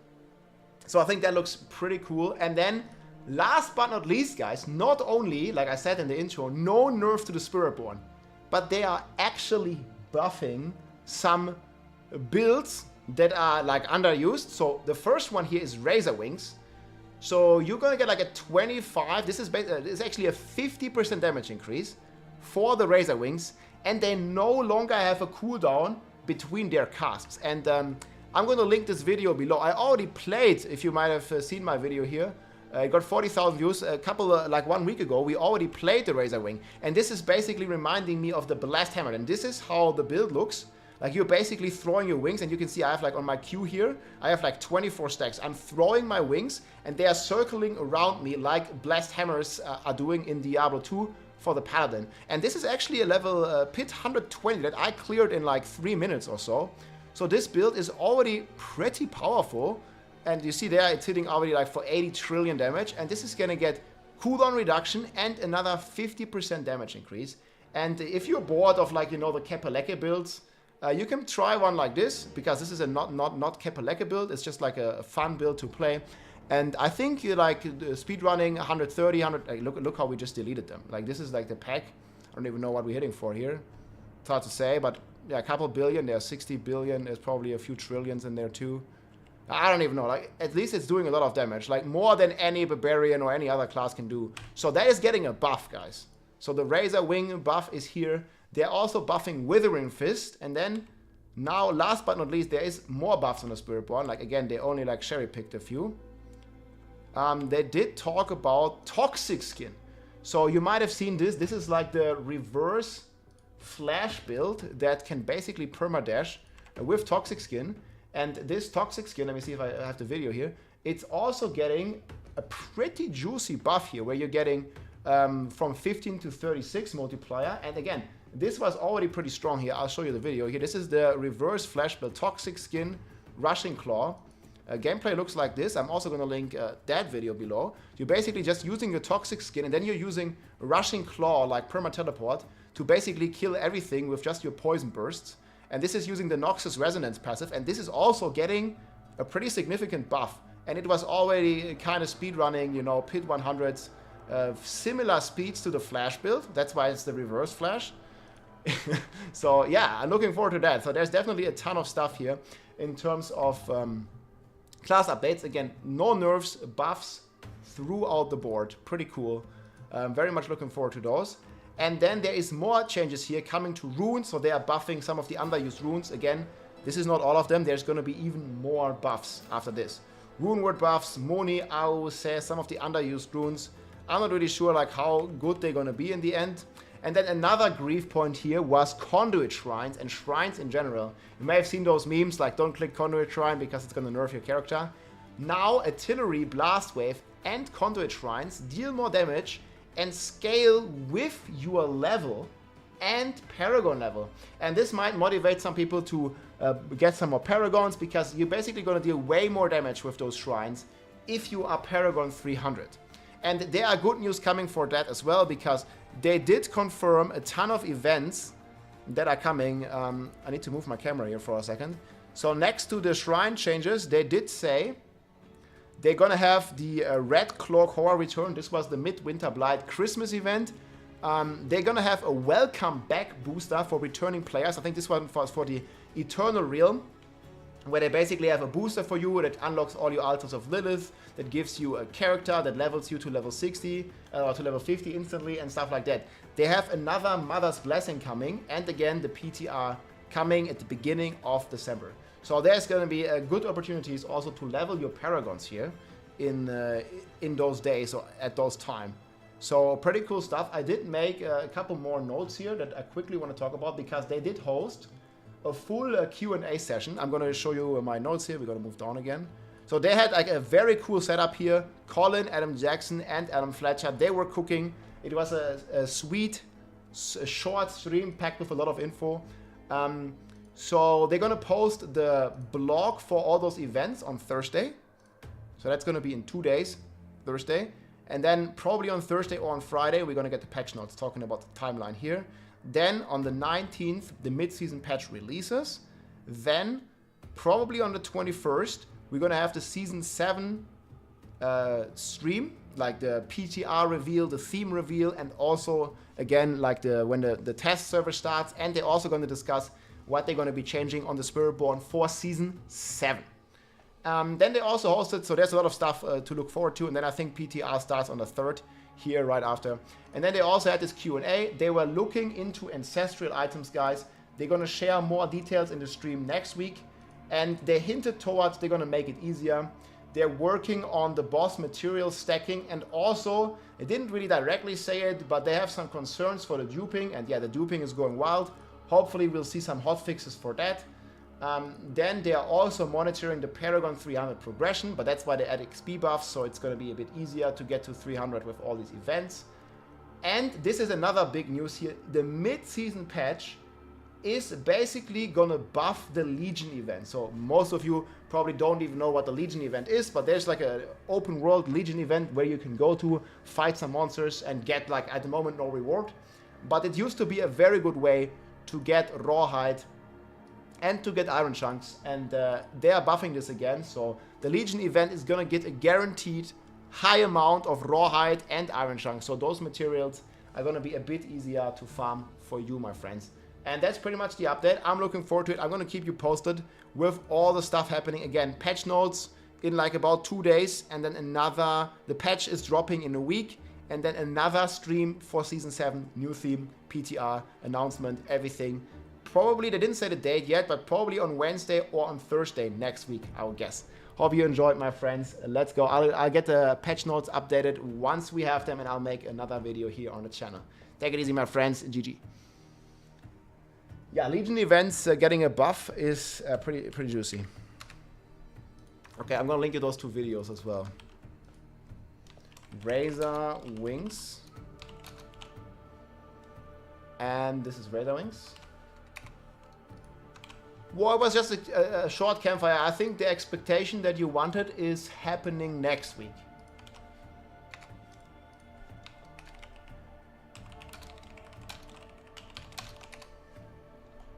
So I think that looks pretty cool. And then, last but not least, guys, not only, like I said in the intro, no nerf to the Spiritborn, but they are actually buffing some builds that are like underused. So the first one here is Razor Wings. So you're gonna get like a 25. This is actually a 50% damage increase for the Razor Wings, and they no longer have a cooldown between their casts. And I'm going to link this video below. I already played, if you might have seen my video here. It got 40,000 views a couple, like 1 week ago. We already played the Razor Wing, and this is basically reminding me of the Blast Hammer. And this is how the build looks. Like you're basically throwing your wings, and you can see I have like on my queue here, I have like 24 stacks. I'm throwing my wings, and they are circling around me like Blast Hammers are doing in Diablo 2 for the Paladin. And this is actually a level pit 120 that I cleared in like 3 minutes or so. So this build is already pretty powerful. And you see there, it's hitting already like for 80 trillion damage. And this is gonna get cooldown reduction and another 50% damage increase. And if you're bored of like, you know, the Kepaleke builds, you can try one like this, because this is a not Kepaleke build. It's just like a fun build to play. And I think you like speedrunning 130, 100. Like, look how we just deleted them. Like this is like the pack. I don't even know what we're hitting for here. It's hard to say, but yeah, a couple billion. There's 60 billion. There's probably a few trillions in there too. I don't even know. Like at least it's doing a lot of damage, like more than any barbarian or any other class can do. So that is getting a buff, guys. So the Razor Wing buff is here. They're also buffing Withering Fist, and then now, last but not least, there is more buffs on the Spiritborn. Like again, they only like cherry picked a few. They did talk about Toxic Skin. So you might have seen this. This is like the reverse flash build that can basically permadeath with Toxic Skin. And this toxic skin, let me see if I have the video here, it's also getting a pretty juicy buff here, where you're getting from 15 to 36 multiplier. And again, this was already pretty strong here. I'll show you the video here. This is the reverse flash build toxic skin rushing claw. Gameplay looks like this. I'm also going to link that video below. You're basically just using your toxic skin, and then you're using rushing claw like perma teleport to basically kill everything with just your poison bursts. And this is using the Noxus resonance passive, and this is also getting a pretty significant buff. And it was already kind of speed running, you know, pit 100s, similar speeds to the flash build. That's why it's the reverse flash. So yeah, I'm looking forward to that. So there's definitely a ton of stuff here in terms of class updates. Again, no nerfs, buffs throughout the board. Pretty cool. Very much looking forward to those. And then there is more changes here coming to runes. So they are buffing some of the underused runes. Again, this is not all of them. There's going to be even more buffs after this. Rune word buffs, Moni, Au, Se, some of the underused runes. I'm not really sure like how good they're going to be in the end. And then another grief point here was conduit shrines and shrines in general. You may have seen those memes like don't click conduit shrine because it's going to nerf your character. Now artillery, blast wave and conduit shrines deal more damage and scale with your level and paragon level. And this might motivate some people to get some more paragons, because you're basically going to deal way more damage with those shrines if you are paragon 300. And there are good news coming for that as well, because they did confirm a ton of events that are coming. I need to move my camera here for a second. So next to the shrine changes, they did say they're gonna have the Red Cloak Horror return. This was the Midwinter Blight Christmas event. They're gonna have a welcome back booster for returning players. I think this one was for the Eternal Realm, where they basically have a booster for you that unlocks all your Altars of Lilith, that gives you a character that levels you to level 60 or to level 50 instantly and stuff like that. They have another Mother's Blessing coming, and again the PTR coming at the beginning of December. So there's going to be good opportunities also to level your paragons here in those days or at those time. So pretty cool stuff. I did make a couple more notes here that I quickly want to talk about, because they did host a full Q&A session. I'm going to show you my notes here. We're going to move down again. So they had like a very cool setup here. Colin, Adam Jackson, and Adam Fletcher, they were cooking. It was a sweet, short stream packed with a lot of info. So they're going to post the blog for all those events on Thursday. So that's going to be in 2 days, Thursday. And then probably on Thursday or on Friday, we're going to get the patch notes talking about the timeline here. Then on the 19th, the mid-season patch releases. Then probably on the 21st, we're going to have the Season 7 stream, like the PTR reveal, the theme reveal, and also, again, like when the test server starts. And they're also going to discuss what they're going to be changing on the Spiritborn for Season 7. Then they also hosted, so there's a lot of stuff to look forward to. And then I think PTR starts on the 3rd here right after. And then they also had this Q&A. They were looking into ancestral items, guys. They're going to share more details in the stream next week. And they hinted towards they're going to make it easier. They're working on the boss material stacking, and also, they didn't really directly say it, but they have some concerns for the duping. And yeah, the duping is going wild. Hopefully we'll see some hotfixes for that. Then they are also monitoring the Paragon 300 progression, but that's why they add XP buffs, so it's going to be a bit easier to get to 300 with all these events. And this is another big news here. The mid-season patch is basically going to buff the Legion event. So most of you probably don't even know what the Legion event is, but there's like an open world Legion event where you can go to fight some monsters and get, like, at the moment, no reward. But it used to be a very good way to get Rawhide and to get Iron Chunks, and they are buffing this again. So the Legion event is gonna get a guaranteed high amount of Rawhide and Iron Chunks. So those materials are gonna be a bit easier to farm for you, my friends. And that's pretty much the update. I'm looking forward to it. I'm gonna keep you posted with all the stuff happening. Again, patch notes in like about 2 days, and then the patch is dropping in a week, and then another stream for Season 7, new theme, PTR, announcement, everything. Probably, they didn't say the date yet, but probably on Wednesday or on Thursday next week, I would guess. Hope you enjoyed, my friends. Let's go. I'll get the patch notes updated once we have them, and I'll make another video here on the channel. Take it easy, my friends. GG. Yeah, Legion events getting a buff is pretty juicy. Okay, I'm gonna link you those two videos as well. Razor Wings. And this is Razor Wings. Well, it was just a short campfire. I think the expectation that you wanted is happening next week.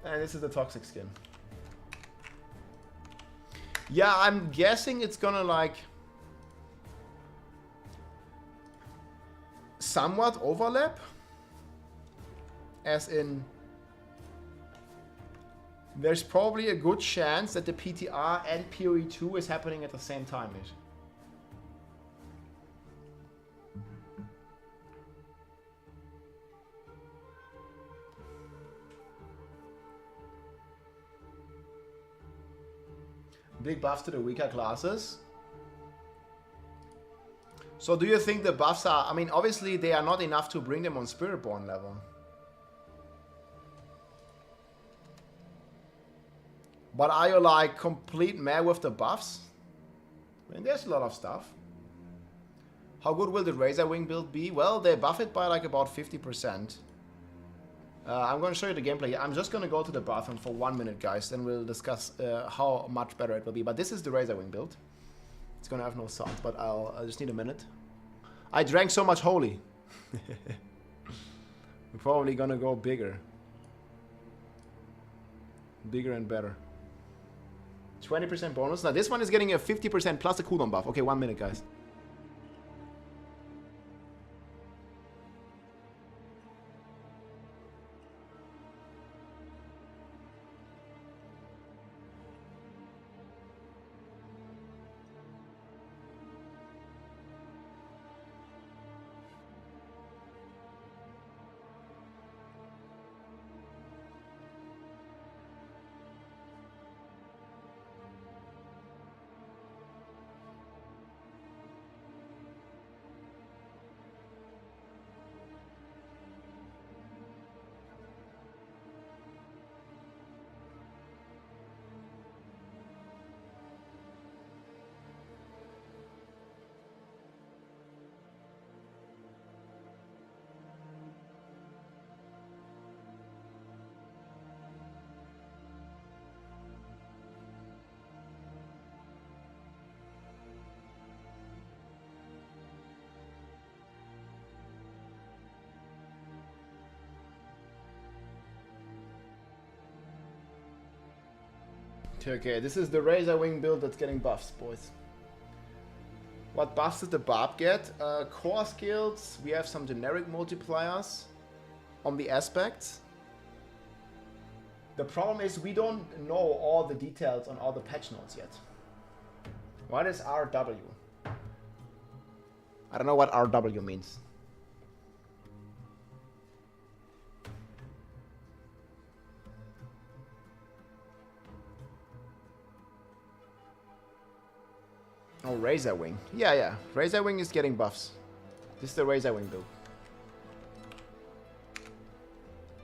And this is the toxic skin. Yeah, I'm guessing it's gonna like somewhat overlap. As in, there's probably a good chance that the PTR and PoE 2 is happening at the same time. Big buffs to the weaker classes. So do you think the buffs are, I mean, obviously they are not enough to bring them on Spiritborn level. But are you like complete mad with the buffs? I mean, there's a lot of stuff. How good will the Razor Wing build be? Well, they buff it by like about 50%. I'm going to show you the gameplay. I'm just going to go to the bathroom for 1 minute, guys. Then we'll discuss how much better it will be. But this is the Razor Wing build. It's going to have no sound, but I just need a minute. I drank so much Holy. We're probably going to go bigger. Bigger and better. 20% bonus. Now this one is getting a 50% plus a cooldown buff. Okay, 1 minute, guys. Okay, this is the Razor Wing build that's getting buffs, boys. What buffs does the Barb get? Core skills, we have some generic multipliers on the aspects. The problem is we don't know all the details on all the patch notes yet. What is RW? I don't know what RW means. Oh, Razor Wing. Yeah. Razor Wing is getting buffs. This is the Razor Wing build.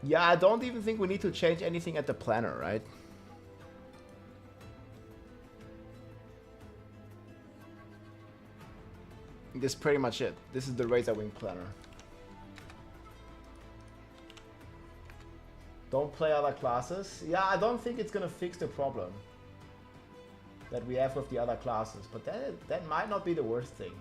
Yeah, I don't even think we need to change anything at the planner, right? This is pretty much it. This is the Razor Wing planner. Don't play other classes. Yeah, I don't think it's gonna fix the problem that we have with the other classes, but that might not be the worst thing.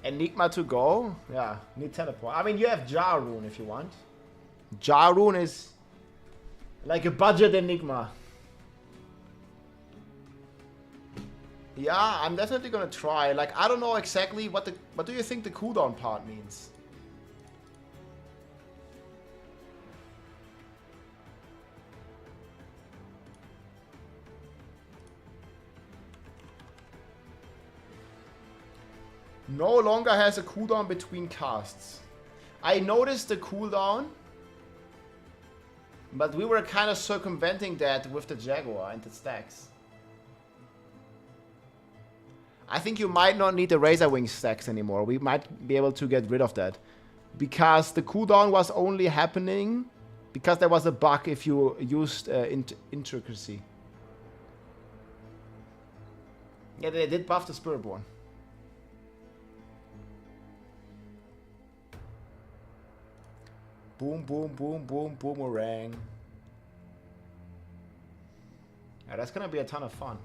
Enigma to go? Yeah, need teleport. I mean, you have Jar Rune if you want. Jar Rune is like a budget Enigma. Yeah, I'm definitely gonna try. Like, I don't know exactly what do you think the cooldown part means? No longer has a cooldown between casts. I noticed the cooldown, but we were kind of circumventing that with the Jaguar and the stacks. I think you might not need the Razor Wing stacks anymore. We might be able to get rid of that. Because the cooldown was only happening because there was a bug if you used intricacy. Yeah, they did buff the Spiritborn. Boom, boom, boom, boom, boomerang. Yeah, that's gonna be a ton of fun.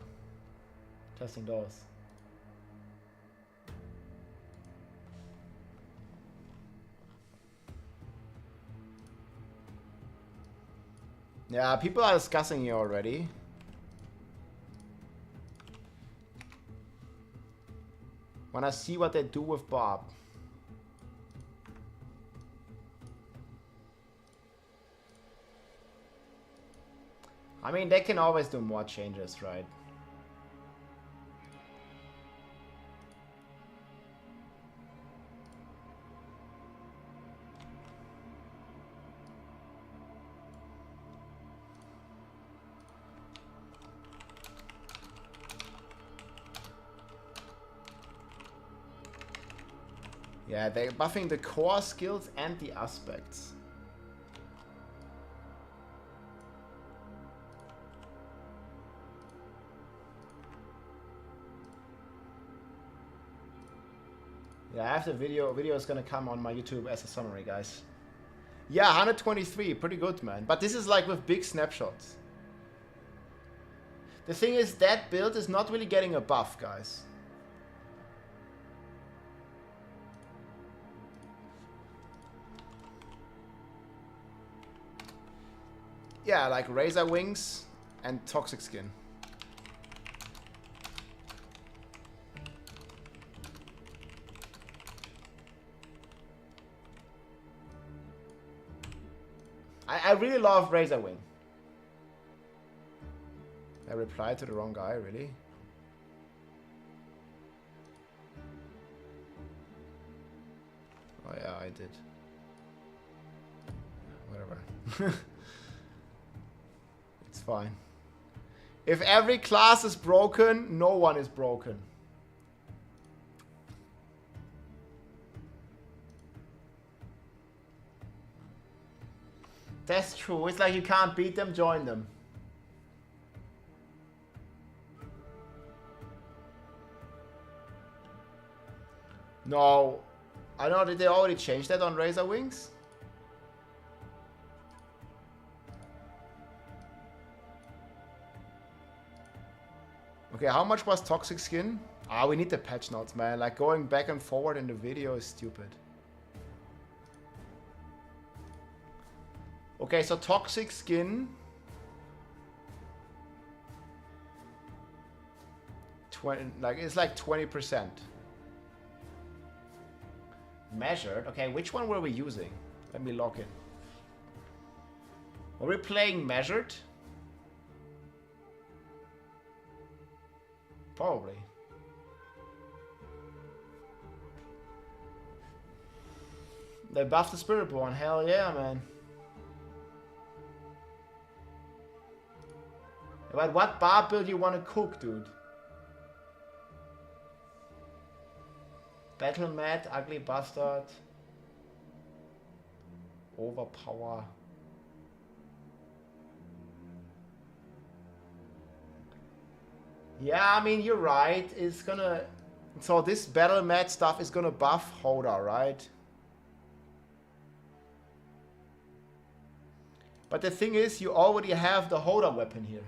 Testing those. Yeah, people are discussing here already. Wanna see what they do with Bob. I mean, they can always do more changes, right? Yeah, they're buffing the core skills and the aspects. Yeah, I have the video. Video is gonna come on my YouTube as a summary, guys. Yeah, 123, pretty good, man. But this is like with big snapshots. The thing is, that build is not really getting a buff, guys. Yeah, like Razor Wings and Toxic Skin. I really love Razor Wing. I replied to the wrong guy, really? Oh yeah, I did. Whatever. It's fine. If every class is broken, no one is broken. That's true. It's like you can't beat them, join them. No. I know, did they already change that on Razor Wings? Okay, how much was Toxic Skin? Ah, we need the patch notes, man. Like, going back and forward in the video is stupid. Okay, so Toxic Skin. 20, like, it's like 20%. Measured? Okay, which one were we using? Let me log in. Were we playing measured? Probably. They buffed the Spiritborn. Hell yeah, man. But what bar build you want to cook, dude? Battle Mad, Ugly Bastard. Overpower. Yeah, I mean, you're right. It's gonna... So this Battle Mad stuff is gonna buff Hoda, right? But the thing is, you already have the Hoda weapon here.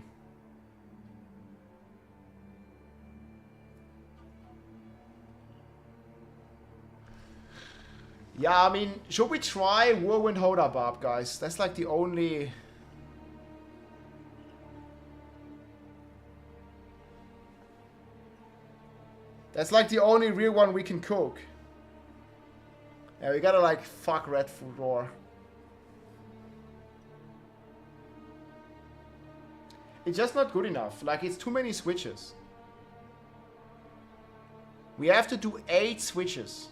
Yeah, I mean, should we try Whirlwind Hoda Barb, guys? That's like the only... That's like the only real one we can cook. Yeah, we gotta like fuck Red Food Roar. It's just not good enough. Like, it's too many switches. We have to do 8 switches.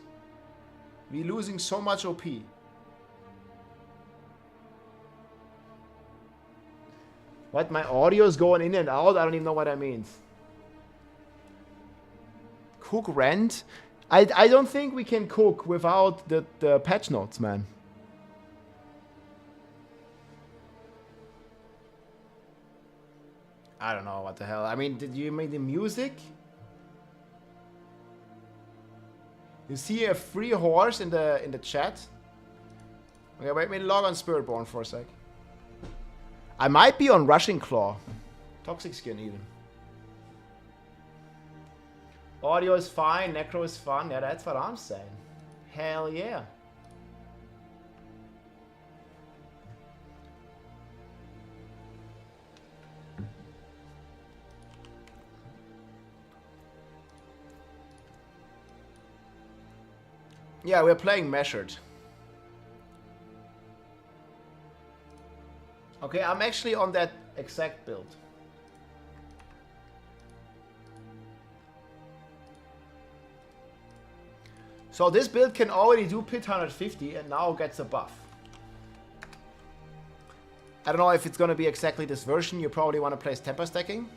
We're losing so much OP. What? My audio is going in and out? I don't even know what that means. cook rent. I don't think we can cook without the patch notes, man. I don't know what the hell. I mean, did you make the music? You see a free horse in the chat? Okay, wait, let me log on Spiritborn for a sec. I might be on Rushing Claw. Toxic Skin even. Audio is fine, Necro is fun. Yeah, that's what I'm saying. Hell yeah. Yeah, we're playing measured. Okay, I'm actually on that exact build. So this build can already do Pit 150 and now gets a buff. I don't know if it's going to be exactly this version. You probably want to place temper stacking.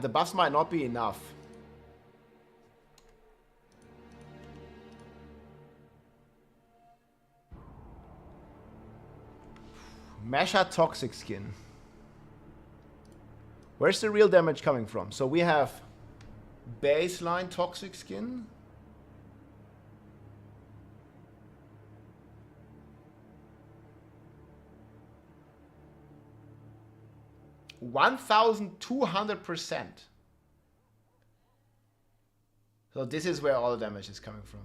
The buffs might not be enough. Mesha Toxic Skin. Where's the real damage coming from? So we have baseline Toxic Skin. (1,200%). So this is where all the damage is coming from.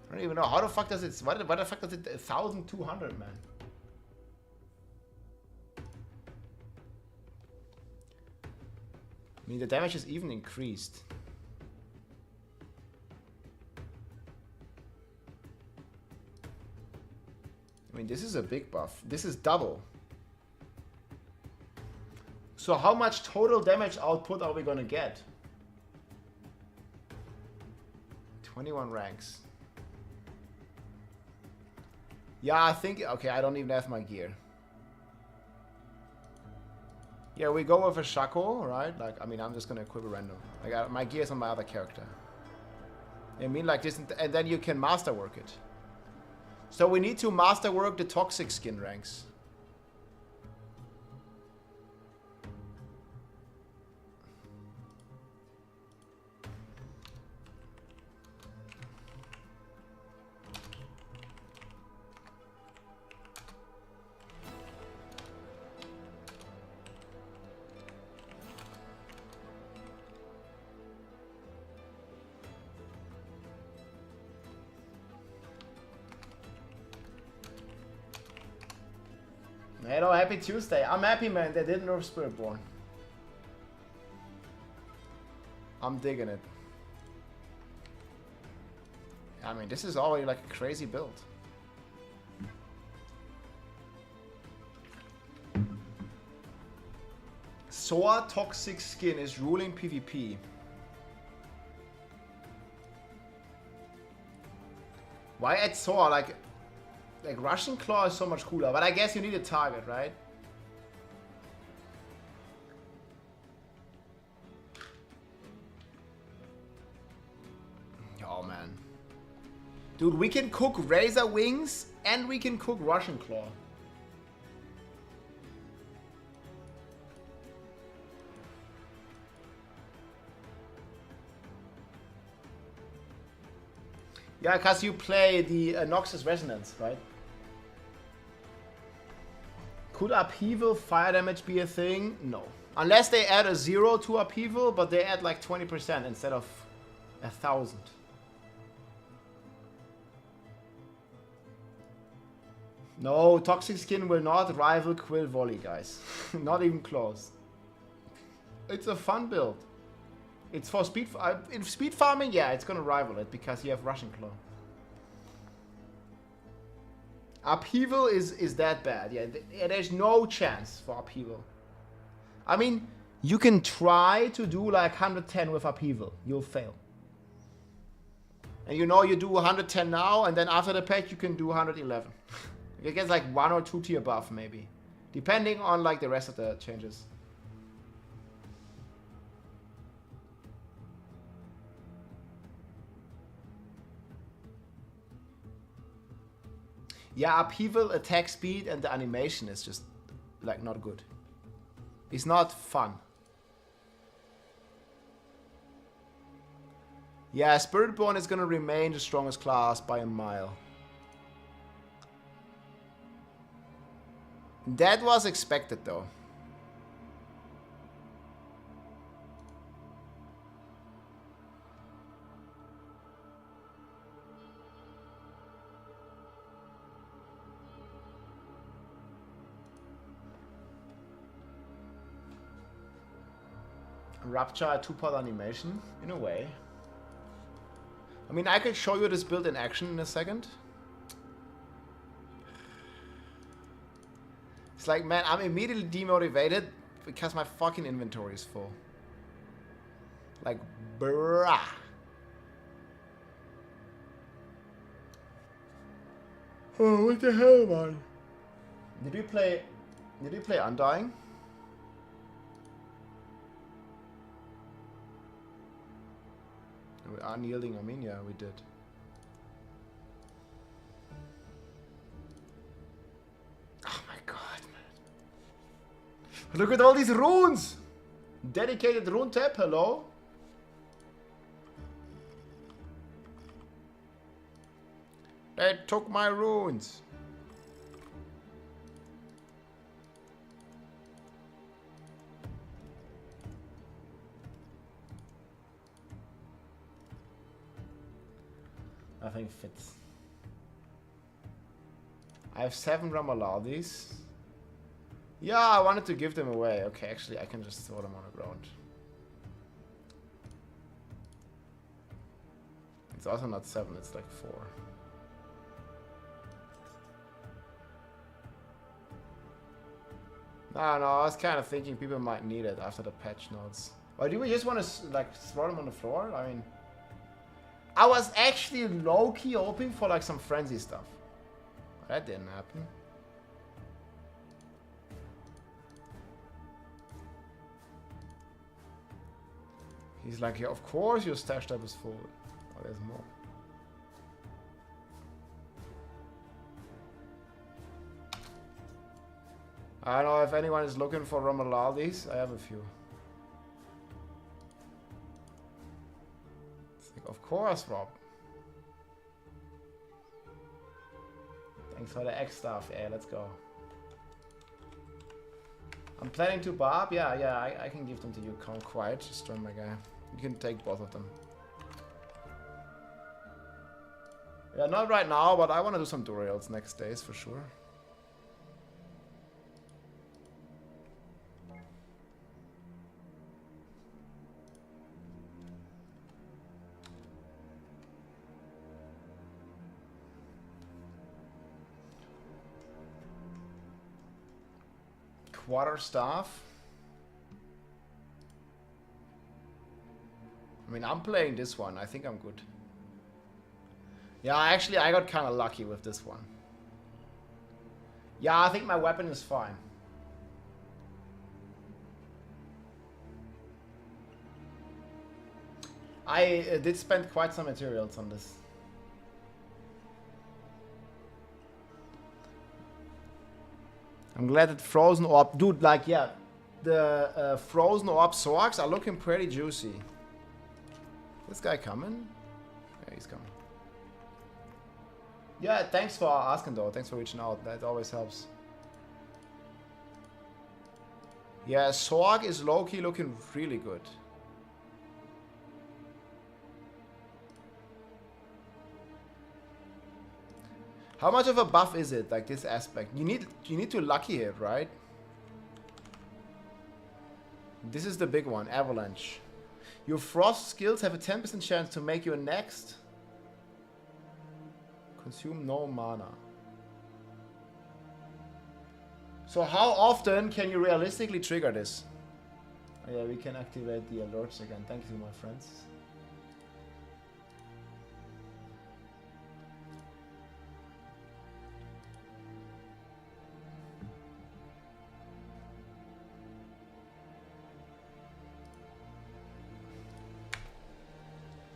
I don't even know how the fuck does it. What the fuck does it? 1,200, man. I mean, the damage is even increased. I mean, this is a big buff. This is double. So how much total damage output are we gonna get? 21 ranks. Yeah, I think... Okay, I don't even have my gear. Yeah, we go with a Shaco, right? Like, I mean, I'm just gonna equip a random. Like, my gear is on my other character. I mean, like this, and then you can masterwork it. So we need to masterwork the Toxic Skin ranks. Hello, happy Tuesday. I'm happy, man. They didn't nerf Spiritborn. I'm digging it. I mean, this is already like a crazy build. Soa Toxic Skin is ruling PvP. Why add Soa? Like Russian Claw is so much cooler, but I guess you need a target, right? Oh man. Dude, we can cook Razor Wings and we can cook Russian Claw. Yeah, because you play the Noxus Resonance, right? Could Upheaval fire damage be a thing? No. Unless they add a 0 to Upheaval, but they add like 20% instead of 1,000. No, Toxic Skin will not rival Quill Volley, guys. Not even close. It's a fun build. It's for speed. In speed farming, yeah, it's gonna rival it because you have Russian Claw. Upheaval is that bad. Yeah, there's no chance for Upheaval. I mean, you can try to do like 110 with Upheaval. You'll fail. And you know you do 110 now, and then after the patch you can do 111. It gets like 1 or 2 tier buff maybe, depending on like the rest of the changes. Yeah, upheaval, attack speed, and the animation is just like not good. It's not fun. Yeah, Spiritborn is gonna remain the strongest class by a mile. That was expected though. Rapture a 2-part animation, in a way. I mean, I could show you this build in action in a second. It's like, man, I'm immediately demotivated because my fucking inventory is full. Like, bruh. Oh, what the hell, man? Did we play Undying? Unyielding, I mean, yeah, we did. Oh my god, man. Look at all these runes! Dedicated rune tab, hello? They took my runes. Nothing fits. I have 7 Ramaladis. Yeah, I wanted to give them away. Okay, actually, I can just throw them on the ground. It's also not 7, it's like 4. No, I was kind of thinking people might need it after the patch notes. Or do we just want to, like, throw them on the floor? I mean... I was actually low-key hoping for like some frenzy stuff. That didn't happen. He's like, yeah, of course your stash tab is full. Oh, there's more. I don't know if anyone is looking for Romalaldis. I have a few. Of course, Rob. Thanks for the X stuff. Yeah, let's go. I'm planning to Bob. Yeah, I can give them to you. Count quiet. Just join my guy. You can take both of them. Yeah, not right now, but I want to do some Duriels next days for sure. Quarterstaff. I mean, I'm playing this one. I think I'm good. Yeah, actually, I got kind of lucky with this one. Yeah, I think my weapon is fine. I did spend quite some materials on this. I'm glad that Frozen Orb... Dude, like, yeah. The Frozen Orb Sorks are looking pretty juicy. This guy coming? Yeah, he's coming. Yeah, thanks for asking, though. Thanks for reaching out. That always helps. Yeah, Sork is low-key looking really good. How much of a buff is it, like this aspect? You need to lucky it, right? This is the big one, Avalanche. Your frost skills have a 10% chance to make your next consume no mana. So how often can you realistically trigger this? Oh yeah, we can activate the alerts again. Thank you, my friends.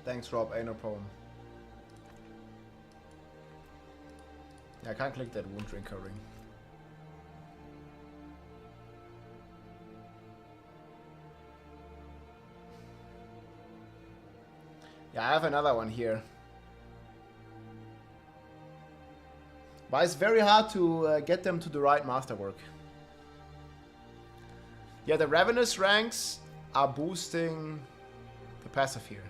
Thanks, Rob. Ain't no problem. Yeah, I can't click that wound drinker ring. Yeah, I have another one here. But it's very hard to get them to the right masterwork. Yeah, the Ravenous ranks are boosting the passive here.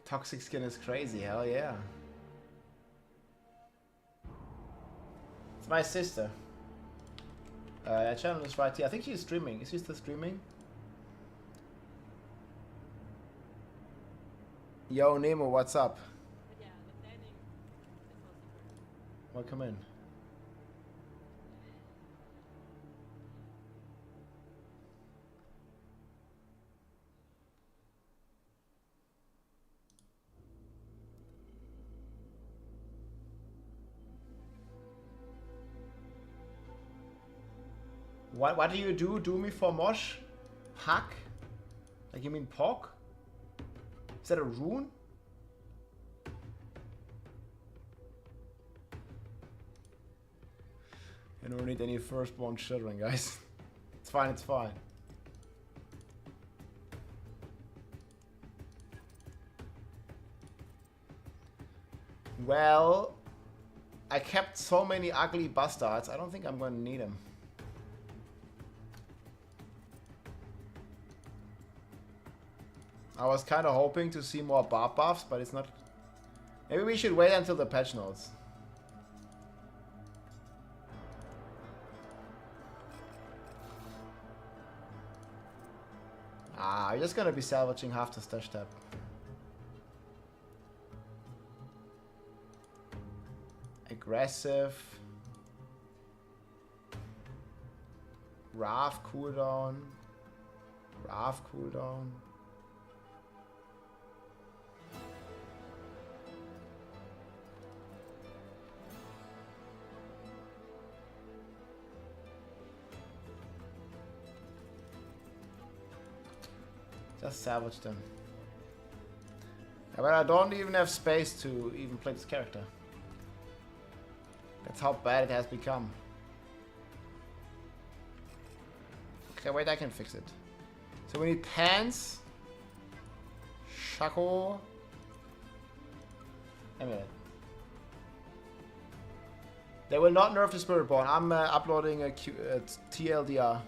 Toxic skin is crazy, hell yeah. It's my sister. Her channel is right here. I think she's streaming. Is she still streaming? Yo, Nemo, what's up? Welcome in. What do you do? Do me for mosh? Hack? Like you mean pog? Is that a rune? You don't need any firstborn children, guys. It's fine, it's fine. Well, I kept so many ugly bastards, I don't think I'm gonna need them. I was kind of hoping to see more barb buffs, but it's not. Maybe we should wait until the patch notes. I'm just gonna be salvaging half the stash tab. Aggressive. Wrath cooldown. Wrath cooldown. Just salvage them. Yeah, but I don't even have space to even play this character. That's how bad it has become. Okay, wait, I can fix it. So we need pants, Shaco, Amulet. They will not nerf the Spiritborn. I'm uploading a TLDR.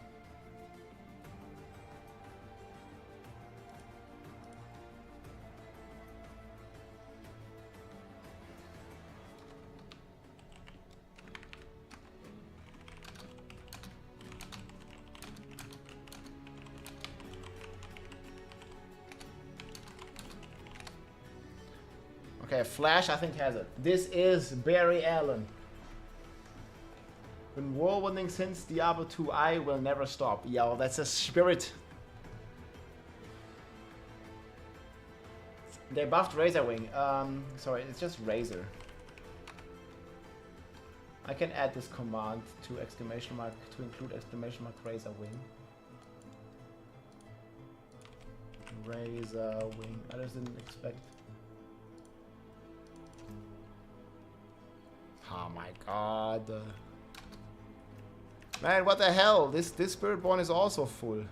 Okay, Flash I think has it. This is Barry Allen. Been whirlwinding since Diablo 2. I will never stop. Yeah, well, that's a spirit. They buffed Razorwing. Sorry, it's just Razor. I can add this command to exclamation mark to include exclamation mark Razorwing. Razorwing. I just didn't expect. Oh my god. Man, what the hell? This Spiritborn is also full.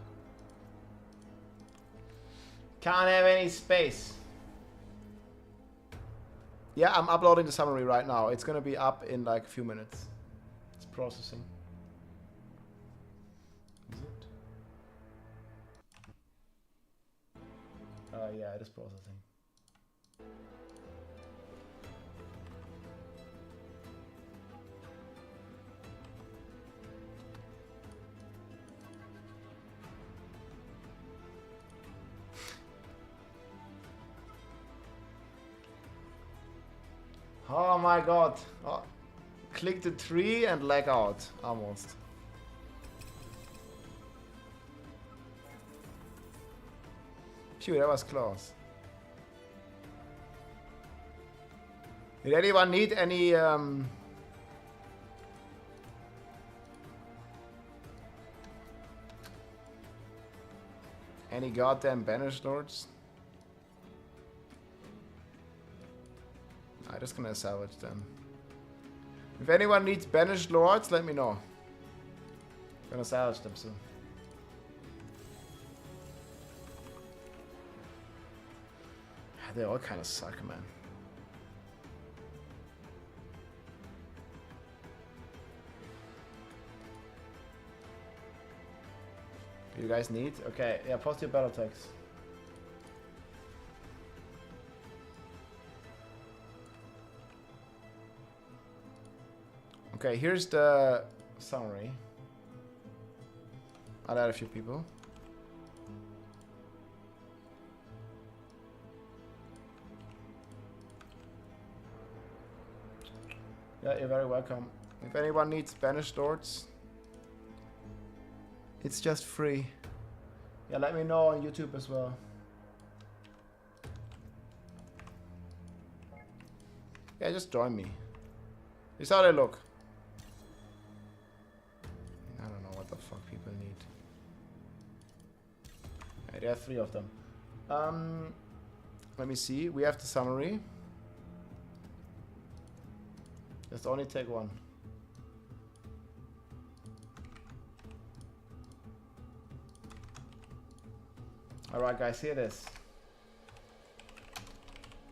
Can't have any space. Yeah, I'm uploading the summary right now. It's gonna be up in like a few minutes. It's processing. Is it? Yeah, it is processing. Oh my god. Oh, click the tree and lag out. Almost. Phew, that was close. Did anyone need any Any goddamn banished lords? I'm just gonna salvage them. If anyone needs banished lords, let me know. I'm gonna salvage them soon. They all kind of suck, man. You guys need? Okay, yeah, post your battle text. Okay, here's the summary. I'll add a few people. Yeah, you're very welcome. If anyone needs banished lords, it's just free. Yeah, let me know on YouTube as well. Yeah, just join me. This is how they look. I don't know what the fuck people need. Okay, there are 3 of them. Let me see. We have the summary. Just only take one. Alright guys, here it is.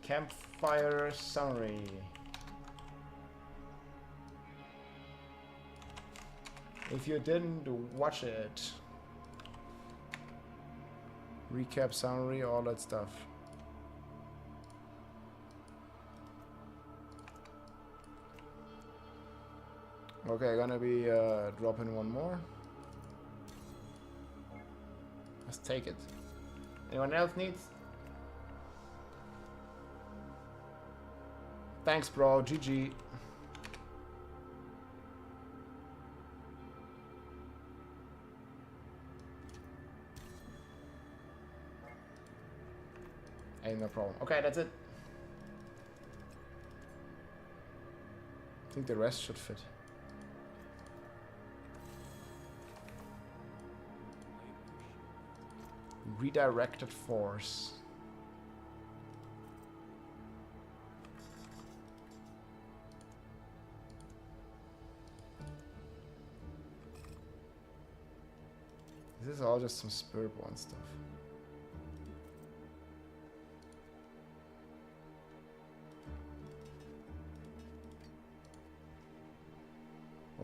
Campfire summary. If you didn't watch it, recap summary, all that stuff. Okay, gonna be dropping one more. Let's take it. Anyone else needs? Thanks, bro. GG. Ain't no problem. Okay, that's it. I think the rest should fit. Redirected force. This is all just some Spiritborn stuff.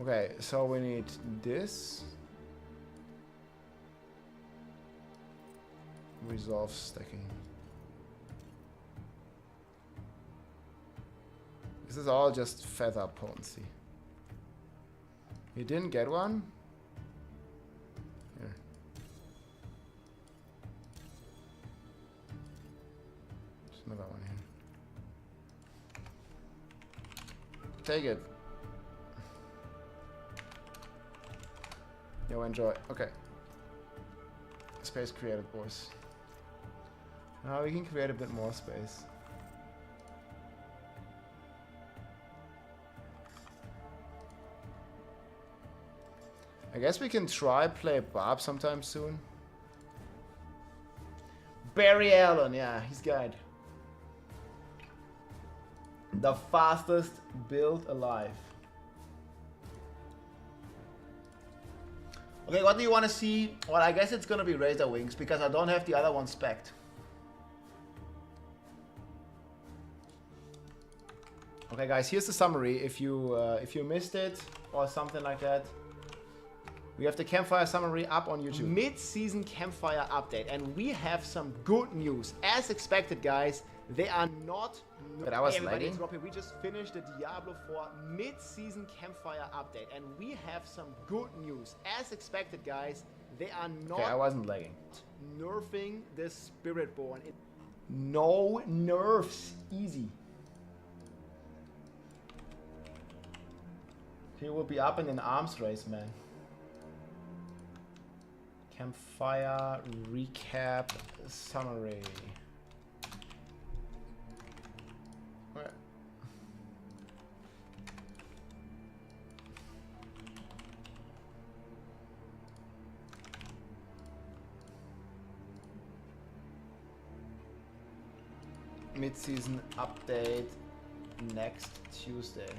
Okay, so we need this. Resolve stacking. This is all just feather potency. You didn't get one? Here. There's another one here. Take it. Yo, enjoy. Okay. Space created, boys. Now we can create a bit more space. I guess we can try play Bob sometime soon. Barry Allen, yeah, he's good. The fastest build alive. Okay, what do you want to see? Well, I guess it's gonna be Razor Wings because I don't have the other one spec'd. Okay, guys, here's the summary. If you missed it or something like that, we have the Campfire summary up on YouTube. Mid-season Campfire update, and we have some good news. As expected, guys, they are not. But I was lagging. We just finished the Diablo 4 mid-season Campfire update, and we have some good news. As expected, guys, they are not. Okay, I wasn't lagging. Nerfing the Spiritborn. No nerfs. Easy. He will be up in an arms race, man. Campfire recap summary. Okay. mid-season update next Tuesday.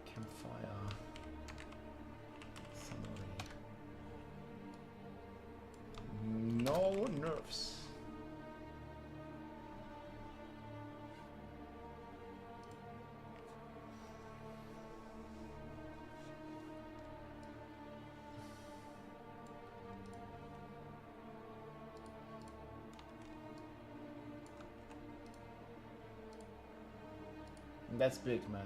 Campfire. Summary. No nerfs. That's big, man.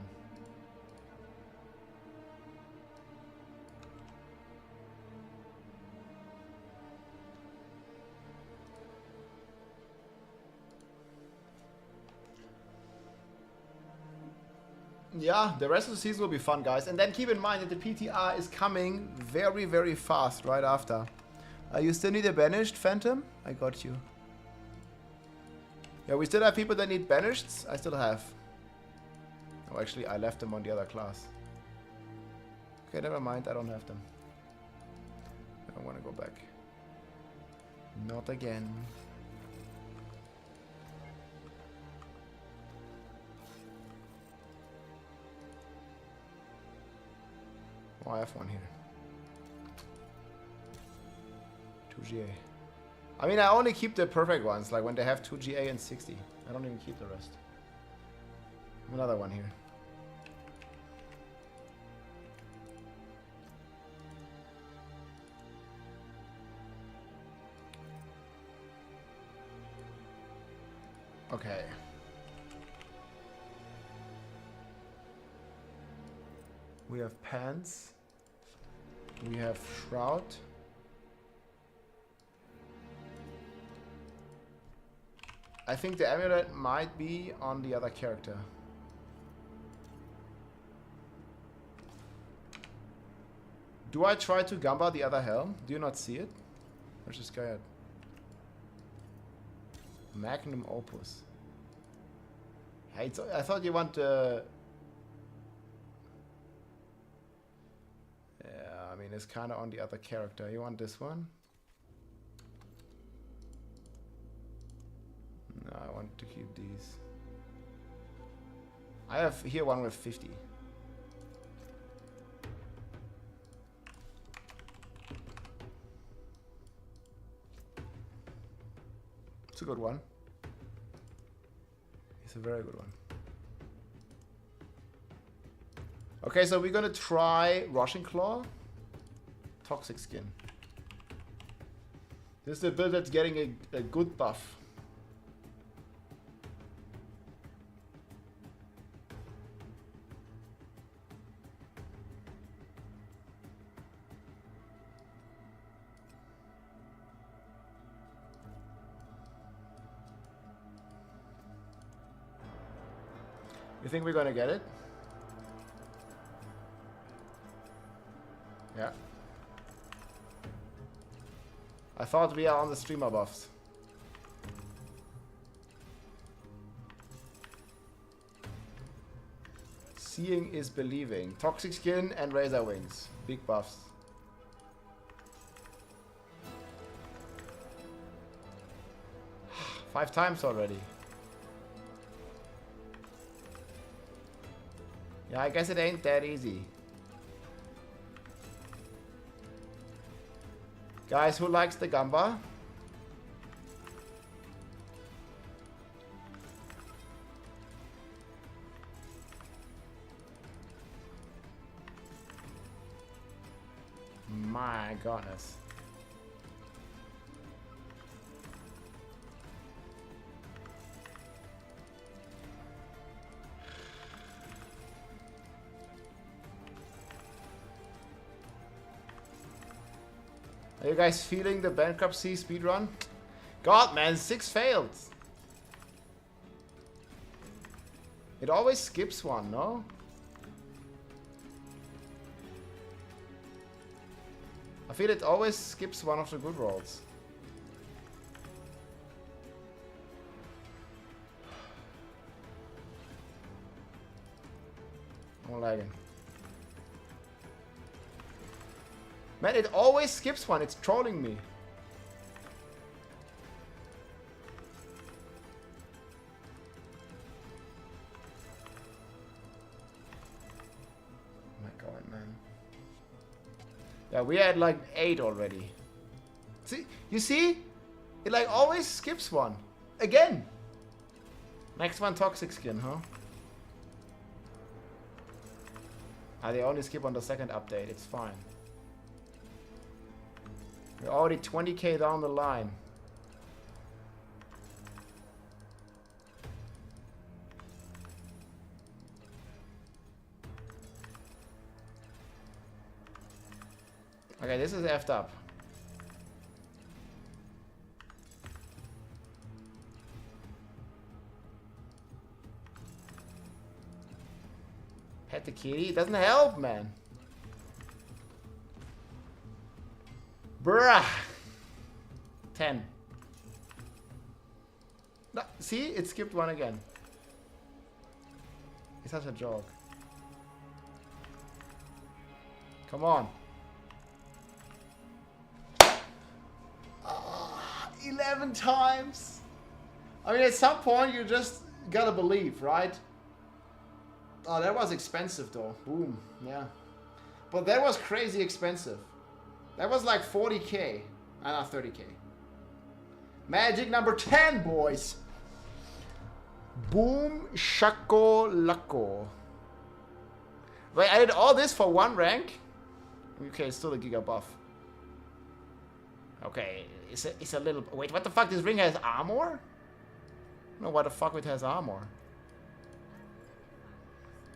Yeah, the rest of the season will be fun, guys. And then keep in mind that the PTR is coming very, very fast right after. You still need a banished Phantom? I got you. Yeah, we still have people that need banished. I still have. Oh, actually, I left them on the other class. Okay, never mind. I don't have them. I want to go back. Not again. Oh, I have one here. 2 GA. I mean, I only keep the perfect ones, like when they have 2 GA and 60. I don't even keep the rest. Another one here. Okay. We have pants. We have shroud. I think the amulet might be on the other character. Do I try to Gamba the other helm? Do you not see it? Where's this guy at? Magnum Opus. Hey, I thought you want the... Yeah, I mean, it's kind of on the other character. You want this one? No, I want to keep these. I have here one with 50. It's a good one. It's a very good one. Okay, so we're gonna try Rushing Claw. Toxic Skin. This is the build that's getting a good buff. You think we're gonna get it? Yeah. I thought we are on the streamer buffs. Seeing is believing. Toxic Skin and Razor Wings. Big buffs. Five times already. Yeah, I guess it ain't that easy. Guys, who likes the Gamba? My goodness. Are you guys feeling the bankruptcy speedrun? God, man, 6 failed. It always skips one, no? I feel it always skips one of the good rolls. I'm lagging. Man, it always skips one. It's trolling me. Yeah, we had like 8 already. See, you see? It like always skips one. Again. Next one, toxic skin, huh? Ah, they only skip on the second update. It's fine. We're already 20k down the line. Okay, this is effed up. Pet the kitty? It doesn't help, man. Bruh. 10. No, see? It skipped one again. It's such a joke. Come on. 11 times. I mean, at some point you just gotta believe, right? Oh, that was expensive though. Boom. Yeah. But that was crazy expensive. That was like 40k. Not 30k. Magic number 10, boys. Boom Shako Lako. Wait, I did all this for 1 rank? Okay, it's still a giga buff. Okay, it's a little... Wait, what the fuck? This ring has armor? I don't know why the fuck it has armor.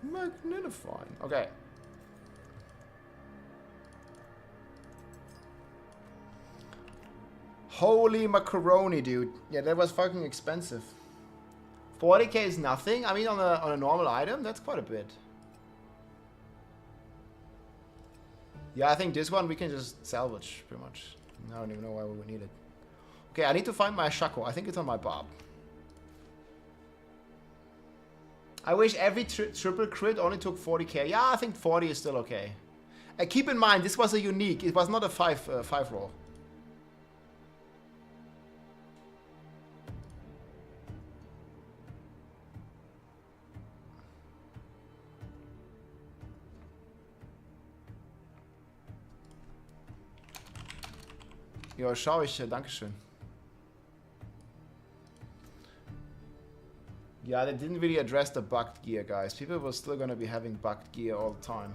Magnifying. Okay. Holy macaroni, dude. Yeah, that was fucking expensive. 40k is nothing. I mean, on a normal item, that's quite a bit. Yeah, I think this one we can just salvage, pretty much. I don't even know why we would need it. Okay, I need to find my Shaco. I think it's on my Bob. I wish every triple crit only took 40k. Yeah, I think 40 is still okay. Keep in mind, this was a unique. It was not a 5 roll. Ja, schau ich. Dankeschön. Yeah, they didn't really address the bugged gear, guys. People were still gonna be having bugged gear all the time.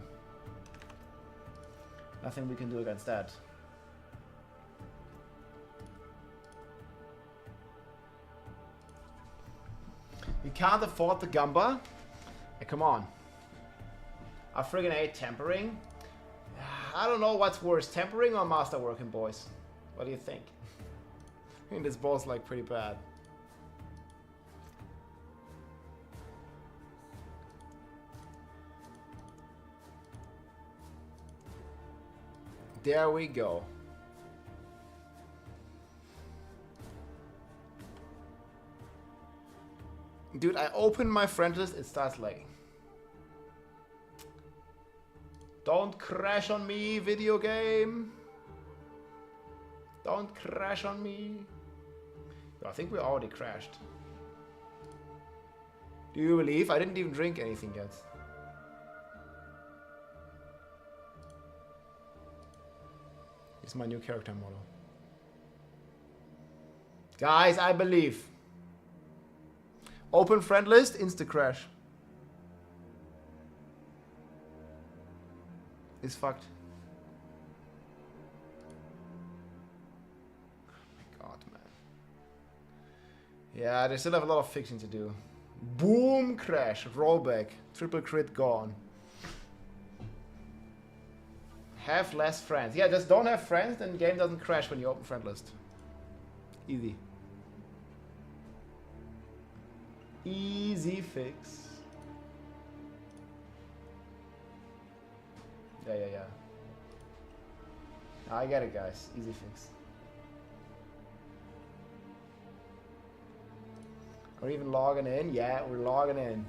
Nothing we can do against that. You can't afford the Gumba? Hey, come on. I friggin' hate tempering. I don't know what's worse, tempering or masterworking, boys. What do you think? I mean, this ball's like pretty bad. There we go. Dude, I open my friend list, it starts lagging. Don't crash on me, video game. Don't crash on me. I think we already crashed. Do you believe? I didn't even drink anything yet. It's my new character model. Guys, I believe. Open friend list, insta crash. It's fucked. Yeah, they still have a lot of fixing to do. Boom, crash, rollback, triple crit gone. Have less friends. Yeah, just don't have friends, then the game doesn't crash when you open friend list. Easy. Easy fix. Yeah. I get it, guys. Easy fix. We're even logging in. Yeah, we're logging in.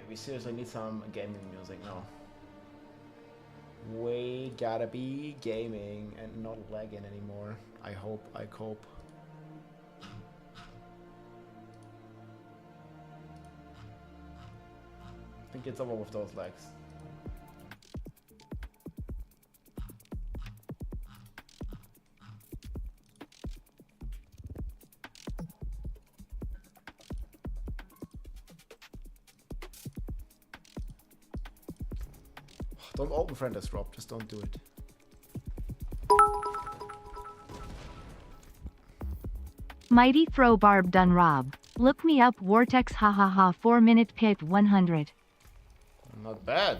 we seriously need some gaming music now. We gotta be gaming and not lagging anymore. I hope, I cope. I think it's over with those lags. Don't open friend as Rob, just don't do it. Mighty throw barb done Rob. Look me up Vortex hahaha 4-minute pit 100. Not bad.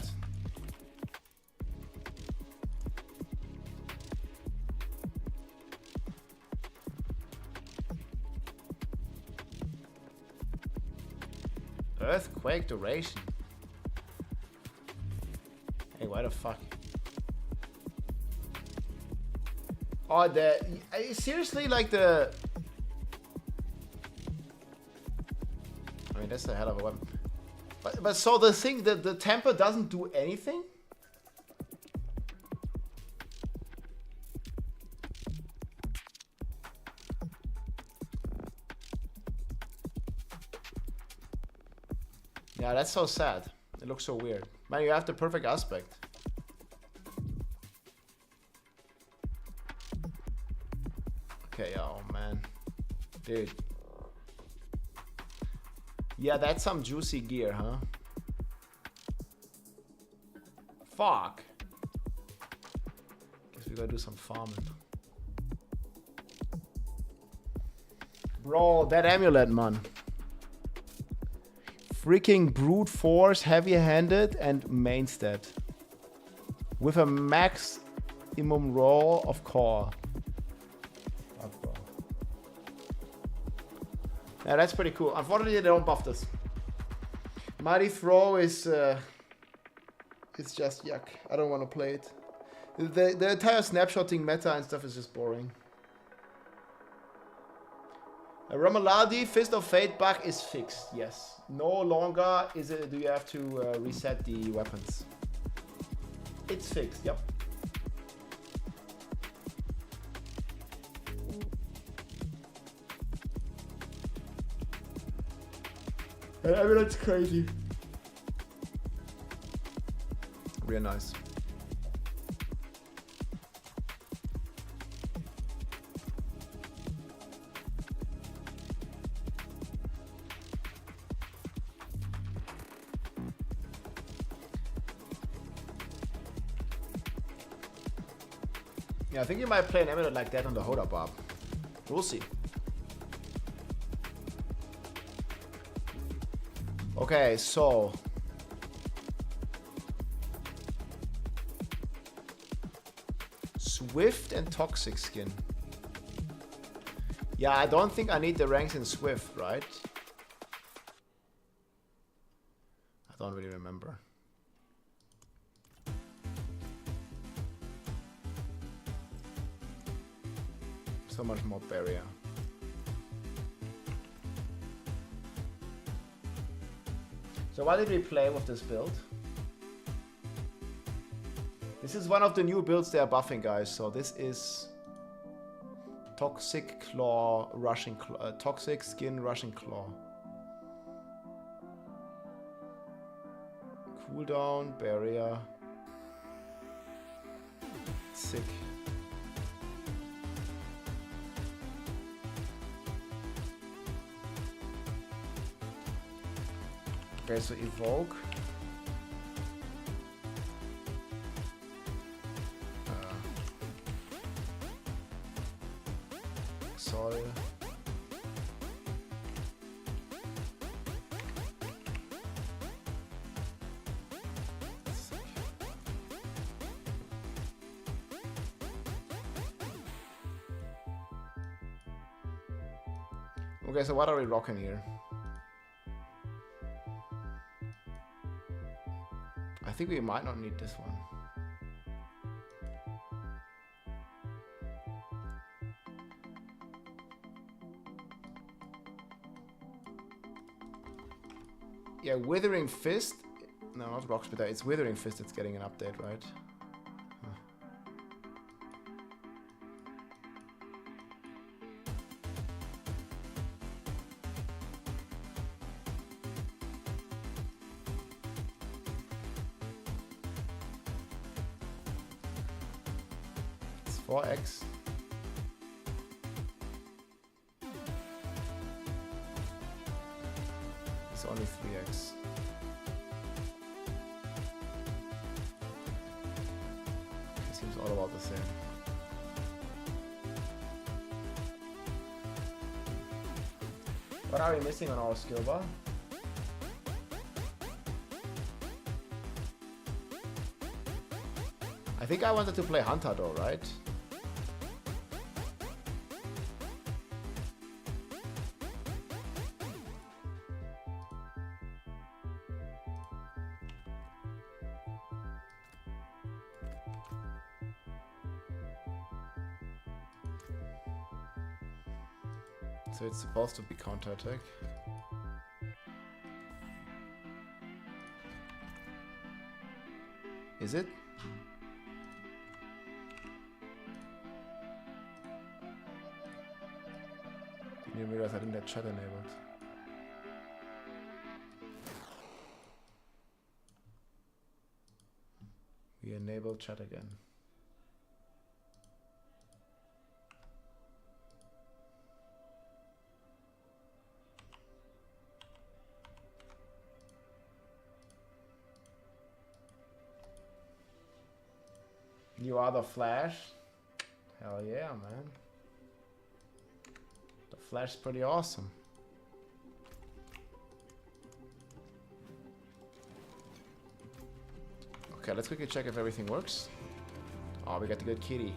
Earthquake duration. Hey, why the fuck? Oh, seriously, like the... I mean, that's a hell of a weapon. But so the thing, the temper doesn't do anything? Yeah, that's so sad. It looks so weird. Man, you have the perfect aspect. Okay, oh man. Dude. Yeah, that's some juicy gear, huh? Fuck. Guess we gotta do some farming. Bro, that amulet, man. Freaking brute force, heavy-handed, and main stat. With a maximum roll of core. Yeah, that's pretty cool. Unfortunately, they don't buff this. Mighty Throw is it's just yuck. I don't want to play it. The entire snapshotting meta and stuff is just boring. A Romaladi Fist of Fate bug is fixed. Yes. No longer is it. Do you have to reset the weapons? It's fixed. Yep. I mean, that's crazy. Real nice. Yeah, I think you might play an amulet like that on the Hoda Barb. We'll see. Okay, so Swift and Toxic skin. Yeah, I don't think I need the ranks in Swift, right? I don't really remember. So much more barrier. So why did we play with this build? This is one of the new builds they are buffing, guys. So this is Toxic Claw, Rushing Claw, Toxic Skin, Rushing Claw. Cooldown, barrier. Sick. Okay, so evoke. Sorry. Okay, so what are we rocking here? I think we might not need this one. Yeah, Withering Fist. No, not Rock Splitter. It's Withering Fist that's getting an update, right? It's 4x. It's only 3x. It seems all about the same. What are we missing on our skill bar? I think I wanted to play Hunter though, right? So it's supposed to be counterattack. Is it? Didn't realize I didn't have chat enabled. We enable chat again. You are the Flash? Hell yeah, man. The Flash is pretty awesome. Okay, let's quickly check if everything works. Oh, we got the good kitty.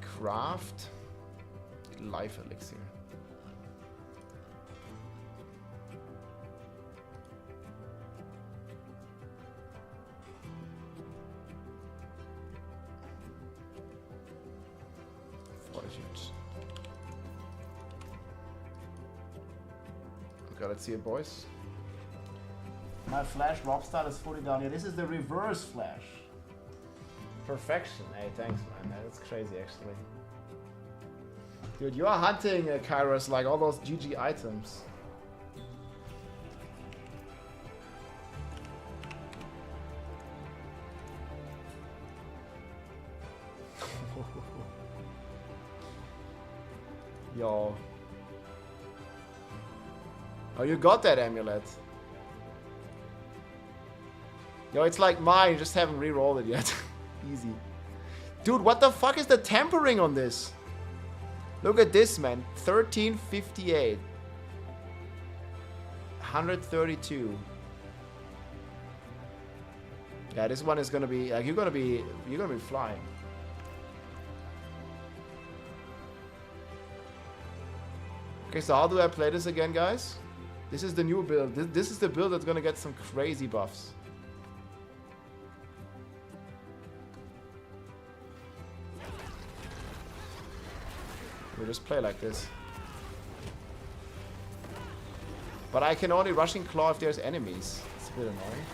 Craft life elixir. Okay, let's see it, boys. My Flash Rob style is fully down here. This is the reverse Flash. Perfection. Hey, thanks, man. That's crazy, actually. Dude, you are hunting, Kairos, like all those GG items. Yo. Oh, you got that amulet. Yo, it's like mine, you just haven't re-rolled it yet. Easy. Dude, what the fuck is the tempering on this? Look at this, man. 1358. 132. Yeah, this one is gonna be like you're gonna be flying. Okay, so how do I play this again, guys? This is the new build. This is the build that's gonna get some crazy buffs. We just play like this. But I can only rushing claw if there's enemies. It's a bit annoying.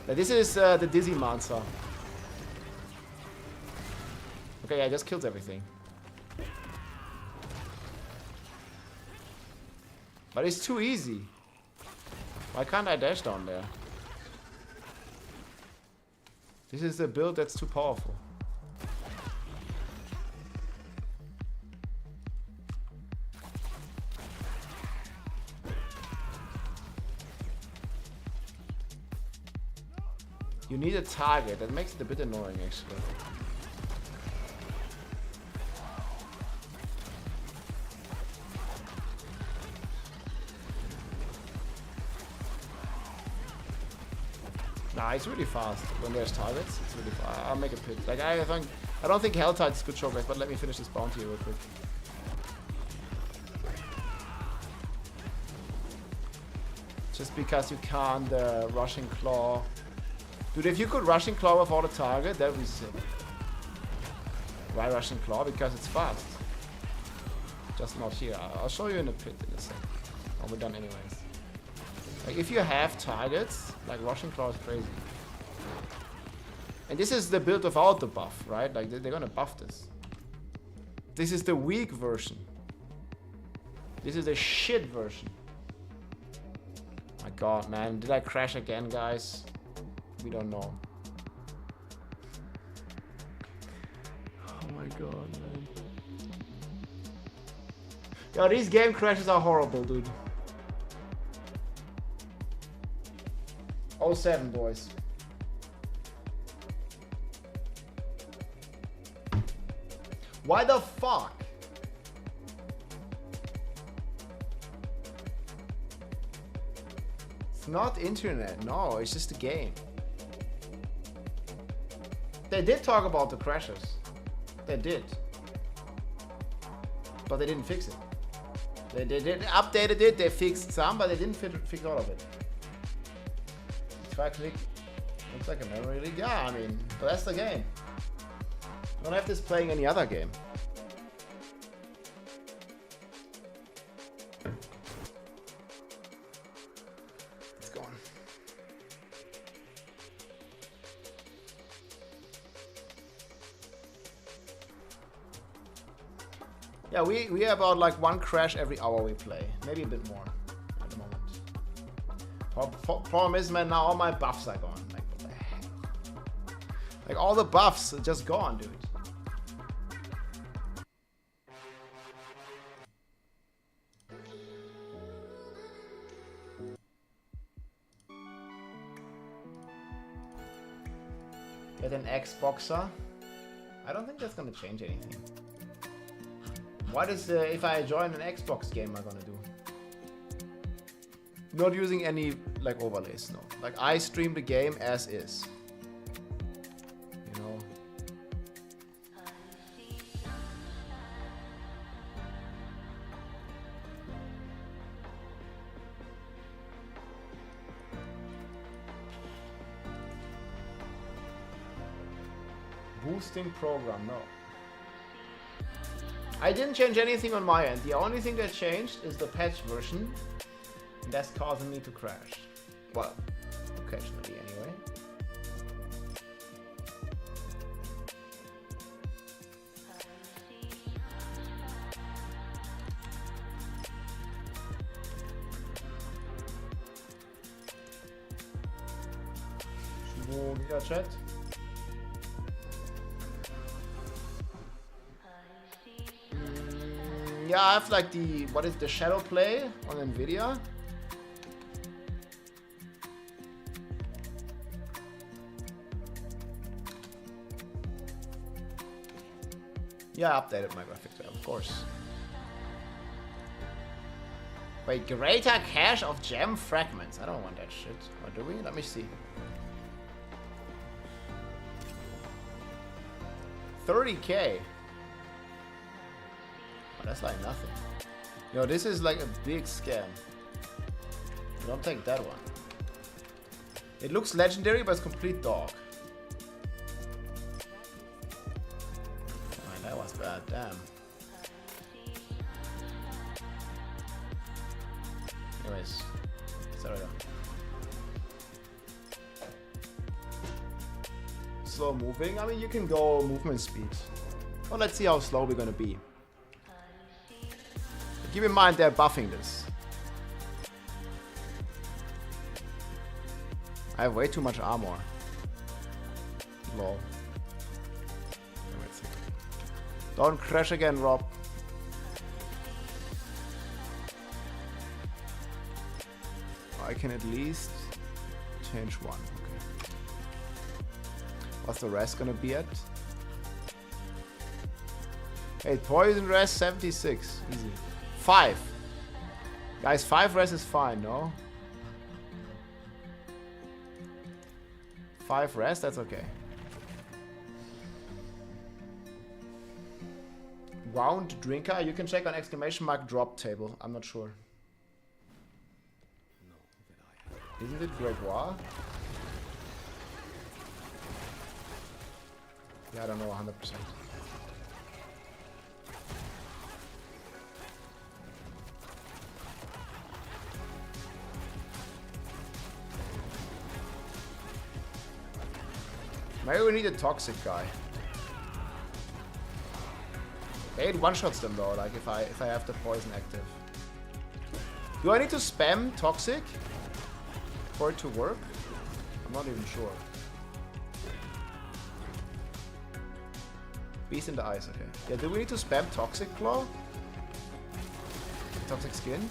Now, this is the Dizzy Mancer. Okay, I just killed everything. But it's too easy. Why can't I dash down there? This is a build that's too powerful. You need a target. That makes it a bit annoying, actually. Nah, it's really fast when there's targets. It's really fast. I'll make a pick. Like I don't think Helltide is good showcase, but let me finish this bounty real quick. Just because you can't rushing claw. Dude, if you could rushing claw with all the target, that would be sick. Why rushing claw? Because it's fast. Just not here. I'll show you in the pit in a second. Oh, we're done anyways. Like, if you have targets, like Rushing Claw is crazy. And this is the build without the buff, right? Like, they're gonna buff this. This is the weak version. This is the shit version. My god, man. Did I crash again, guys? We don't know. Oh my god, man. Yo, these game crashes are horrible, dude. 07, boys. Why the fuck? It's not internet, no, it's just a game. They did talk about the crashes. They did. But they didn't fix it. They updated it, they fixed some, but they didn't fix all of it. If I click, looks like a memory leak. Yeah, I mean, but that's the game. I don't have this playing any other game. It's gone. Yeah, we have about like 1 crash every hour we play. Maybe a bit more at the moment. Problem is, man, now all my buffs are gone. Like, what the heck? Like, all the buffs are just gone, dude. Get an Xboxer? I don't think that's gonna change anything. What is if I join an Xbox game I'm gonna do? Not using any like overlays, no. Like I stream the game as is. You know. Boosting program, no. I didn't change anything on my end. The only thing that changed is the patch version. And that's causing me to crash. Well, occasionally anyway. Giga chat. Yeah, I have like the, what is the shadow play on Nvidia? Yeah, I updated my graphics, of course. Wait, greater cache of gem fragments. I don't want that shit. Or do we? Let me see. 30k. Oh, that's like nothing. Yo, this is like a big scam. Don't take that one. It looks legendary, but it's complete dog. Man, that was bad. Damn. Anyways, sorry. Slow moving. I mean, you can go movement speed. Well, let's see how slow we're gonna be. Keep in mind they're buffing this. I have way too much armor. Lol. Don't crash again, Rob. I can at least change one. Okay. What's the rest gonna be at? Hey, poison rest 76. Easy. 5. Guys, 5 rest is fine, no? 5 rest, that's okay. Round drinker, you can check on ! drop table. I'm not sure. Isn't it Gregoire? Yeah, I don't know 100%. Maybe we need a toxic guy. It one-shots them though, like if I have the poison active. Do I need to spam toxic for it to work? I'm not even sure. Beast in the ice, okay. Yeah, do we need to spam toxic claw? Toxic skin?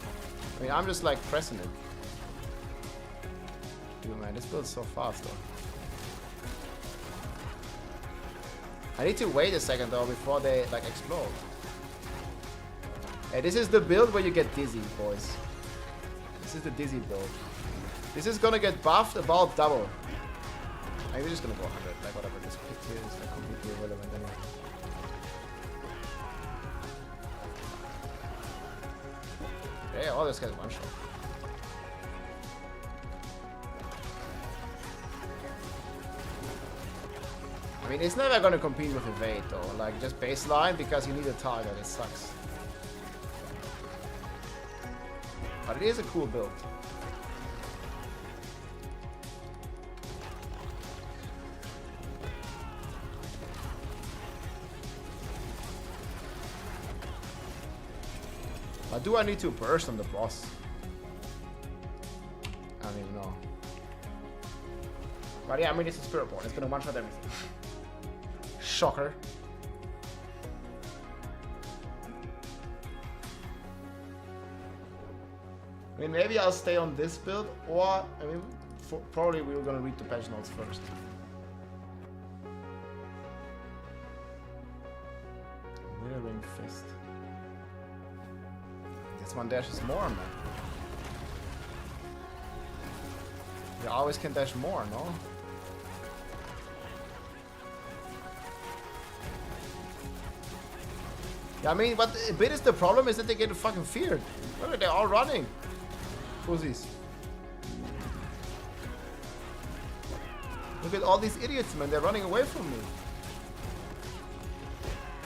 I mean, I'm just like pressing it. Dude, man, this build's so fast though. I need to wait a second though before they like explode. Hey, this is the build where you get dizzy, boys. This is the dizzy build. This is gonna get buffed about double. Maybe we're just gonna go 100, like whatever. This pick here is like completely irrelevant anyway. Yeah, all this guy's one shot. I mean, it's never gonna compete with evade though. Like just baseline because you need a target. It sucks. But it is a cool build. But do I need to burst on the boss? I don't even know. But yeah, I mean, it's a Spirit Born. It's gonna one-shot everything. Shocker. I mean, maybe I'll stay on this build, or, I mean, probably we were gonna read the patch notes first. Whirling Fist. This one dashes more, man. You always can dash more, no? Yeah, I mean, but a bit is the problem is that they get fucking feared. Look, they're all running. Pussies. Look at all these idiots, man. They're running away from me.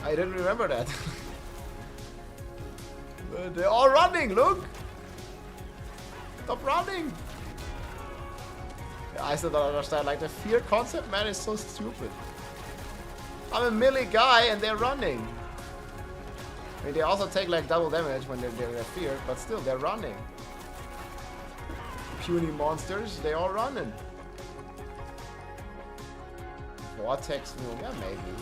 I didn't remember that. They're all running, look! Stop running! Yeah, I still don't understand. Like, the fear concept, man, is so stupid. I'm a melee guy and they're running. I mean, they also take like double damage when they're feared, but still, they're running. Puny monsters, they all running. Vortex move, yeah, maybe.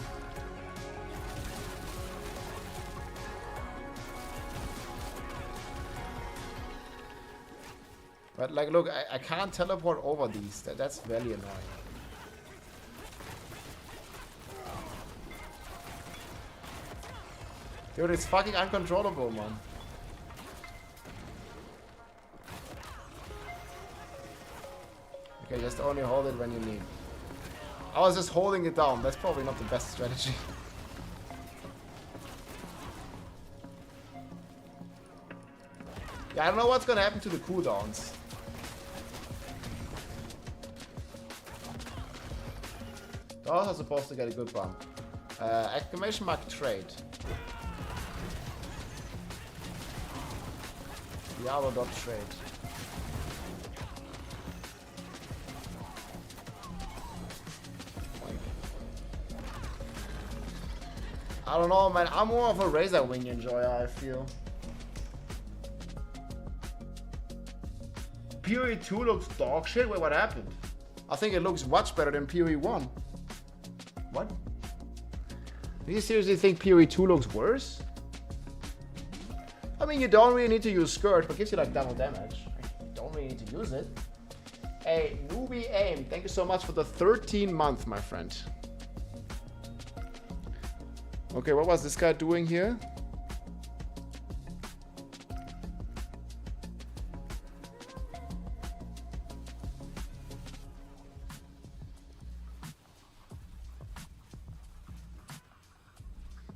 But like, look, I can't teleport over these. That's very annoying. Dude, it's fucking uncontrollable, man. Okay, just only hold it when you need. I was just holding it down. That's probably not the best strategy. Yeah, I don't know what's gonna happen to the cooldowns. Those are supposed to get a good bump. Exclamation mark trade. Diablo dot trade. I don't know, man. I'm more of a Razor Wing enjoyer, I feel. PoE 2 looks dog shit. Wait, what happened? I think it looks much better than PoE 1. What? Do you seriously think PoE 2 looks worse? I mean, you don't really need to use Scourge, but gives you like double damage. You don't really need to use it. Hey, Newbie Aim, thank you so much for the 13 month, my friend. Okay, what was this guy doing here?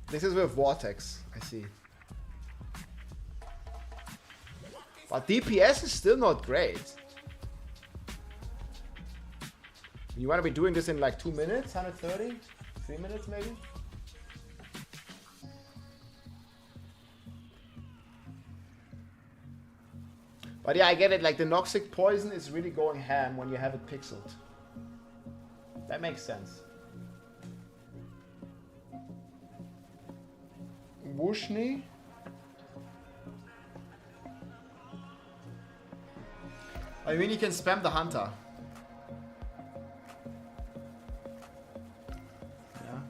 This is with Vortex, I see. But DPS is still not great. You want to be doing this in like 2 minutes, 130? 3 minutes maybe? But yeah, I get it, like the Noxic Poison is really going ham when you have it pixeled. That makes sense. Wushni. I mean, you can spam the hunter. Yeah.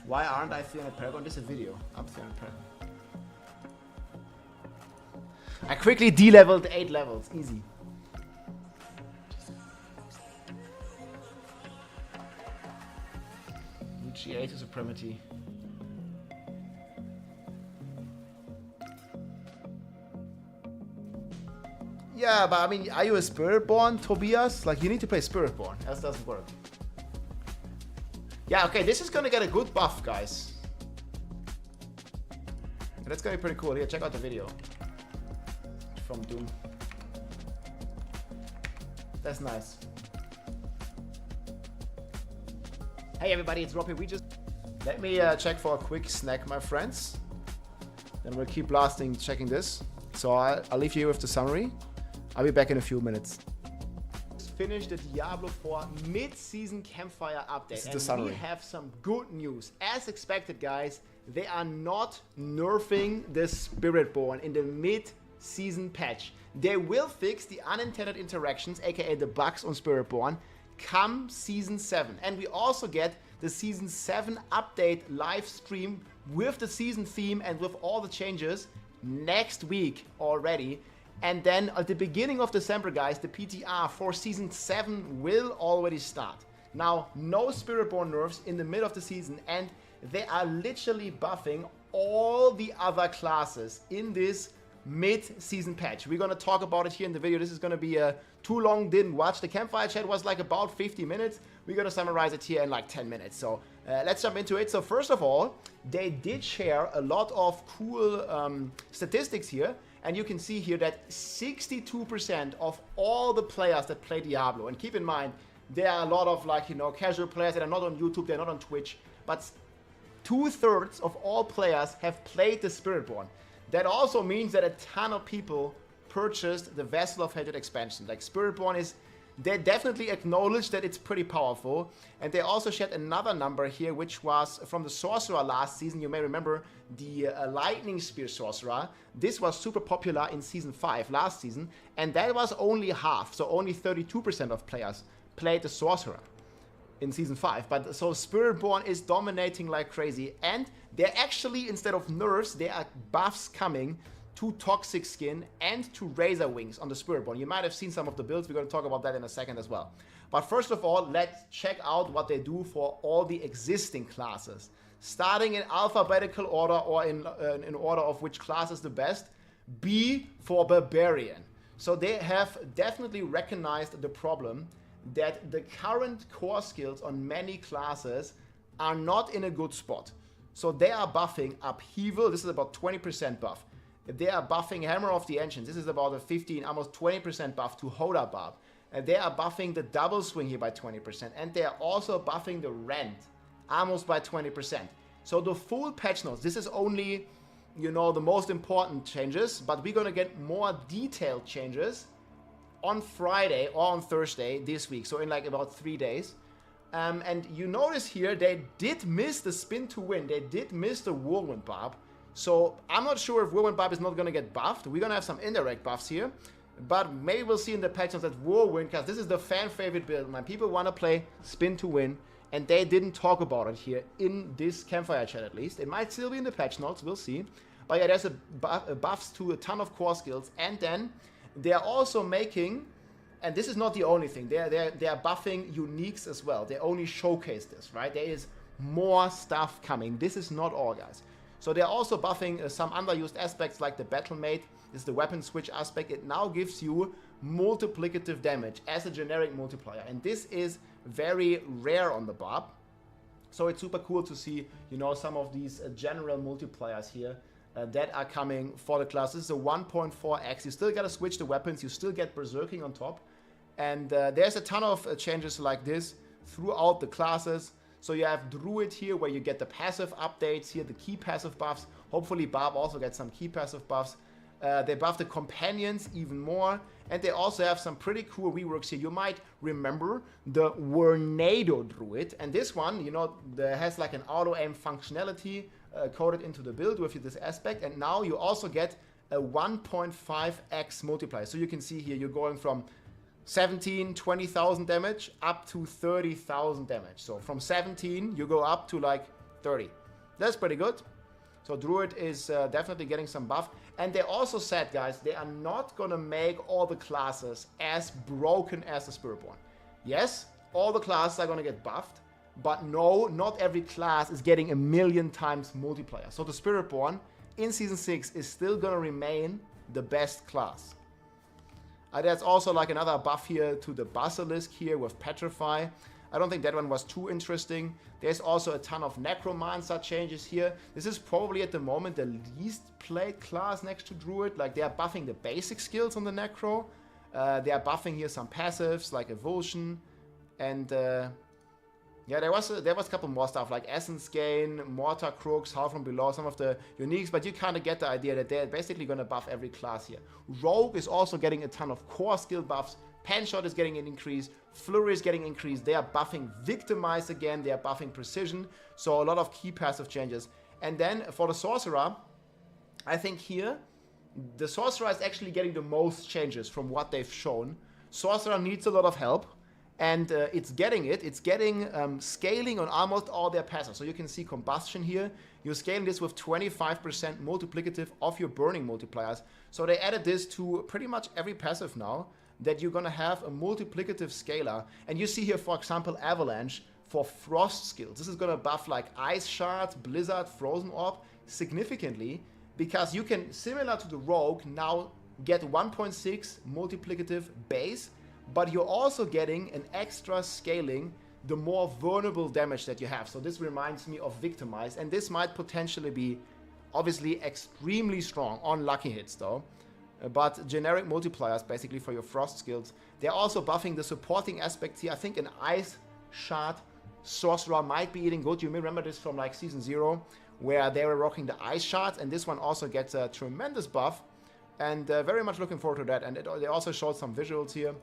Why aren't I 300 Paragon? This is a video. I'm 300 Paragon. I quickly de-leveled 8 levels. Easy. GA to Supremacy. Yeah, but I mean, are you a Spiritborn, Tobias? Like, you need to play Spiritborn, else doesn't work. Yeah, okay, this is gonna get a good buff, guys. That's gonna be pretty cool. Here, check out the video from Doom. That's nice. Hey everybody, it's Rob here. Let me check for a quick snack, my friends. Then we'll keep blasting, checking this. So I'll leave you with the summary. I'll be back in a few minutes. Finished the Diablo 4 mid-season Campfire update. This is the summary. We have some good news. As expected, guys, they are not nerfing the Spiritborn in the mid-season patch. They will fix the unintended interactions, aka the bugs on Spiritborn, come Season 7. And we also get the Season 7 update live stream with the season theme and with all the changes next week already. And then at the beginning of December, guys, the PTR for Season 7 will already start. Now, no Spiritborn nerfs in the middle of the season, and they are literally buffing all the other classes in this mid-season patch. We're going to talk about it here in the video. This is going to be too long, didn't watch. The Campfire chat was like about 50 minutes. We're going to summarize it here in like 10 minutes. So let's jump into it. So first of all, they did share a lot of cool statistics here. And you can see here that 62% of all the players that play Diablo, and keep in mind, there are a lot of like, you know, casual players that are not on YouTube, they're not on Twitch, but 2/3 of all players have played the Spiritborn. That also means that a ton of people purchased the Vessel of Hatred expansion. Like Spiritborn is, they definitely acknowledge that it's pretty powerful. And they also shared another number here, which was from the Sorcerer last season. You may remember the Lightning Spear Sorcerer. This was super popular in Season 5 last season. And that was only half. So only 32% of players played the Sorcerer in Season 5. But so Spiritborn is dominating like crazy. And they're actually, instead of nerfs, there are buffs coming to Toxic Skin and to Razor Wings on the Spiritborn. You might have seen some of the builds. We're going to talk about that in a second as well. But first of all, let's check out what they do for all the existing classes. Starting in alphabetical order, or in order of which class is the best. B for Barbarian. So they have definitely recognized the problem that the current core skills on many classes are not in a good spot. So they are buffing Upheaval. This is about 20% buff. They are buffing Hammer of the Ancients. This is about a 15, almost 20% buff to Hoda Barb. And they are buffing the Double Swing here by 20%. And they are also buffing the Rend almost by 20%. So the full patch notes, this is only, you know, the most important changes. But we're going to get more detailed changes on Friday or on Thursday this week. So in like about 3 days. And you notice here, they did miss the Spin to Win. They did miss the Whirlwind Barb. So I'm not sure if Whirlwind Barb is not going to get buffed. We're going to have some indirect buffs here. But maybe we'll see in the patch notes that Whirlwind, because this is the fan favorite build. My people want to play Spin to Win. And they didn't talk about it here in this Campfire chat at least. It might still be in the patch notes. We'll see. But yeah, there's a buffs to a ton of core skills. And then they're also making, and this is not the only thing, they're buffing uniques as well. They only showcase this, right? There is more stuff coming. This is not all, guys. So they're also buffing some underused aspects like the Battlemate. This is the weapon switch aspect. It now gives you multiplicative damage as a generic multiplier. And this is very rare on the Barb. So it's super cool to see, you know, some of these general multipliers here that are coming for the class. This is a 1.4x. You still got to switch the weapons. You still get Berserking on top. And there's a ton of changes like this throughout the classes. So you have Druid here, where you get the passive updates here, the key passive buffs. Hopefully Barb also gets some key passive buffs. They buff the companions even more. And they also have some pretty cool reworks here. You might remember the Warnado Druid. And this one, you know, has like an auto-aim functionality. coded into the build with this aspect, and now you also get a 1.5x multiplier. So you can see here you're going from 17, 20,000 damage up to 30,000 damage. So from 17 you go up to like 30. That's pretty good. So Druid is definitely getting some buff. And they also said, guys, they are not gonna make all the classes as broken as the Spiritborn. Yes, all the classes are gonna get buffed, but no, not every class is getting 1,000,000 times multiplier. So the Spiritborn in Season 6 is still gonna remain the best class. There's also like another buff here to the Basilisk here with Petrify. I don't think that one was too interesting. There's also a ton of Necromancer changes here. This is probably at the moment the least played class next to Druid. Like they are buffing the basic skills on the Necro. They are buffing here some passives like Evulsion. And yeah, there was a couple more stuff like Essence Gain, Mortar Crooks, Howl from Below, some of the uniques, but you kind of get the idea that they're basically going to buff every class here. Rogue is also getting a ton of core skill buffs. Panshot is getting an increase. Flurry is getting increased. They are buffing Victimize again. They are buffing Precision. So a lot of key passive changes. And then for the Sorcerer, I think here, the Sorcerer is actually getting the most changes from what they've shown. Sorcerer needs a lot of help. And it's getting it. It's getting scaling on almost all their passives. So you can see Combustion here. You're scaling this with 25% multiplicative of your burning multipliers. So they added this to pretty much every passive now, that you're gonna have a multiplicative scalar. And you see here, for example, Avalanche for Frost skills. This is gonna buff like Ice Shard, Blizzard, Frozen Orb significantly, because you can, similar to the Rogue, now get 1.6 multiplicative base, but you're also getting an extra scaling the more vulnerable damage that you have. So this reminds me of Victimize, and this might potentially be obviously extremely strong on lucky hits though. But generic multipliers basically for your Frost skills. They're also buffing the supporting aspects here. I think an Ice Shard Sorcerer might be eating good. You may remember this from like Season 0, where they were rocking the Ice Shards, and this one also gets a tremendous buff. And very much looking forward to that. And they also showed some visuals here.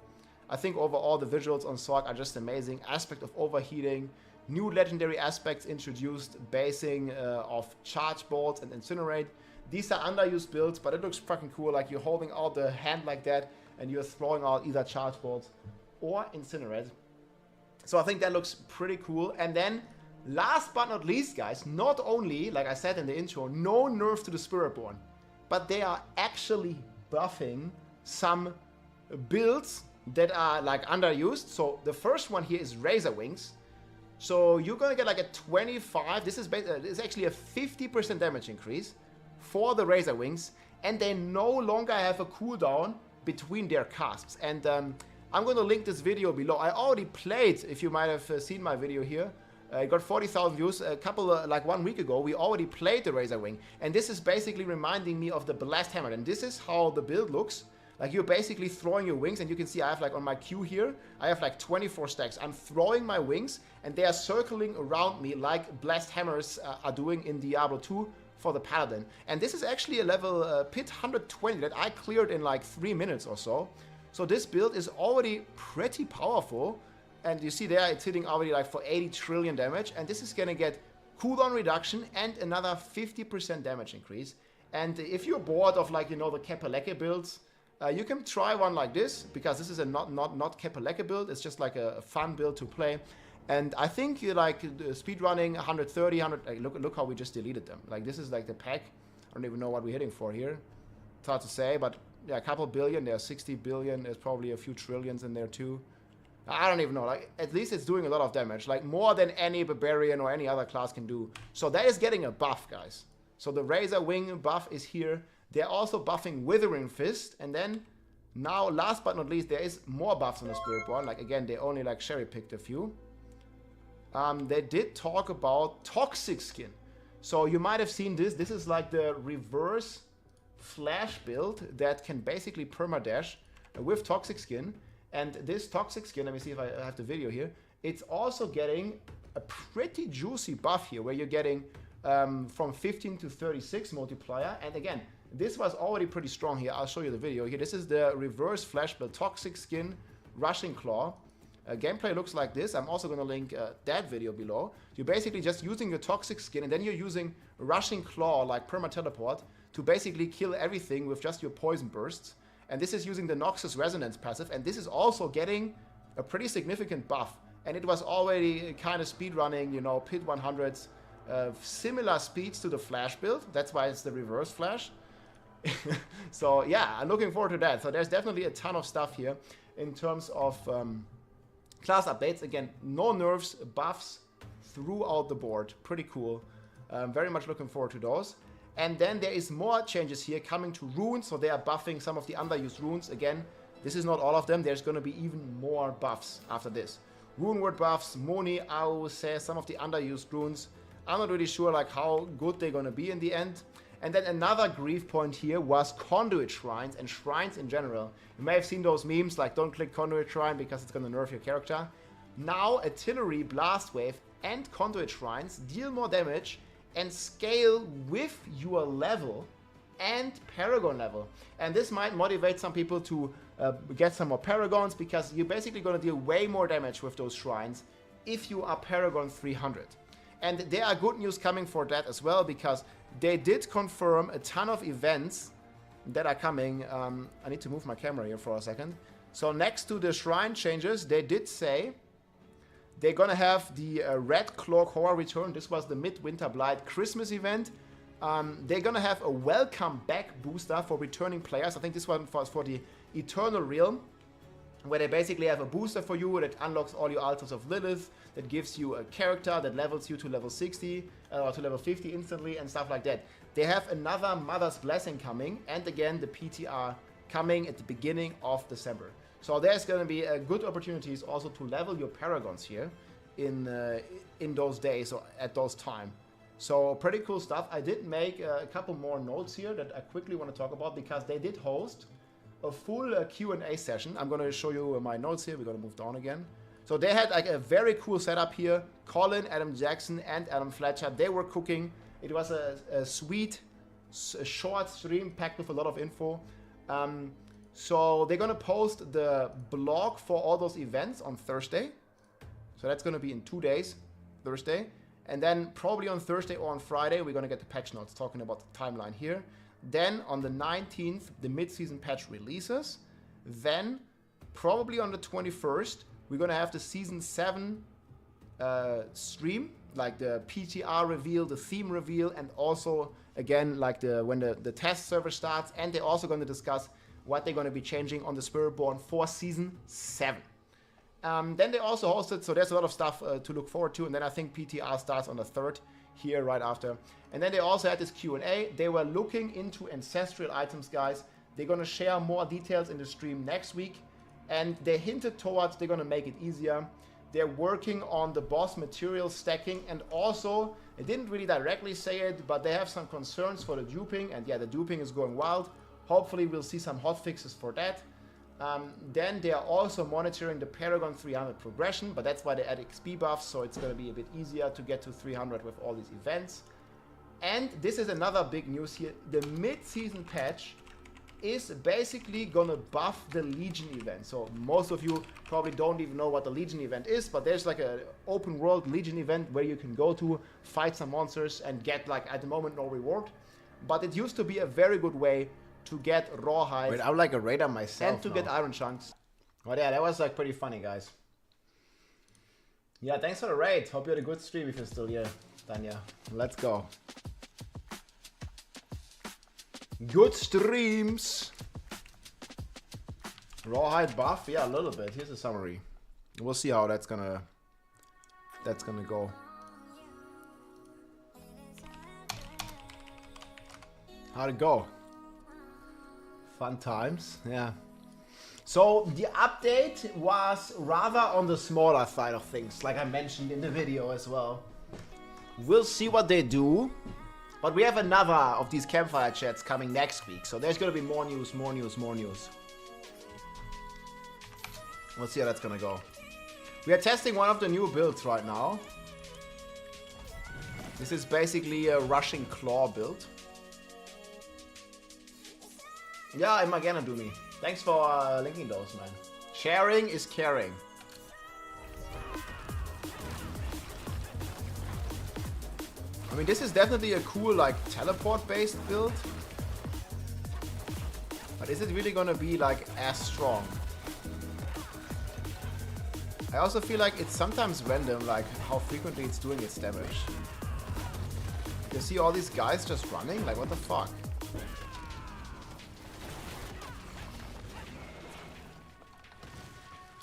I think overall the visuals on Sorc are just amazing. Aspect of overheating, new legendary aspects introduced, basing of Charge Bolts and Incinerate. These are underused builds, but it looks fucking cool. Like you're holding out the hand like that, and you're throwing out either Charge Bolts or Incinerate. So I think that looks pretty cool. And then, last but not least, guys, not only, like I said in the intro, no nerf to the Spiritborn, but they are actually buffing some builds that are like underused. So the first one here is Razor Wings. So you're gonna get like a 25. This is actually a 50% damage increase for the Razor Wings, and they no longer have a cooldown between their casts. And I'm going to link this video below. I already played, if you might have seen my video here, it got 40,000 views a couple, like 1 week ago. We already played the Razor Wing, and this is basically reminding me of the Blast Hammer, and this is how the build looks. Like you're basically throwing your wings, and you can see I have like on my queue here, I have like 24 stacks. I'm throwing my wings, and they are circling around me like Blast Hammers are doing in Diablo 2 for the Paladin. And this is actually a level pit 120 that I cleared in like 3 minutes or so. So this build is already pretty powerful. And you see there, it's hitting already like for 80 trillion damage. And this is gonna get cooldown reduction and another 50% damage increase. And if you're bored of like, you know, the Kepaleke builds, you can try one like this, because this is a not Kepaleke build. It's just like a fun build to play. And I think you like speedrunning 130, 100. Like, look how we just deleted them. Like this is like the pack. I don't even know what we're hitting for here. It's hard to say, but yeah, a couple billion. There's 60 billion. There's probably a few trillions in there too. I don't even know. Like at least it's doing a lot of damage, like more than any barbarian or any other class can do. So that is getting a buff, guys. So the Razor Wing buff is here. They're also buffing Withering Fist, and then now, last but not least, there is more buffs on the Spiritborn. Like again, they only like cherry picked a few. They did talk about Toxic Skin. So you might have seen this. This is like the reverse flash build that can basically permadeath with Toxic Skin. And this Toxic Skin, let me see if I have the video here. It's also getting a pretty juicy buff here, where you're getting from 15 to 36 multiplier. And again, this was already pretty strong here. I'll show you the video here. This is the reverse flash build, Toxic Skin, Rushing Claw. Gameplay looks like this. I'm also going to link that video below. You're basically just using your toxic skin, and then you're using rushing claw like perma-teleport to basically kill everything with just your poison bursts. And this is using the Noxus Resonance passive, and this is also getting a pretty significant buff. And it was already kind of speedrunning, you know, pit 100s, similar speeds to the Flash build. That's why it's the reverse Flash. So yeah, I'm looking forward to that. So there's definitely a ton of stuff here in terms of class updates. Again, no nerfs, buffs throughout the board. Pretty cool. Very much looking forward to those. And then there is more changes here coming to runes. So they are buffing some of the underused runes. Again, this is not all of them. There's going to be even more buffs after this. Rune word buffs, Moni, Au, Se, some of the underused runes. I'm not really sure like how good they're going to be in the end. And then another grief point here was conduit shrines and shrines in general. You may have seen those memes like don't click conduit shrine because it's going to nerf your character. Now artillery, blast wave and conduit shrines deal more damage and scale with your level and paragon level. And this might motivate some people to get some more paragons, because you're basically going to deal way more damage with those shrines if you are paragon 300. And there are good news coming for that as well, because they did confirm a ton of events that are coming. I need to move my camera here for a second. So next to the shrine changes, they did say they're going to have the Red Cloak Horror return. This was the Midwinter Blight Christmas event. They're going to have a welcome back booster for returning players. I think this one was for the Eternal Realm, where they basically have a booster for you that unlocks all your Altars of Lilith, that gives you a character that levels you to level 60 or to level 50 instantly and stuff like that. They have another Mother's Blessing coming, and again the PTR coming at the beginning of December. So there's going to be good opportunities also to level your Paragons here in those days or at those time. So pretty cool stuff. I did make a couple more notes here that I quickly want to talk about, because they did host a full Q&A session. I'm going to show you my notes here. We're going to move down again. So they had like a very cool setup here. Colin, Adam Jackson, and Adam Fletcher, they were cooking. It was a sweet, short stream packed with a lot of info. So they're going to post the blog for all those events on Thursday. So that's going to be in 2 days, Thursday. And then probably on Thursday or on Friday, we're going to get the patch notes talking about the timeline here. Then on the 19th, the mid-season patch releases. Then probably on the 21st, we're going to have the Season 7 stream, like the PTR reveal, the theme reveal, and also, again, like when the test server starts. And they're also going to discuss what they're going to be changing on the Spiritborn for Season 7. Then they also hosted, so there's a lot of stuff to look forward to. And then I think PTR starts on the 3rd here right after. And then they also had this Q&A. They were looking into ancestral items, guys. They're going to share more details in the stream next week. And they hinted towards they're going to make it easier. They're working on the boss material stacking. And also, they didn't really directly say it, but they have some concerns for the duping. And yeah, the duping is going wild. Hopefully, we'll see some hotfixes for that. Then they are also monitoring the Paragon 300 progression, but that's why they add XP buffs, so it's going to be a bit easier to get to 300 with all these events. And this is another big news here. The mid-season patch is basically going to buff the Legion event. So most of you probably don't even know what the Legion event is, but there's like an open world Legion event where you can go to fight some monsters and get, like, at the moment, no reward. But it used to be a very good way to get rawhide. Wait, I'm like a raider myself and to now. Get iron chunks. But yeah, that was like pretty funny, guys. Yeah, thanks for the raid. Hope you had a good stream if you're still here, Tanya. Let's go. Good streams. Rawhide buff? Yeah, a little bit. Here's a summary. We'll see how that's gonna go. How'd it go? Fun times, yeah. So the update was rather on the smaller side of things, like I mentioned in the video as well. We'll see what they do, but we have another of these Campfire chats coming next week, so there's gonna be more news, more news, more news. Let's see how that's gonna go. We are testing one of the new builds right now. This is basically a rushing claw build. Yeah, Imagana do me. Thanks for linking those, man. Sharing is caring. I mean, this is definitely a cool, like, teleport-based build. But is it really gonna be, like, as strong? I also feel like it's sometimes random, like, how frequently it's doing its damage. You see all these guys just running? Like, what the fuck?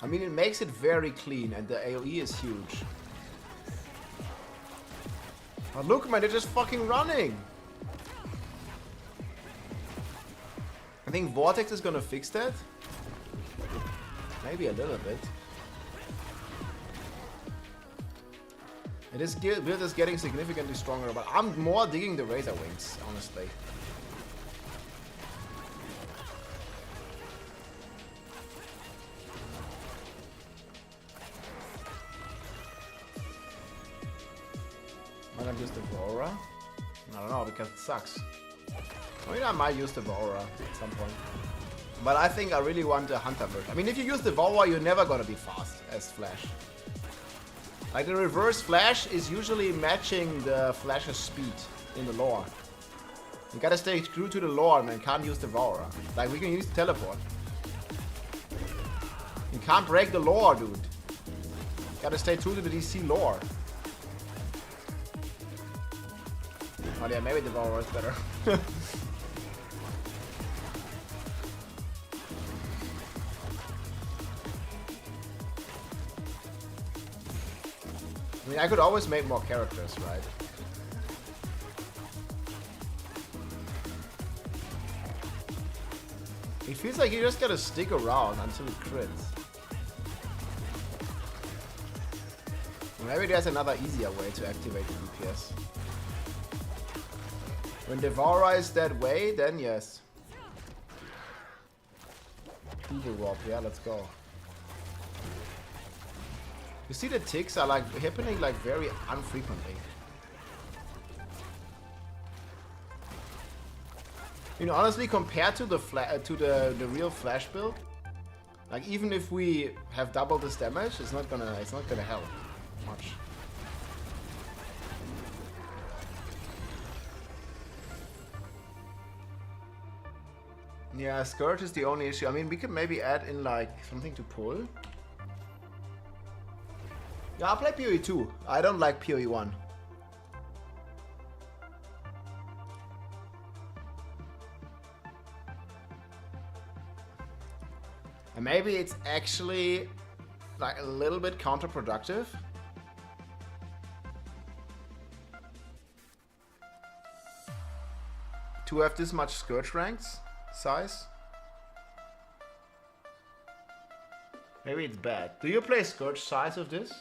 I mean, it makes it very clean, and the AoE is huge. But look, man, they're just fucking running! I think Vortex is gonna fix that. Maybe a little bit. This build is getting significantly stronger, but I'm more digging the Razor Wings, honestly. Might I use the Aurora? I don't know, because it sucks. I mean, I might use the Aurora at some point. But I think I really want a Hunter version. I mean, if you use the Aurora, you're never gonna be fast as Flash. Like, the reverse Flash is usually matching the Flash's speed in the lore. You gotta stay true to the lore, man. Can't use the Aurora. Like, we can use the teleport. You can't break the lore, dude. You gotta stay true to the DC lore. Oh yeah, maybe the Aurora is better. I mean, I could always make more characters, right? It feels like you just gotta stick around until it crits. Maybe there's another easier way to activate the DPS. When Devourer is that way, then yes. Evil Warp, yeah, let's go. You see the ticks are like happening like very unfrequently. You know, honestly, compared to the real Flash build, like even if we have double this damage, it's not gonna help much. Yeah, Scourge is the only issue. I mean, we could maybe add in like something to pull. Yeah, I'll play PoE 2. I don't like PoE 1. And maybe it's actually like a little bit counterproductive. To have this much Scourge ranks size. Maybe it's bad. Do you play Scourge size of this?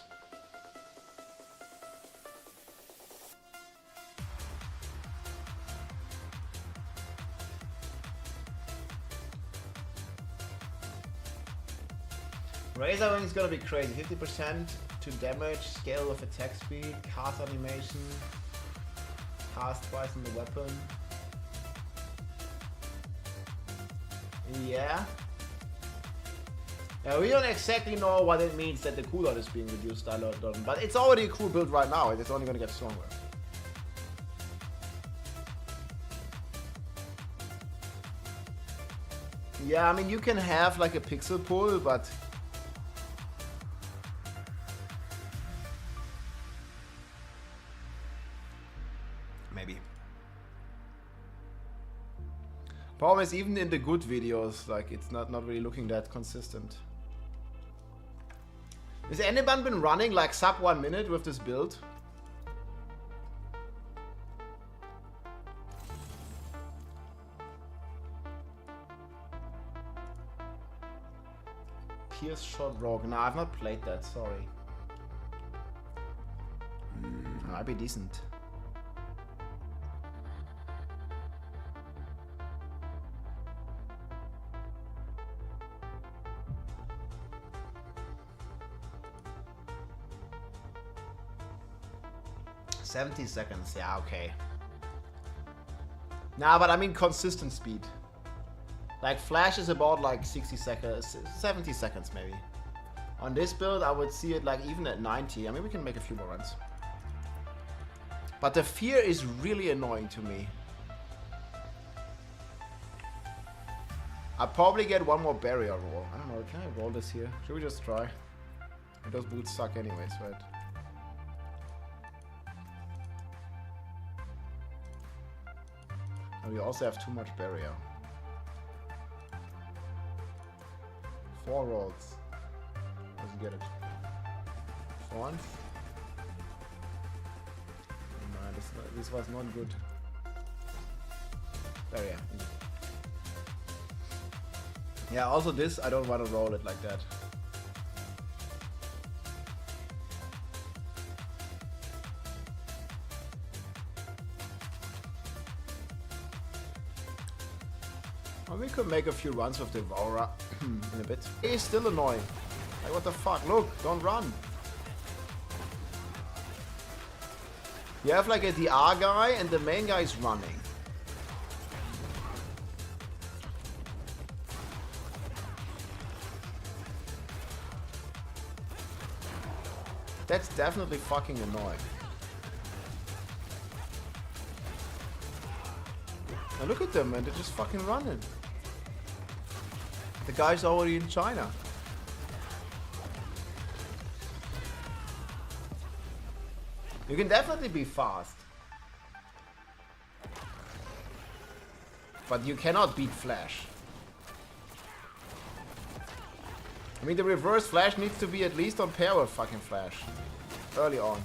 Razor Wing is gonna be crazy. 50% to damage, scale of attack speed, cast animation, cast twice on the weapon. Yeah. We don't exactly know what it means that the cooldown is being reduced a lot, but it's already a cool build right now. It's only gonna get stronger. Yeah, I mean, you can have like a pixel pull, but maybe. Problem is, even in the good videos, like it's not really looking that consistent. Has anyone been running like sub 1 minute with this build? Pierce Shot Rogue. No, I've not played that, sorry. Might be decent. $70 seconds, yeah, okay. Nah, but I mean consistent speed. Like Flash is about like 60 seconds, 70 seconds maybe. On this build, I would see it like even at 90. I mean, we can make a few more runs. But the fear is really annoying to me. I'll probably get one more barrier roll. I don't know, can I roll this here? Should we just try? Those boots suck anyways, right? And we also have too much barrier. 4 rolls. Doesn't get it. Once. Oh man, this was not good. Barrier. Yeah, also this, I don't want to roll it like that. Well, we could make a few runs with the Devourer in a bit. It's still annoying. Like, what the fuck? Look, don't run. You have like a DR guy and the main guy is running. That's definitely fucking annoying. Now look at them, man. They're just fucking running. The guy's already in China. You can definitely be fast. But you cannot beat Flash. I mean, the reverse Flash needs to be at least on par with fucking Flash. Early on.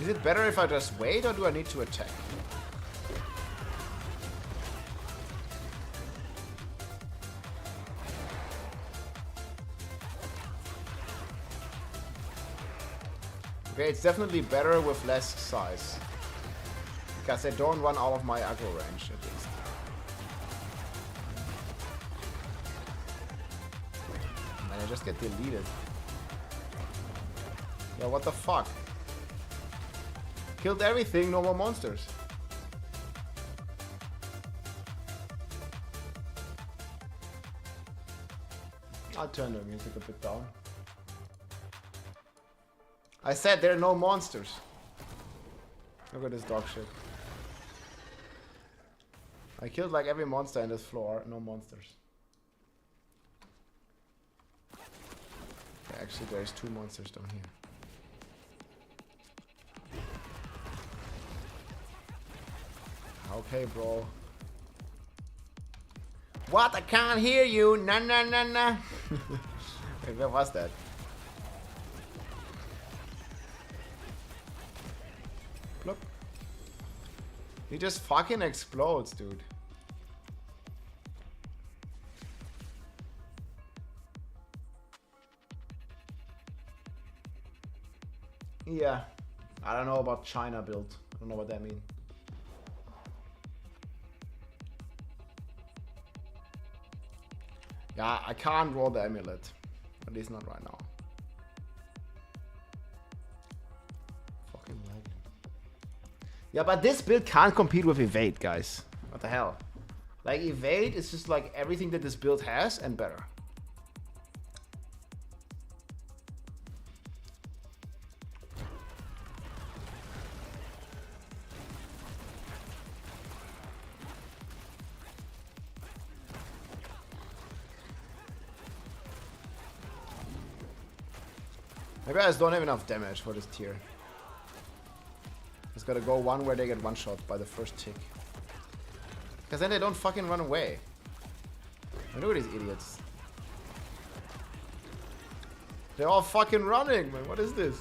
Is it better if I just wait, or do I need to attack? Okay, it's definitely better with less size. Because I don't run out of my aggro range, at least. And I just get deleted. Yeah, what the fuck? Killed everything, no more monsters. I'll turn the music a bit down. I said there are no monsters. Look at this dog shit. I killed like every monster in this floor, no monsters. Okay, actually there's 2 monsters down here. Okay, bro. What? I can't hear you. Nah, nah, nah, nah. Wait, where was that? Plop. He just fucking explodes, dude. Yeah. I don't know about China build. I don't know what that means. Yeah, I can't roll the amulet. At least not right now. Fucking lag. Yeah, but this build can't compete with evade, guys. What the hell? Like, evade is just like everything that this build has and better. Maybe I just don't have enough damage for this tier. Just gotta go one where they get one shot by the first tick. Because then they don't fucking run away. I look at these idiots. They're all fucking running, man. What is this?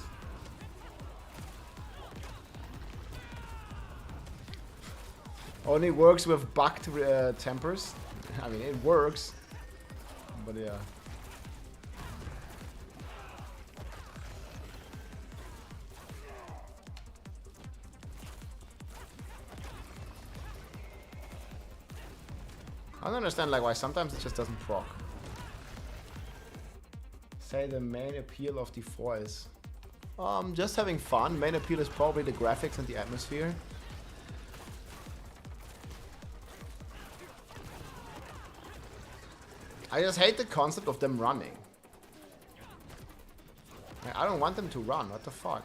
Only works with bugged tempers. I mean, it works. But yeah. I don't understand like why sometimes it just doesn't proc. Say the main appeal of D4 is just having fun. Main appeal is probably the graphics and the atmosphere. I just hate the concept of them running. Like, I don't want them to run. What the fuck?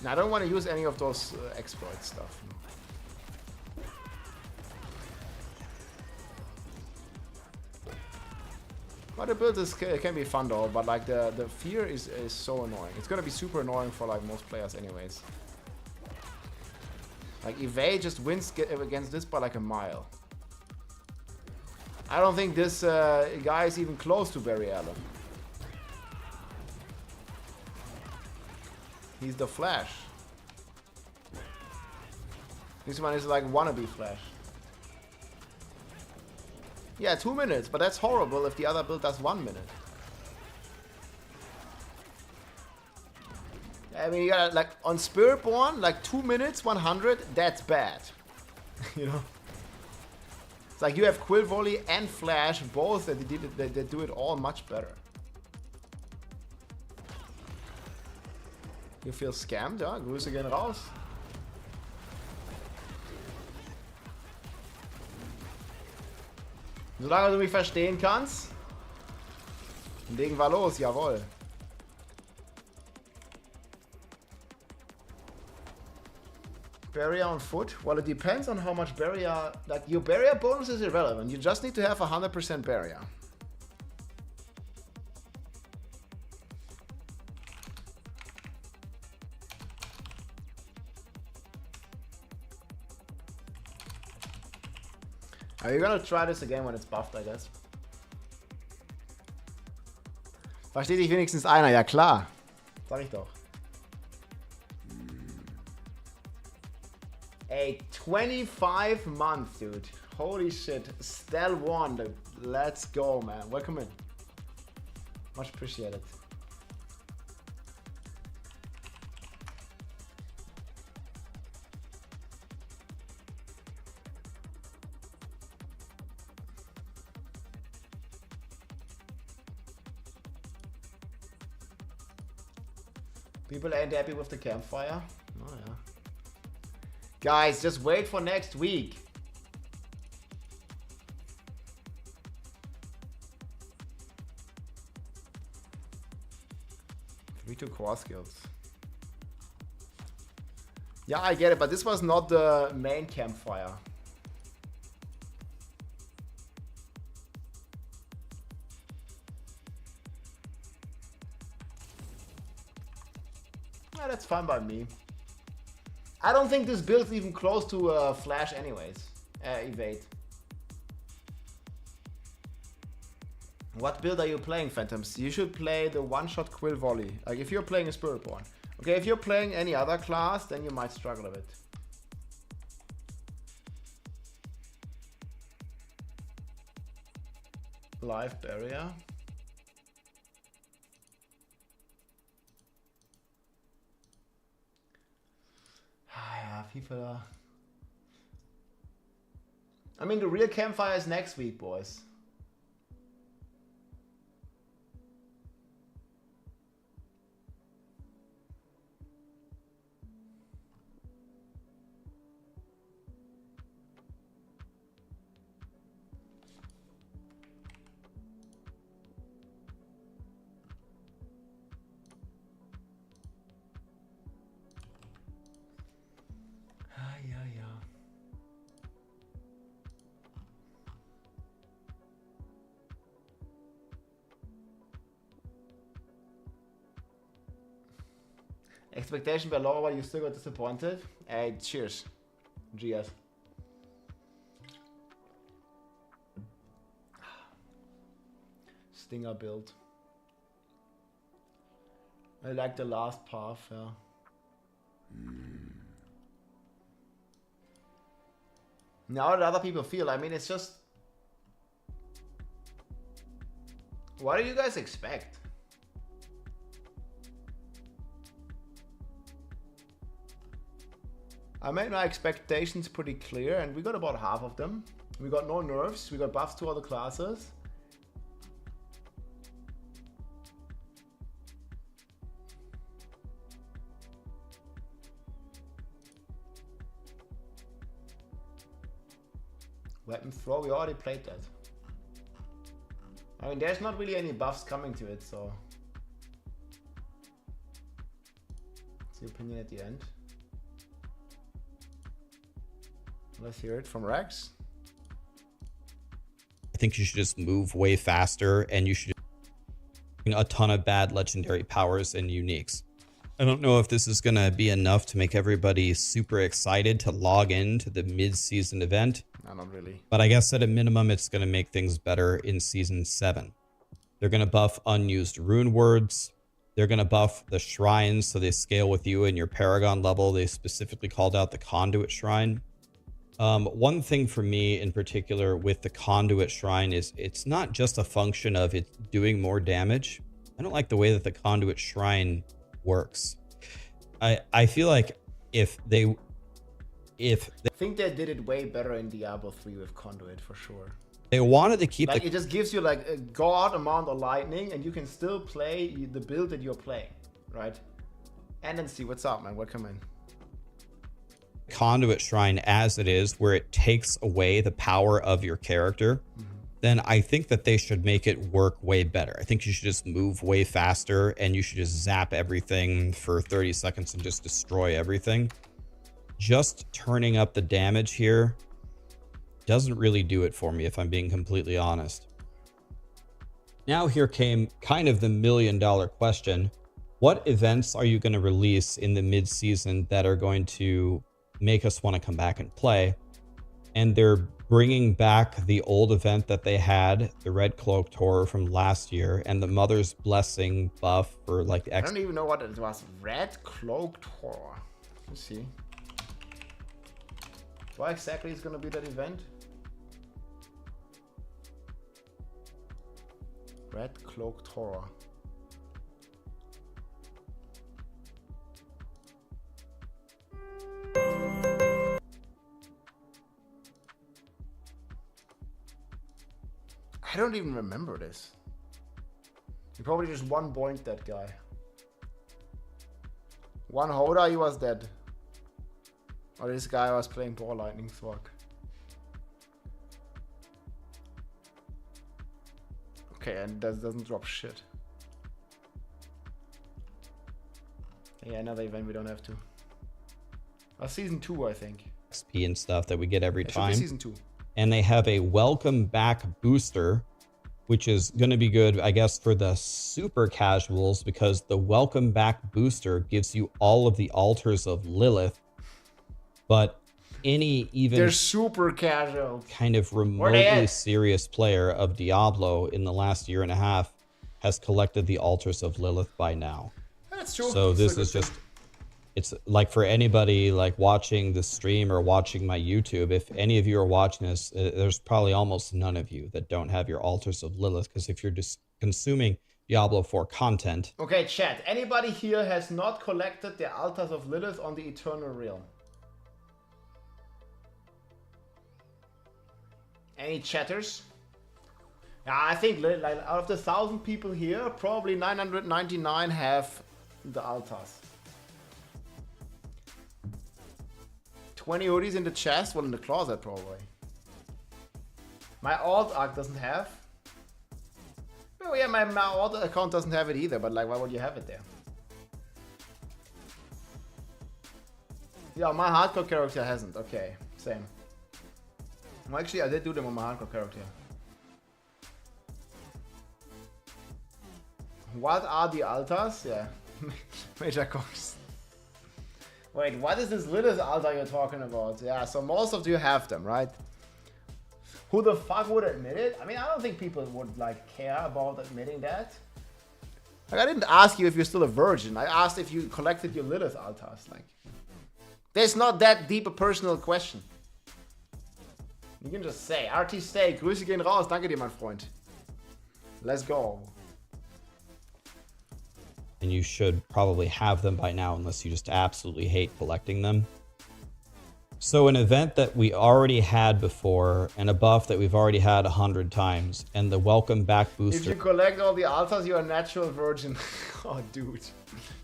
I don't want to use any of those exploit stuff. But the build can be fun though, but like the fear is so annoying. It's gonna be super annoying for like most players anyways. Like Evade just wins against this by like a mile. I don't think this guy is even close to Barry Allen. He's the Flash. This one is like wannabe Flash. Yeah, 2 minutes, but that's horrible if the other build does 1 minute. I mean, you gotta, like, on Spiritborn, like 2 minutes, 100, that's bad. You know? It's like you have Quill Volley and Flash, both, that they do it all much better. You feel scammed, ja? Grüße gehen raus. Solange du mich verstehen kannst. Legen wir los, jawohl. Barrier on foot? Well, it depends on how much barrier... Like, your barrier bonus is irrelevant. You just need to have 100% barrier. Are you gonna try this again when it's buffed, I guess? Versteht dich wenigstens einer? Ja klar. Sag ich doch. Ey, 25 months, dude. Holy shit. Stel 1, dude. Let's go, man. Welcome in. Much appreciated. People ain't happy with the campfire. Oh yeah. Guys, just wait for next week. 3 core skills. Yeah, I get it, but this was not the main campfire. Yeah, that's fine by me. I don't think this build's even close to Flash anyways. Evade. What build are you playing, Phantoms? You should play the one-shot Quill Volley. Like if you're playing a Spiritborn. Okay, if you're playing any other class, then you might struggle a bit. Live barrier. Yeah, people are... I mean, the real campfire is next week, boys. Expectation were lower, but you still got disappointed. Hey, cheers. GS. Stinger build. I like the last path, yeah. Now that other people feel, I mean, it's just... What do you guys expect? I made my expectations pretty clear, and we got about half of them. We got no nerfs, we got buffs to all the classes. Weapon throw, we already played that. I mean, there's not really any buffs coming to it, so... What's your opinion at the end? Let's hear it from Rex. I think you should just move way faster, and you should a ton of bad legendary powers and uniques. I don't know if this is going to be enough to make everybody super excited to log into the mid-season event. No, not really. But I guess at a minimum, it's going to make things better in Season 7. They're going to buff unused rune words. They're going to buff the shrines so they scale with you and your Paragon level. They specifically called out the Conduit Shrine. One thing for me in particular with the Conduit Shrine is it's not just a function of it doing more damage. I don't like the way that the Conduit Shrine works. I feel like if they I think they did it way better in Diablo 3 with Conduit for sure. They wanted to keep like it just gives you like a god amount of lightning, and you can still play the build that you're playing, right? And then see what's up, man. Welcome in. Conduit Shrine as it is, where it takes away the power of your character, then I think that they should make it work way better. I think you should just move way faster, and you should just zap everything for 30 seconds and just destroy everything. Just turning up the damage here doesn't really do it for me, if I'm being completely honest. Now here came kind of the $1 million question. What events are you going to release in the mid-season that are going to make us want to come back and play? And they're bringing back the old event that they had, the Red Cloaked Horror from last year, and the Mother's Blessing buff for like I don't even know what it was. Red Cloaked Horror. Let's see. What exactly is going to be that event? Red Cloaked Horror. I don't even remember this. He probably just one boinked that guy. One Hoda, he was dead. Or this guy was playing Ball Lightning Swag. Okay, and that doesn't drop shit. Yeah, another event we don't have to. Season 2, I think. XP and stuff that we get every time. Season 2. And they have a welcome back booster, which is going to be good, I guess, for the super casuals, because the welcome back booster gives you all of the altars of Lilith. But any even they're super casual kind of remotely serious player of Diablo in the last year and a half has collected the altars of Lilith by now. That's true. So this is just, it's like for anybody like watching the stream or watching my YouTube, if any of you are watching this, there's probably almost none of you that don't have your altars of Lilith, because if you're just consuming Diablo 4 content. Okay, chat. Anybody here has not collected the altars of Lilith on the Eternal Realm? Any chatters? Yeah, I think like out of the 1,000 people here, probably 999 have the altars. 20 hoodies in the chest, well in the closet probably. My alt arc doesn't have. Oh yeah, my alt account doesn't have it either, but like why would you have it there? Yeah, my hardcore character hasn't. Okay, same. Well, actually, I did do them on my hardcore character. What are the altars? Yeah, Major Cox. Wait, what is this Lilith altar you're talking about? Yeah, so most of you have them, right? Who the fuck would admit it? I mean, I don't think people would like care about admitting that. Like, I didn't ask you if you're still a virgin. I asked if you collected your Lilith altars. Like, there's not that deep a personal question. You can just say, RT Steak, Grüße gehen raus, danke dir, mein Freund. Let's go. And you should probably have them by now, unless you just absolutely hate collecting them. So an event that we already had before, and a buff that we've already had 100 times, and the welcome back If booster you collect all the altars, you're a natural virgin. Oh, dude.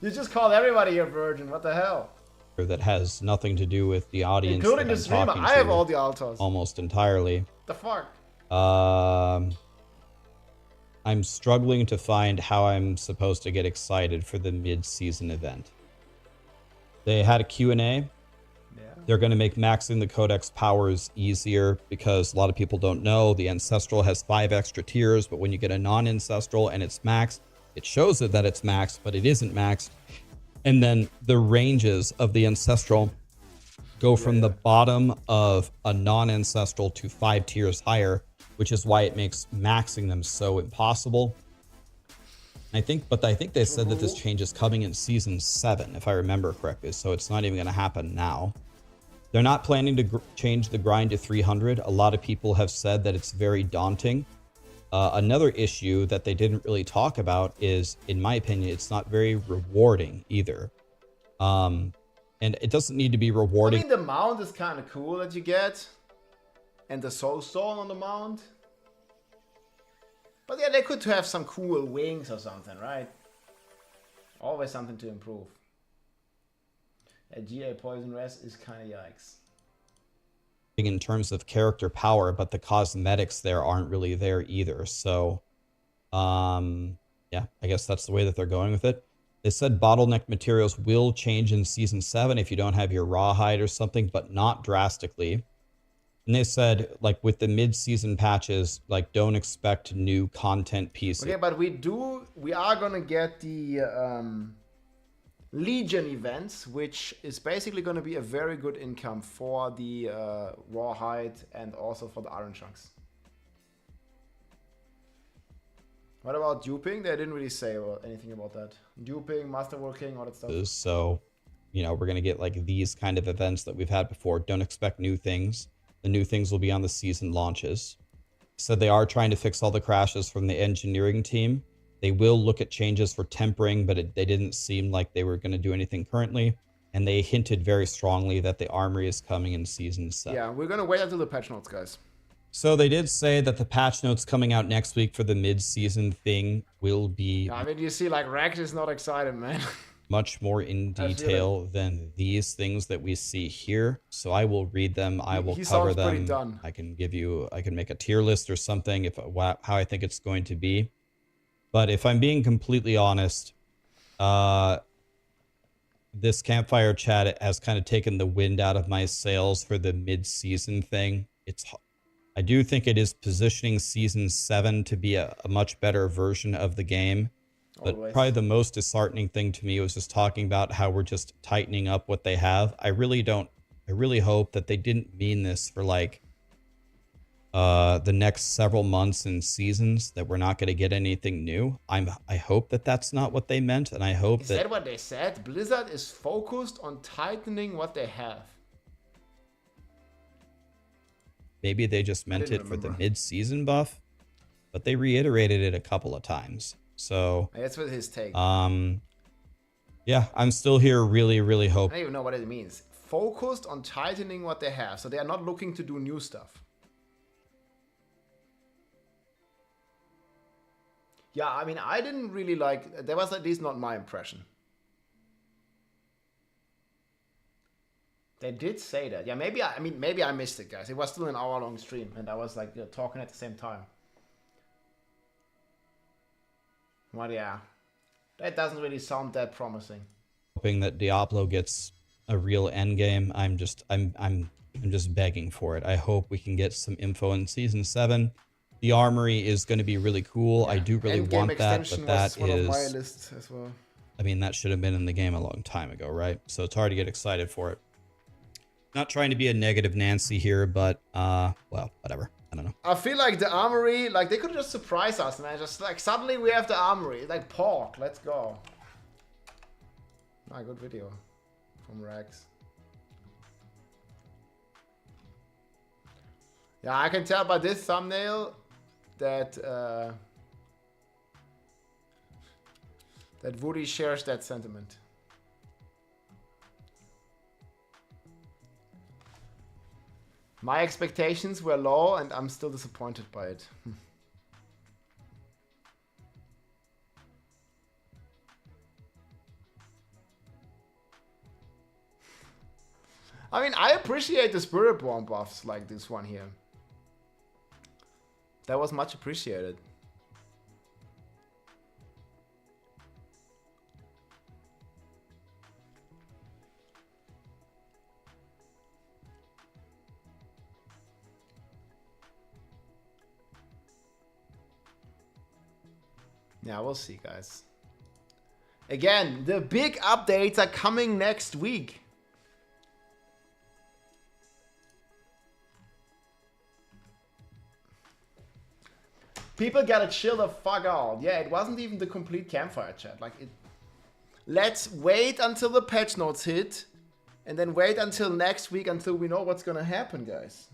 You just called everybody a virgin. What the hell? that has nothing to do with the audience Including that the I'm streamer. talking I have to all the altars. almost entirely. The fuck? I'm struggling to find how I'm supposed to get excited for the mid-season event. They had a Q&A. They're going to make maxing the Codex powers easier because a lot of people don't know the Ancestral has 5 extra tiers, but when you get a non-Ancestral and it's maxed, it shows it that it's maxed, but it isn't maxed. And then the ranges of the Ancestral go from the bottom of a non-Ancestral to 5 tiers higher, which is why it makes maxing them so impossible. I think they said that this change is coming in Season 7, if I remember correctly, so it's not even going to happen now. They're not planning to change the grind to 300. A lot of people have said that it's very daunting. Another issue that they didn't really talk about is, in my opinion, it's not very rewarding either. And it doesn't need to be rewarding. I mean, the mount is kind of cool that you get. And the soul stone on the mount. But yeah, they could have some cool wings or something, right? Always something to improve. A GA Poison Rest is kind of yikes. In terms of character power, but the cosmetics there aren't really there either. So, yeah, I guess that's the way that they're going with it. They said bottleneck materials will change in Season 7 if you don't have your rawhide or something, but not drastically. And they said, like, with the mid-season patches, like, don't expect new content pieces. Okay, but we are gonna get the Legion events, which is basically gonna be a very good income for the rawhide and also for the iron chunks. What about duping? They didn't really say anything about that. Duping, masterworking, all that stuff. So, you know, we're gonna get like these kind of events that we've had before. Don't expect new things. The new things will be on the season launches. So they are trying to fix all the crashes from the engineering team. They will look at changes for tempering, but they didn't seem like they were going to do anything currently. And they hinted very strongly that the armory is coming in Season 7. Yeah, we're going to wait until the patch notes, guys. So they did say that the patch notes coming out next week for the mid-season thing will be... I mean, you see, like, Rex is not excited, man. Much more in detail than these things that we see here. So I will read them. I will cover them. Done. I can make a tier list or something if how I think it's going to be. But if I'm being completely honest, this Campfire chat has kind of taken the wind out of my sails for the mid-season thing. I do think it is positioning Season 7 to be a much better version of the game. But probably the most disheartening thing to me was just talking about how we're just tightening up what they have. I really hope that they didn't mean this for like the next several months and seasons, that we're not going to get anything new. I hope that that's not what they meant, and I hope Is that what they said? Blizzard is focused on tightening what they have. Maybe they just meant it for the mid-season buff, but they reiterated it a couple of times. So that's what his take. Yeah, I'm still here really hope. I don't even know what it means. Focused on tightening what they have, so they are not looking to do new stuff. Yeah, I mean, I didn't really like... That was at least not my impression. They did say that. Yeah, maybe I missed it, guys. It was still an hour-long stream, and I was like talking at the same time. Well, yeah, that doesn't really sound that promising. Hoping that Diablo gets a real end game. I'm just begging for it. I hope we can get some info in Season 7. The armory is going to be really cool. Yeah. I do really want that, but that one of my lists as well. I mean, that should have been in the game a long time ago, right? So it's hard to get excited for it. Not trying to be a negative Nancy here, but well, whatever. I don't know. I feel like the armory, like they could just surprise us, man. Just like suddenly we have the armory, like pork. Let's go. Good video from Rex. Yeah, I can tell by this thumbnail that that Woody shares that sentiment. My expectations were low and I'm still disappointed by it. I mean, I appreciate the Spiritborn buffs like this one here. That was much appreciated. Yeah, we'll see, guys. Again, the big updates are coming next week. People gotta chill the fuck out. Yeah, it wasn't even the complete Campfire chat. Like, let's wait until the patch notes hit, and then wait until next week until we know what's gonna happen, guys.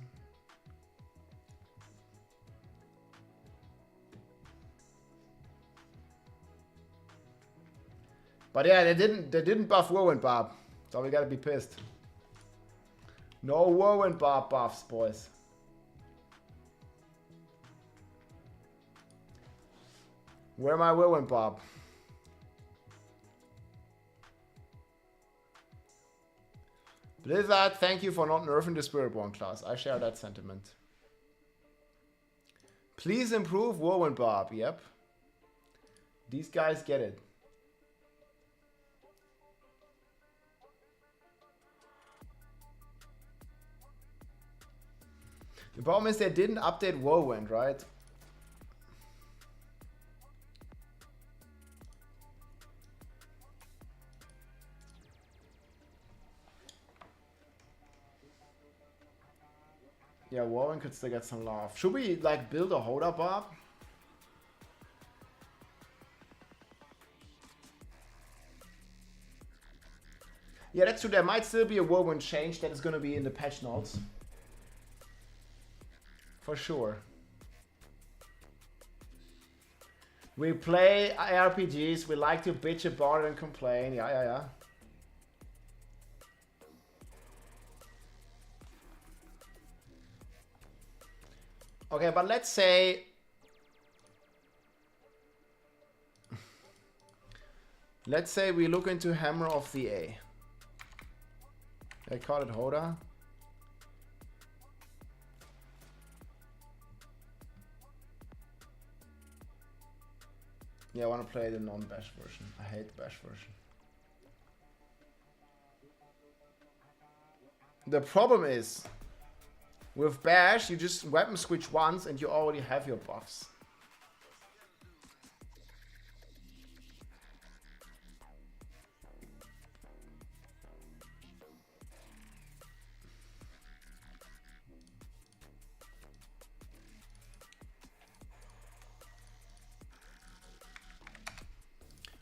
But yeah, they didn't buff Whirlwind Bob, so we gotta be pissed. No Whirlwind Bob buffs, boys. Where my Whirlwind Bob? Blizzard, thank you for not nerfing the Spiritborn class. I share that sentiment. Please improve Whirlwind Bob. Yep. These guys get it. The problem is they didn't update Whirlwind, right? Yeah, Whirlwind could still get some love. Should we like build a Hoda Bob? Yeah, that's true. There might still be a Whirlwind change that is going to be in the patch notes. For sure. We play RPGs, we like to bitch about it and complain. Yeah. Okay, but let's say... Let's say we look into Hammer of the A. I call it Hoda. Yeah, I want to play the non-bash version. I hate the bash version. The problem is, with bash, you just weapon switch once and you already have your buffs.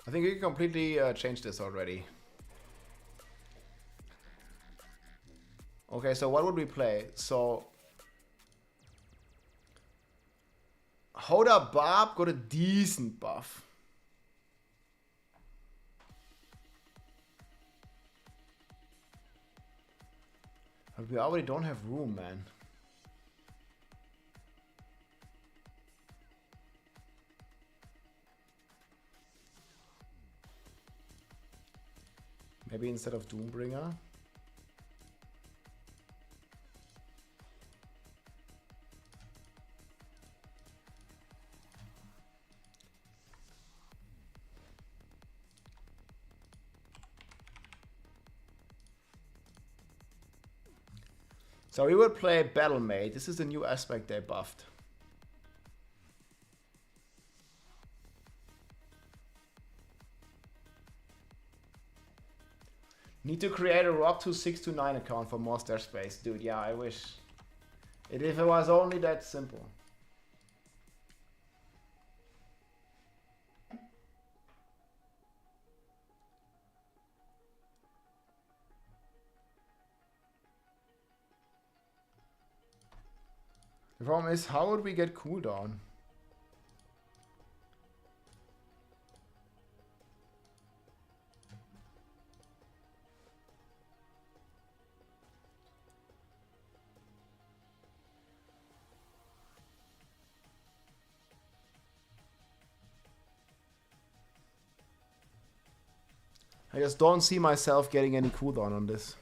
I think you can completely change this already. Okay, so what would we play? So Hoda Bob got a decent buff. But we already don't have room, man. Maybe instead of Doombringer. So we would play Battlemate. This is the new aspect they buffed. Need to create a Rock 2629 account for more stash space. Dude, yeah, I wish. If it was only that simple. The problem is, how would we get cooldown? I just don't see myself getting any cooldown on this.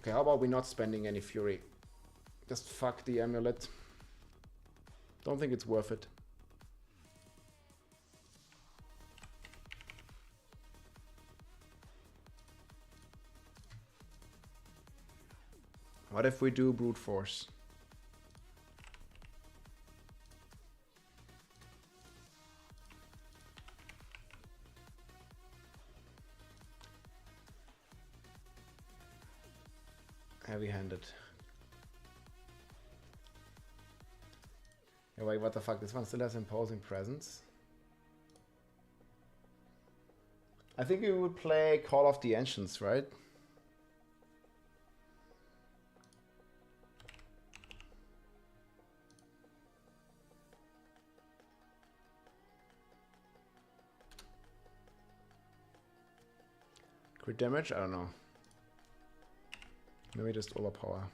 Okay, how about we not spending any fury? Just fuck the amulet. Don't think it's worth it. What if we do brute force? Heavy-handed. Yeah, wait, what the fuck? This one still has imposing presence. I think we would play Call of the Ancients, right? Crit damage? I don't know. Maybe just overpower.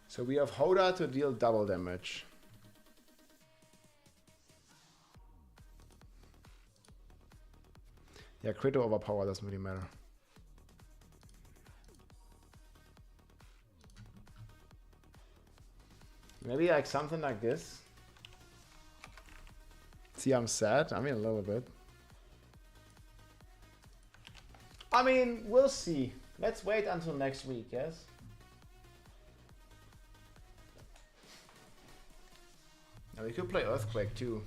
So we have Hoda to deal double damage. Yeah, crit or overpower doesn't really matter. Maybe like something like this. See, I'm sad. I mean, a little bit. I mean, we'll see. Let's wait until next week, yes? Now we could play Earthquake too.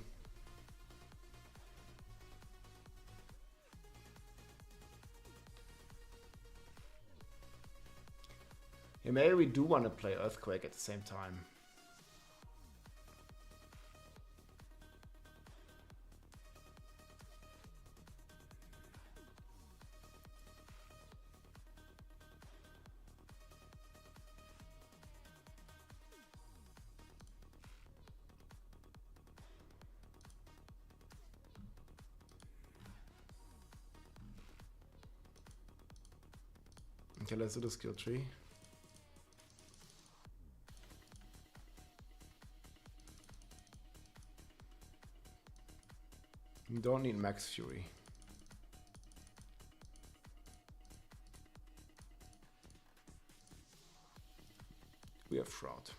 Yeah, maybe we do want to play Earthquake at the same time. Okay, let's do the skill tree. We don't need max fury. We have Shroud.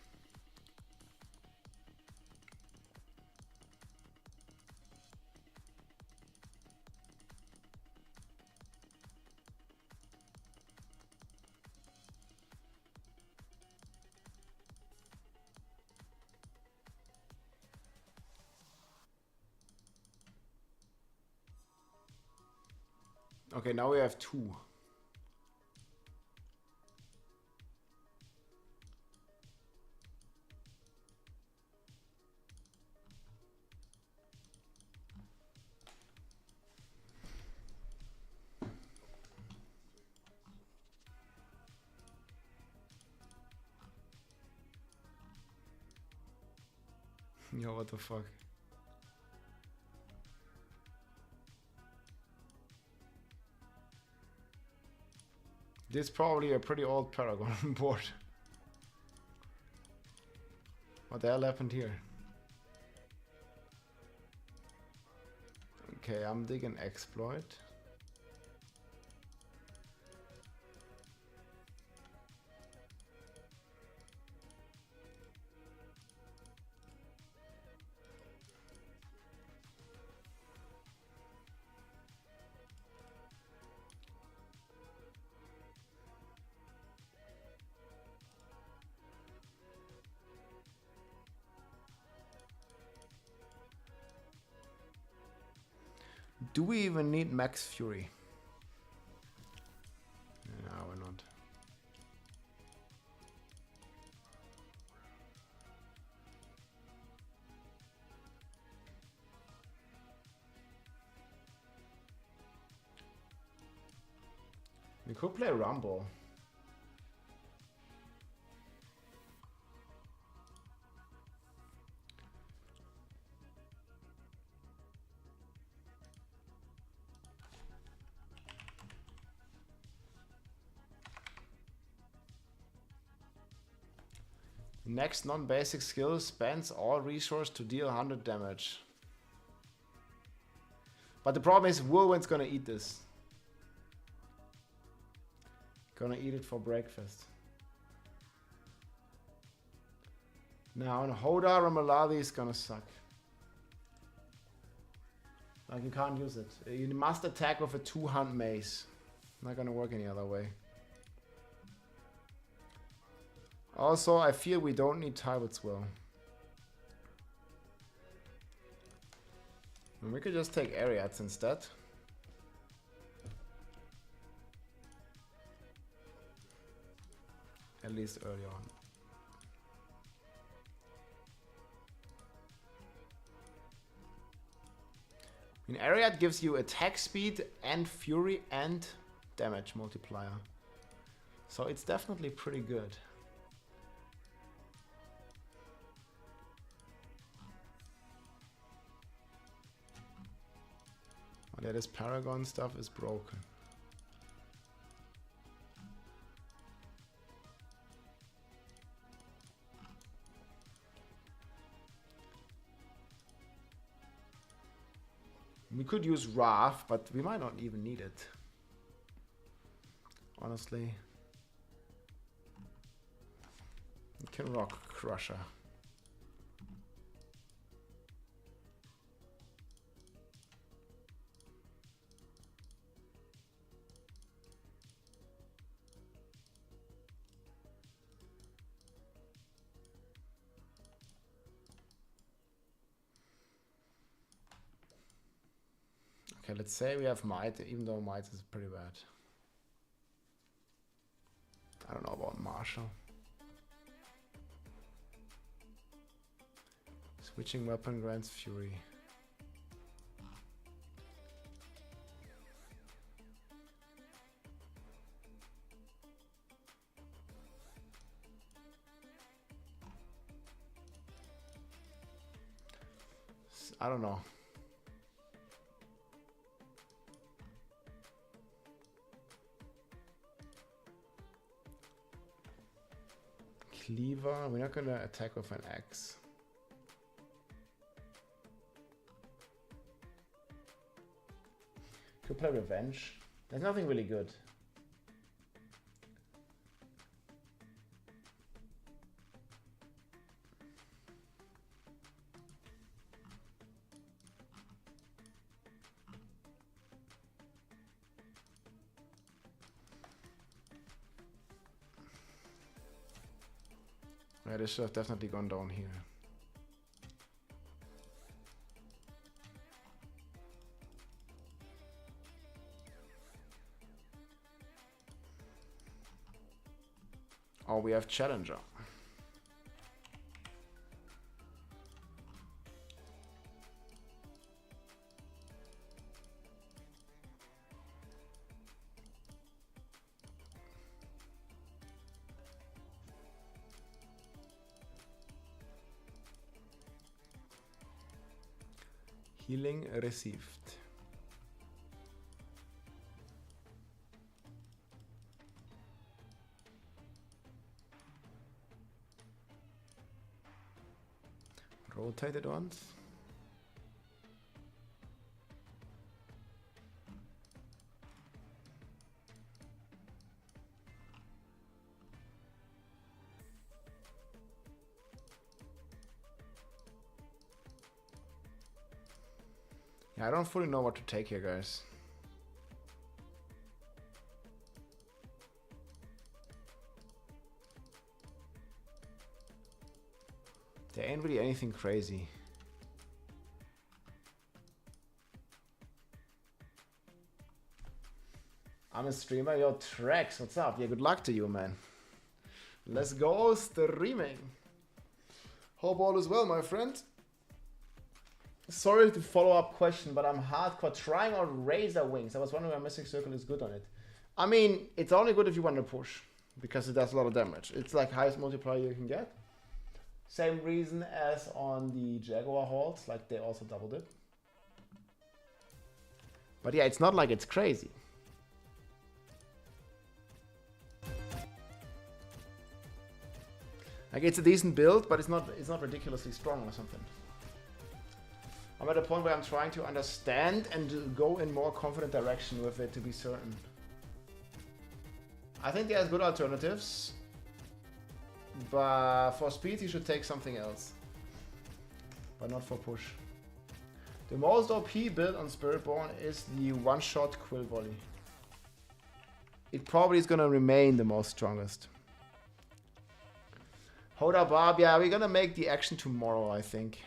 Okay, now we have 2. Yo, what the fuck? This is probably a pretty old Paragon board. What the hell happened here? Okay, I'm digging exploit. Do we even need max fury? No, we're not. We could play Rumble. Next non-basic skill spends all resource to deal 100 damage. But the problem is Whirlwind's gonna eat this. Gonna eat it for breakfast. Now, and Hoda Ramaladi is gonna suck. Like, you can't use it. You must attack with a 2-hand mace. Not gonna work any other way. Also, I feel we don't need Tybert's Will. And we could just take Ariats instead. At least early on. I mean, Ariat gives you attack speed and fury and damage multiplier. So it's definitely pretty good. Oh, yeah, this Paragon stuff is broken. We could use Wrath, but we might not even need it. Honestly. We can rock Crusher. Okay, let's say we have Might, even though Might is pretty bad. I don't know about Marshall. Switching weapon grants Fury. I don't know. Cleaver, we're not gonna attack with an axe. Could play Revenge. There's nothing really good. Yeah, this should have definitely gone down here. Oh, we have Challenger. Healing received. Rotate it once. Yeah, I don't fully know what to take here, guys. There ain't really anything crazy. I'm a streamer, yo, Trex, what's up? Yeah, good luck to you, man. Let's go streaming. Hope all is well, my friend. Sorry to follow up question, but I'm hardcore trying out Razor Wings. I was wondering why Mystic Circle is good on it. I mean, it's only good if you want to push, because it does a lot of damage. It's like highest multiplier you can get. Same reason as on the Jaguar halts, like they also doubled it. But yeah, it's not like it's crazy. Like it's a decent build, but it's not ridiculously strong or something. I'm at a point where I'm trying to understand and go in more confident direction with it to be certain. I think there's good alternatives, but for speed you should take something else. But not for push. The most OP build on Spiritborn is the one-shot Quill Volley. It probably is gonna remain the most strongest. Hoda Barb, yeah, we're gonna make the action tomorrow, I think.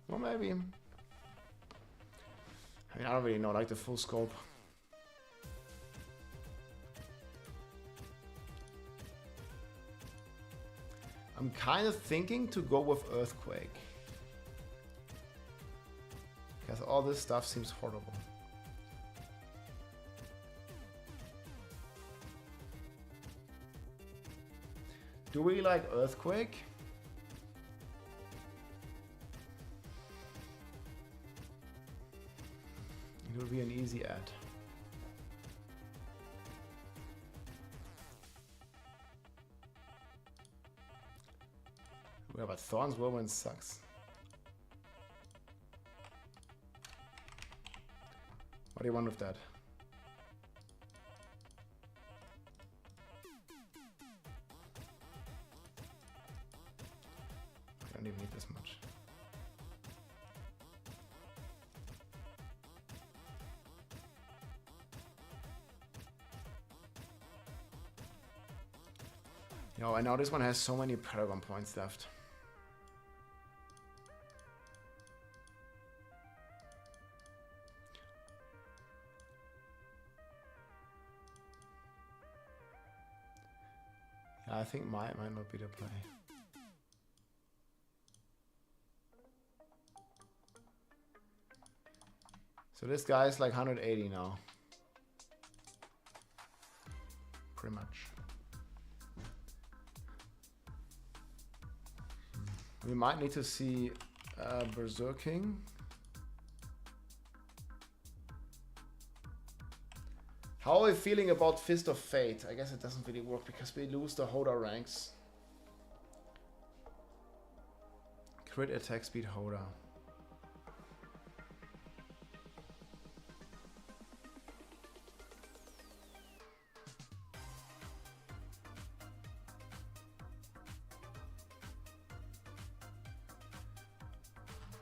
Or maybe. I mean, I don't really know, like the full scope. I'm kind of thinking to go with Earthquake. Because all this stuff seems horrible. Do we like Earthquake? It will be an easy add. Yeah, but Thorn's Whirlwind sucks. What do you want with that? I don't even need this much. Yo, I know this one has so many Paragon points left. Yeah, I think might not be the play. So this guy's like 180 now. Pretty much. We might need to see Berserking. How are we feeling about Fist of Fate? I guess it doesn't really work because we lose the Hoda ranks. Crit attack speed Hoda.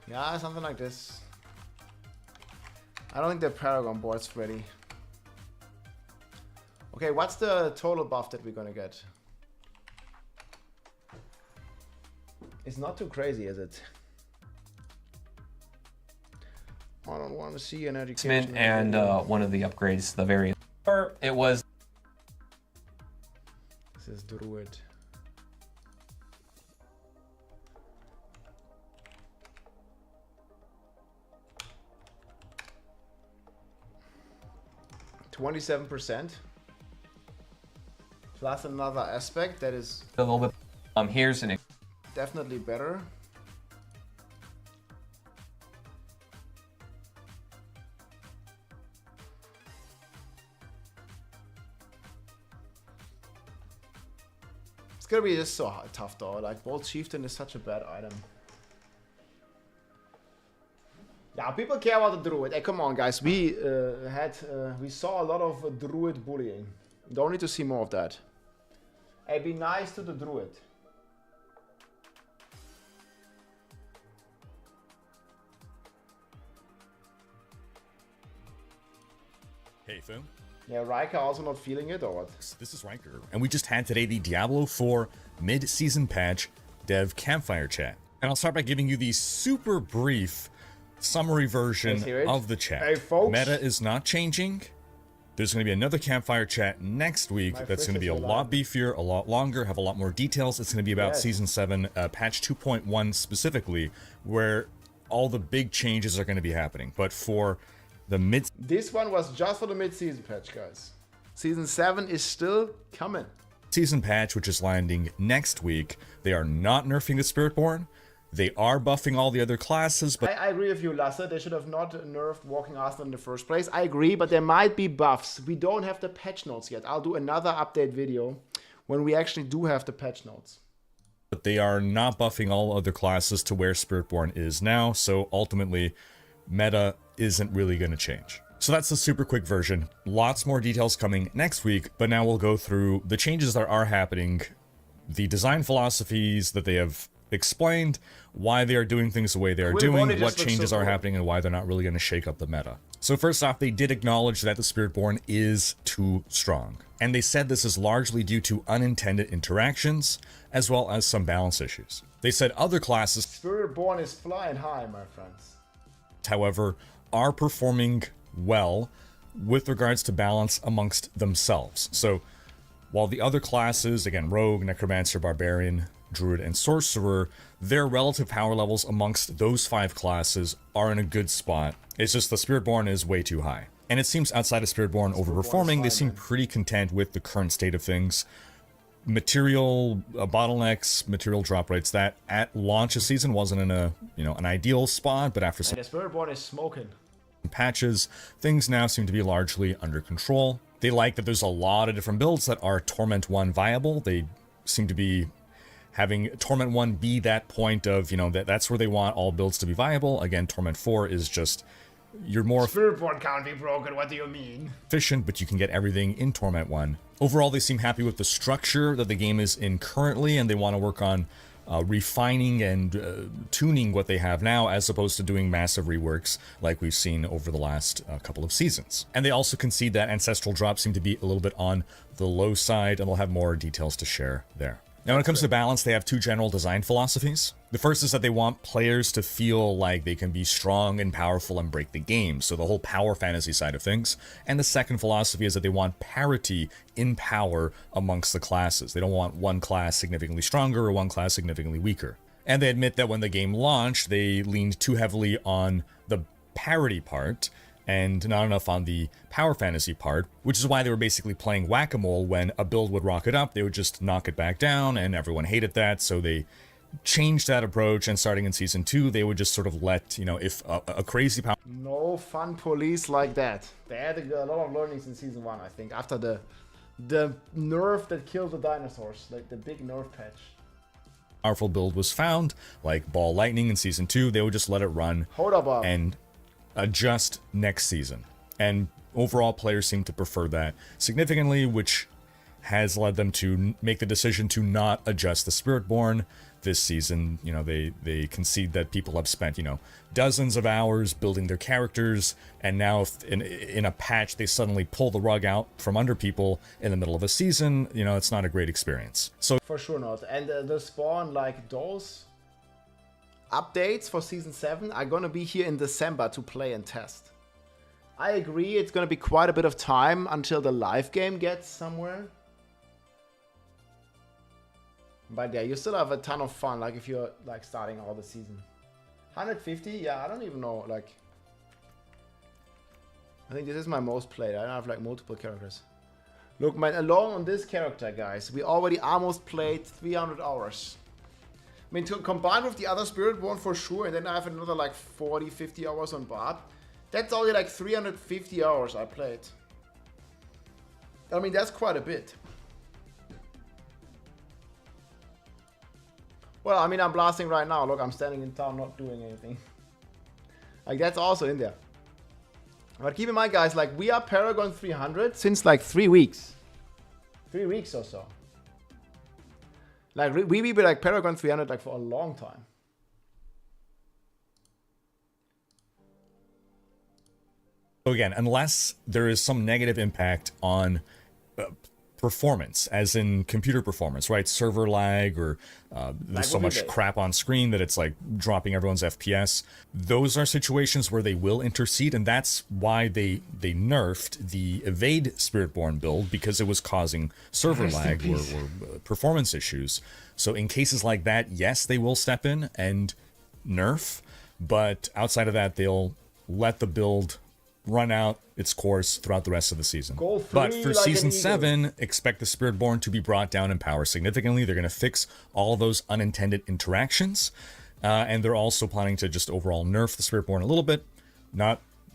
Yeah, something like this. I don't think the Paragon board's ready. Okay, what's the total buff that we're gonna get? It's not too crazy, is it? I don't want to see an education. And one of the upgrades, the variant. It was. This is Druid. %. Plus another aspect that is a little bit. Here's an definitely better. It's gonna be just so tough though. Like Bold Chieftain is such a bad item. Yeah, people care about the Druid. Hey, come on, guys. We saw a lot of Druid bullying. Don't need to see more of that. Hey, be nice to the Druid. Hey, Phil. Yeah, Riker also not feeling it, or what? This is Riker, and we just had today the Diablo 4 mid-season patch dev Campfire chat. And I'll start by giving you the super brief summary version of the chat. Hey, folks. Meta is not changing. There's going to be another Campfire chat next week that's going to be a lot beefier, a lot longer, have a lot more details. It's going to be about Season 7, patch 2.1 specifically, where all the big changes are going to be happening. But for This one was just for the mid-season patch, guys. Season 7 is still coming. Season patch, which is landing next week. They are not nerfing the Spiritborn. They are buffing all the other classes, but I agree with you, Lasse. They should have not nerfed Walking Arsenal in the first place. I agree, but there might be buffs. We don't have the patch notes yet. I'll do another update video when we actually do have the patch notes. but they are not buffing all other classes to where Spiritborn is now, so ultimately, meta isn't really going to change. So that's the super quick version. Lots more details coming next week, but now we'll go through the changes that are happening, the design philosophies that they have explained, why they are doing things the way they are doing, what changes are happening, and why they're not really going to shake up the meta. So first off, they did acknowledge that the Spiritborn is too strong, and they said this is largely due to unintended interactions, as well as some balance issues. They said other classes, Spiritborn is flying high, my friends, however, are performing well with regards to balance amongst themselves. So while the other classes, again, Rogue, Necromancer, Barbarian, Druid, and Sorcerer, their relative power levels amongst those 5 classes are in a good spot. It's just the Spiritborn is way too high. And it seems outside of Spiritborn overperforming, they seem pretty content with the current state of things. Material bottlenecks, material drop rates, that at launch of season wasn't in a, an ideal spot, but after some and the Spiritborn is smoking. Patches, things now seem to be largely under control. They like that there's a lot of different builds that are Torment 1 viable. They seem to be having Torment 1 be that point of, that's where they want all builds to be viable. Again, Torment 4 is just, you're more Spiritborn can't be broken, what do you mean? efficient, but you can get everything in Torment 1. Overall, they seem happy with the structure that the game is in currently, and they want to work on refining and tuning what they have now, as opposed to doing massive reworks like we've seen over the last couple of seasons. And they also concede that ancestral drops seem to be a little bit on the low side, and they'll have more details to share there. Now, when it comes to balance, they have 2 general design philosophies. The first is that they want players to feel like they can be strong and powerful and break the game, so the whole power fantasy side of things. And the second philosophy is that they want parity in power amongst the classes. They don't want one class significantly stronger or one class significantly weaker. And they admit that when the game launched, they leaned too heavily on the parity part, and not enough on the power fantasy part, which is why they were basically playing whack-a-mole. When a build would rocket up, they would just knock it back down, and everyone hated that, so they changed that approach, and starting in Season 2, they would just sort of let, if a crazy power... No fun police like that. They had a lot of learnings in Season 1, I think, after the nerf that killed the dinosaurs, like the big nerf patch. Powerful build was found, like Ball Lightning in Season 2, they would just let it run. Hold up, Bob. And adjust next season. And overall, players seem to prefer that significantly, which has led them to make the decision to not adjust the Spiritborn this season. They concede that people have spent, dozens of hours building their characters, and now if in a patch they suddenly pull the rug out from under people in the middle of a season, it's not a great experience. So for sure not. And the spawn, like those updates for Season 7 are gonna be here in December to play and test. I agree, it's gonna be quite a bit of time until the live game gets somewhere. But yeah, you still have a ton of fun, like if you're like starting all the season. 150? Yeah, I don't even know, like... I think this is my most played. I don't have like multiple characters. Look, man, alone on this character, guys, we already almost played 300 hours. I mean, to combine with the other Spiritborn for sure, and then I have another like 40, 50 hours on Barb. That's only like 350 hours I played. I mean, that's quite a bit. Well, I mean, I'm blasting right now. Look, I'm standing in town not doing anything. Like, that's also in there. But keep in mind, guys, like, we are Paragon 300 since like 3 weeks. 3 weeks or so. Like, we be like Paragon 300 like for a long time. So again, unless there is some negative impact on performance, as in computer performance, right? Server lag, or there's so much crap on screen that it's like dropping everyone's FPS. Those are situations where they will intercede, and that's why they nerfed the Evade Spiritborn build, because it was causing server lag or performance issues. So in cases like that, yes, they will step in and nerf, but outside of that, they'll let the build run out its course throughout the rest of the season. Go But free for like season an eagle. 7, expect the Spiritborn to be brought down in power significantly. They're going to fix all those unintended interactions, and they're also planning to just overall nerf the Spiritborn a little bit.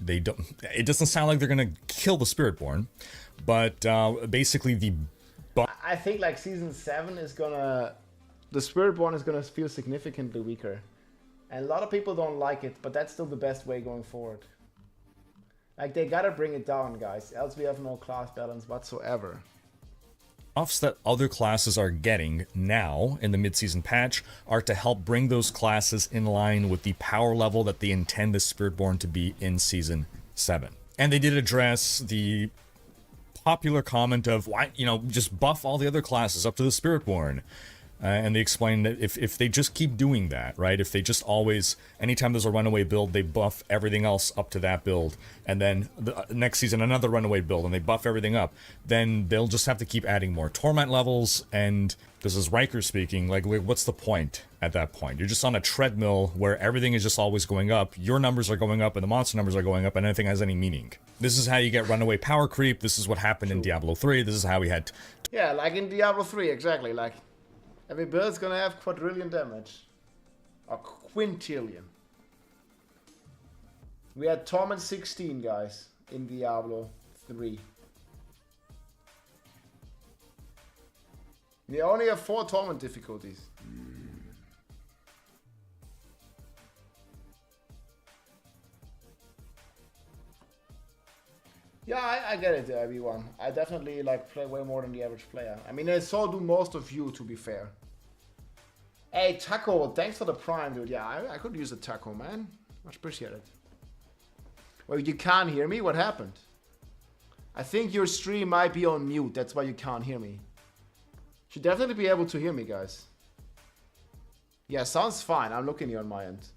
It doesn't sound like they're going to kill the Spiritborn, but basically I think like season 7 is gonna, the Spiritborn is gonna feel significantly weaker, and a lot of people don't like it, but that's still the best way going forward. Like they gotta bring it down, guys, else we have no class balance whatsoever. buffs that other classes are getting now in the mid-season patch are to help bring those classes in line with the power level that they intend the Spiritborn to be in Season 7. And they did address the popular comment of, why, just buff all the other classes up to the Spiritborn. And they explained that if they just keep doing that, right? If they just always, anytime there's a runaway build, they buff everything else up to that build. And then the next season, another runaway build, and they buff everything up. Then they'll just have to keep adding more torment levels. And this is Riker speaking, like, what's the point at that point? You're just on a treadmill where everything is just always going up. Your numbers are going up and the monster numbers are going up and nothing has any meaning. This is how you get runaway power creep. This is what happened in Diablo 3. This is how we had... Yeah, like in Diablo 3, exactly. Like, every build's gonna have quadrillion damage. Or quintillion. We had Torment 16, guys, in Diablo 3. We only have 4 Torment difficulties. Yeah, I get it, everyone. I definitely play way more than the average player. I mean, so do most of you, to be fair. Hey, Taco, thanks for the prime, dude. Yeah, I could use a taco, man. Much appreciated. Well, you can't hear me? What happened? I think your stream might be on mute. That's why you can't hear me. Should definitely be able to hear me, guys. Yeah, sounds fine. I'm looking here on my end.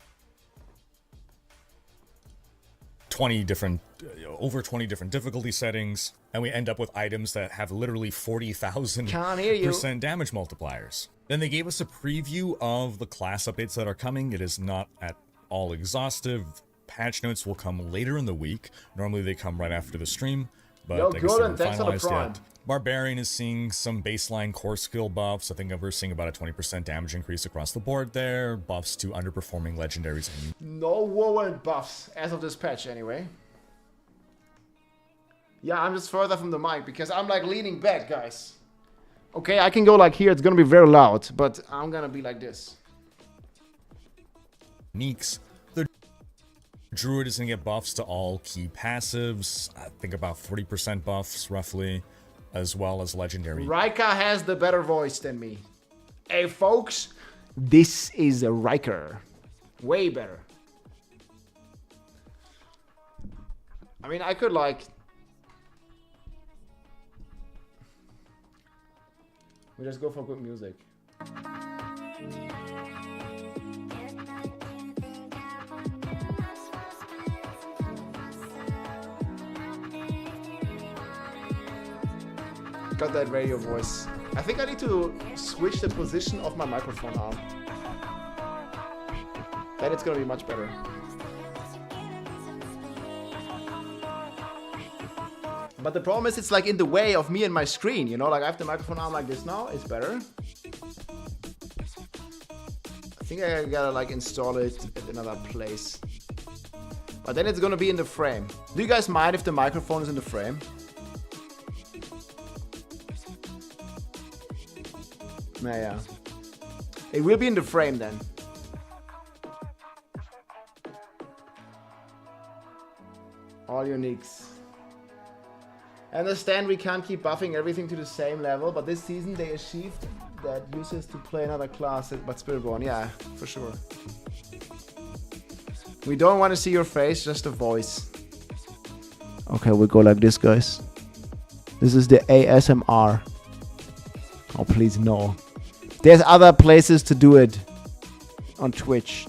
20 different, over 20 different difficulty settings, and we end up with items that have literally 40,000% damage multipliers. Then they gave us a preview of the class updates that are coming. It is not at all exhaustive. Patch notes will come later in the week. Normally they come right after the stream, but I guess they weren't finalized yet. Barbarian is seeing some baseline core skill buffs. I think we're seeing about a 20% damage increase across the board there. Buffs to underperforming legendaries. No warrant buffs, as of this patch anyway. Yeah, I'm just further from the mic because I'm leaning back, guys. Okay, I can go here. It's gonna be very loud, but I'm gonna be like this. Neeks. The Druid is gonna get buffs to all key passives. I think about 40% buffs, roughly, as well as legendary. Riker has the better voice than me. Hey, folks, this is a Riker. Way better. I mean, I could we just go for good music. Got that radio voice. I think I need to switch the position of my microphone arm. Then it's gonna be much better. But the problem is it's in the way of me and my screen, I have the microphone arm like this now. It's better. I think I gotta install it at another place. But then it's gonna be in the frame. Do you guys mind if the microphone is in the frame? Yeah. It will be in the frame then. All uniques. I understand we can't keep buffing everything to the same level, but this season they achieved that users to play another class but Spiritborn. Yeah, for sure. We don't want to see your face, just a voice. Okay, we'll go like this, guys. This is the ASMR. Oh, please, no. There's other places to do it on Twitch.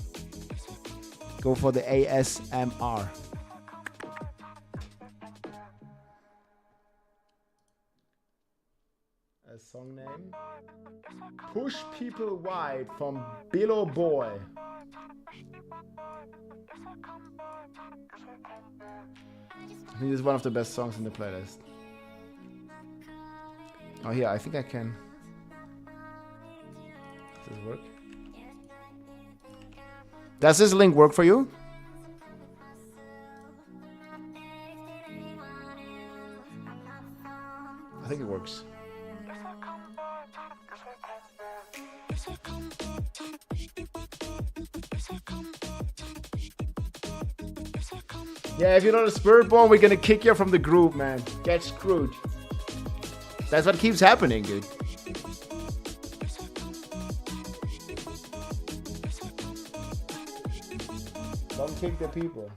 Go for the ASMR. A song name. Push People Wide from Billow Boy. I think it's one of the best songs in the playlist. Oh yeah, I think I can. Does this work? Does this link work for you? I think it works. Yeah, if you're not a Spiritborn, we're gonna kick you from the group, man. Get screwed. That's what keeps happening, dude. Don't kick the people.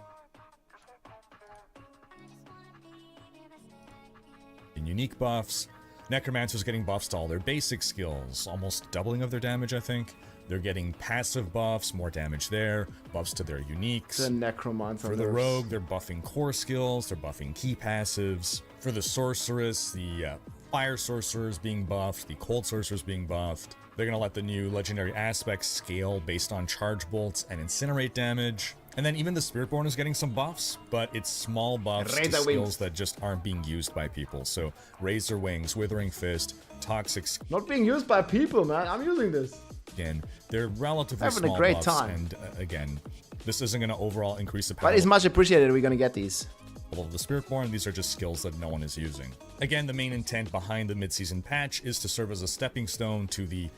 In unique buffs, Necromancers getting buffs to all their basic skills, almost doubling of their damage, I think. They're getting passive buffs, more damage there, buffs to their uniques. The Necromancer. For the Rogue, they're buffing core skills, they're buffing key passives. For the Sorceress, the Fire Sorcerers being buffed, the Cold Sorcerers being buffed. They're going to let the new Legendary Aspects scale based on Charge Bolts and Incinerate damage. And then even the Spiritborn is getting some buffs, but it's small buffs to skills that just aren't being used by people. So Razor Wings, Withering Fist, Toxic... Not being used by people, man. I'm using this. Again, they're relatively Having small a great buffs, time. and again, this isn't going to overall increase the power. But it's much appreciated we're gonna get these. Of the Spiritborn, these are just skills that no one is using. Again, the main intent behind the mid-season patch is to serve as a stepping stone to the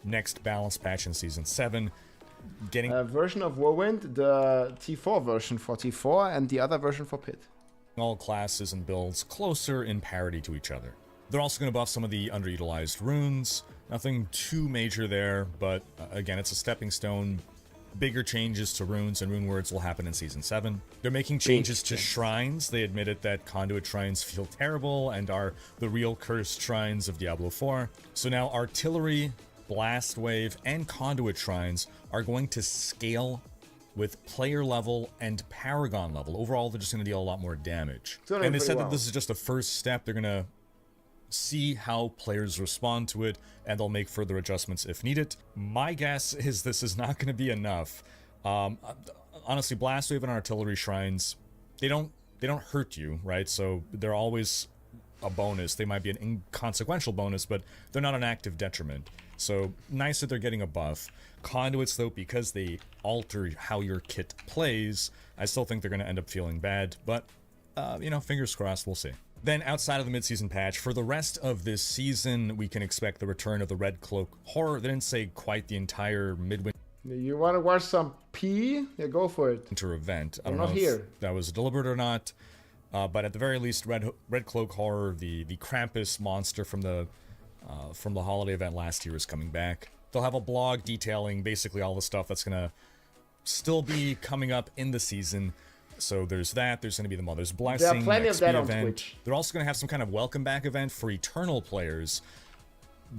next balance patch in Season 7. Getting a version of Whirlwind, the T4 version for T4, and the other version for Pit. All classes and builds closer in parity to each other. They're also going to buff some of the underutilized runes. Nothing too major there, but again, it's a stepping stone. Bigger changes to runes and rune words will happen in Season 7. They're making changes to shrines. They admitted that conduit shrines feel terrible and are the real cursed shrines of Diablo 4. So now artillery, blast wave, and conduit shrines are going to scale with player level and paragon level. Overall, they're just going to deal a lot more damage. And they said that this is just the first step. They're going to see how players respond to it, and they'll make further adjustments if needed. My guess is this is not going to be enough. Honestly, blast wave and artillery shrines, they don't hurt you, right? So they're always a bonus. They might be an inconsequential bonus, but they're not an active detriment. So nice that they're getting a buff. Conduits, though, because they alter how your kit plays, I still think they're going to end up feeling bad, but you know, fingers crossed, we'll see. Then outside of the mid-season patch, for the rest of this season, we can expect the return of the Red Cloak Horror. They didn't say quite the entire midwinter. You want to watch some P? Yeah, go for it. Event. I I'm don't not know here. if that was deliberate or not, but at the very least, Red Cloak Horror, the Krampus monster from the holiday event last year, is coming back. They'll have a blog detailing basically all the stuff that's gonna still be coming up in the season. So there's that. There's going to be the Mother's Blessing. There are plenty of that on event. Twitch. They're also going to have some kind of welcome back event for Eternal players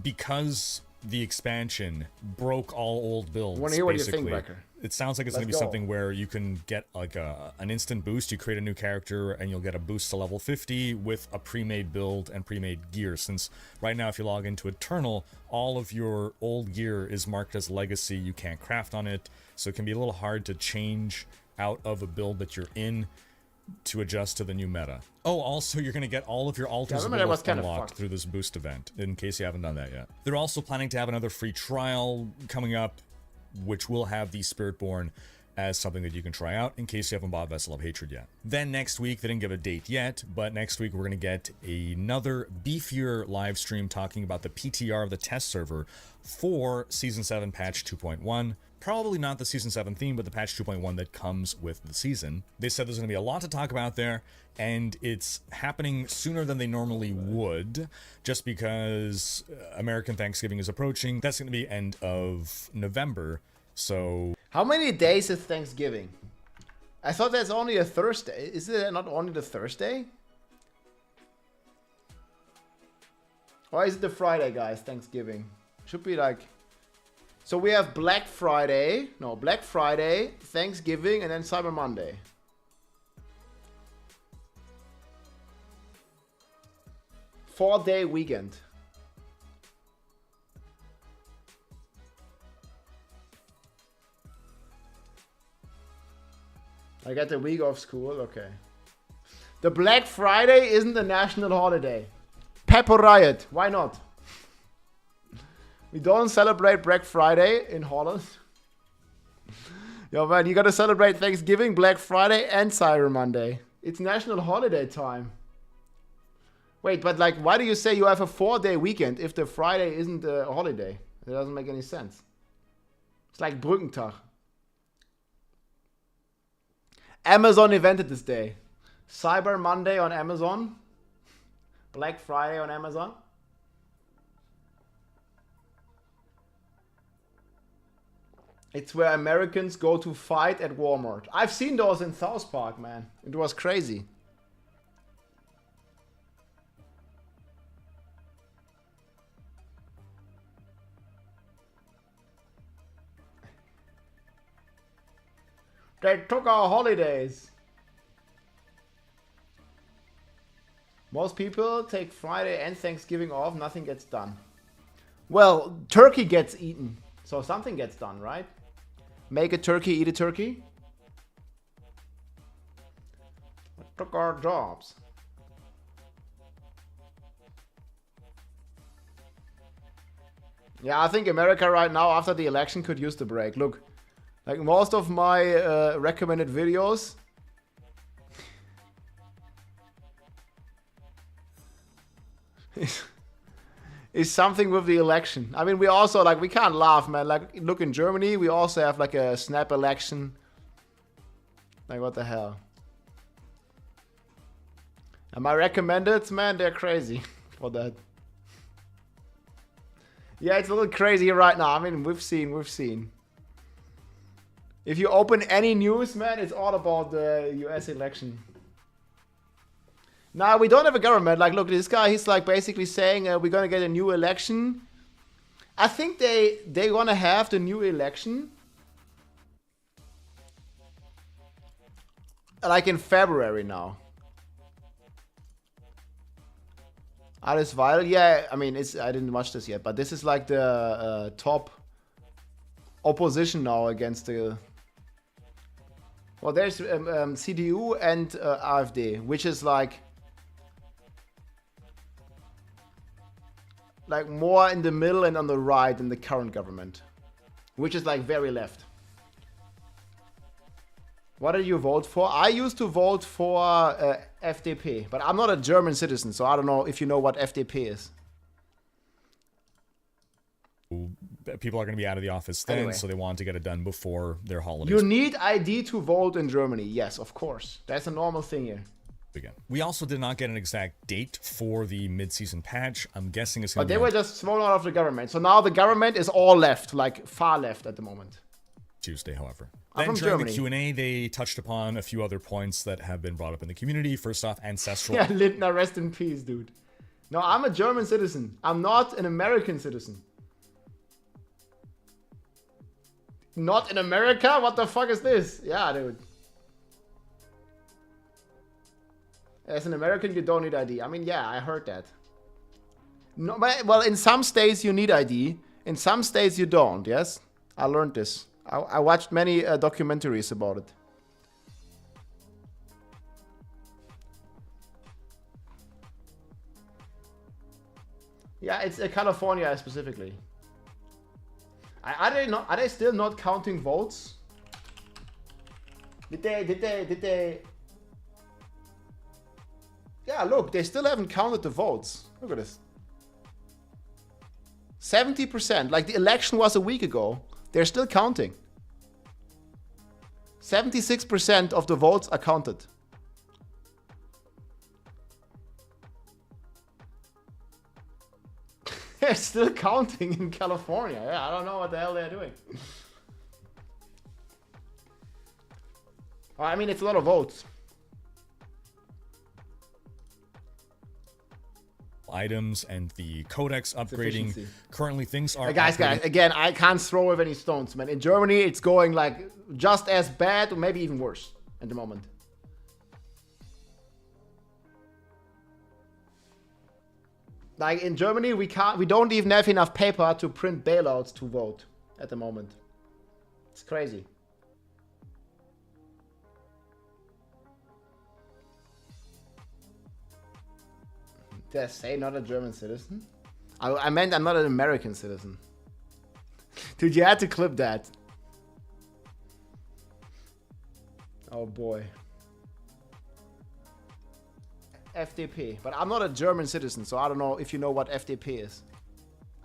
because the expansion broke all old builds. I want to hear what you basically. think, Becker. It sounds like it's going to be something where you can get like an instant boost. You create a new character and you'll get a boost to level 50 with a pre-made build and pre-made gear. Since right now, if you log into Eternal, all of your old gear is marked as legacy. You can't craft on it, so it can be a little hard to change out of a build that you're in to adjust to the new meta. Oh, also, you're going to get all of your altars unlocked through this boost event, in case you haven't done that yet. They're also planning to have another free trial coming up, which will have the Spiritborn as something that you can try out in case you haven't bought Vessel of Hatred yet. Then next week, they didn't give a date yet, but next week we're going to get another beefier live stream talking about the PTR of the test server for Season 7 Patch 2.1. Probably not the Season 7 theme, but the Patch 2.1 that comes with the season. They said there's going to be a lot to talk about there, and it's happening sooner than they normally would, just because American Thanksgiving is approaching. That's going to be end of November, so... How many days is Thanksgiving? I thought that's only a Thursday. Is it not only the Thursday? Or is it the Friday, guys, Thanksgiving? Should be like... So we have Black Friday, Thanksgiving, and then Cyber Monday. Four-day weekend. I get the week off school. Okay. The Black Friday isn't a national holiday. Pepper Riot. Why not? We don't celebrate Black Friday in Holland. Yo, man, you gotta celebrate Thanksgiving, Black Friday, and Cyber Monday. It's national holiday time. Wait, but like, why do you say you have a 4-day weekend if the Friday isn't a holiday? It doesn't make any sense. It's like Brückentag. Amazon invented this day. Cyber Monday on Amazon. Black Friday on Amazon. It's where Americans go to fight at Walmart. I've seen those in South Park, man. It was crazy. They took our holidays. Most people take Friday and Thanksgiving off. Nothing gets done. Well, turkey gets eaten. So something gets done, right? Make a turkey, eat a turkey. Took our jobs. Yeah, I think America right now after the election could use the break. Look, like most of my recommended videos is something with the election. I mean, we also, like, we can't laugh, man. Like, look, in Germany, we also have, like, a snap election. Like, what the hell? Am I recommended? Man, they're crazy for that. Yeah, it's a little crazy right now. I mean, we've seen. If you open any news, man, it's all about the US election. Now, we don't have a government. Like, look, this guy, he's like basically saying we're going to get a new election. I think they want to have the new election like in February now. Alles Weil, yeah, I mean, I didn't watch this yet, but this is like the top opposition now against the... Well, there's CDU and AfD, which is like more in the middle and on the right than the current government, which is like very left. What did you vote for? I used to vote for FDP, but I'm not a German citizen, so I don't know if you know what FDP is. People are going to be out of the office then, Anyway. so they want to get it done before their holidays. You need ID to vote in Germany. Yes, of course. That's a normal thing here. Again. We also did not get an exact date for the mid-season patch. I'm guessing it's going But to be they were just thrown out of the government. So now the government is all left, like far left at the moment. Tuesday, however. I'm Then from during Germany. the Q&A, they touched upon a few other points that have been brought up in the community. First off, ancestral. Yeah, Lindner, rest in peace, dude. No, I'm a German citizen. I'm not an American citizen. Not in America? What the fuck is this? Yeah, dude. As an American, you don't need ID. I mean, yeah, I heard that. No, but, well, in some states you need ID. In some states you don't, yes? I learned this. I watched many documentaries about it. Yeah, it's California specifically. Are they still not counting votes? Did they? Yeah, look, they still haven't counted the votes. Look at this. 70%. Like the election was a week ago. They're still counting. 76% of the votes are counted. They're still counting in California. Yeah, I don't know what the hell they're doing. I mean, it's a lot of votes. Items and the codex upgrading. Efficiency. Currently, things are. Guys, again, I can't throw with any stones, man. In Germany, it's going like just as bad or maybe even worse at the moment. Like in Germany, we don't even have enough paper to print bailouts to vote at the moment. It's crazy. Did I say not a German citizen? I meant I'm not an American citizen. Dude, you had to clip that. Oh boy. FDP. But I'm not a German citizen, so I don't know if you know what FDP is.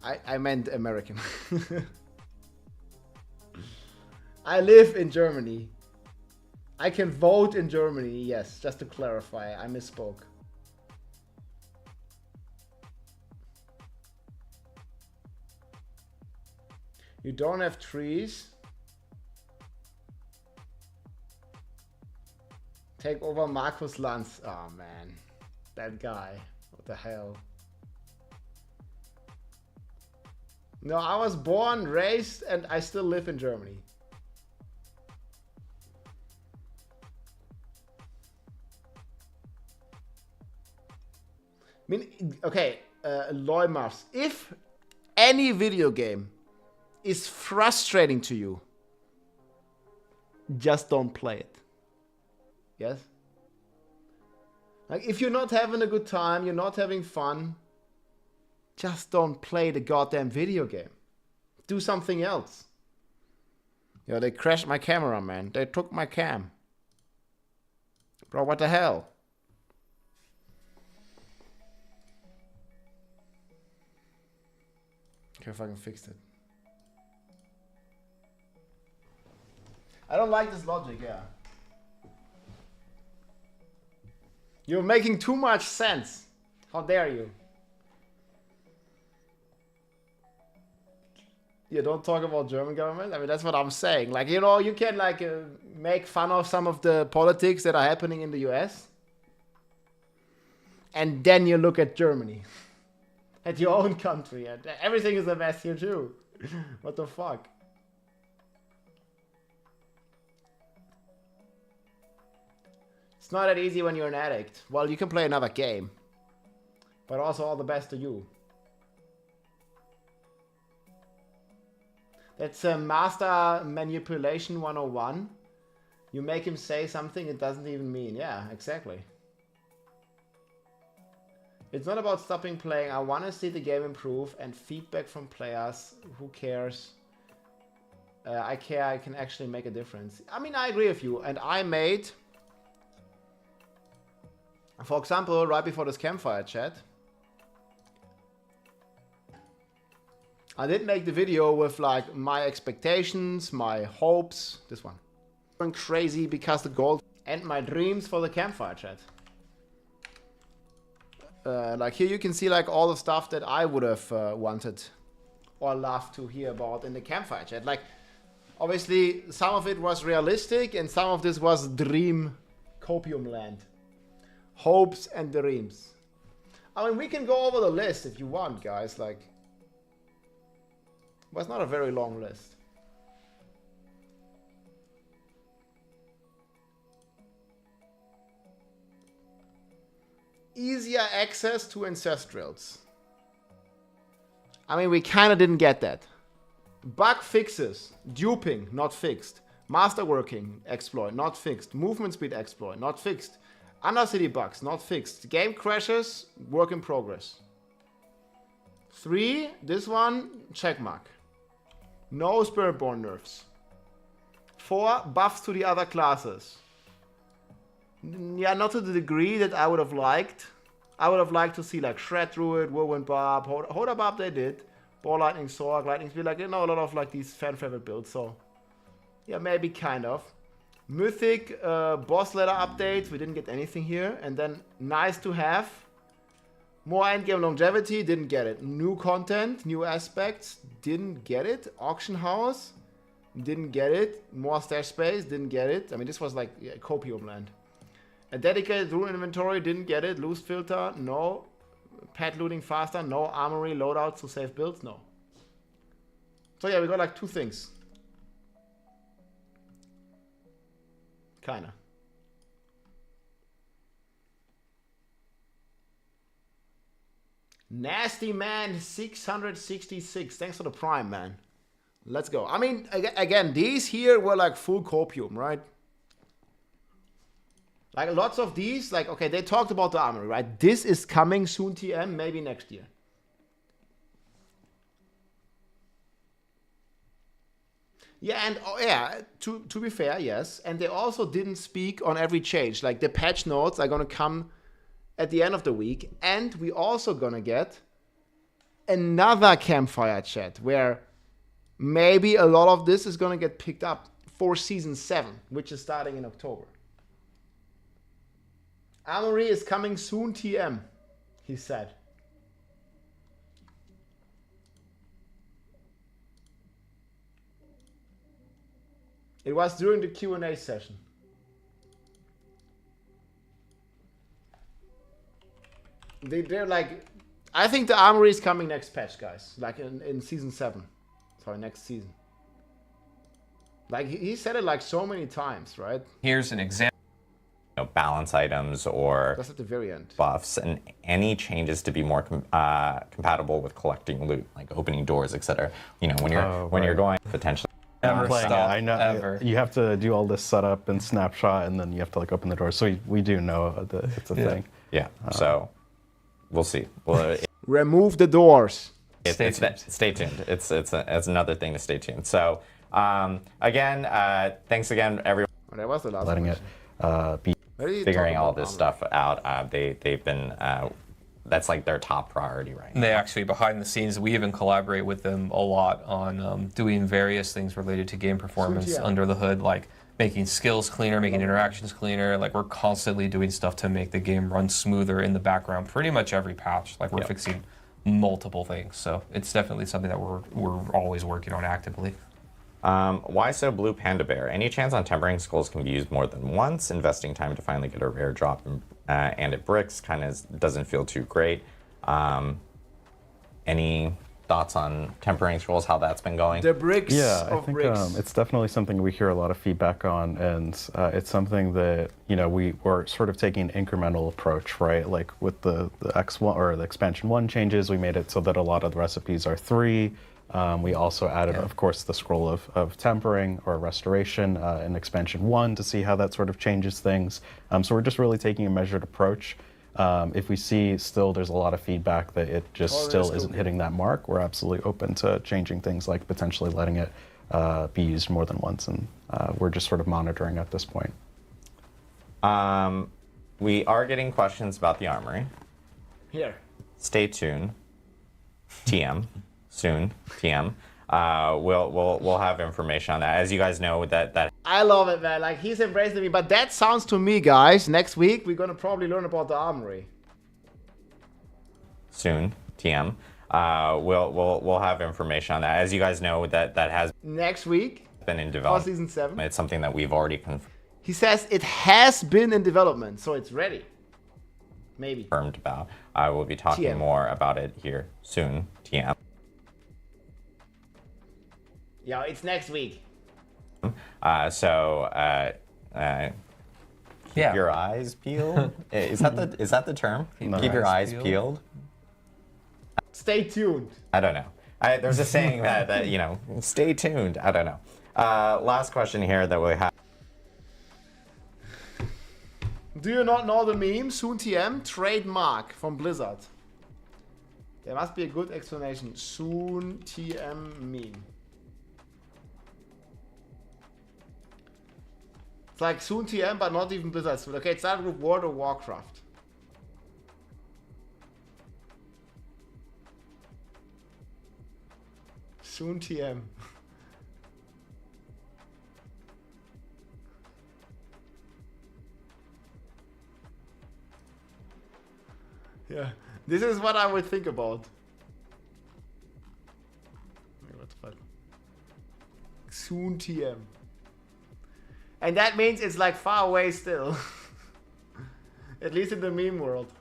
I meant American. I live in Germany. I can vote in Germany, yes, just to clarify, I misspoke. You don't have trees. Take over Markus Lanz. Oh man, that guy. What the hell? No, I was born, raised, and I still live in Germany. I mean, okay, Leumars, if any video game is frustrating to you, just don't play it. Yes? Like, if you're not having a good time, you're not having fun, just don't play the goddamn video game. Do something else. You know, they crashed my camera, man. They took my cam. Bro, what the hell? Okay, if I can fix it. I don't like this logic, yeah. You're making too much sense. How dare you? You don't talk about German government? I mean, that's what I'm saying. Like, you know, you can like make fun of some of the politics that are happening in the US. And then you look at Germany. At your own country. And everything is a mess here too. What the fuck? It's not that easy when you're an addict. Well, you can play another game. But also all the best to you. That's a master manipulation 101. You make him say something it doesn't even mean. Yeah, exactly. It's not about stopping playing. I want to see the game improve and feedback from players. Who cares? I care. I can actually make a difference. I mean, I agree with you. And I made, for example, right before this Campfire chat, I did make the video with like my expectations, my hopes. This one. Going crazy because the gold and my dreams for the Campfire chat. Like here you can see like all the stuff that I would have wanted or loved to hear about in the Campfire chat. Like obviously some of it was realistic and some of this was dream copium land. Hopes and dreams. I mean, we can go over the list if you want, guys. Like, but it's not a very long list. Easier access to ancestrals. I mean, we kind of didn't get that. Bug fixes. Duping, not fixed. Masterworking exploit, not fixed. Movement speed exploit, not fixed. Undercity bugs, not fixed. Game crashes, work in progress. 3, this one, checkmark. No Spiritborn nerfs. 4, buffs to the other classes. Yeah, not to the degree that I would have liked. I would have liked to see like Shred Druid, Whirlwind Barb, Hoda Barb they did. Ball Lightning Sword, Lightning Speed, like, you know, a lot of like these fan favorite builds, so. Yeah, maybe kind of. Mythic boss ladder updates, we didn't get anything here. And then nice to have. More endgame longevity, didn't get it. New content, new aspects, didn't get it. Auction house, didn't get it. More stash space, didn't get it. I mean, this was like copium land. A dedicated rune inventory, didn't get it. Loose filter, no. Pet looting faster, no. Armory loadouts to save builds, no. So yeah, we got like 2 things. Kinda. Nasty Man 666. Thanks for the prime, man. Let's go. I mean, again, these here were like full copium, right? Like lots of these, like, okay, they talked about the armory, right? This is coming soon, TM, maybe next year. Yeah, and oh, yeah, to be fair, yes. And they also didn't speak on every change. Like the patch notes are going to come at the end of the week. And we also going to get another Campfire chat where maybe a lot of this is going to get picked up for Season 7, which is starting in October. Armory is coming soon, TM, he said. It was during the Q&A session. They're like, I think the armory is coming next patch, guys. Like in Season 7. Sorry, next season. Like he said it like so many times, right? Here's an example. Balance items or that's at the very end. Buffs and any changes to be more compatible with collecting loot, like opening doors, etc. You know, when you're going potentially. Never stop, I know ever. You have to do all this setup and snapshot, and then you have to like open the door. So we do know that it's a thing. Yeah. So we'll see. Well, remove the doors. Stay tuned. It's another thing to stay tuned. So again, thanks again, everyone. Oh, that was the last letting question. it be figuring all this stuff out. They've been. That's like their top priority right now. They actually, behind the scenes, we even collaborate with them a lot on doing various things related to game performance under the hood, like making skills cleaner, making interactions cleaner. Like we're constantly doing stuff to make the game run smoother in the background. Pretty much every patch, like we're fixing multiple things. So it's definitely something that we're always working on actively. Why so Blue Panda Bear? Any chance on Tempering Skulls can be used more than once? Investing time to finally get a rare drop and it bricks kind of doesn't feel too great. Any thoughts on Tempering Scrolls, how that's been going? The bricks I think it's definitely something we hear a lot of feedback on, and it's something that we're sort of taking an incremental approach, right? Like with the X1 or the expansion 1 changes, we made it so that a lot of the recipes are 3. We also added, of course, the scroll of tempering or restoration in expansion 1 to see how that sort of changes things. So we're just really taking a measured approach. If we see still there's a lot of feedback that it just still isn't hitting that mark, we're absolutely open to changing things, like potentially letting it be used more than once. And we're just sort of monitoring at this point. We are getting questions about the armory. Here. Stay tuned. TM. Soon, TM. We'll have information on that. As you guys know, that I love it, man. Like he's embracing me, but that sounds to me, guys. Next week we're gonna probably learn about the armory. Soon, TM. We'll have information on that. As you guys know, that has next week been in development. Season 7. It's something that we've already confirmed. He says it has been in development, so it's ready. Maybe. Confirmed about. I will be talking more about it here soon. TM. Yeah, it's next week. Keep your eyes peeled. Is that the term? Keep your eyes peeled. Stay tuned. I don't know. There's a saying that stay tuned. I don't know. Last question here that we have. Do you not know the meme? Soon TM trademark from Blizzard. There must be a good explanation. Soon TM meme. It's like Soon TM, but not even Blizzard Soon. Okay, it started with World of Warcraft. Soon TM. Yeah, this is what I would think about. What the fuck? Soon TM. And that means it's like far away still. At least in the meme world.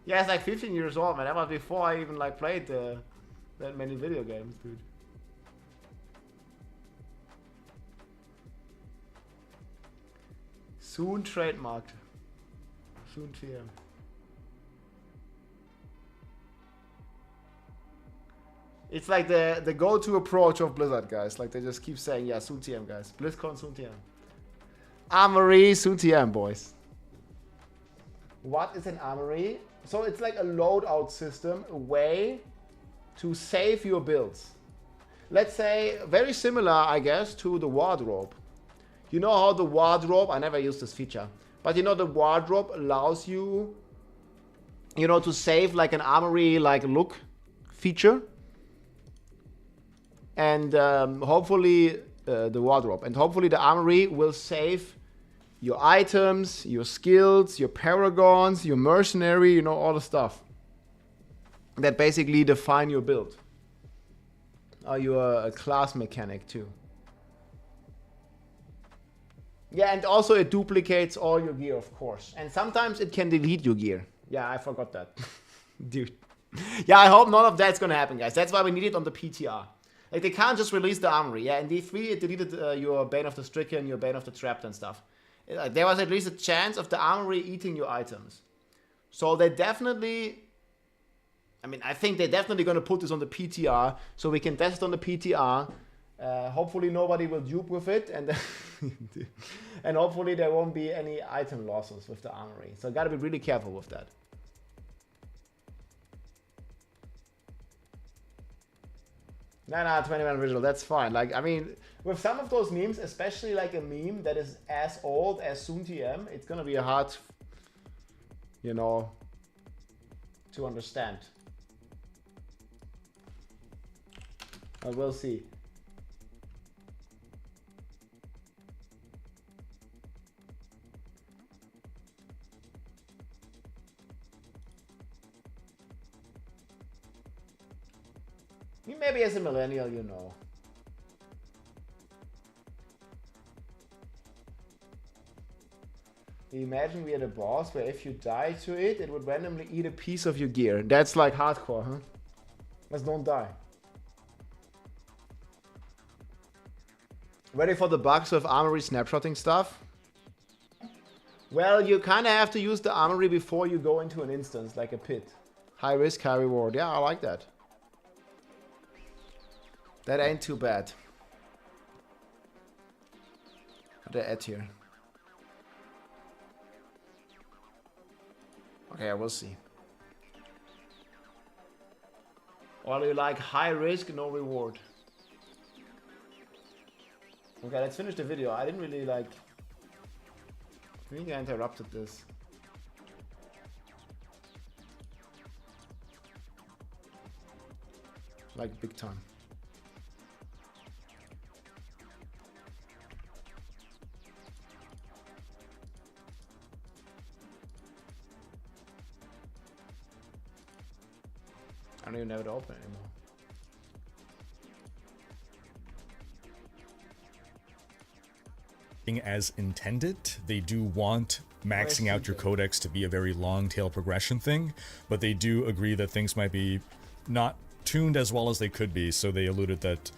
Yeah, it's like 15 years old, man. That was before I even like played that many video games, dude. Soon trademarked. Soon TM. It's like the go-to approach of Blizzard, guys. Like they just keep saying, yeah, soon TM, guys. BlizzCon, soon TM. Armory, soon TM, boys. What is an armory? So it's like a loadout system, a way to save your builds. Let's say, very similar, I guess, to the wardrobe. You know how the wardrobe, I never used this feature, but you know the wardrobe allows you, you know, to save like an armory like look feature. And hopefully the wardrobe, and hopefully the armory will save your items, your skills, your paragons, your mercenary, you know, all the stuff that basically define your build. Are you a class mechanic too? Yeah, and also it duplicates all your gear, of course. And sometimes it can delete your gear. Yeah, I forgot that. Dude. Yeah, I hope none of that's gonna happen, guys. That's why we need it on the PTR. Like, they can't just release the armory. Yeah, in D3 it deleted your Bane of the Stricken, your Bane of the Trapped and stuff. There was at least a chance of the armory eating your items. So they definitely... I mean, I think they're definitely going to put this on the PTR, so we can test on the PTR. Hopefully nobody will dupe with it, and and hopefully there won't be any item losses with the armory. So gotta be really careful with that. Nah, 21 visual, that's fine. Like, I mean, with some of those memes, especially like a meme that is as old as Soon TM, it's gonna be hard, you know, to understand. But we'll see. Maybe as a millennial, you know. Imagine we had a boss where if you die to it, it would randomly eat a piece of your gear. That's like hardcore, huh? Let's don't die. Ready for the bugs with armory snapshotting stuff? Well, you kind of have to use the armory before you go into an instance, like a pit. High risk, high reward. Yeah, I like that. That ain't too bad. What did I add here? Okay, we'll see. Or you like high risk, no reward? Okay, let's finish the video. I didn't really like... I think I interrupted this. Like big time. I don't even have it open anymore. As intended, they do want maxing out your codex to be a very long tail progression thing, but they do agree that things might be not tuned as well as they could be, so they alluded that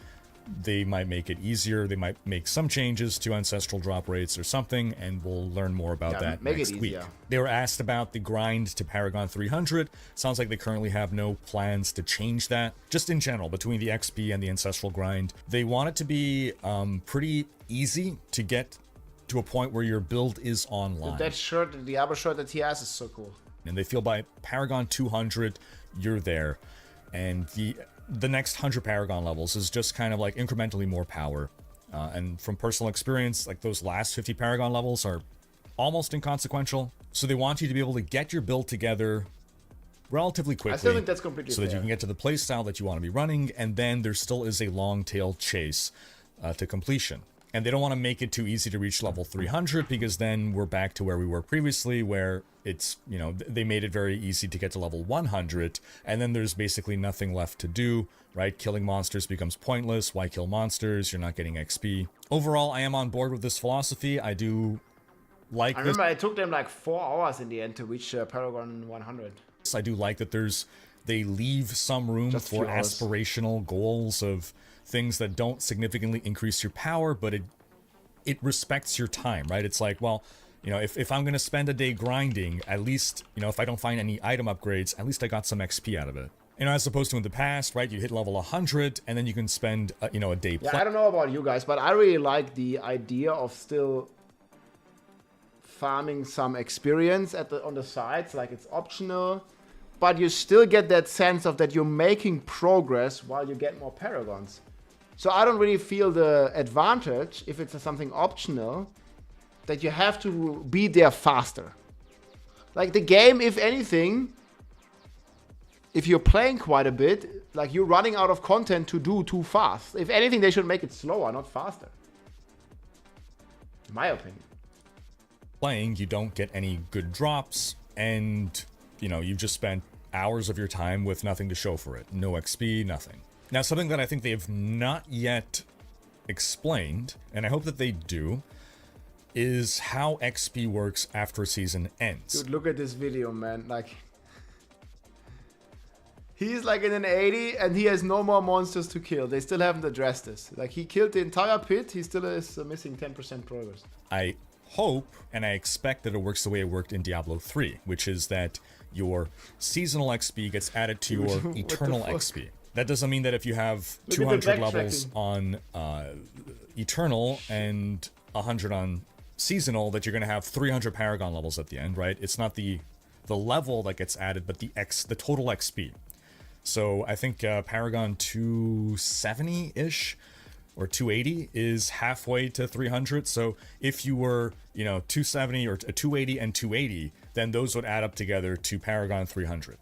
they might make it easier, they might make some changes to ancestral drop rates or something, and we'll learn more about that next week. They were asked about the grind to Paragon 300. Sounds like they currently have no plans to change that. Just in general, between the XP and the ancestral grind, they want it to be pretty easy to get to a point where your build is online. That shirt, the Diablo shirt that he has is so cool. And they feel by Paragon 200, you're there. And the next 100 Paragon levels is just kind of like incrementally more power. And from personal experience, like those last 50 Paragon levels are almost inconsequential. So they want you to be able to get your build together relatively quickly. I still think that's completely so that fair. you can get to the playstyle that you want to be running, and then there still is a long tail chase to completion. And they don't want to make it too easy to reach level 300, because then we're back to where we were previously, where it's, you know, they made it very easy to get to level 100, and then there's basically nothing left to do, right? Killing monsters becomes pointless. Why kill monsters? You're not getting XP. Overall, I am on board with this philosophy. I do like I remember it took them like 4 hours in the end to reach Paragon 100. I do like that they leave some room Just a for few hours. aspirational goals of things that don't significantly increase your power, but it respects your time, right? It's like, well, you know, if I'm going to spend a day grinding, at least, you know, if I don't find any item upgrades, at least I got some XP out of it. You know, as opposed to in the past, right? You hit level 100 and then you can spend, you know, a day. Yeah, I don't know about you guys, but I really like the idea of still farming some experience on the sides, like it's optional, but you still get that sense of that you're making progress while you get more paragons. So I don't really feel the advantage, if it's something optional, that you have to be there faster. Like the game, if anything, if you're playing quite a bit, like you're running out of content to do too fast. If anything, they should make it slower, not faster. In my opinion. Playing, you don't get any good drops, and, you know, you've just spent hours of your time with nothing to show for it. No XP, nothing. Now, something that I think they've not yet explained, and I hope that they do, is how XP works after a season ends. Dude, look at this video, man. Like, he's like in an 80 and he has no more monsters to kill. They still haven't addressed this. Like, he killed the entire pit. He still is missing 10% progress. I hope and I expect that it works the way it worked in Diablo 3, which is that your seasonal XP gets added to your eternal XP. That doesn't mean that if you have 200 levels on eternal and 100 on seasonal that you're going to have 300 paragon levels at the end, right? It's not the level that gets added, but the total XP. So I think paragon 270-ish or 280 is halfway to 300. So if you were, you know, 270 or 280 and 280, then those would add up together to paragon 300.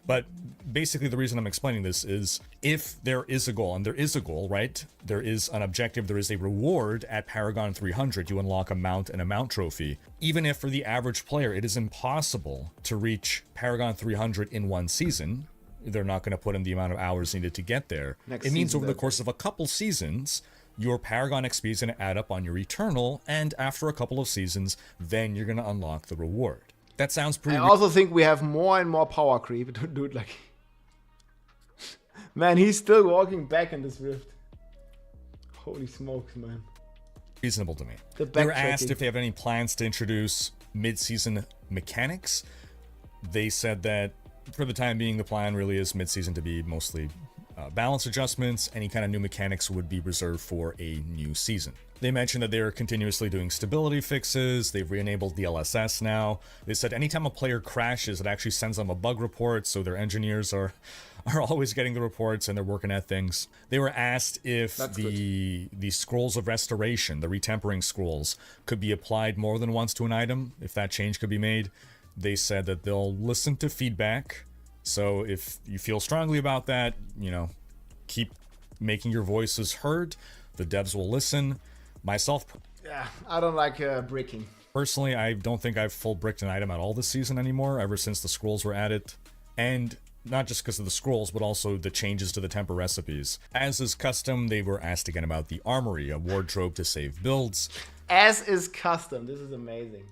But basically the reason I'm explaining this is if there is a goal, and there is a goal, right? There is an objective, there is a reward at Paragon 300. You unlock a mount and a mount trophy. Even if for the average player it is impossible to reach Paragon 300 in one season, they're not going to put in the amount of hours needed to get there. It means over the course of a couple seasons, your Paragon XP is going to add up on your Eternal, and after a couple of seasons, then you're going to unlock the reward. That sounds pretty... I also think we have more and more power creep. Dude, like... Man, he's still walking back in this rift. Holy smokes, man. Reasonable to me. They were asked if they have any plans to introduce mid-season mechanics. They said that for the time being, the plan really is mid-season to be mostly balance adjustments. Any kind of new mechanics would be reserved for a new season. They mentioned that they're continuously doing stability fixes. They've re-enabled the LSS now. They said anytime a player crashes, it actually sends them a bug report, so their engineers are always getting the reports and they're working at things. They were asked if the scrolls of restoration, the retempering scrolls, could be applied more than once to an item, if that change could be made. They said that they'll listen to feedback. So if you feel strongly about that, you know, keep making your voices heard. The devs will listen. Myself, yeah, I don't like bricking. Personally, I don't think I've full bricked an item at all this season anymore, ever since the scrolls were added. And not just because of the scrolls, but also the changes to the temper recipes. As is custom, they were asked again about the armory, a wardrobe to save builds. As is custom, this is amazing.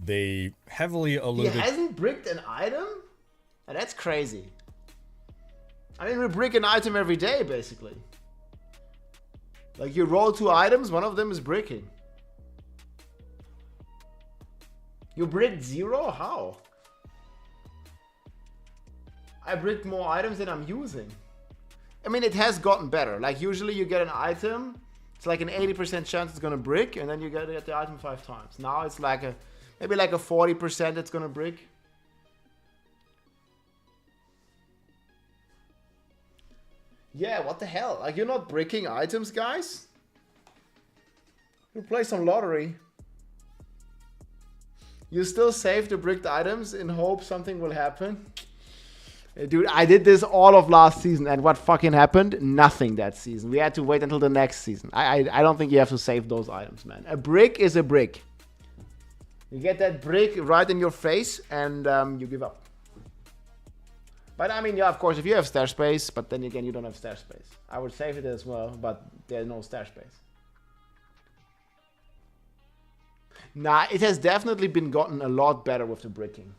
They heavily alluded... He hasn't bricked an item? Now, that's crazy. I mean, we brick an item every day, basically. Like, you roll 2 items, one of them is bricking. You bricked 0? How? I bricked more items than I'm using. I mean, it has gotten better. Like, usually you get an item, it's like an 80% chance it's gonna brick, and then you get the item 5 times. Now it's like maybe like a 40% it's gonna brick. Yeah, what the hell? Like, you're not bricking items, guys? You play some lottery. You still save the bricked items in hope something will happen? Dude, I did this all of last season, and what fucking happened? Nothing that season. We had to wait until the next season. I don't think you have to save those items, man. A brick is a brick. You get that brick right in your face, and you give up. But I mean, yeah, of course, if you have stash space, but then again, you don't have stash space. I would save it as well, but there's no stash space. Nah, it has definitely been gotten a lot better with the bricking.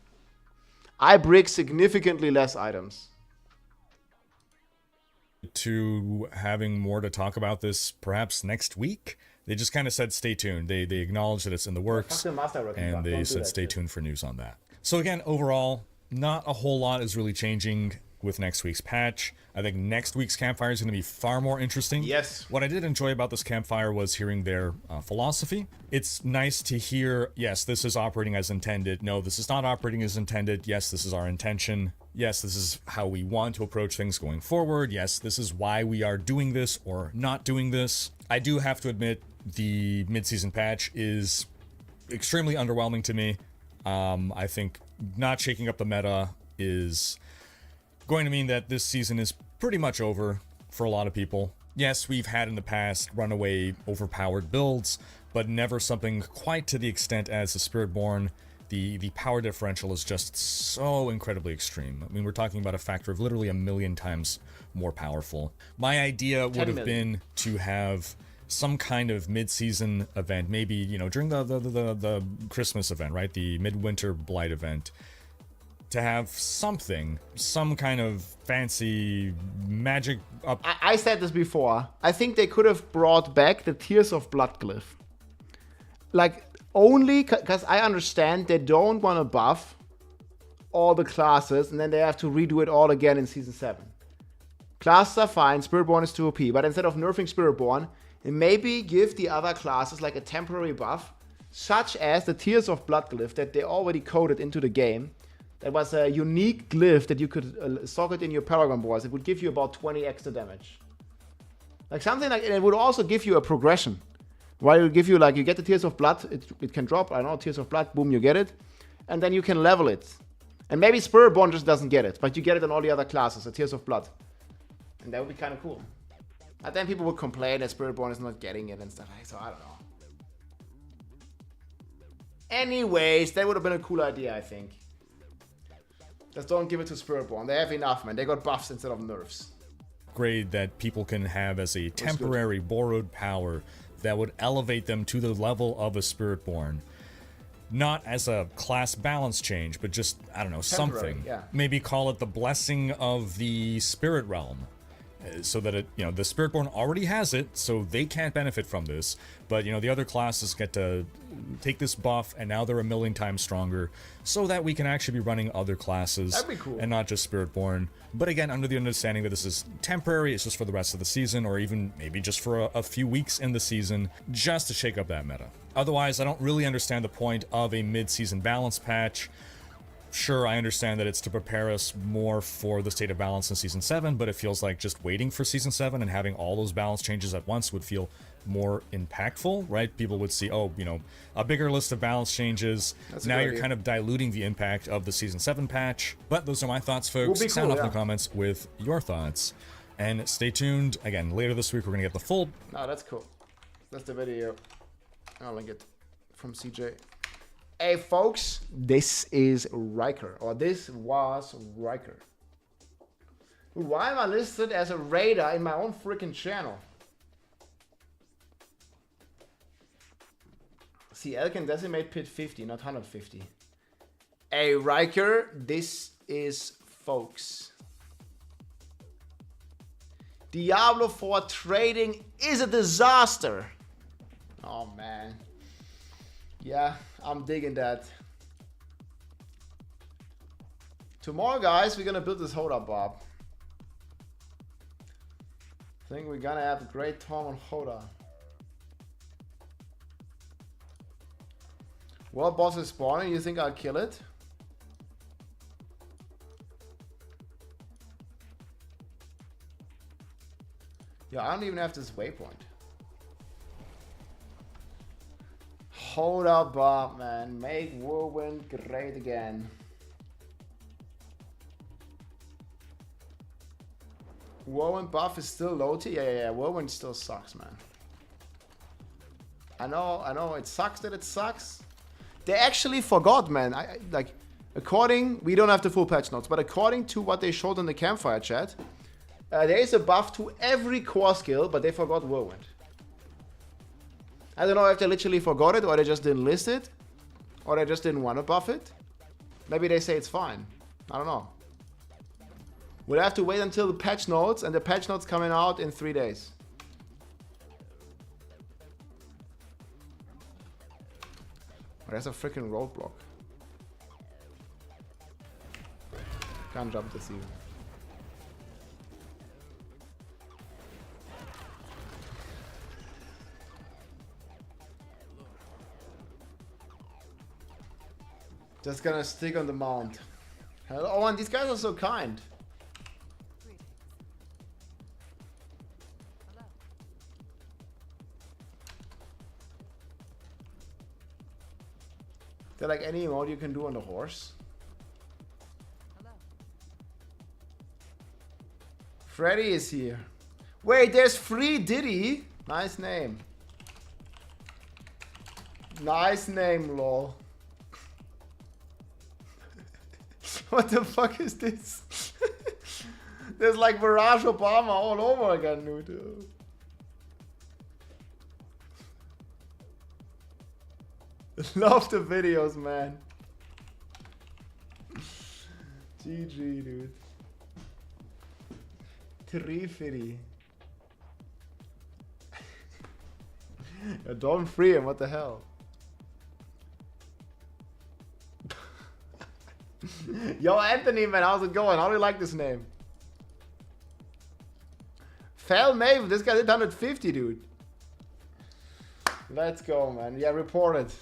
I brick significantly less items. To having more to talk about this perhaps next week. They just kind of said stay tuned. They acknowledged that it's in the works, and they said stay tuned for news on that. So again, overall, not a whole lot is really changing. with next week's patch. I think next week's Campfire is going to be far more interesting. Yes. What I did enjoy about this Campfire was hearing their philosophy. It's nice to hear, yes, this is operating as intended. No, this is not operating as intended. Yes, this is our intention. Yes, this is how we want to approach things going forward. Yes, this is why we are doing this or not doing this. I do have to admit the mid-season patch is extremely underwhelming to me. I think not shaking up the meta is going to mean that this season is pretty much over for a lot of people. Yes, we've had in the past runaway overpowered builds, but never something quite to the extent as the Spiritborn. The power differential is just so incredibly extreme. I mean, we're talking about a factor of literally 1 million times more powerful. My idea would have been to have some kind of mid-season event, maybe, you know, during the Christmas event, right? The Midwinter Blight event. To have something, some kind of fancy magic up. I said this before. I think they could have brought back the Tears of Blood glyph. Like, only because I understand they don't want to buff all the classes and then they have to redo it all again in Season 7. Classes are fine, Spiritborn is too OP, but instead of nerfing Spiritborn, maybe give the other classes like a temporary buff, such as the Tears of Blood glyph that they already coded into the game. That was a unique glyph that you could socket in your Paragon Boars. It would give you about 20 extra damage. Like something like, and it would also give you a progression. While it will give you, like, you get the Tears of Blood, it can drop, I don't know, Tears of Blood, boom, you get it. And then you can level it. And maybe Spiritborn just doesn't get it, but you get it in all the other classes, the Tears of Blood. And that would be kind of cool. But then people would complain that Spiritborn is not getting it and stuff, so I don't know. Anyways, that would have been a cool idea, I think. Just don't give it to Spiritborn. They have enough, man. They got buffs instead of nerfs. Grade that people can have as a temporary borrowed power that would elevate them to the level of a Spiritborn. Not as a class balance change, but just, I don't know, something. Yeah. Maybe call it the blessing of the Spirit Realm. So that it, you know, the Spiritborn already has it, so they can't benefit from this. But, you know, the other classes get to take this buff, and now they're 1 million times stronger, so that we can actually be running other classes. That'd be cool. And not just Spiritborn. But again, under the understanding that this is temporary, it's just for the rest of the season, or even maybe just for a few weeks in the season, just to shake up that meta. Otherwise, I don't really understand the point of a mid-season balance patch. Sure, I understand that it's to prepare us more for the state of balance in Season 7, but it feels like just waiting for Season 7 and having all those balance changes at once would feel more impactful, right? People would see, oh, you know, a bigger list of balance changes. Now you're kind of diluting the impact of the Season 7 patch. But those are my thoughts, folks. Sound off in the comments with your thoughts. And stay tuned. Again, later this week, we're going to get the full... No, that's cool. That's the video. I'll link it from CJ. Hey folks, this is Riker, or this was Riker. Why am I listed as a raider in my own freaking channel? See, L can decimate pit 50, not 150. Hey Riker, this is folks. Diablo 4 trading is a disaster. Oh man. Yeah, I'm digging that. Tomorrow, guys, we're gonna build this Hoda Bob. I think we're gonna have a great time on Hoda. World boss is spawning. You think I'll kill it? Yeah, I don't even have this waypoint. Hold up, Bob, man. Make Whirlwind great again. Whirlwind buff is still low T? Yeah. Whirlwind still sucks, man. I know. It sucks that it sucks. They actually forgot, man. We don't have the full patch notes, but according to what they showed in the Campfire chat, there is a buff to every core skill, but they forgot Whirlwind. I don't know if they literally forgot it, or they just didn't list it, or they just didn't want to buff it. Maybe they say it's fine. I don't know. We'll have to wait until the patch notes, and the patch notes coming out in 3 days. Oh, there's a freaking roadblock. Can't jump this even. Just gonna stick on the mount. Oh, and these guys are so kind. They're like any emote you can do on the horse. Freddy is here. Wait, there's Free Diddy. Nice name. Nice name, lol. What the fuck is this? There's like Mirage Obama all over again, dude. Love the videos, man. GG, dude. Trifidi. Don't free him, what the hell? Yo, Anthony, man, how's it going? How do you like this name? Fel Maven, this guy did 150, dude. Let's go, man. Yeah, report it.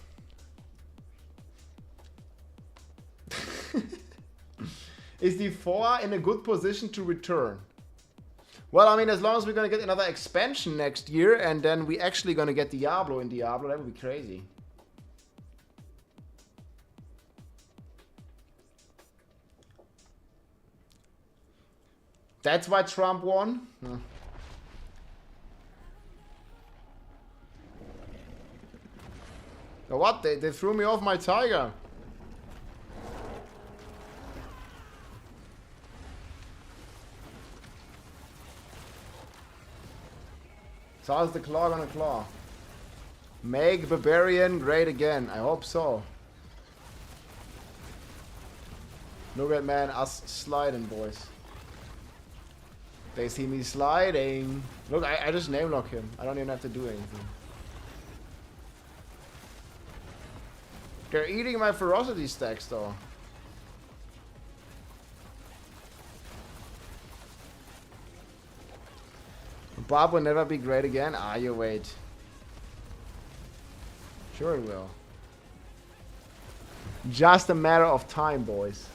Is the 4 in a good position to return? Well, I mean, as long as we're gonna get another expansion next year, and then we actually gonna get Diablo in Diablo, that would be crazy. That's why Trump won? Huh. What? They threw me off my tiger. So how's the claw gonna claw? Make Barbarian great again. I hope so. Look at man, us sliding, boys. They see me sliding. Look, I just name lock him. I don't even have to do anything. They're eating my ferocity stacks though. Bob will never be great again. Ah, you wait. Sure it will. Just a matter of time, boys.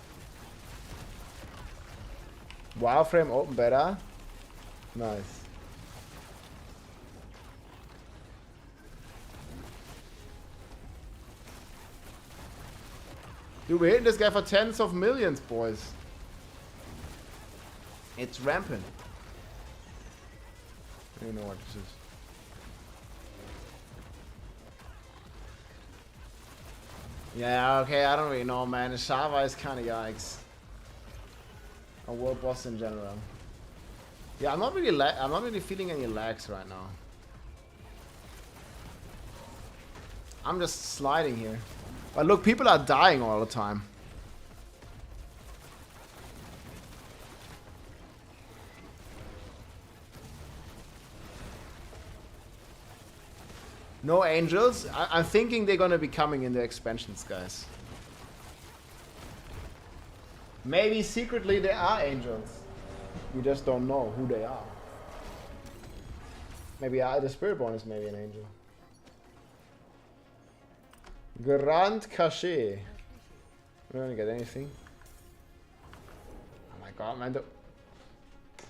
Wireframe open beta. Nice. Dude, we're hitting this guy for tens of millions, boys. It's rampant. I don't know what this is. Yeah, okay, I don't really know, man. The Shava is kind of yikes. A world boss in general. Yeah, I'm not really feeling any lags right now. I'm just sliding here. But look, people are dying all the time. No angels? I'm thinking they're gonna be coming in the expansions, guys. Maybe secretly there are angels. We just don't know who they are. Maybe the Spiritborn is maybe an angel. Grand Cachet. We don't get anything. Oh my god, man.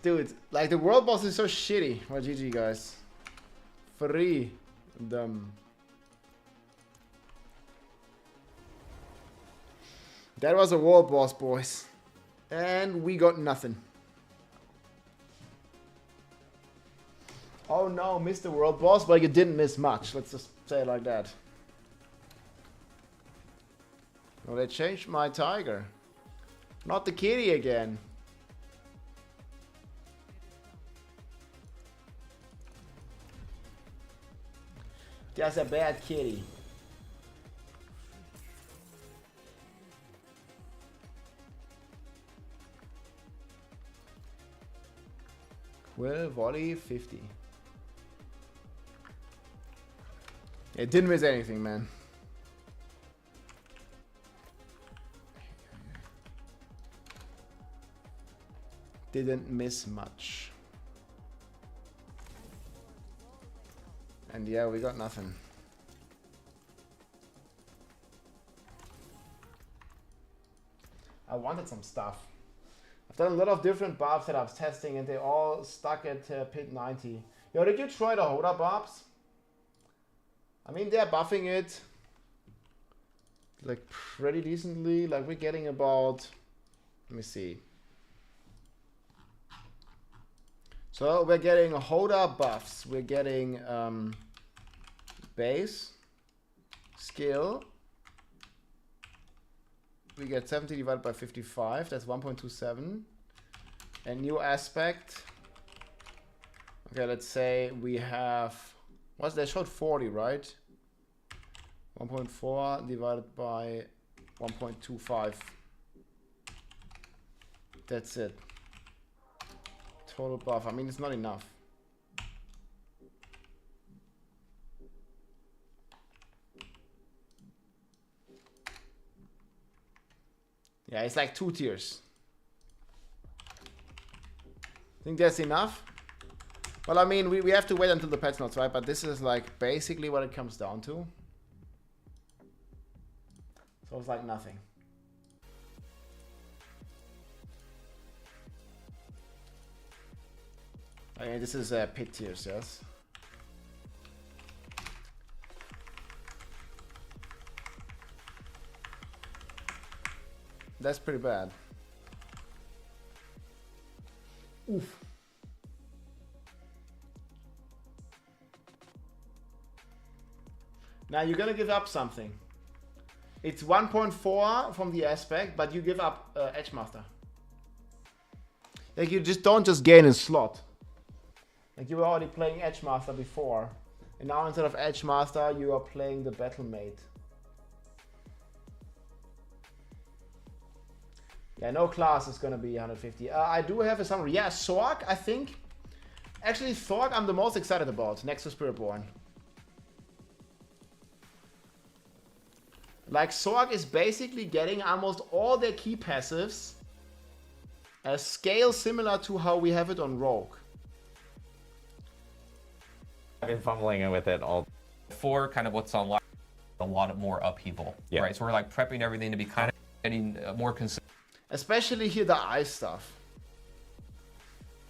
Dude, like the world boss is so shitty. Well, GG, guys. Free them. That was a world boss, boys. And we got nothing. Oh no, missed the world boss, but you didn't miss much. Let's just say it like that. Oh, they changed my tiger. Not the kitty again. Just a bad kitty. Quill volley 50. It didn't miss anything, man. Didn't miss much. And yeah, we got nothing. I wanted some stuff. I've done a lot of different barb setups testing, and they all stuck at pit 90. Yo, did you try the Hoda barbs? I mean, they're buffing it like pretty decently. Like we're getting about, let me see. So we're getting Hoda buffs. We're getting base, skill. We get 70 divided by 55. That's 1.27. And new aspect. Okay, let's say we have, what's they showed 40, right? 1.4 divided by 1.25. That's it. Total buff. I mean, it's not enough. Yeah, it's like 2 tiers. Think that's enough? Well, I mean, we have to wait until the patch notes, right? But this is like basically what it comes down to. So it's like nothing. I mean, this is pit tiers, yes. That's pretty bad. Oof. Now you're gonna give up something. It's 1.4 from the aspect, but you give up Edgemaster. Like you don't just gain a slot. Like you were already playing Edgemaster before, and now instead of Edgemaster, you are playing the Battlemate. Yeah, no class is gonna be 150. I do have a summary. Yeah, Sorg, I think. Actually, Sorg I'm the most excited about, next to Spiritborn. Like, Sorg is basically getting almost all their key passives a scale similar to how we have it on Rogue. I've been fumbling with it all. For kind of what's on a lot more upheaval, right? So we're like prepping everything to be kind of getting more consistent. Especially here the ice stuff.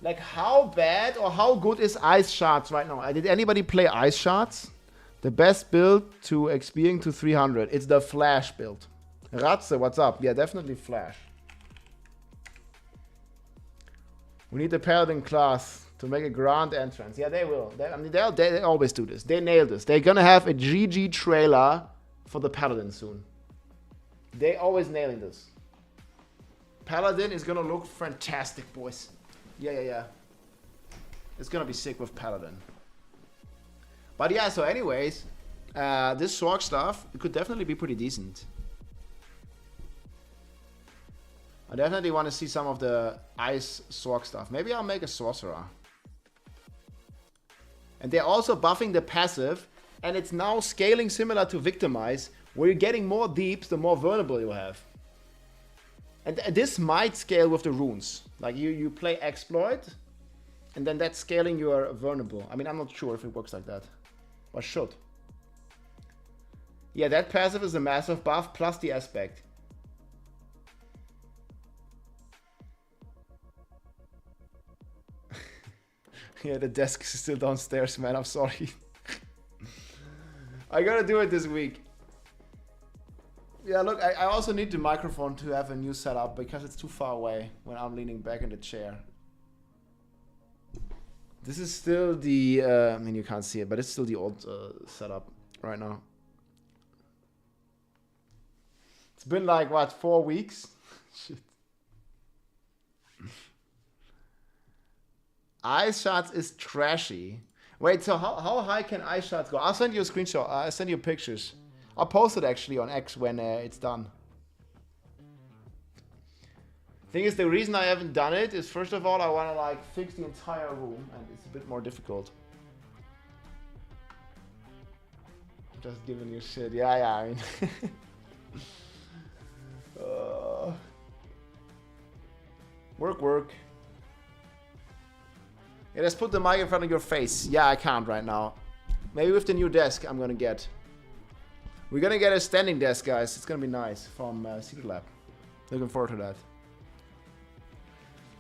Like how bad or how good is ice shards right now? Did anybody play ice shards? The best build to XPing to 300. It's the Flash build. Ratze, what's up? Yeah, definitely Flash. We need the Paladin class to make a grand entrance. Yeah, they will. They always do this. They nailed this. They're gonna have a GG trailer for the Paladin soon. They always nailing this. Paladin is gonna look fantastic, boys. Yeah. It's gonna be sick with Paladin. But yeah, so anyways, this Sorg stuff, it could definitely be pretty decent. I definitely want to see some of the ice Sorg stuff. Maybe I'll make a sorcerer. And they're also buffing the passive, and it's now scaling similar to Victimize, where you're getting more deeps the more vulnerable you have. And this might scale with the runes. Like you play Exploit, and then that's scaling your vulnerable. I mean, I'm not sure if it works like that. But should. Yeah, that passive is a massive buff plus the aspect. Yeah, the desk is still downstairs, man. I'm sorry. I gotta do it this week. Yeah, look, I also need the microphone to have a new setup because it's too far away when I'm leaning back in the chair. This is still the, I mean, you can't see it, but it's still the old setup right now. It's been like, what, 4 weeks? Shit. Ice shots is trashy. Wait, so how high can ice shots go? I'll send you a screenshot. I'll send you pictures. I'll post it actually on X when it's done. Thing is, the reason I haven't done it is, first of all, I want to like fix the entire room, and it's a bit more difficult. I'm just giving you shit. Yeah, I mean. Work. Yeah, let's put the mic in front of your face. Yeah, I can't right now. Maybe with the new desk I'm gonna get. We're gonna get a standing desk, guys. It's gonna be nice from Secret Lab. Looking forward to that.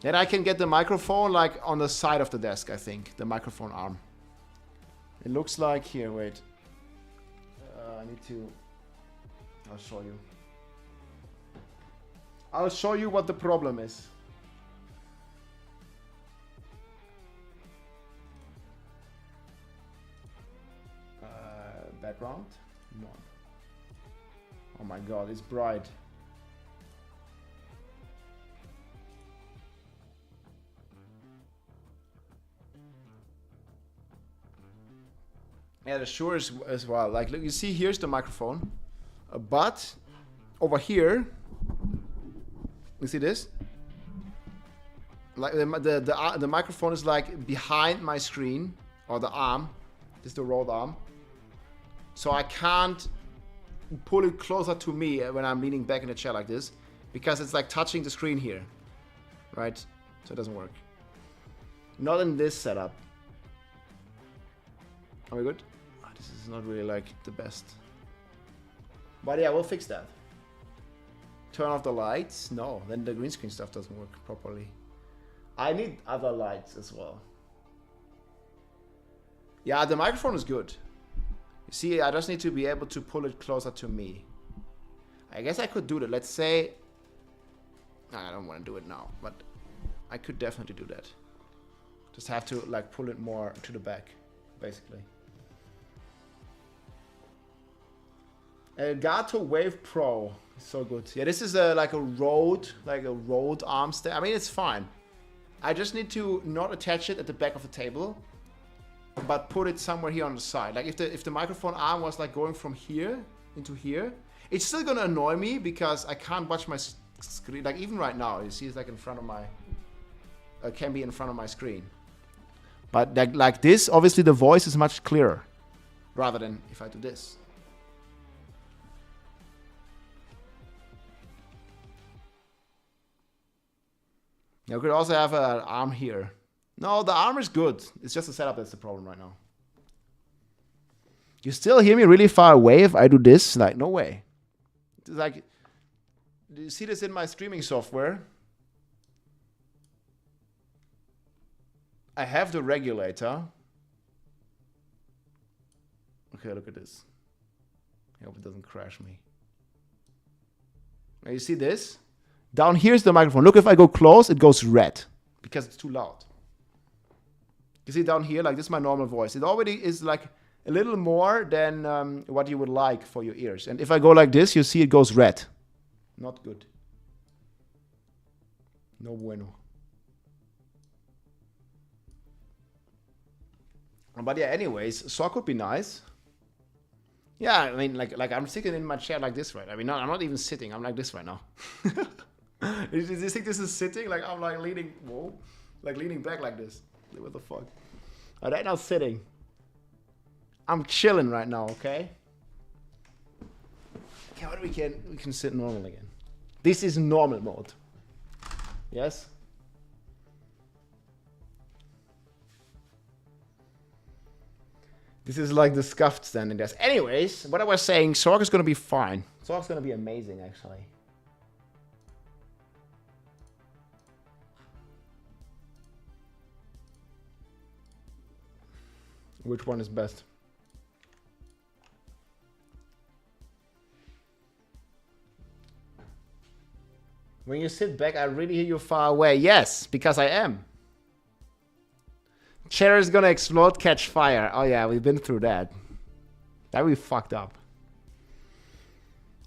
Then I can get the microphone like on the side of the desk, I think. The microphone arm. It looks like here, wait. I need to... I'll show you. I'll show you what the problem is. Background? No. Oh my god, it's bright. Yeah, the sure is as well. Like, look, you see, here's the microphone, but over here, you see this? Like the microphone is like behind my screen, or the arm. This is the rolled arm. So I can't pull it closer to me when I'm leaning back in the chair like this, because it's like touching the screen here, right? So it doesn't work. Not in this setup. Are we good? Oh, this is not really like the best. But yeah, we'll fix that. Turn off the lights? No, then the green screen stuff doesn't work properly. I need other lights as well. Yeah, the microphone is good. You see, I just need to be able to pull it closer to me. I guess I could do that. Let's say... I don't want to do it now, but I could definitely do that. Just have to like pull it more to the back, basically. Elgato Wave Pro, so good. Yeah, this is like a rolled arm stand. I mean, it's fine. I just need to not attach it at the back of the table, but put it somewhere here on the side. Like if the microphone arm was like going from here into here, it's still gonna annoy me because I can't watch my screen. Like even right now, you see, it's like in front of my, can be in front of my screen. But like this, obviously the voice is much clearer, rather than if I do this. You could also have an arm here. No, the arm is good. It's just the setup that's the problem right now. You still hear me really far away if I do this? Like, no way. It's like, do you see this in my streaming software? I have the regulator. Okay, look at this. I hope it doesn't crash me. Now you see this? Down here's the microphone. Look, if I go close, it goes red because it's too loud. You see down here, like this is my normal voice. It already is like a little more than what you would like for your ears. And if I go like this, you see it goes red. Not good. No bueno. But yeah, anyways, saw could be nice. Yeah, I mean, like I'm sitting in my chair like this, right? I mean, I'm not even sitting. I'm like this right now. Do you think this is sitting? Like I'm like leaning, whoa, like leaning back like this. What the fuck? I'm right now sitting. I'm chilling right now, okay? Okay, what we can sit normal again. This is normal mode. Yes? This is like the scuffed standing desk. Anyways, what I was saying, Sorg is gonna be fine. Sorg's gonna be amazing, actually. Which one is best? When you sit back, I really hear you far away. Yes, because I am. Chair is gonna explode, catch fire. Oh yeah, we've been through that. That we fucked up.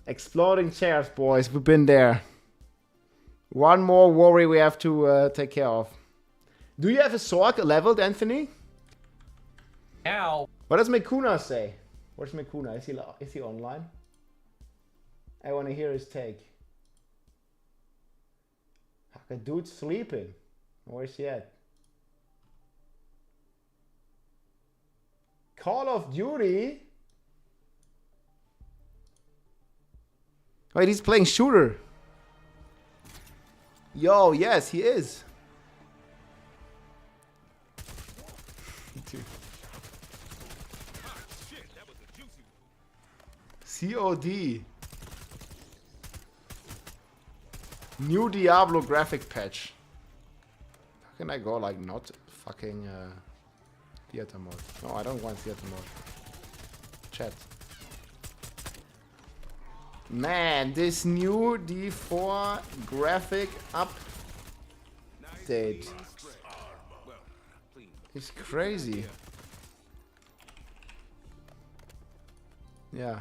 Exploding chairs, boys. We've been there. One more worry we have to take care of. Do you have a Sorg leveled, Anthony? Now. What does Mekuna say? Where's Mekuna? Is he online? I want to hear his take. The dude's sleeping. Where's he at? Call of Duty? Wait, he's playing shooter. Yo, yes, he is. COD. New Diablo graphic patch. How can I go like not fucking theater mode? No, I don't want theater mode. Chat. Man, this new D4 graphic update is crazy. Yeah.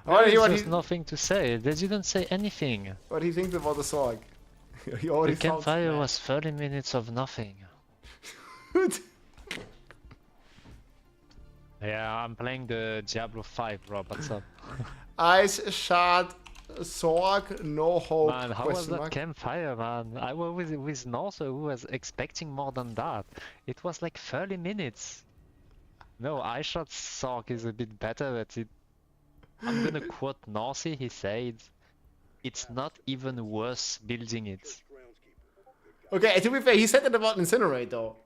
There's nothing to say. They didn't say anything. What do you think about the song? He already The Campfire was 30 minutes of nothing. Yeah, I'm playing the Diablo 5, Rob. What's up? Ice Shard Sorg, no hope. Man, how was that Campfire, man? I was with Norther, who was expecting more than that. It was like 30 minutes. No, Ice Shard Sorg is a bit better at it. I'm gonna quote Northy, he said, it's not even worth building it. Okay, to be fair, he said that about Incinerate though.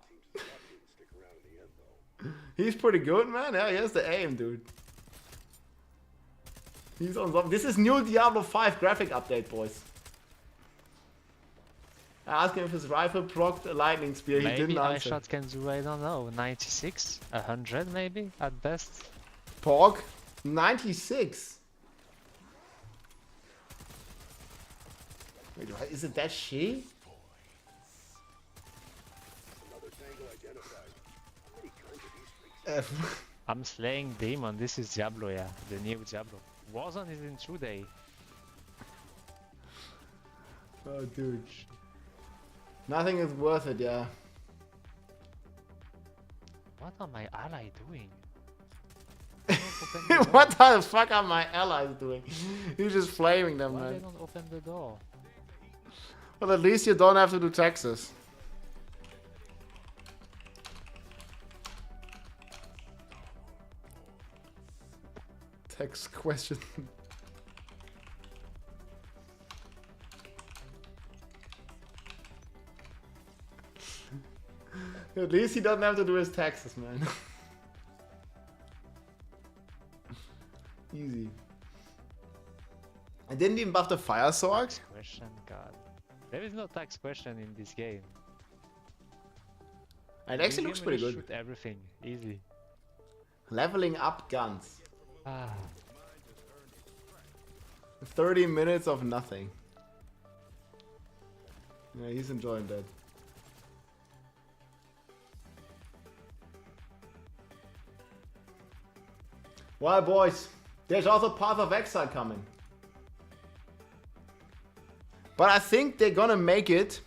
He's pretty good, man. Yeah, he has the aim, dude. He's on top. This is new Diablo 5 graphic update, boys. I asked him if his rifle procced a lightning spear. He didn't answer. Maybe iShot can do, I don't know, 96, 100 maybe at best. Pork 96. Wait, is it that she? I'm slaying demon. This is Diablo, yeah, the new Diablo. Warzone is in 2 days. Oh, dude. Nothing is worth it, yeah. What are my allies doing? What the fuck are my allies doing? You're just flaming them, Why man. they don't open the door? Well, at least you don't have to do taxes. Tax question. At least he doesn't have to do his taxes, man. Easy. I didn't even buff the fire sword. Tax question, God. There is no tax question in this game. It actually looks pretty good. Shoot everything, easy. Leveling up guns. Ah. 30 minutes of nothing. Yeah, he's enjoying that. Well, boys, there's also Path of Exile coming. But I think they're gonna make it.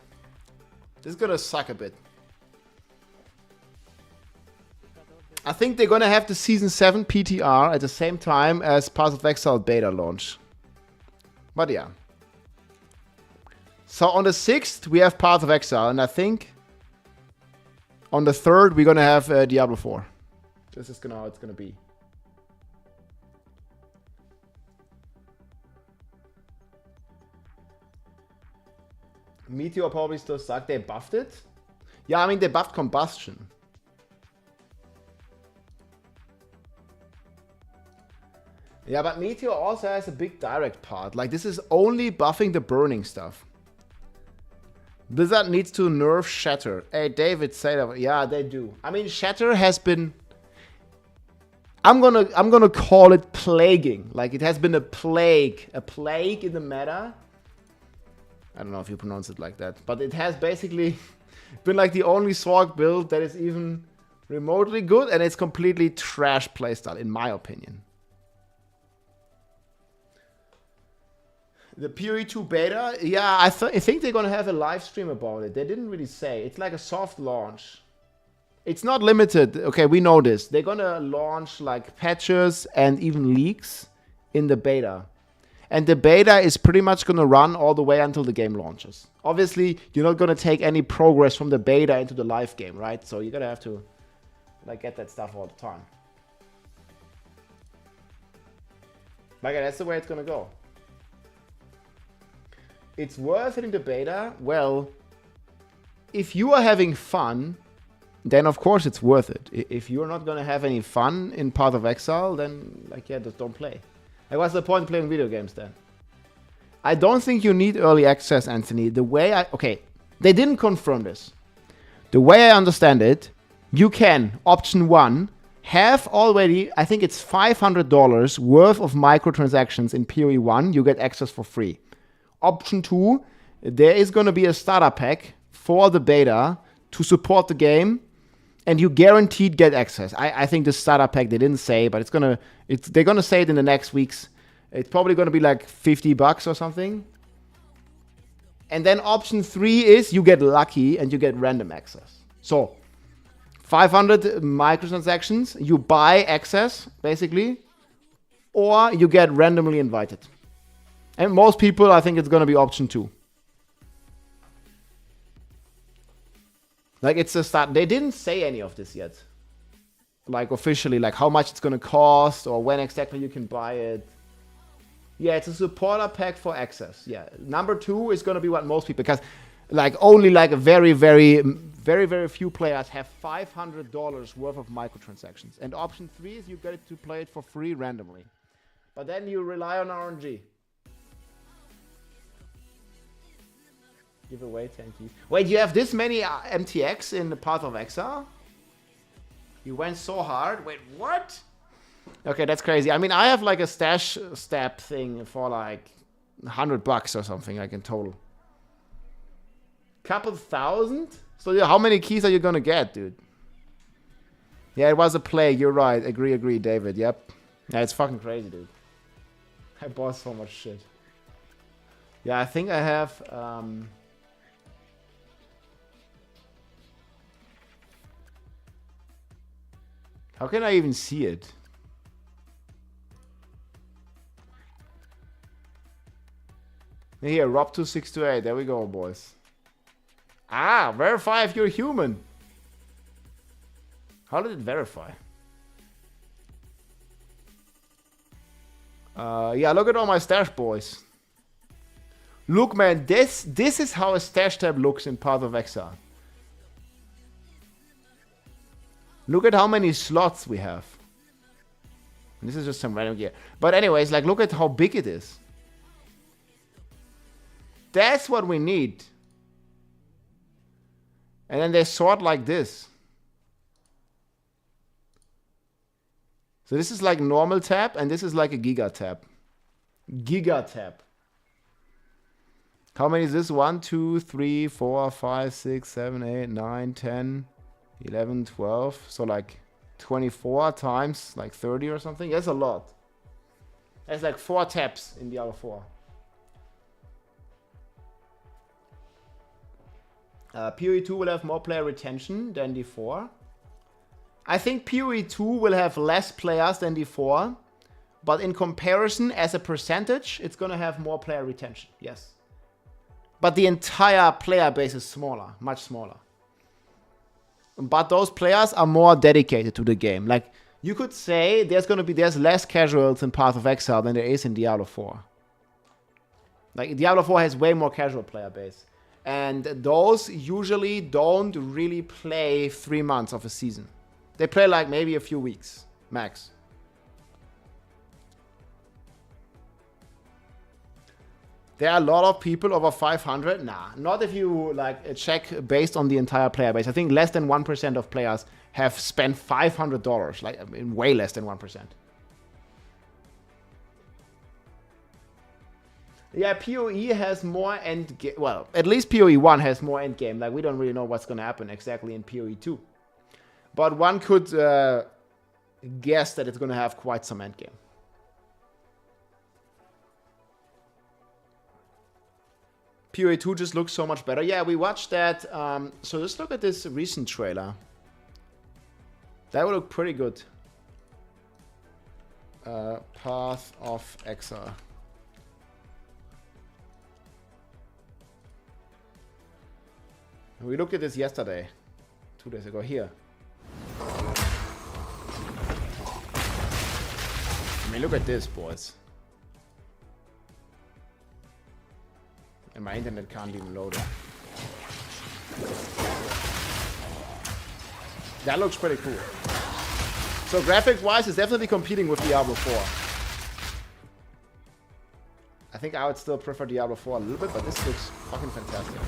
This is gonna suck a bit. I think they're gonna have the Season 7 PTR at the same time as Path of Exile beta launch. But yeah. So on the 6th we have Path of Exile, and I think on the 3rd we're gonna have Diablo 4. This is how it's gonna be. Meteor probably still suck. They buffed it? Yeah, I mean they buffed combustion. Yeah, but Meteor also has a big direct part. Like, this is only buffing the burning stuff. Blizzard needs to nerf Shatter. Hey, David, say that. Yeah, they do. I mean, Shatter has been... I'm gonna call it plaguing. Like, it has been a plague in the meta. I don't know if you pronounce it like that. But it has basically been like the only Sorg build that is even remotely good. And it's completely trash playstyle, in my opinion. The PoE2 beta, yeah, I think they're gonna have a live stream about it. They didn't really say. It's like a soft launch. It's not limited. Okay, we know this. They're gonna launch like patches and even leaks in the beta. And the beta is pretty much gonna run all the way until the game launches. Obviously, you're not gonna take any progress from the beta into the live game, right? So you're gonna have to like get that stuff all the time. Like, that's the way it's gonna go. It's worth it in the beta. Well, if you are having fun then of course it's worth it. If you're not gonna have any fun in Path of Exile, then like yeah, just don't play. Like what's the point of playing video games then? I don't think you need early access, Anthony. The way they didn't confirm this. The way I understand it, you can, option 1, have already, I think it's $500 worth of microtransactions in PoE 1, you get access for free. Option 2, there is going to be a starter pack for the beta to support the game, and you guaranteed get access. I think the starter pack, they didn't say, but they're going to say it in the next weeks. It's probably going to be like $50 or something. And then option 3 is you get lucky and you get random access. So 500 microtransactions, you buy access, basically, or you get randomly invited. And most people, I think it's going to be option 2. Like, it's a start. They didn't say any of this yet. Like, officially, like how much it's going to cost or when exactly you can buy it. Yeah, it's a supporter pack for access. Yeah, number 2 is going to be what most people, because like only like a very, very, very, very few players have $500 worth of microtransactions. And option 3 is you get to play it for free randomly. But then you rely on RNG. Give away 10 keys. Wait, you have this many MTX in the Path of Exile? You went so hard? Wait, what? Okay, that's crazy. I mean, I have like a stash stab thing for like $100 or something, like in total. Couple thousand? So yeah, how many keys are you gonna get, dude? Yeah, it was a play. You're right. Agree, David. Yep. Yeah, it's fucking crazy, dude. I bought so much shit. Yeah, I think I have... How can I even see it? Here, Rob2628. There we go, boys. Ah, verify if you're human. How did it verify? Yeah, look at all my stash, boys. Look, man, this is how a stash tab looks in Path of Exile. Look at how many slots we have. And this is just some random gear. But anyways, like, look at how big it is. That's what we need. And then they sort like this. So this is like normal tab, and this is like a giga tab. Giga tab. How many is this? 1, 2, 3, 4, 5, 6, 7, 8, 9, 10, 11, 12. So like 24 times like 30 or something. That's a lot. That's like 4 tabs in Diablo 4. PoE 2 will have more player retention than D4. I think PoE 2 will have less players than D4, but in comparison, as a percentage, it's going to have more player retention, yes. But the entire player base is smaller, much smaller. But those players are more dedicated to the game. Like, you could say there's less casuals in Path of Exile than there is in Diablo 4. Like, Diablo 4 has way more casual player base. And those usually don't really play 3 months of a season. They play like maybe a few weeks, max. There are a lot of people over 500. Nah, not if you like check based on the entire player base. I think less than 1% of players have spent $500. Like, I mean, way less than 1%. Yeah, PoE has more endgame. Well, at least PoE 1 has more endgame. Like, we don't really know what's going to happen exactly in PoE 2. But one could guess that it's going to have quite some endgame. PoE 2 just looks so much better. Yeah, we watched that. So just look at this recent trailer. That would look pretty good. Path of Exile. We looked at this yesterday. 2 days ago. Here. I mean, look at this, boys. And my internet can't even load it. That looks pretty cool. So graphic-wise, it's definitely competing with Diablo 4. I think I would still prefer Diablo 4 a little bit, but this looks fucking fantastic.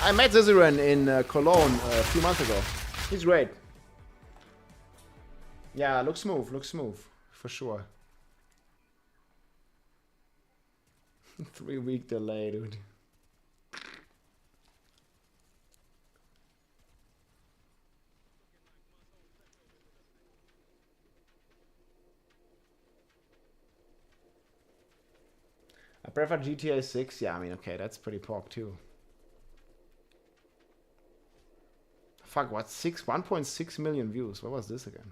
I met Zizaran in Cologne a few months ago. He's great. Yeah, looks smooth, for sure. 3-week delay, dude. I prefer GTA 6. Yeah, I mean, okay, that's pretty pork too. Fuck, what? 1.6 million views. What was this again?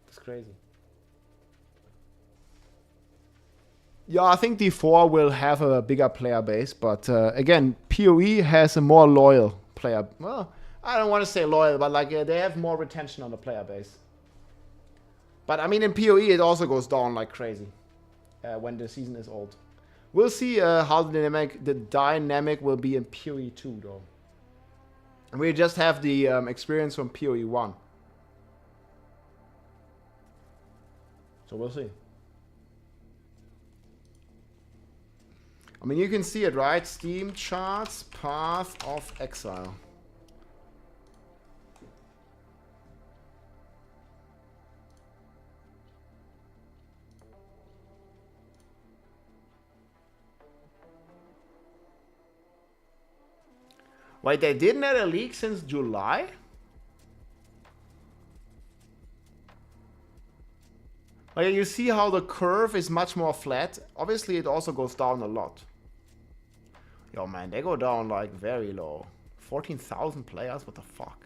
It's crazy. Yeah, I think D4 will have a bigger player base, but again, PoE has a more loyal player. Well, I don't want to say loyal, but like they have more retention on the player base. But I mean, in PoE, it also goes down like crazy when the season is old. We'll see how the dynamic will be in PoE 2, though. We just have the experience from PoE 1. So we'll see. I mean, you can see it, right? Steam charts, Path of Exile. Wait, they didn't have a leak since July? Like, you see how the curve is much more flat. Obviously, it also goes down a lot. Yo, man, they go down, like, very low. 14,000 players? What the fuck?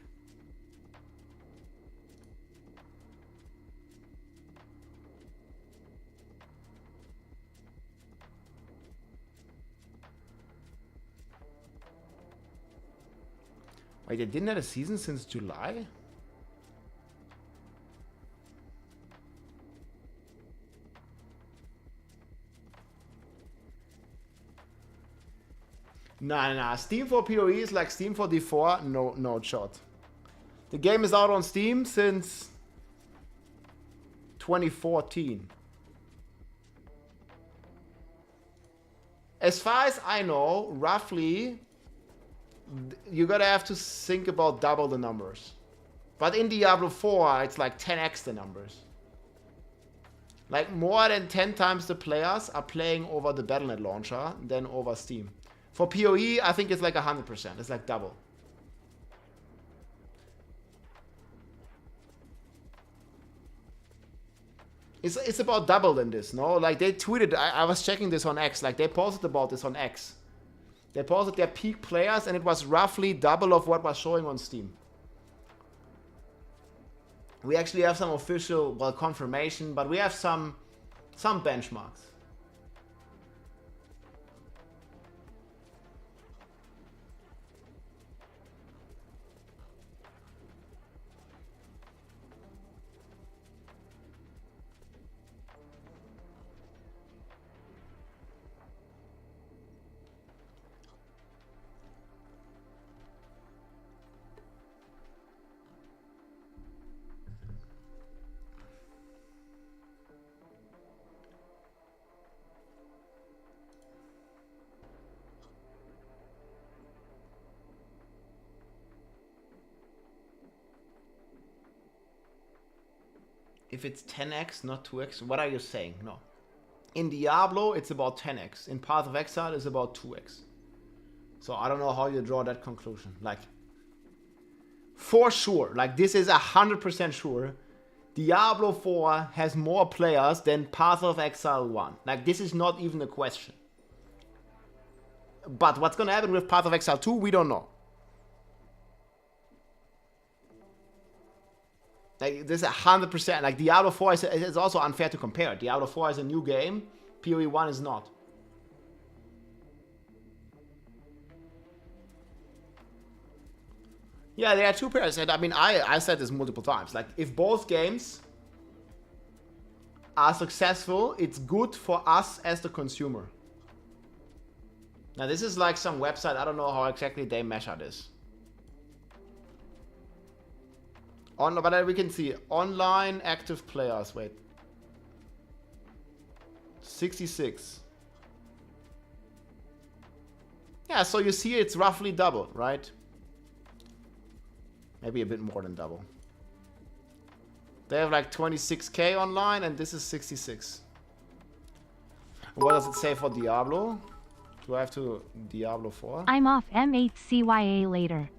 Wait, they didn't have a season since July? Nah. Steam for PoE is like Steam for D4. No shot. The game is out on Steam since 2014. As far as I know, roughly, you gotta have to think about double the numbers. But in Diablo 4, it's like 10x the numbers. Like more than 10 times the players are playing over the Battle.net launcher than over Steam. For PoE, I think it's like 100%. It's like double. It's about double than this, no? Like they tweeted, I was checking this on X, like they posted about this on X. They posted their peak players and it was roughly double of what was showing on Steam. We actually have some official, well, confirmation, but we have some benchmarks. If it's 10x, not 2x, what are you saying? No. In Diablo, it's about 10x. In Path of Exile, it's about 2x. So I don't know how you draw that conclusion. Like, for sure, like this is 100% sure, Diablo 4 has more players than Path of Exile 1. Like, this is not even a question. But what's gonna happen with Path of Exile 2, we don't know. Like, this is 100%. Like, Diablo 4 is also unfair to compare. Diablo 4 is a new game. PoE 1 is not. Yeah, there are two pairs. And I mean, I said this multiple times. Like, if both games are successful, it's good for us as the consumer. Now this is like some website, I don't know how exactly they measure this. But we can see online active players, wait. 66. Yeah, so you see it's roughly double, right? Maybe a bit more than double. They have like 26k online and this is 66. What does it say for Diablo? Do I have to Diablo 4? I'm off M8CYA later.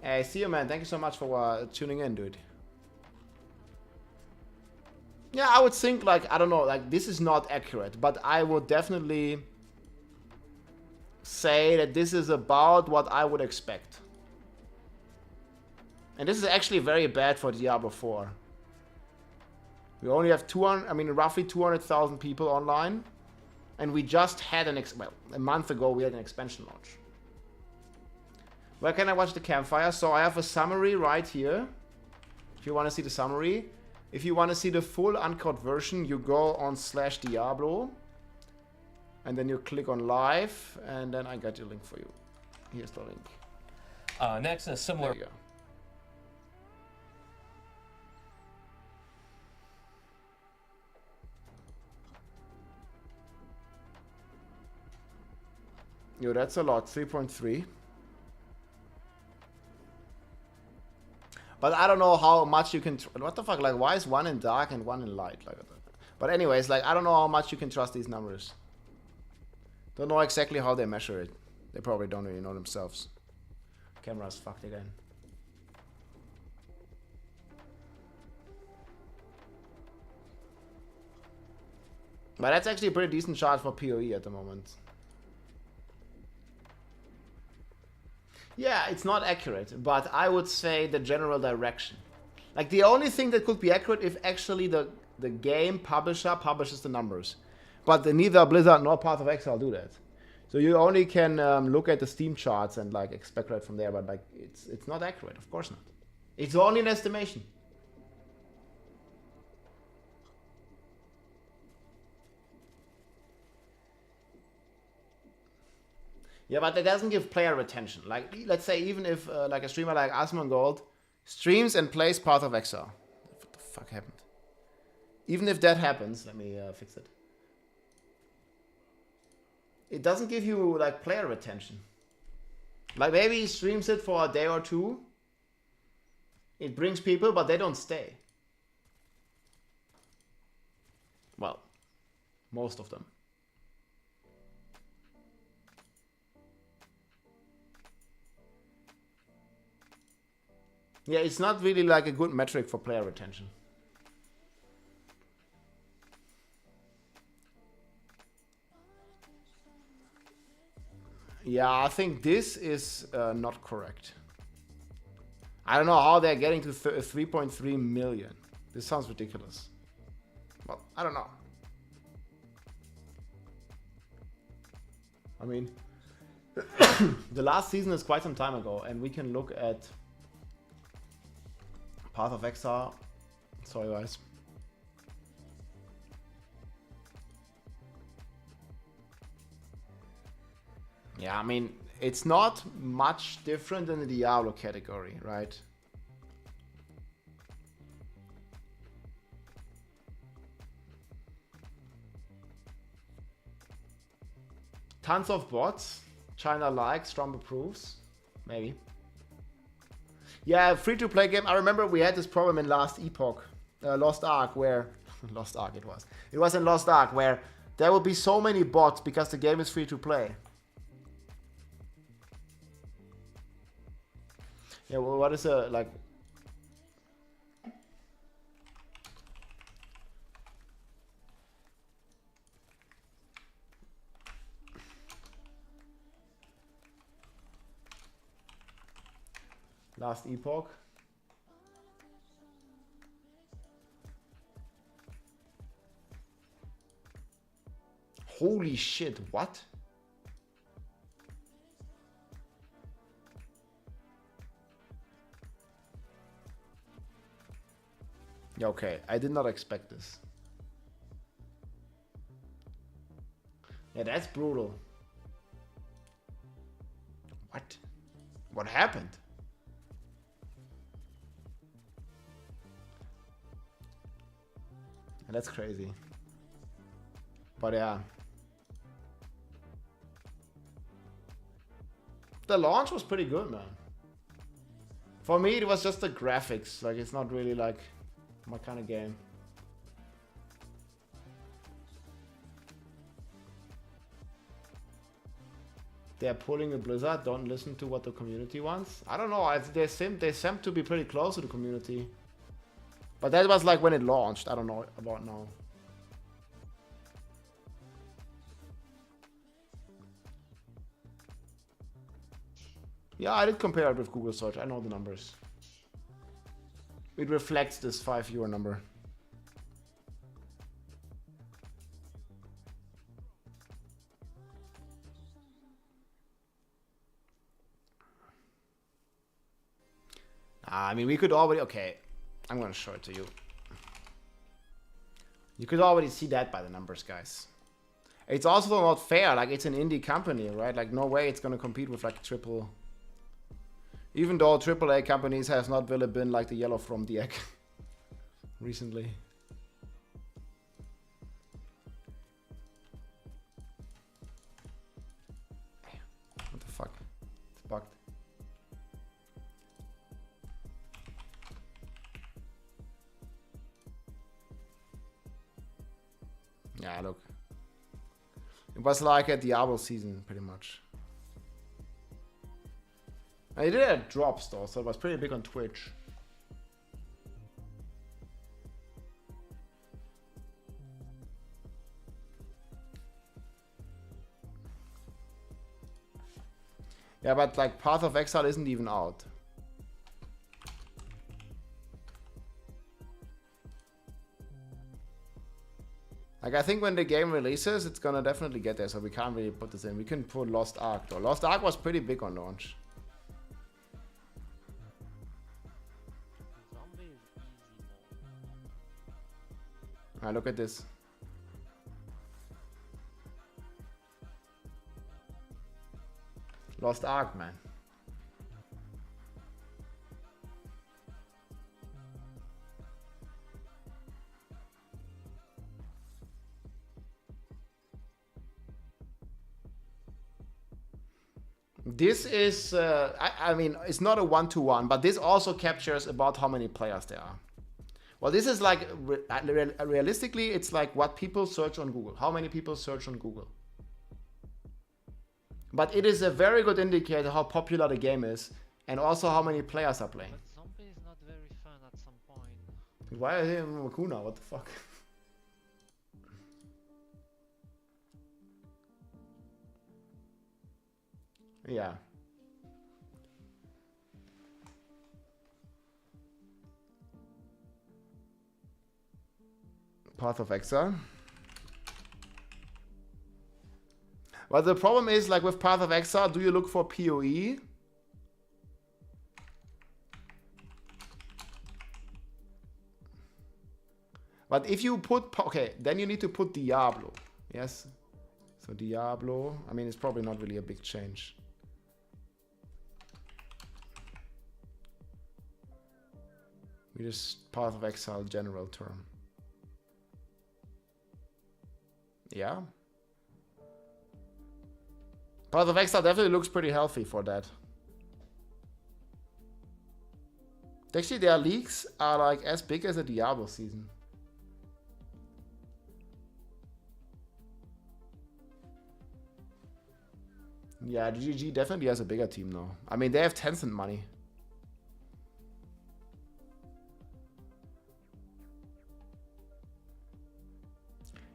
Hey, see you, man. Thank you so much for tuning in, dude. Yeah, I would think, like, I don't know, like, this is not accurate, but I would definitely say that this is about what I would expect. And this is actually very bad for Diablo 4. We only have roughly 200,000 people online. And we just had a month ago we had an expansion launch. Where can I watch the Campfire? So I have a summary right here. If you want to see the summary. If you want to see the full uncut version, you go on /Diablo. And then you click on live. And then I got your link for you. Here's the link. Next, in a similar... There you go. Yo, that's a lot. 3.3. But I don't know how much you can... What the fuck? Like, why is one in dark and one in light? Like, but anyways, like, I don't know how much you can trust these numbers. Don't know exactly how they measure it. They probably don't really know themselves. Camera's fucked again. But that's actually a pretty decent chart for PoE at the moment. Yeah, it's not accurate, but I would say the general direction. Like, the only thing that could be accurate if actually the game publisher publishes the numbers. But neither Blizzard nor Path of Exile do that. So you only can look at the Steam charts and like speculate from there, but like it's not accurate, of course not. It's only an estimation. Yeah, but that doesn't give player retention. Like, let's say even if like a streamer like Asmongold streams and plays Path of Exile. What the fuck happened? Even if that happens, let me fix it. It doesn't give you like player retention. Like maybe he streams it for a day or two. It brings people, but they don't stay. Well, most of them. Yeah, it's not really like a good metric for player retention. Yeah, I think this is not correct. I don't know how they're getting to 3.3 million. This sounds ridiculous. Well, I don't know. I mean, the last season is quite some time ago, and we can look at Path of Exile. Sorry, guys. Yeah, I mean, it's not much different than the Diablo category, right? Tons of bots. China likes, Trump approves. Maybe. Yeah, free-to-play game. I remember we had this problem in Lost Ark, where... Lost Ark it was. It was in Lost Ark, where there would be so many bots because the game is free-to-play. Yeah, well, what is a, like... Last Epoch. Holy shit, what? Yeah, okay, I did not expect this. Yeah, that's brutal. What? What happened? That's crazy. But yeah. The launch was pretty good, man. For me, it was just the graphics. Like, it's not really like my kind of game. They're pulling a Blizzard. Don't listen to what the community wants. I don't know. They seem to be pretty close to the community. But that was like when it launched. I don't know about now. Yeah, I did compare it with Google search. I know the numbers. It reflects this €5 number. I mean, we could already... Okay, I'm going to show it to you. You could already see that by the numbers, guys. It's also not fair. Like, it's an indie company, right? Like, no way it's going to compete with, like, triple... Even though AAA companies has not really been like the yellow from the egg recently. What the fuck? It's bugged. Yeah, look. It was like a Diablo season, pretty much. I did have drops though, so it was pretty big on Twitch. Yeah, but like Path of Exile isn't even out. Like, I think when the game releases, it's gonna definitely get there, so we can't really put this in. We can put Lost Ark though. Lost Ark was pretty big on launch. Alright, look at this. Lost Ark, man. This is, I mean, it's not a one-to-one, but this also captures about how many players there are. Well, this is like, realistically, it's like what people search on Google. How many people search on Google? But it is a very good indicator how popular the game is, and also how many players are playing. But zombie is not very fun at some point. Why are they in Makuna? What the fuck? Yeah. Path of Exile. Well, the problem is, like with Path of Exile, do you look for PoE? But if you put, okay, then you need to put Diablo. Yes. So Diablo, I mean, it's probably not really a big change. We just Path of Exile general term. Yeah. Path of Exile definitely looks pretty healthy for that. Actually, their leaks are like as big as a Diablo season. Yeah, GG definitely has a bigger team now. I mean, they have Tencent money.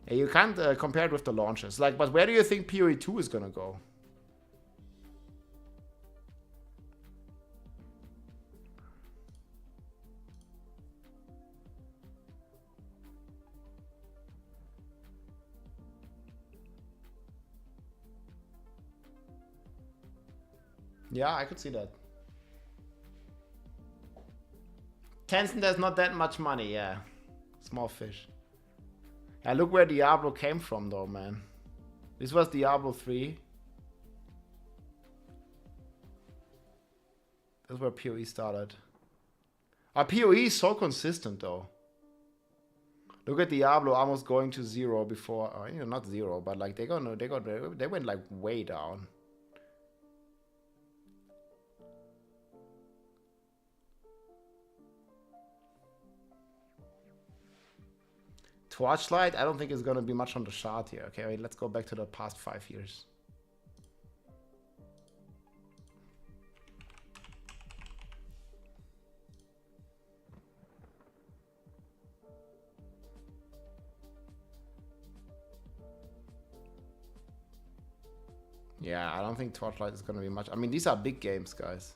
Yeah, you can't compare it with the launches. Like, but where do you think PoE 2 is gonna go? Yeah, I could see that. Tencent has not that much money, yeah. Small fish. Yeah, look where Diablo came from though, man. This was Diablo 3. That's where PoE started. Our PoE is so consistent though. Look at Diablo almost going to 0 before, you know, not 0, but like they went like way down. Torchlight, I don't think it's gonna be much on the chart here. Okay, wait, let's go back to the past 5 years. Yeah, I don't think Torchlight is gonna be much. I mean, these are big games, guys.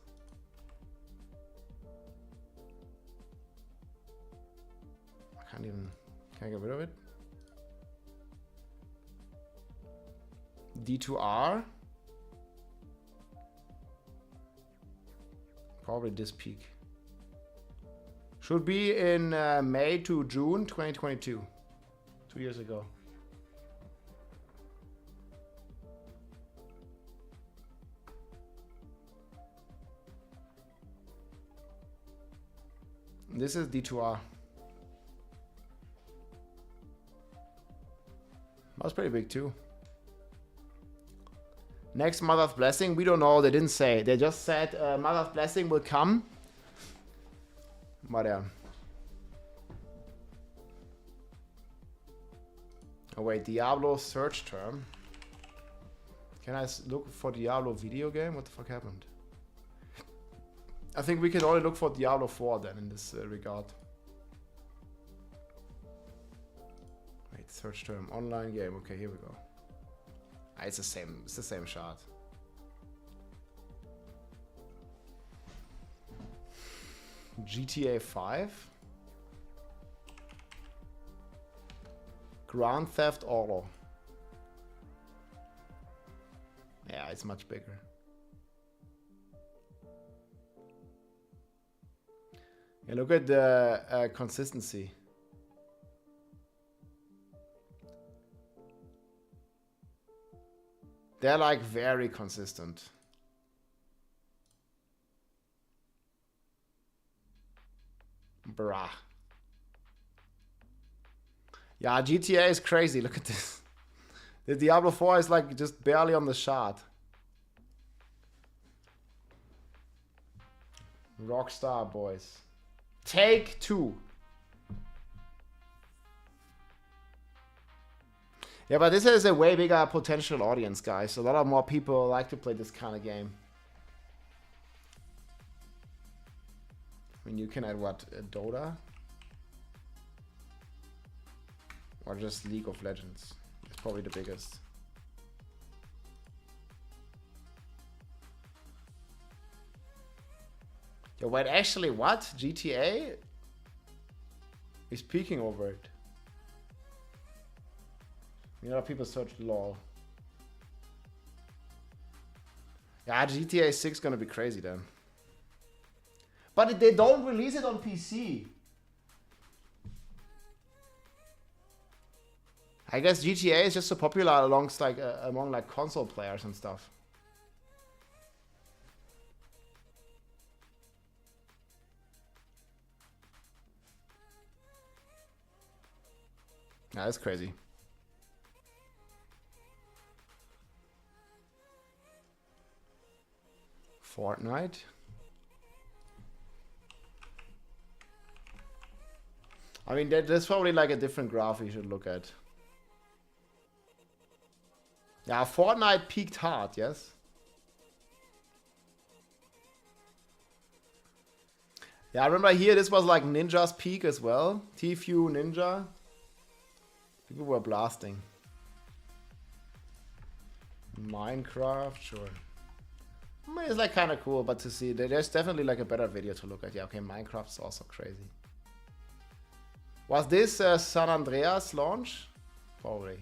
I can't even... Can I get rid of it? D2R. Probably this peak. Should be in May to June 2022. 2 years ago. This is D2R. That's pretty big too. Next Mother's Blessing, we don't know. They didn't say. They just said Mother's Blessing will come. But yeah. Oh wait, Diablo search term. Can I look for Diablo video game? What the fuck happened? I think we can only look for Diablo 4 then in this regard. Wait, search term, online game. Okay, here we go. Ah, it's the same shot. GTA 5. Grand Theft Auto. Yeah, it's much bigger. Yeah, look at the consistency. They're like very consistent. Bruh. Yeah, GTA is crazy. Look at this. The Diablo 4 is like just barely on the shot. Rockstar boys. Take 2. Yeah, but this is a way bigger potential audience, guys. A lot of more people like to play this kind of game. I mean, you can add what? Dota? Or just League of Legends. It's probably the biggest. Yo, wait, actually, what? GTA is peeking over it. You know, people search LOL. Yeah, GTA 6 gonna be crazy then. But they don't release it on PC. I guess GTA is just so popular among like console players and stuff. Yeah, that's crazy. Fortnite. I mean, there's probably like a different graph you should look at. Yeah, Fortnite peaked hard, yes? Yeah, I remember here this was like Ninja's peak as well. Tfue Ninja. People were blasting. Minecraft, sure. I mean, it's like kind of cool, but to see, there's definitely like a better video to look at. Yeah, okay, Minecraft's also crazy. Was this San Andreas launch? Probably.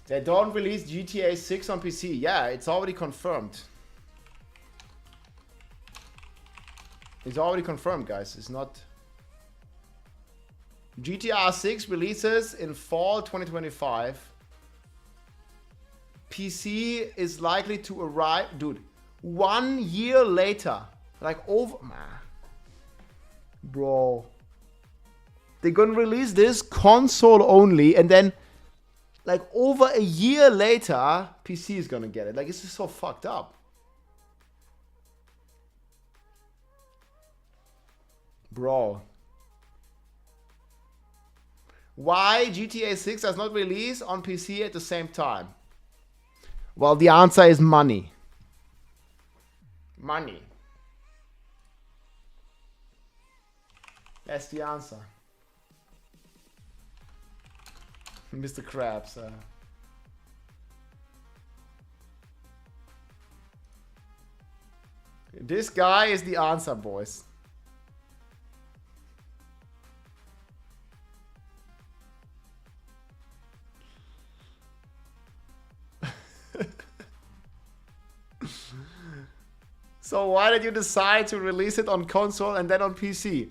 They don't release GTA 6 on PC. Yeah, it's already confirmed. It's already confirmed, guys. It's not... GTA 6 releases in fall 2025. PC is likely to arrive... Dude, 1 year later. Like over... Man. Bro. They're gonna release this console only, and then like over a year later, PC is gonna get it. Like, it's just so fucked up. Bro. Why GTA 6 does not release on PC at the same time? Well, the answer is money. Money. That's the answer. Mr. Krabs. This guy is the answer, boys. So why did you decide to release it on console and then on PC?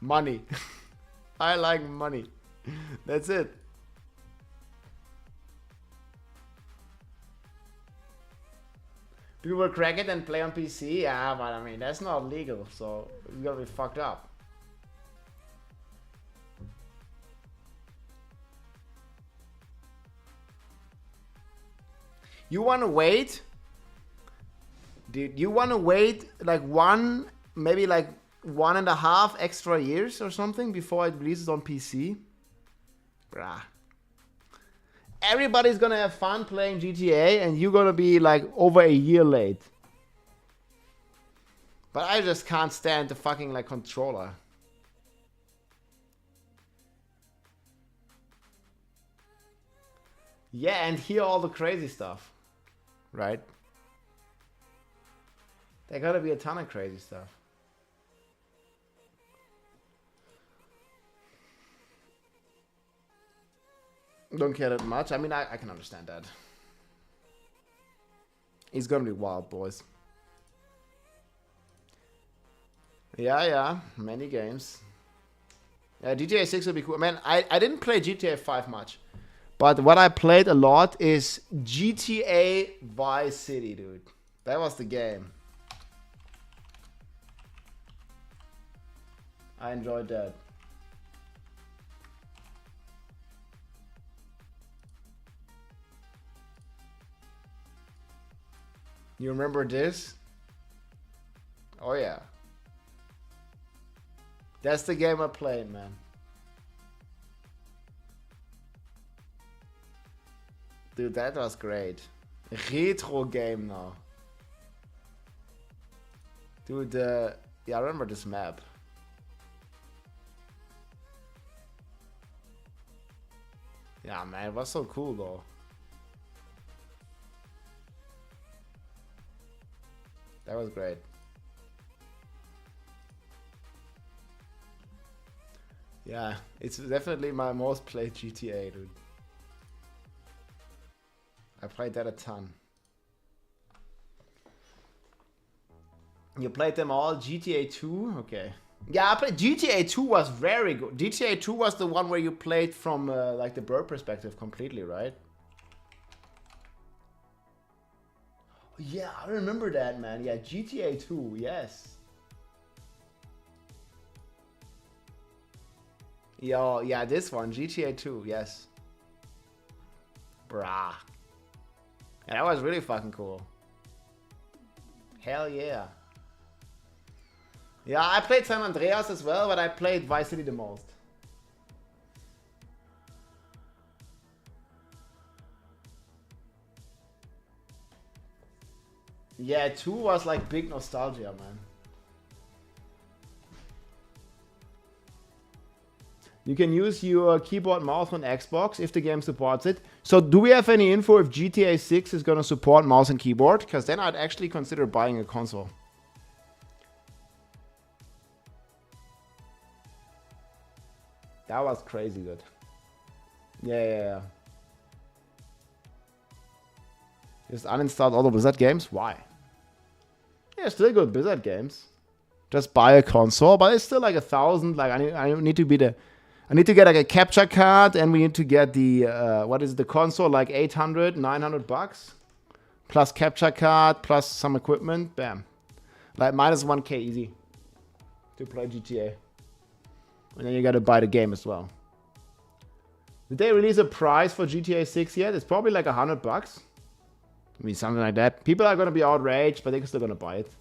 Money. I like money. That's it. People will crack it and play on PC? Yeah, but I mean, that's not legal, so you're gonna be fucked up. You wanna wait? Dude, you wanna wait like maybe like 1.5 extra years or something before it releases on PC? Bruh. Everybody's gonna have fun playing GTA and you're gonna be like over a year late. But I just can't stand the fucking like controller. Yeah, and hear all the crazy stuff. Right? There gotta be a ton of crazy stuff. Don't care that much. I mean, I can understand that. It's gonna be wild, boys. Yeah. Many games. Yeah, GTA 6 would be cool. Man, I didn't play GTA 5 much. But what I played a lot is GTA Vice City, dude. That was the game. I enjoyed that. You remember this? Oh yeah. That's the game I played, man. Dude, that was great. Retro game now. Dude, yeah, I remember this map. Yeah, man, it was so cool though. That was great. Yeah, it's definitely my most played GTA, dude. I played that a ton. You played them all? GTA 2? Okay. Yeah, I played GTA 2 was very good. GTA 2 was the one where you played from like the bird perspective completely, right? Yeah, I remember that, man. Yeah, GTA 2, yes. Yo, yeah, this one, GTA 2, yes. Brah. Yeah, that was really fucking cool. Hell yeah. Yeah, I played San Andreas as well, but I played Vice City the most. Yeah, 2 was like big nostalgia, man. You can use your keyboard mouse on Xbox if the game supports it. So do we have any info if GTA 6 is going to support mouse and keyboard? Because then I'd actually consider buying a console. That was crazy good. Yeah. Just uninstalled all the Blizzard games? Why? Yeah, still good Blizzard games. just buy a console, but it's still like 1,000. Like I need to get like a capture card, and we need to get the what is the console, like $800-900 plus capture card plus some equipment. Bam, like minus 1K easy to play GTA, and then you got to buy the game as well. Did they release a price for GTA 6 yet? It's probably like $100. I mean, something like that. People are gonna be outraged, but they're still gonna buy it.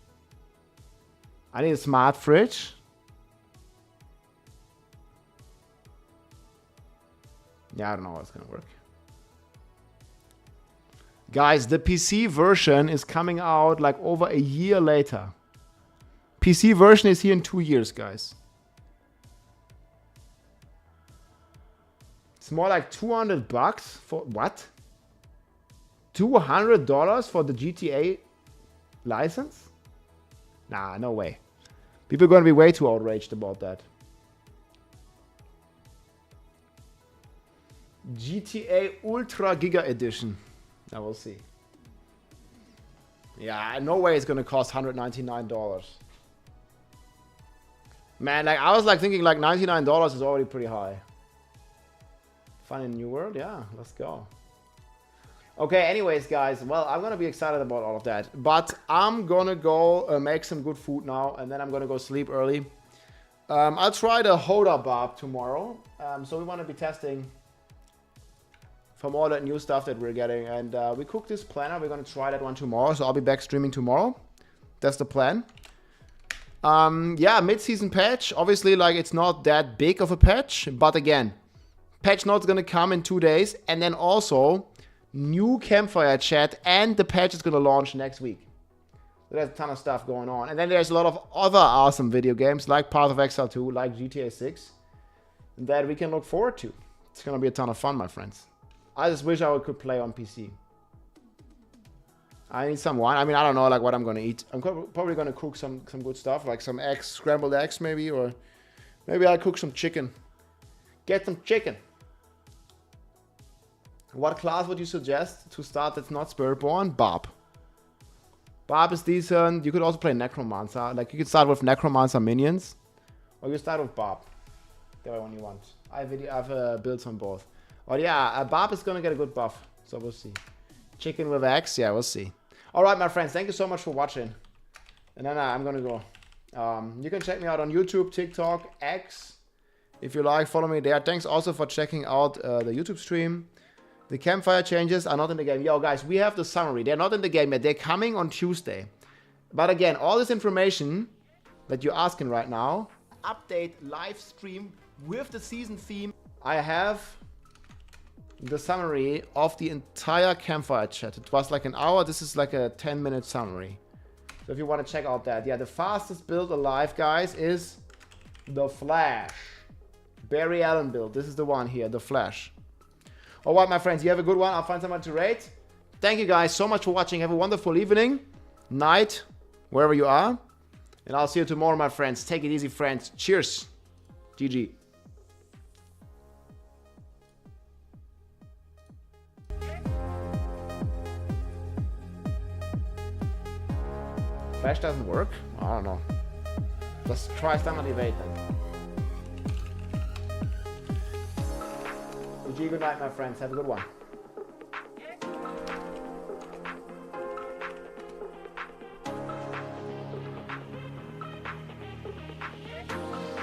I need a smart fridge. Yeah, I don't know how it's gonna work. Guys, the PC version is coming out like over a year later. PC version is here in 2 years, guys. It's more like $200 for what? $200 for the GTA license? Nah, no way. People are going to be way too outraged about that. GTA Ultra Giga Edition. Now we'll see. Yeah, no way it's going to cost $199. Man, like I was like thinking like $99 is already pretty high. Fun in New World? Yeah, let's go. Okay, anyways, guys, well, I'm going to be excited about all of that. But I'm going to go make some good food now, and then I'm going to go sleep early. I'll try the Hoda Bob tomorrow. So we want to be testing from all that new stuff that we're getting. And we cooked this planner. We're going to try that one tomorrow. So I'll be back streaming tomorrow. That's the plan. Yeah, mid-season patch. Obviously, like, it's not that big of a patch. But again, patch notes going to come in 2 days. And then also new Campfire chat, and the patch is going to launch next week. There's a ton of stuff going on. And then there's a lot of other awesome video games like Path of Exile 2, like GTA 6, that we can look forward to. It's going to be a ton of fun, my friends. I just wish I could play on PC. I need some wine. I mean, I don't know like what I'm going to eat. I'm probably going to cook some good stuff, like some eggs, scrambled eggs maybe, or maybe I'll cook some chicken. Get some chicken. What class would you suggest to start that's not Spiritborn? Bob. Bob is decent. You could also play Necromancer. Like, you could start with Necromancer minions, or you start with Bob. The one you want. I've builds on both. But yeah, Bob is gonna get a good buff, so we'll see. Chicken with X, yeah, we'll see. All right, my friends, thank you so much for watching. And then I'm gonna go. You can check me out on YouTube, TikTok, X, if you like. Follow me there. Thanks also for checking out the YouTube stream. The Campfire changes are not in the game. Yo, guys, we have the summary. They're not in the game yet. They're coming on Tuesday. But again, all this information that you're asking right now, update live stream with the season theme. I have the summary of the entire Campfire chat. It was like an hour. This is like a 10-minute summary. So if you want to check out that. Yeah, the fastest build alive, guys, is the Flash. Barry Allen build. This is the one here, the Flash. All right, my friends, you have a good one. I'll find someone to rate. Thank you guys so much for watching. Have a wonderful evening, night, wherever you are. And I'll see you tomorrow, my friends. Take it easy, friends. Cheers. GG. Flash doesn't work? I don't know. Let's try standard evade then. GG, good night, my friends. Have a good one.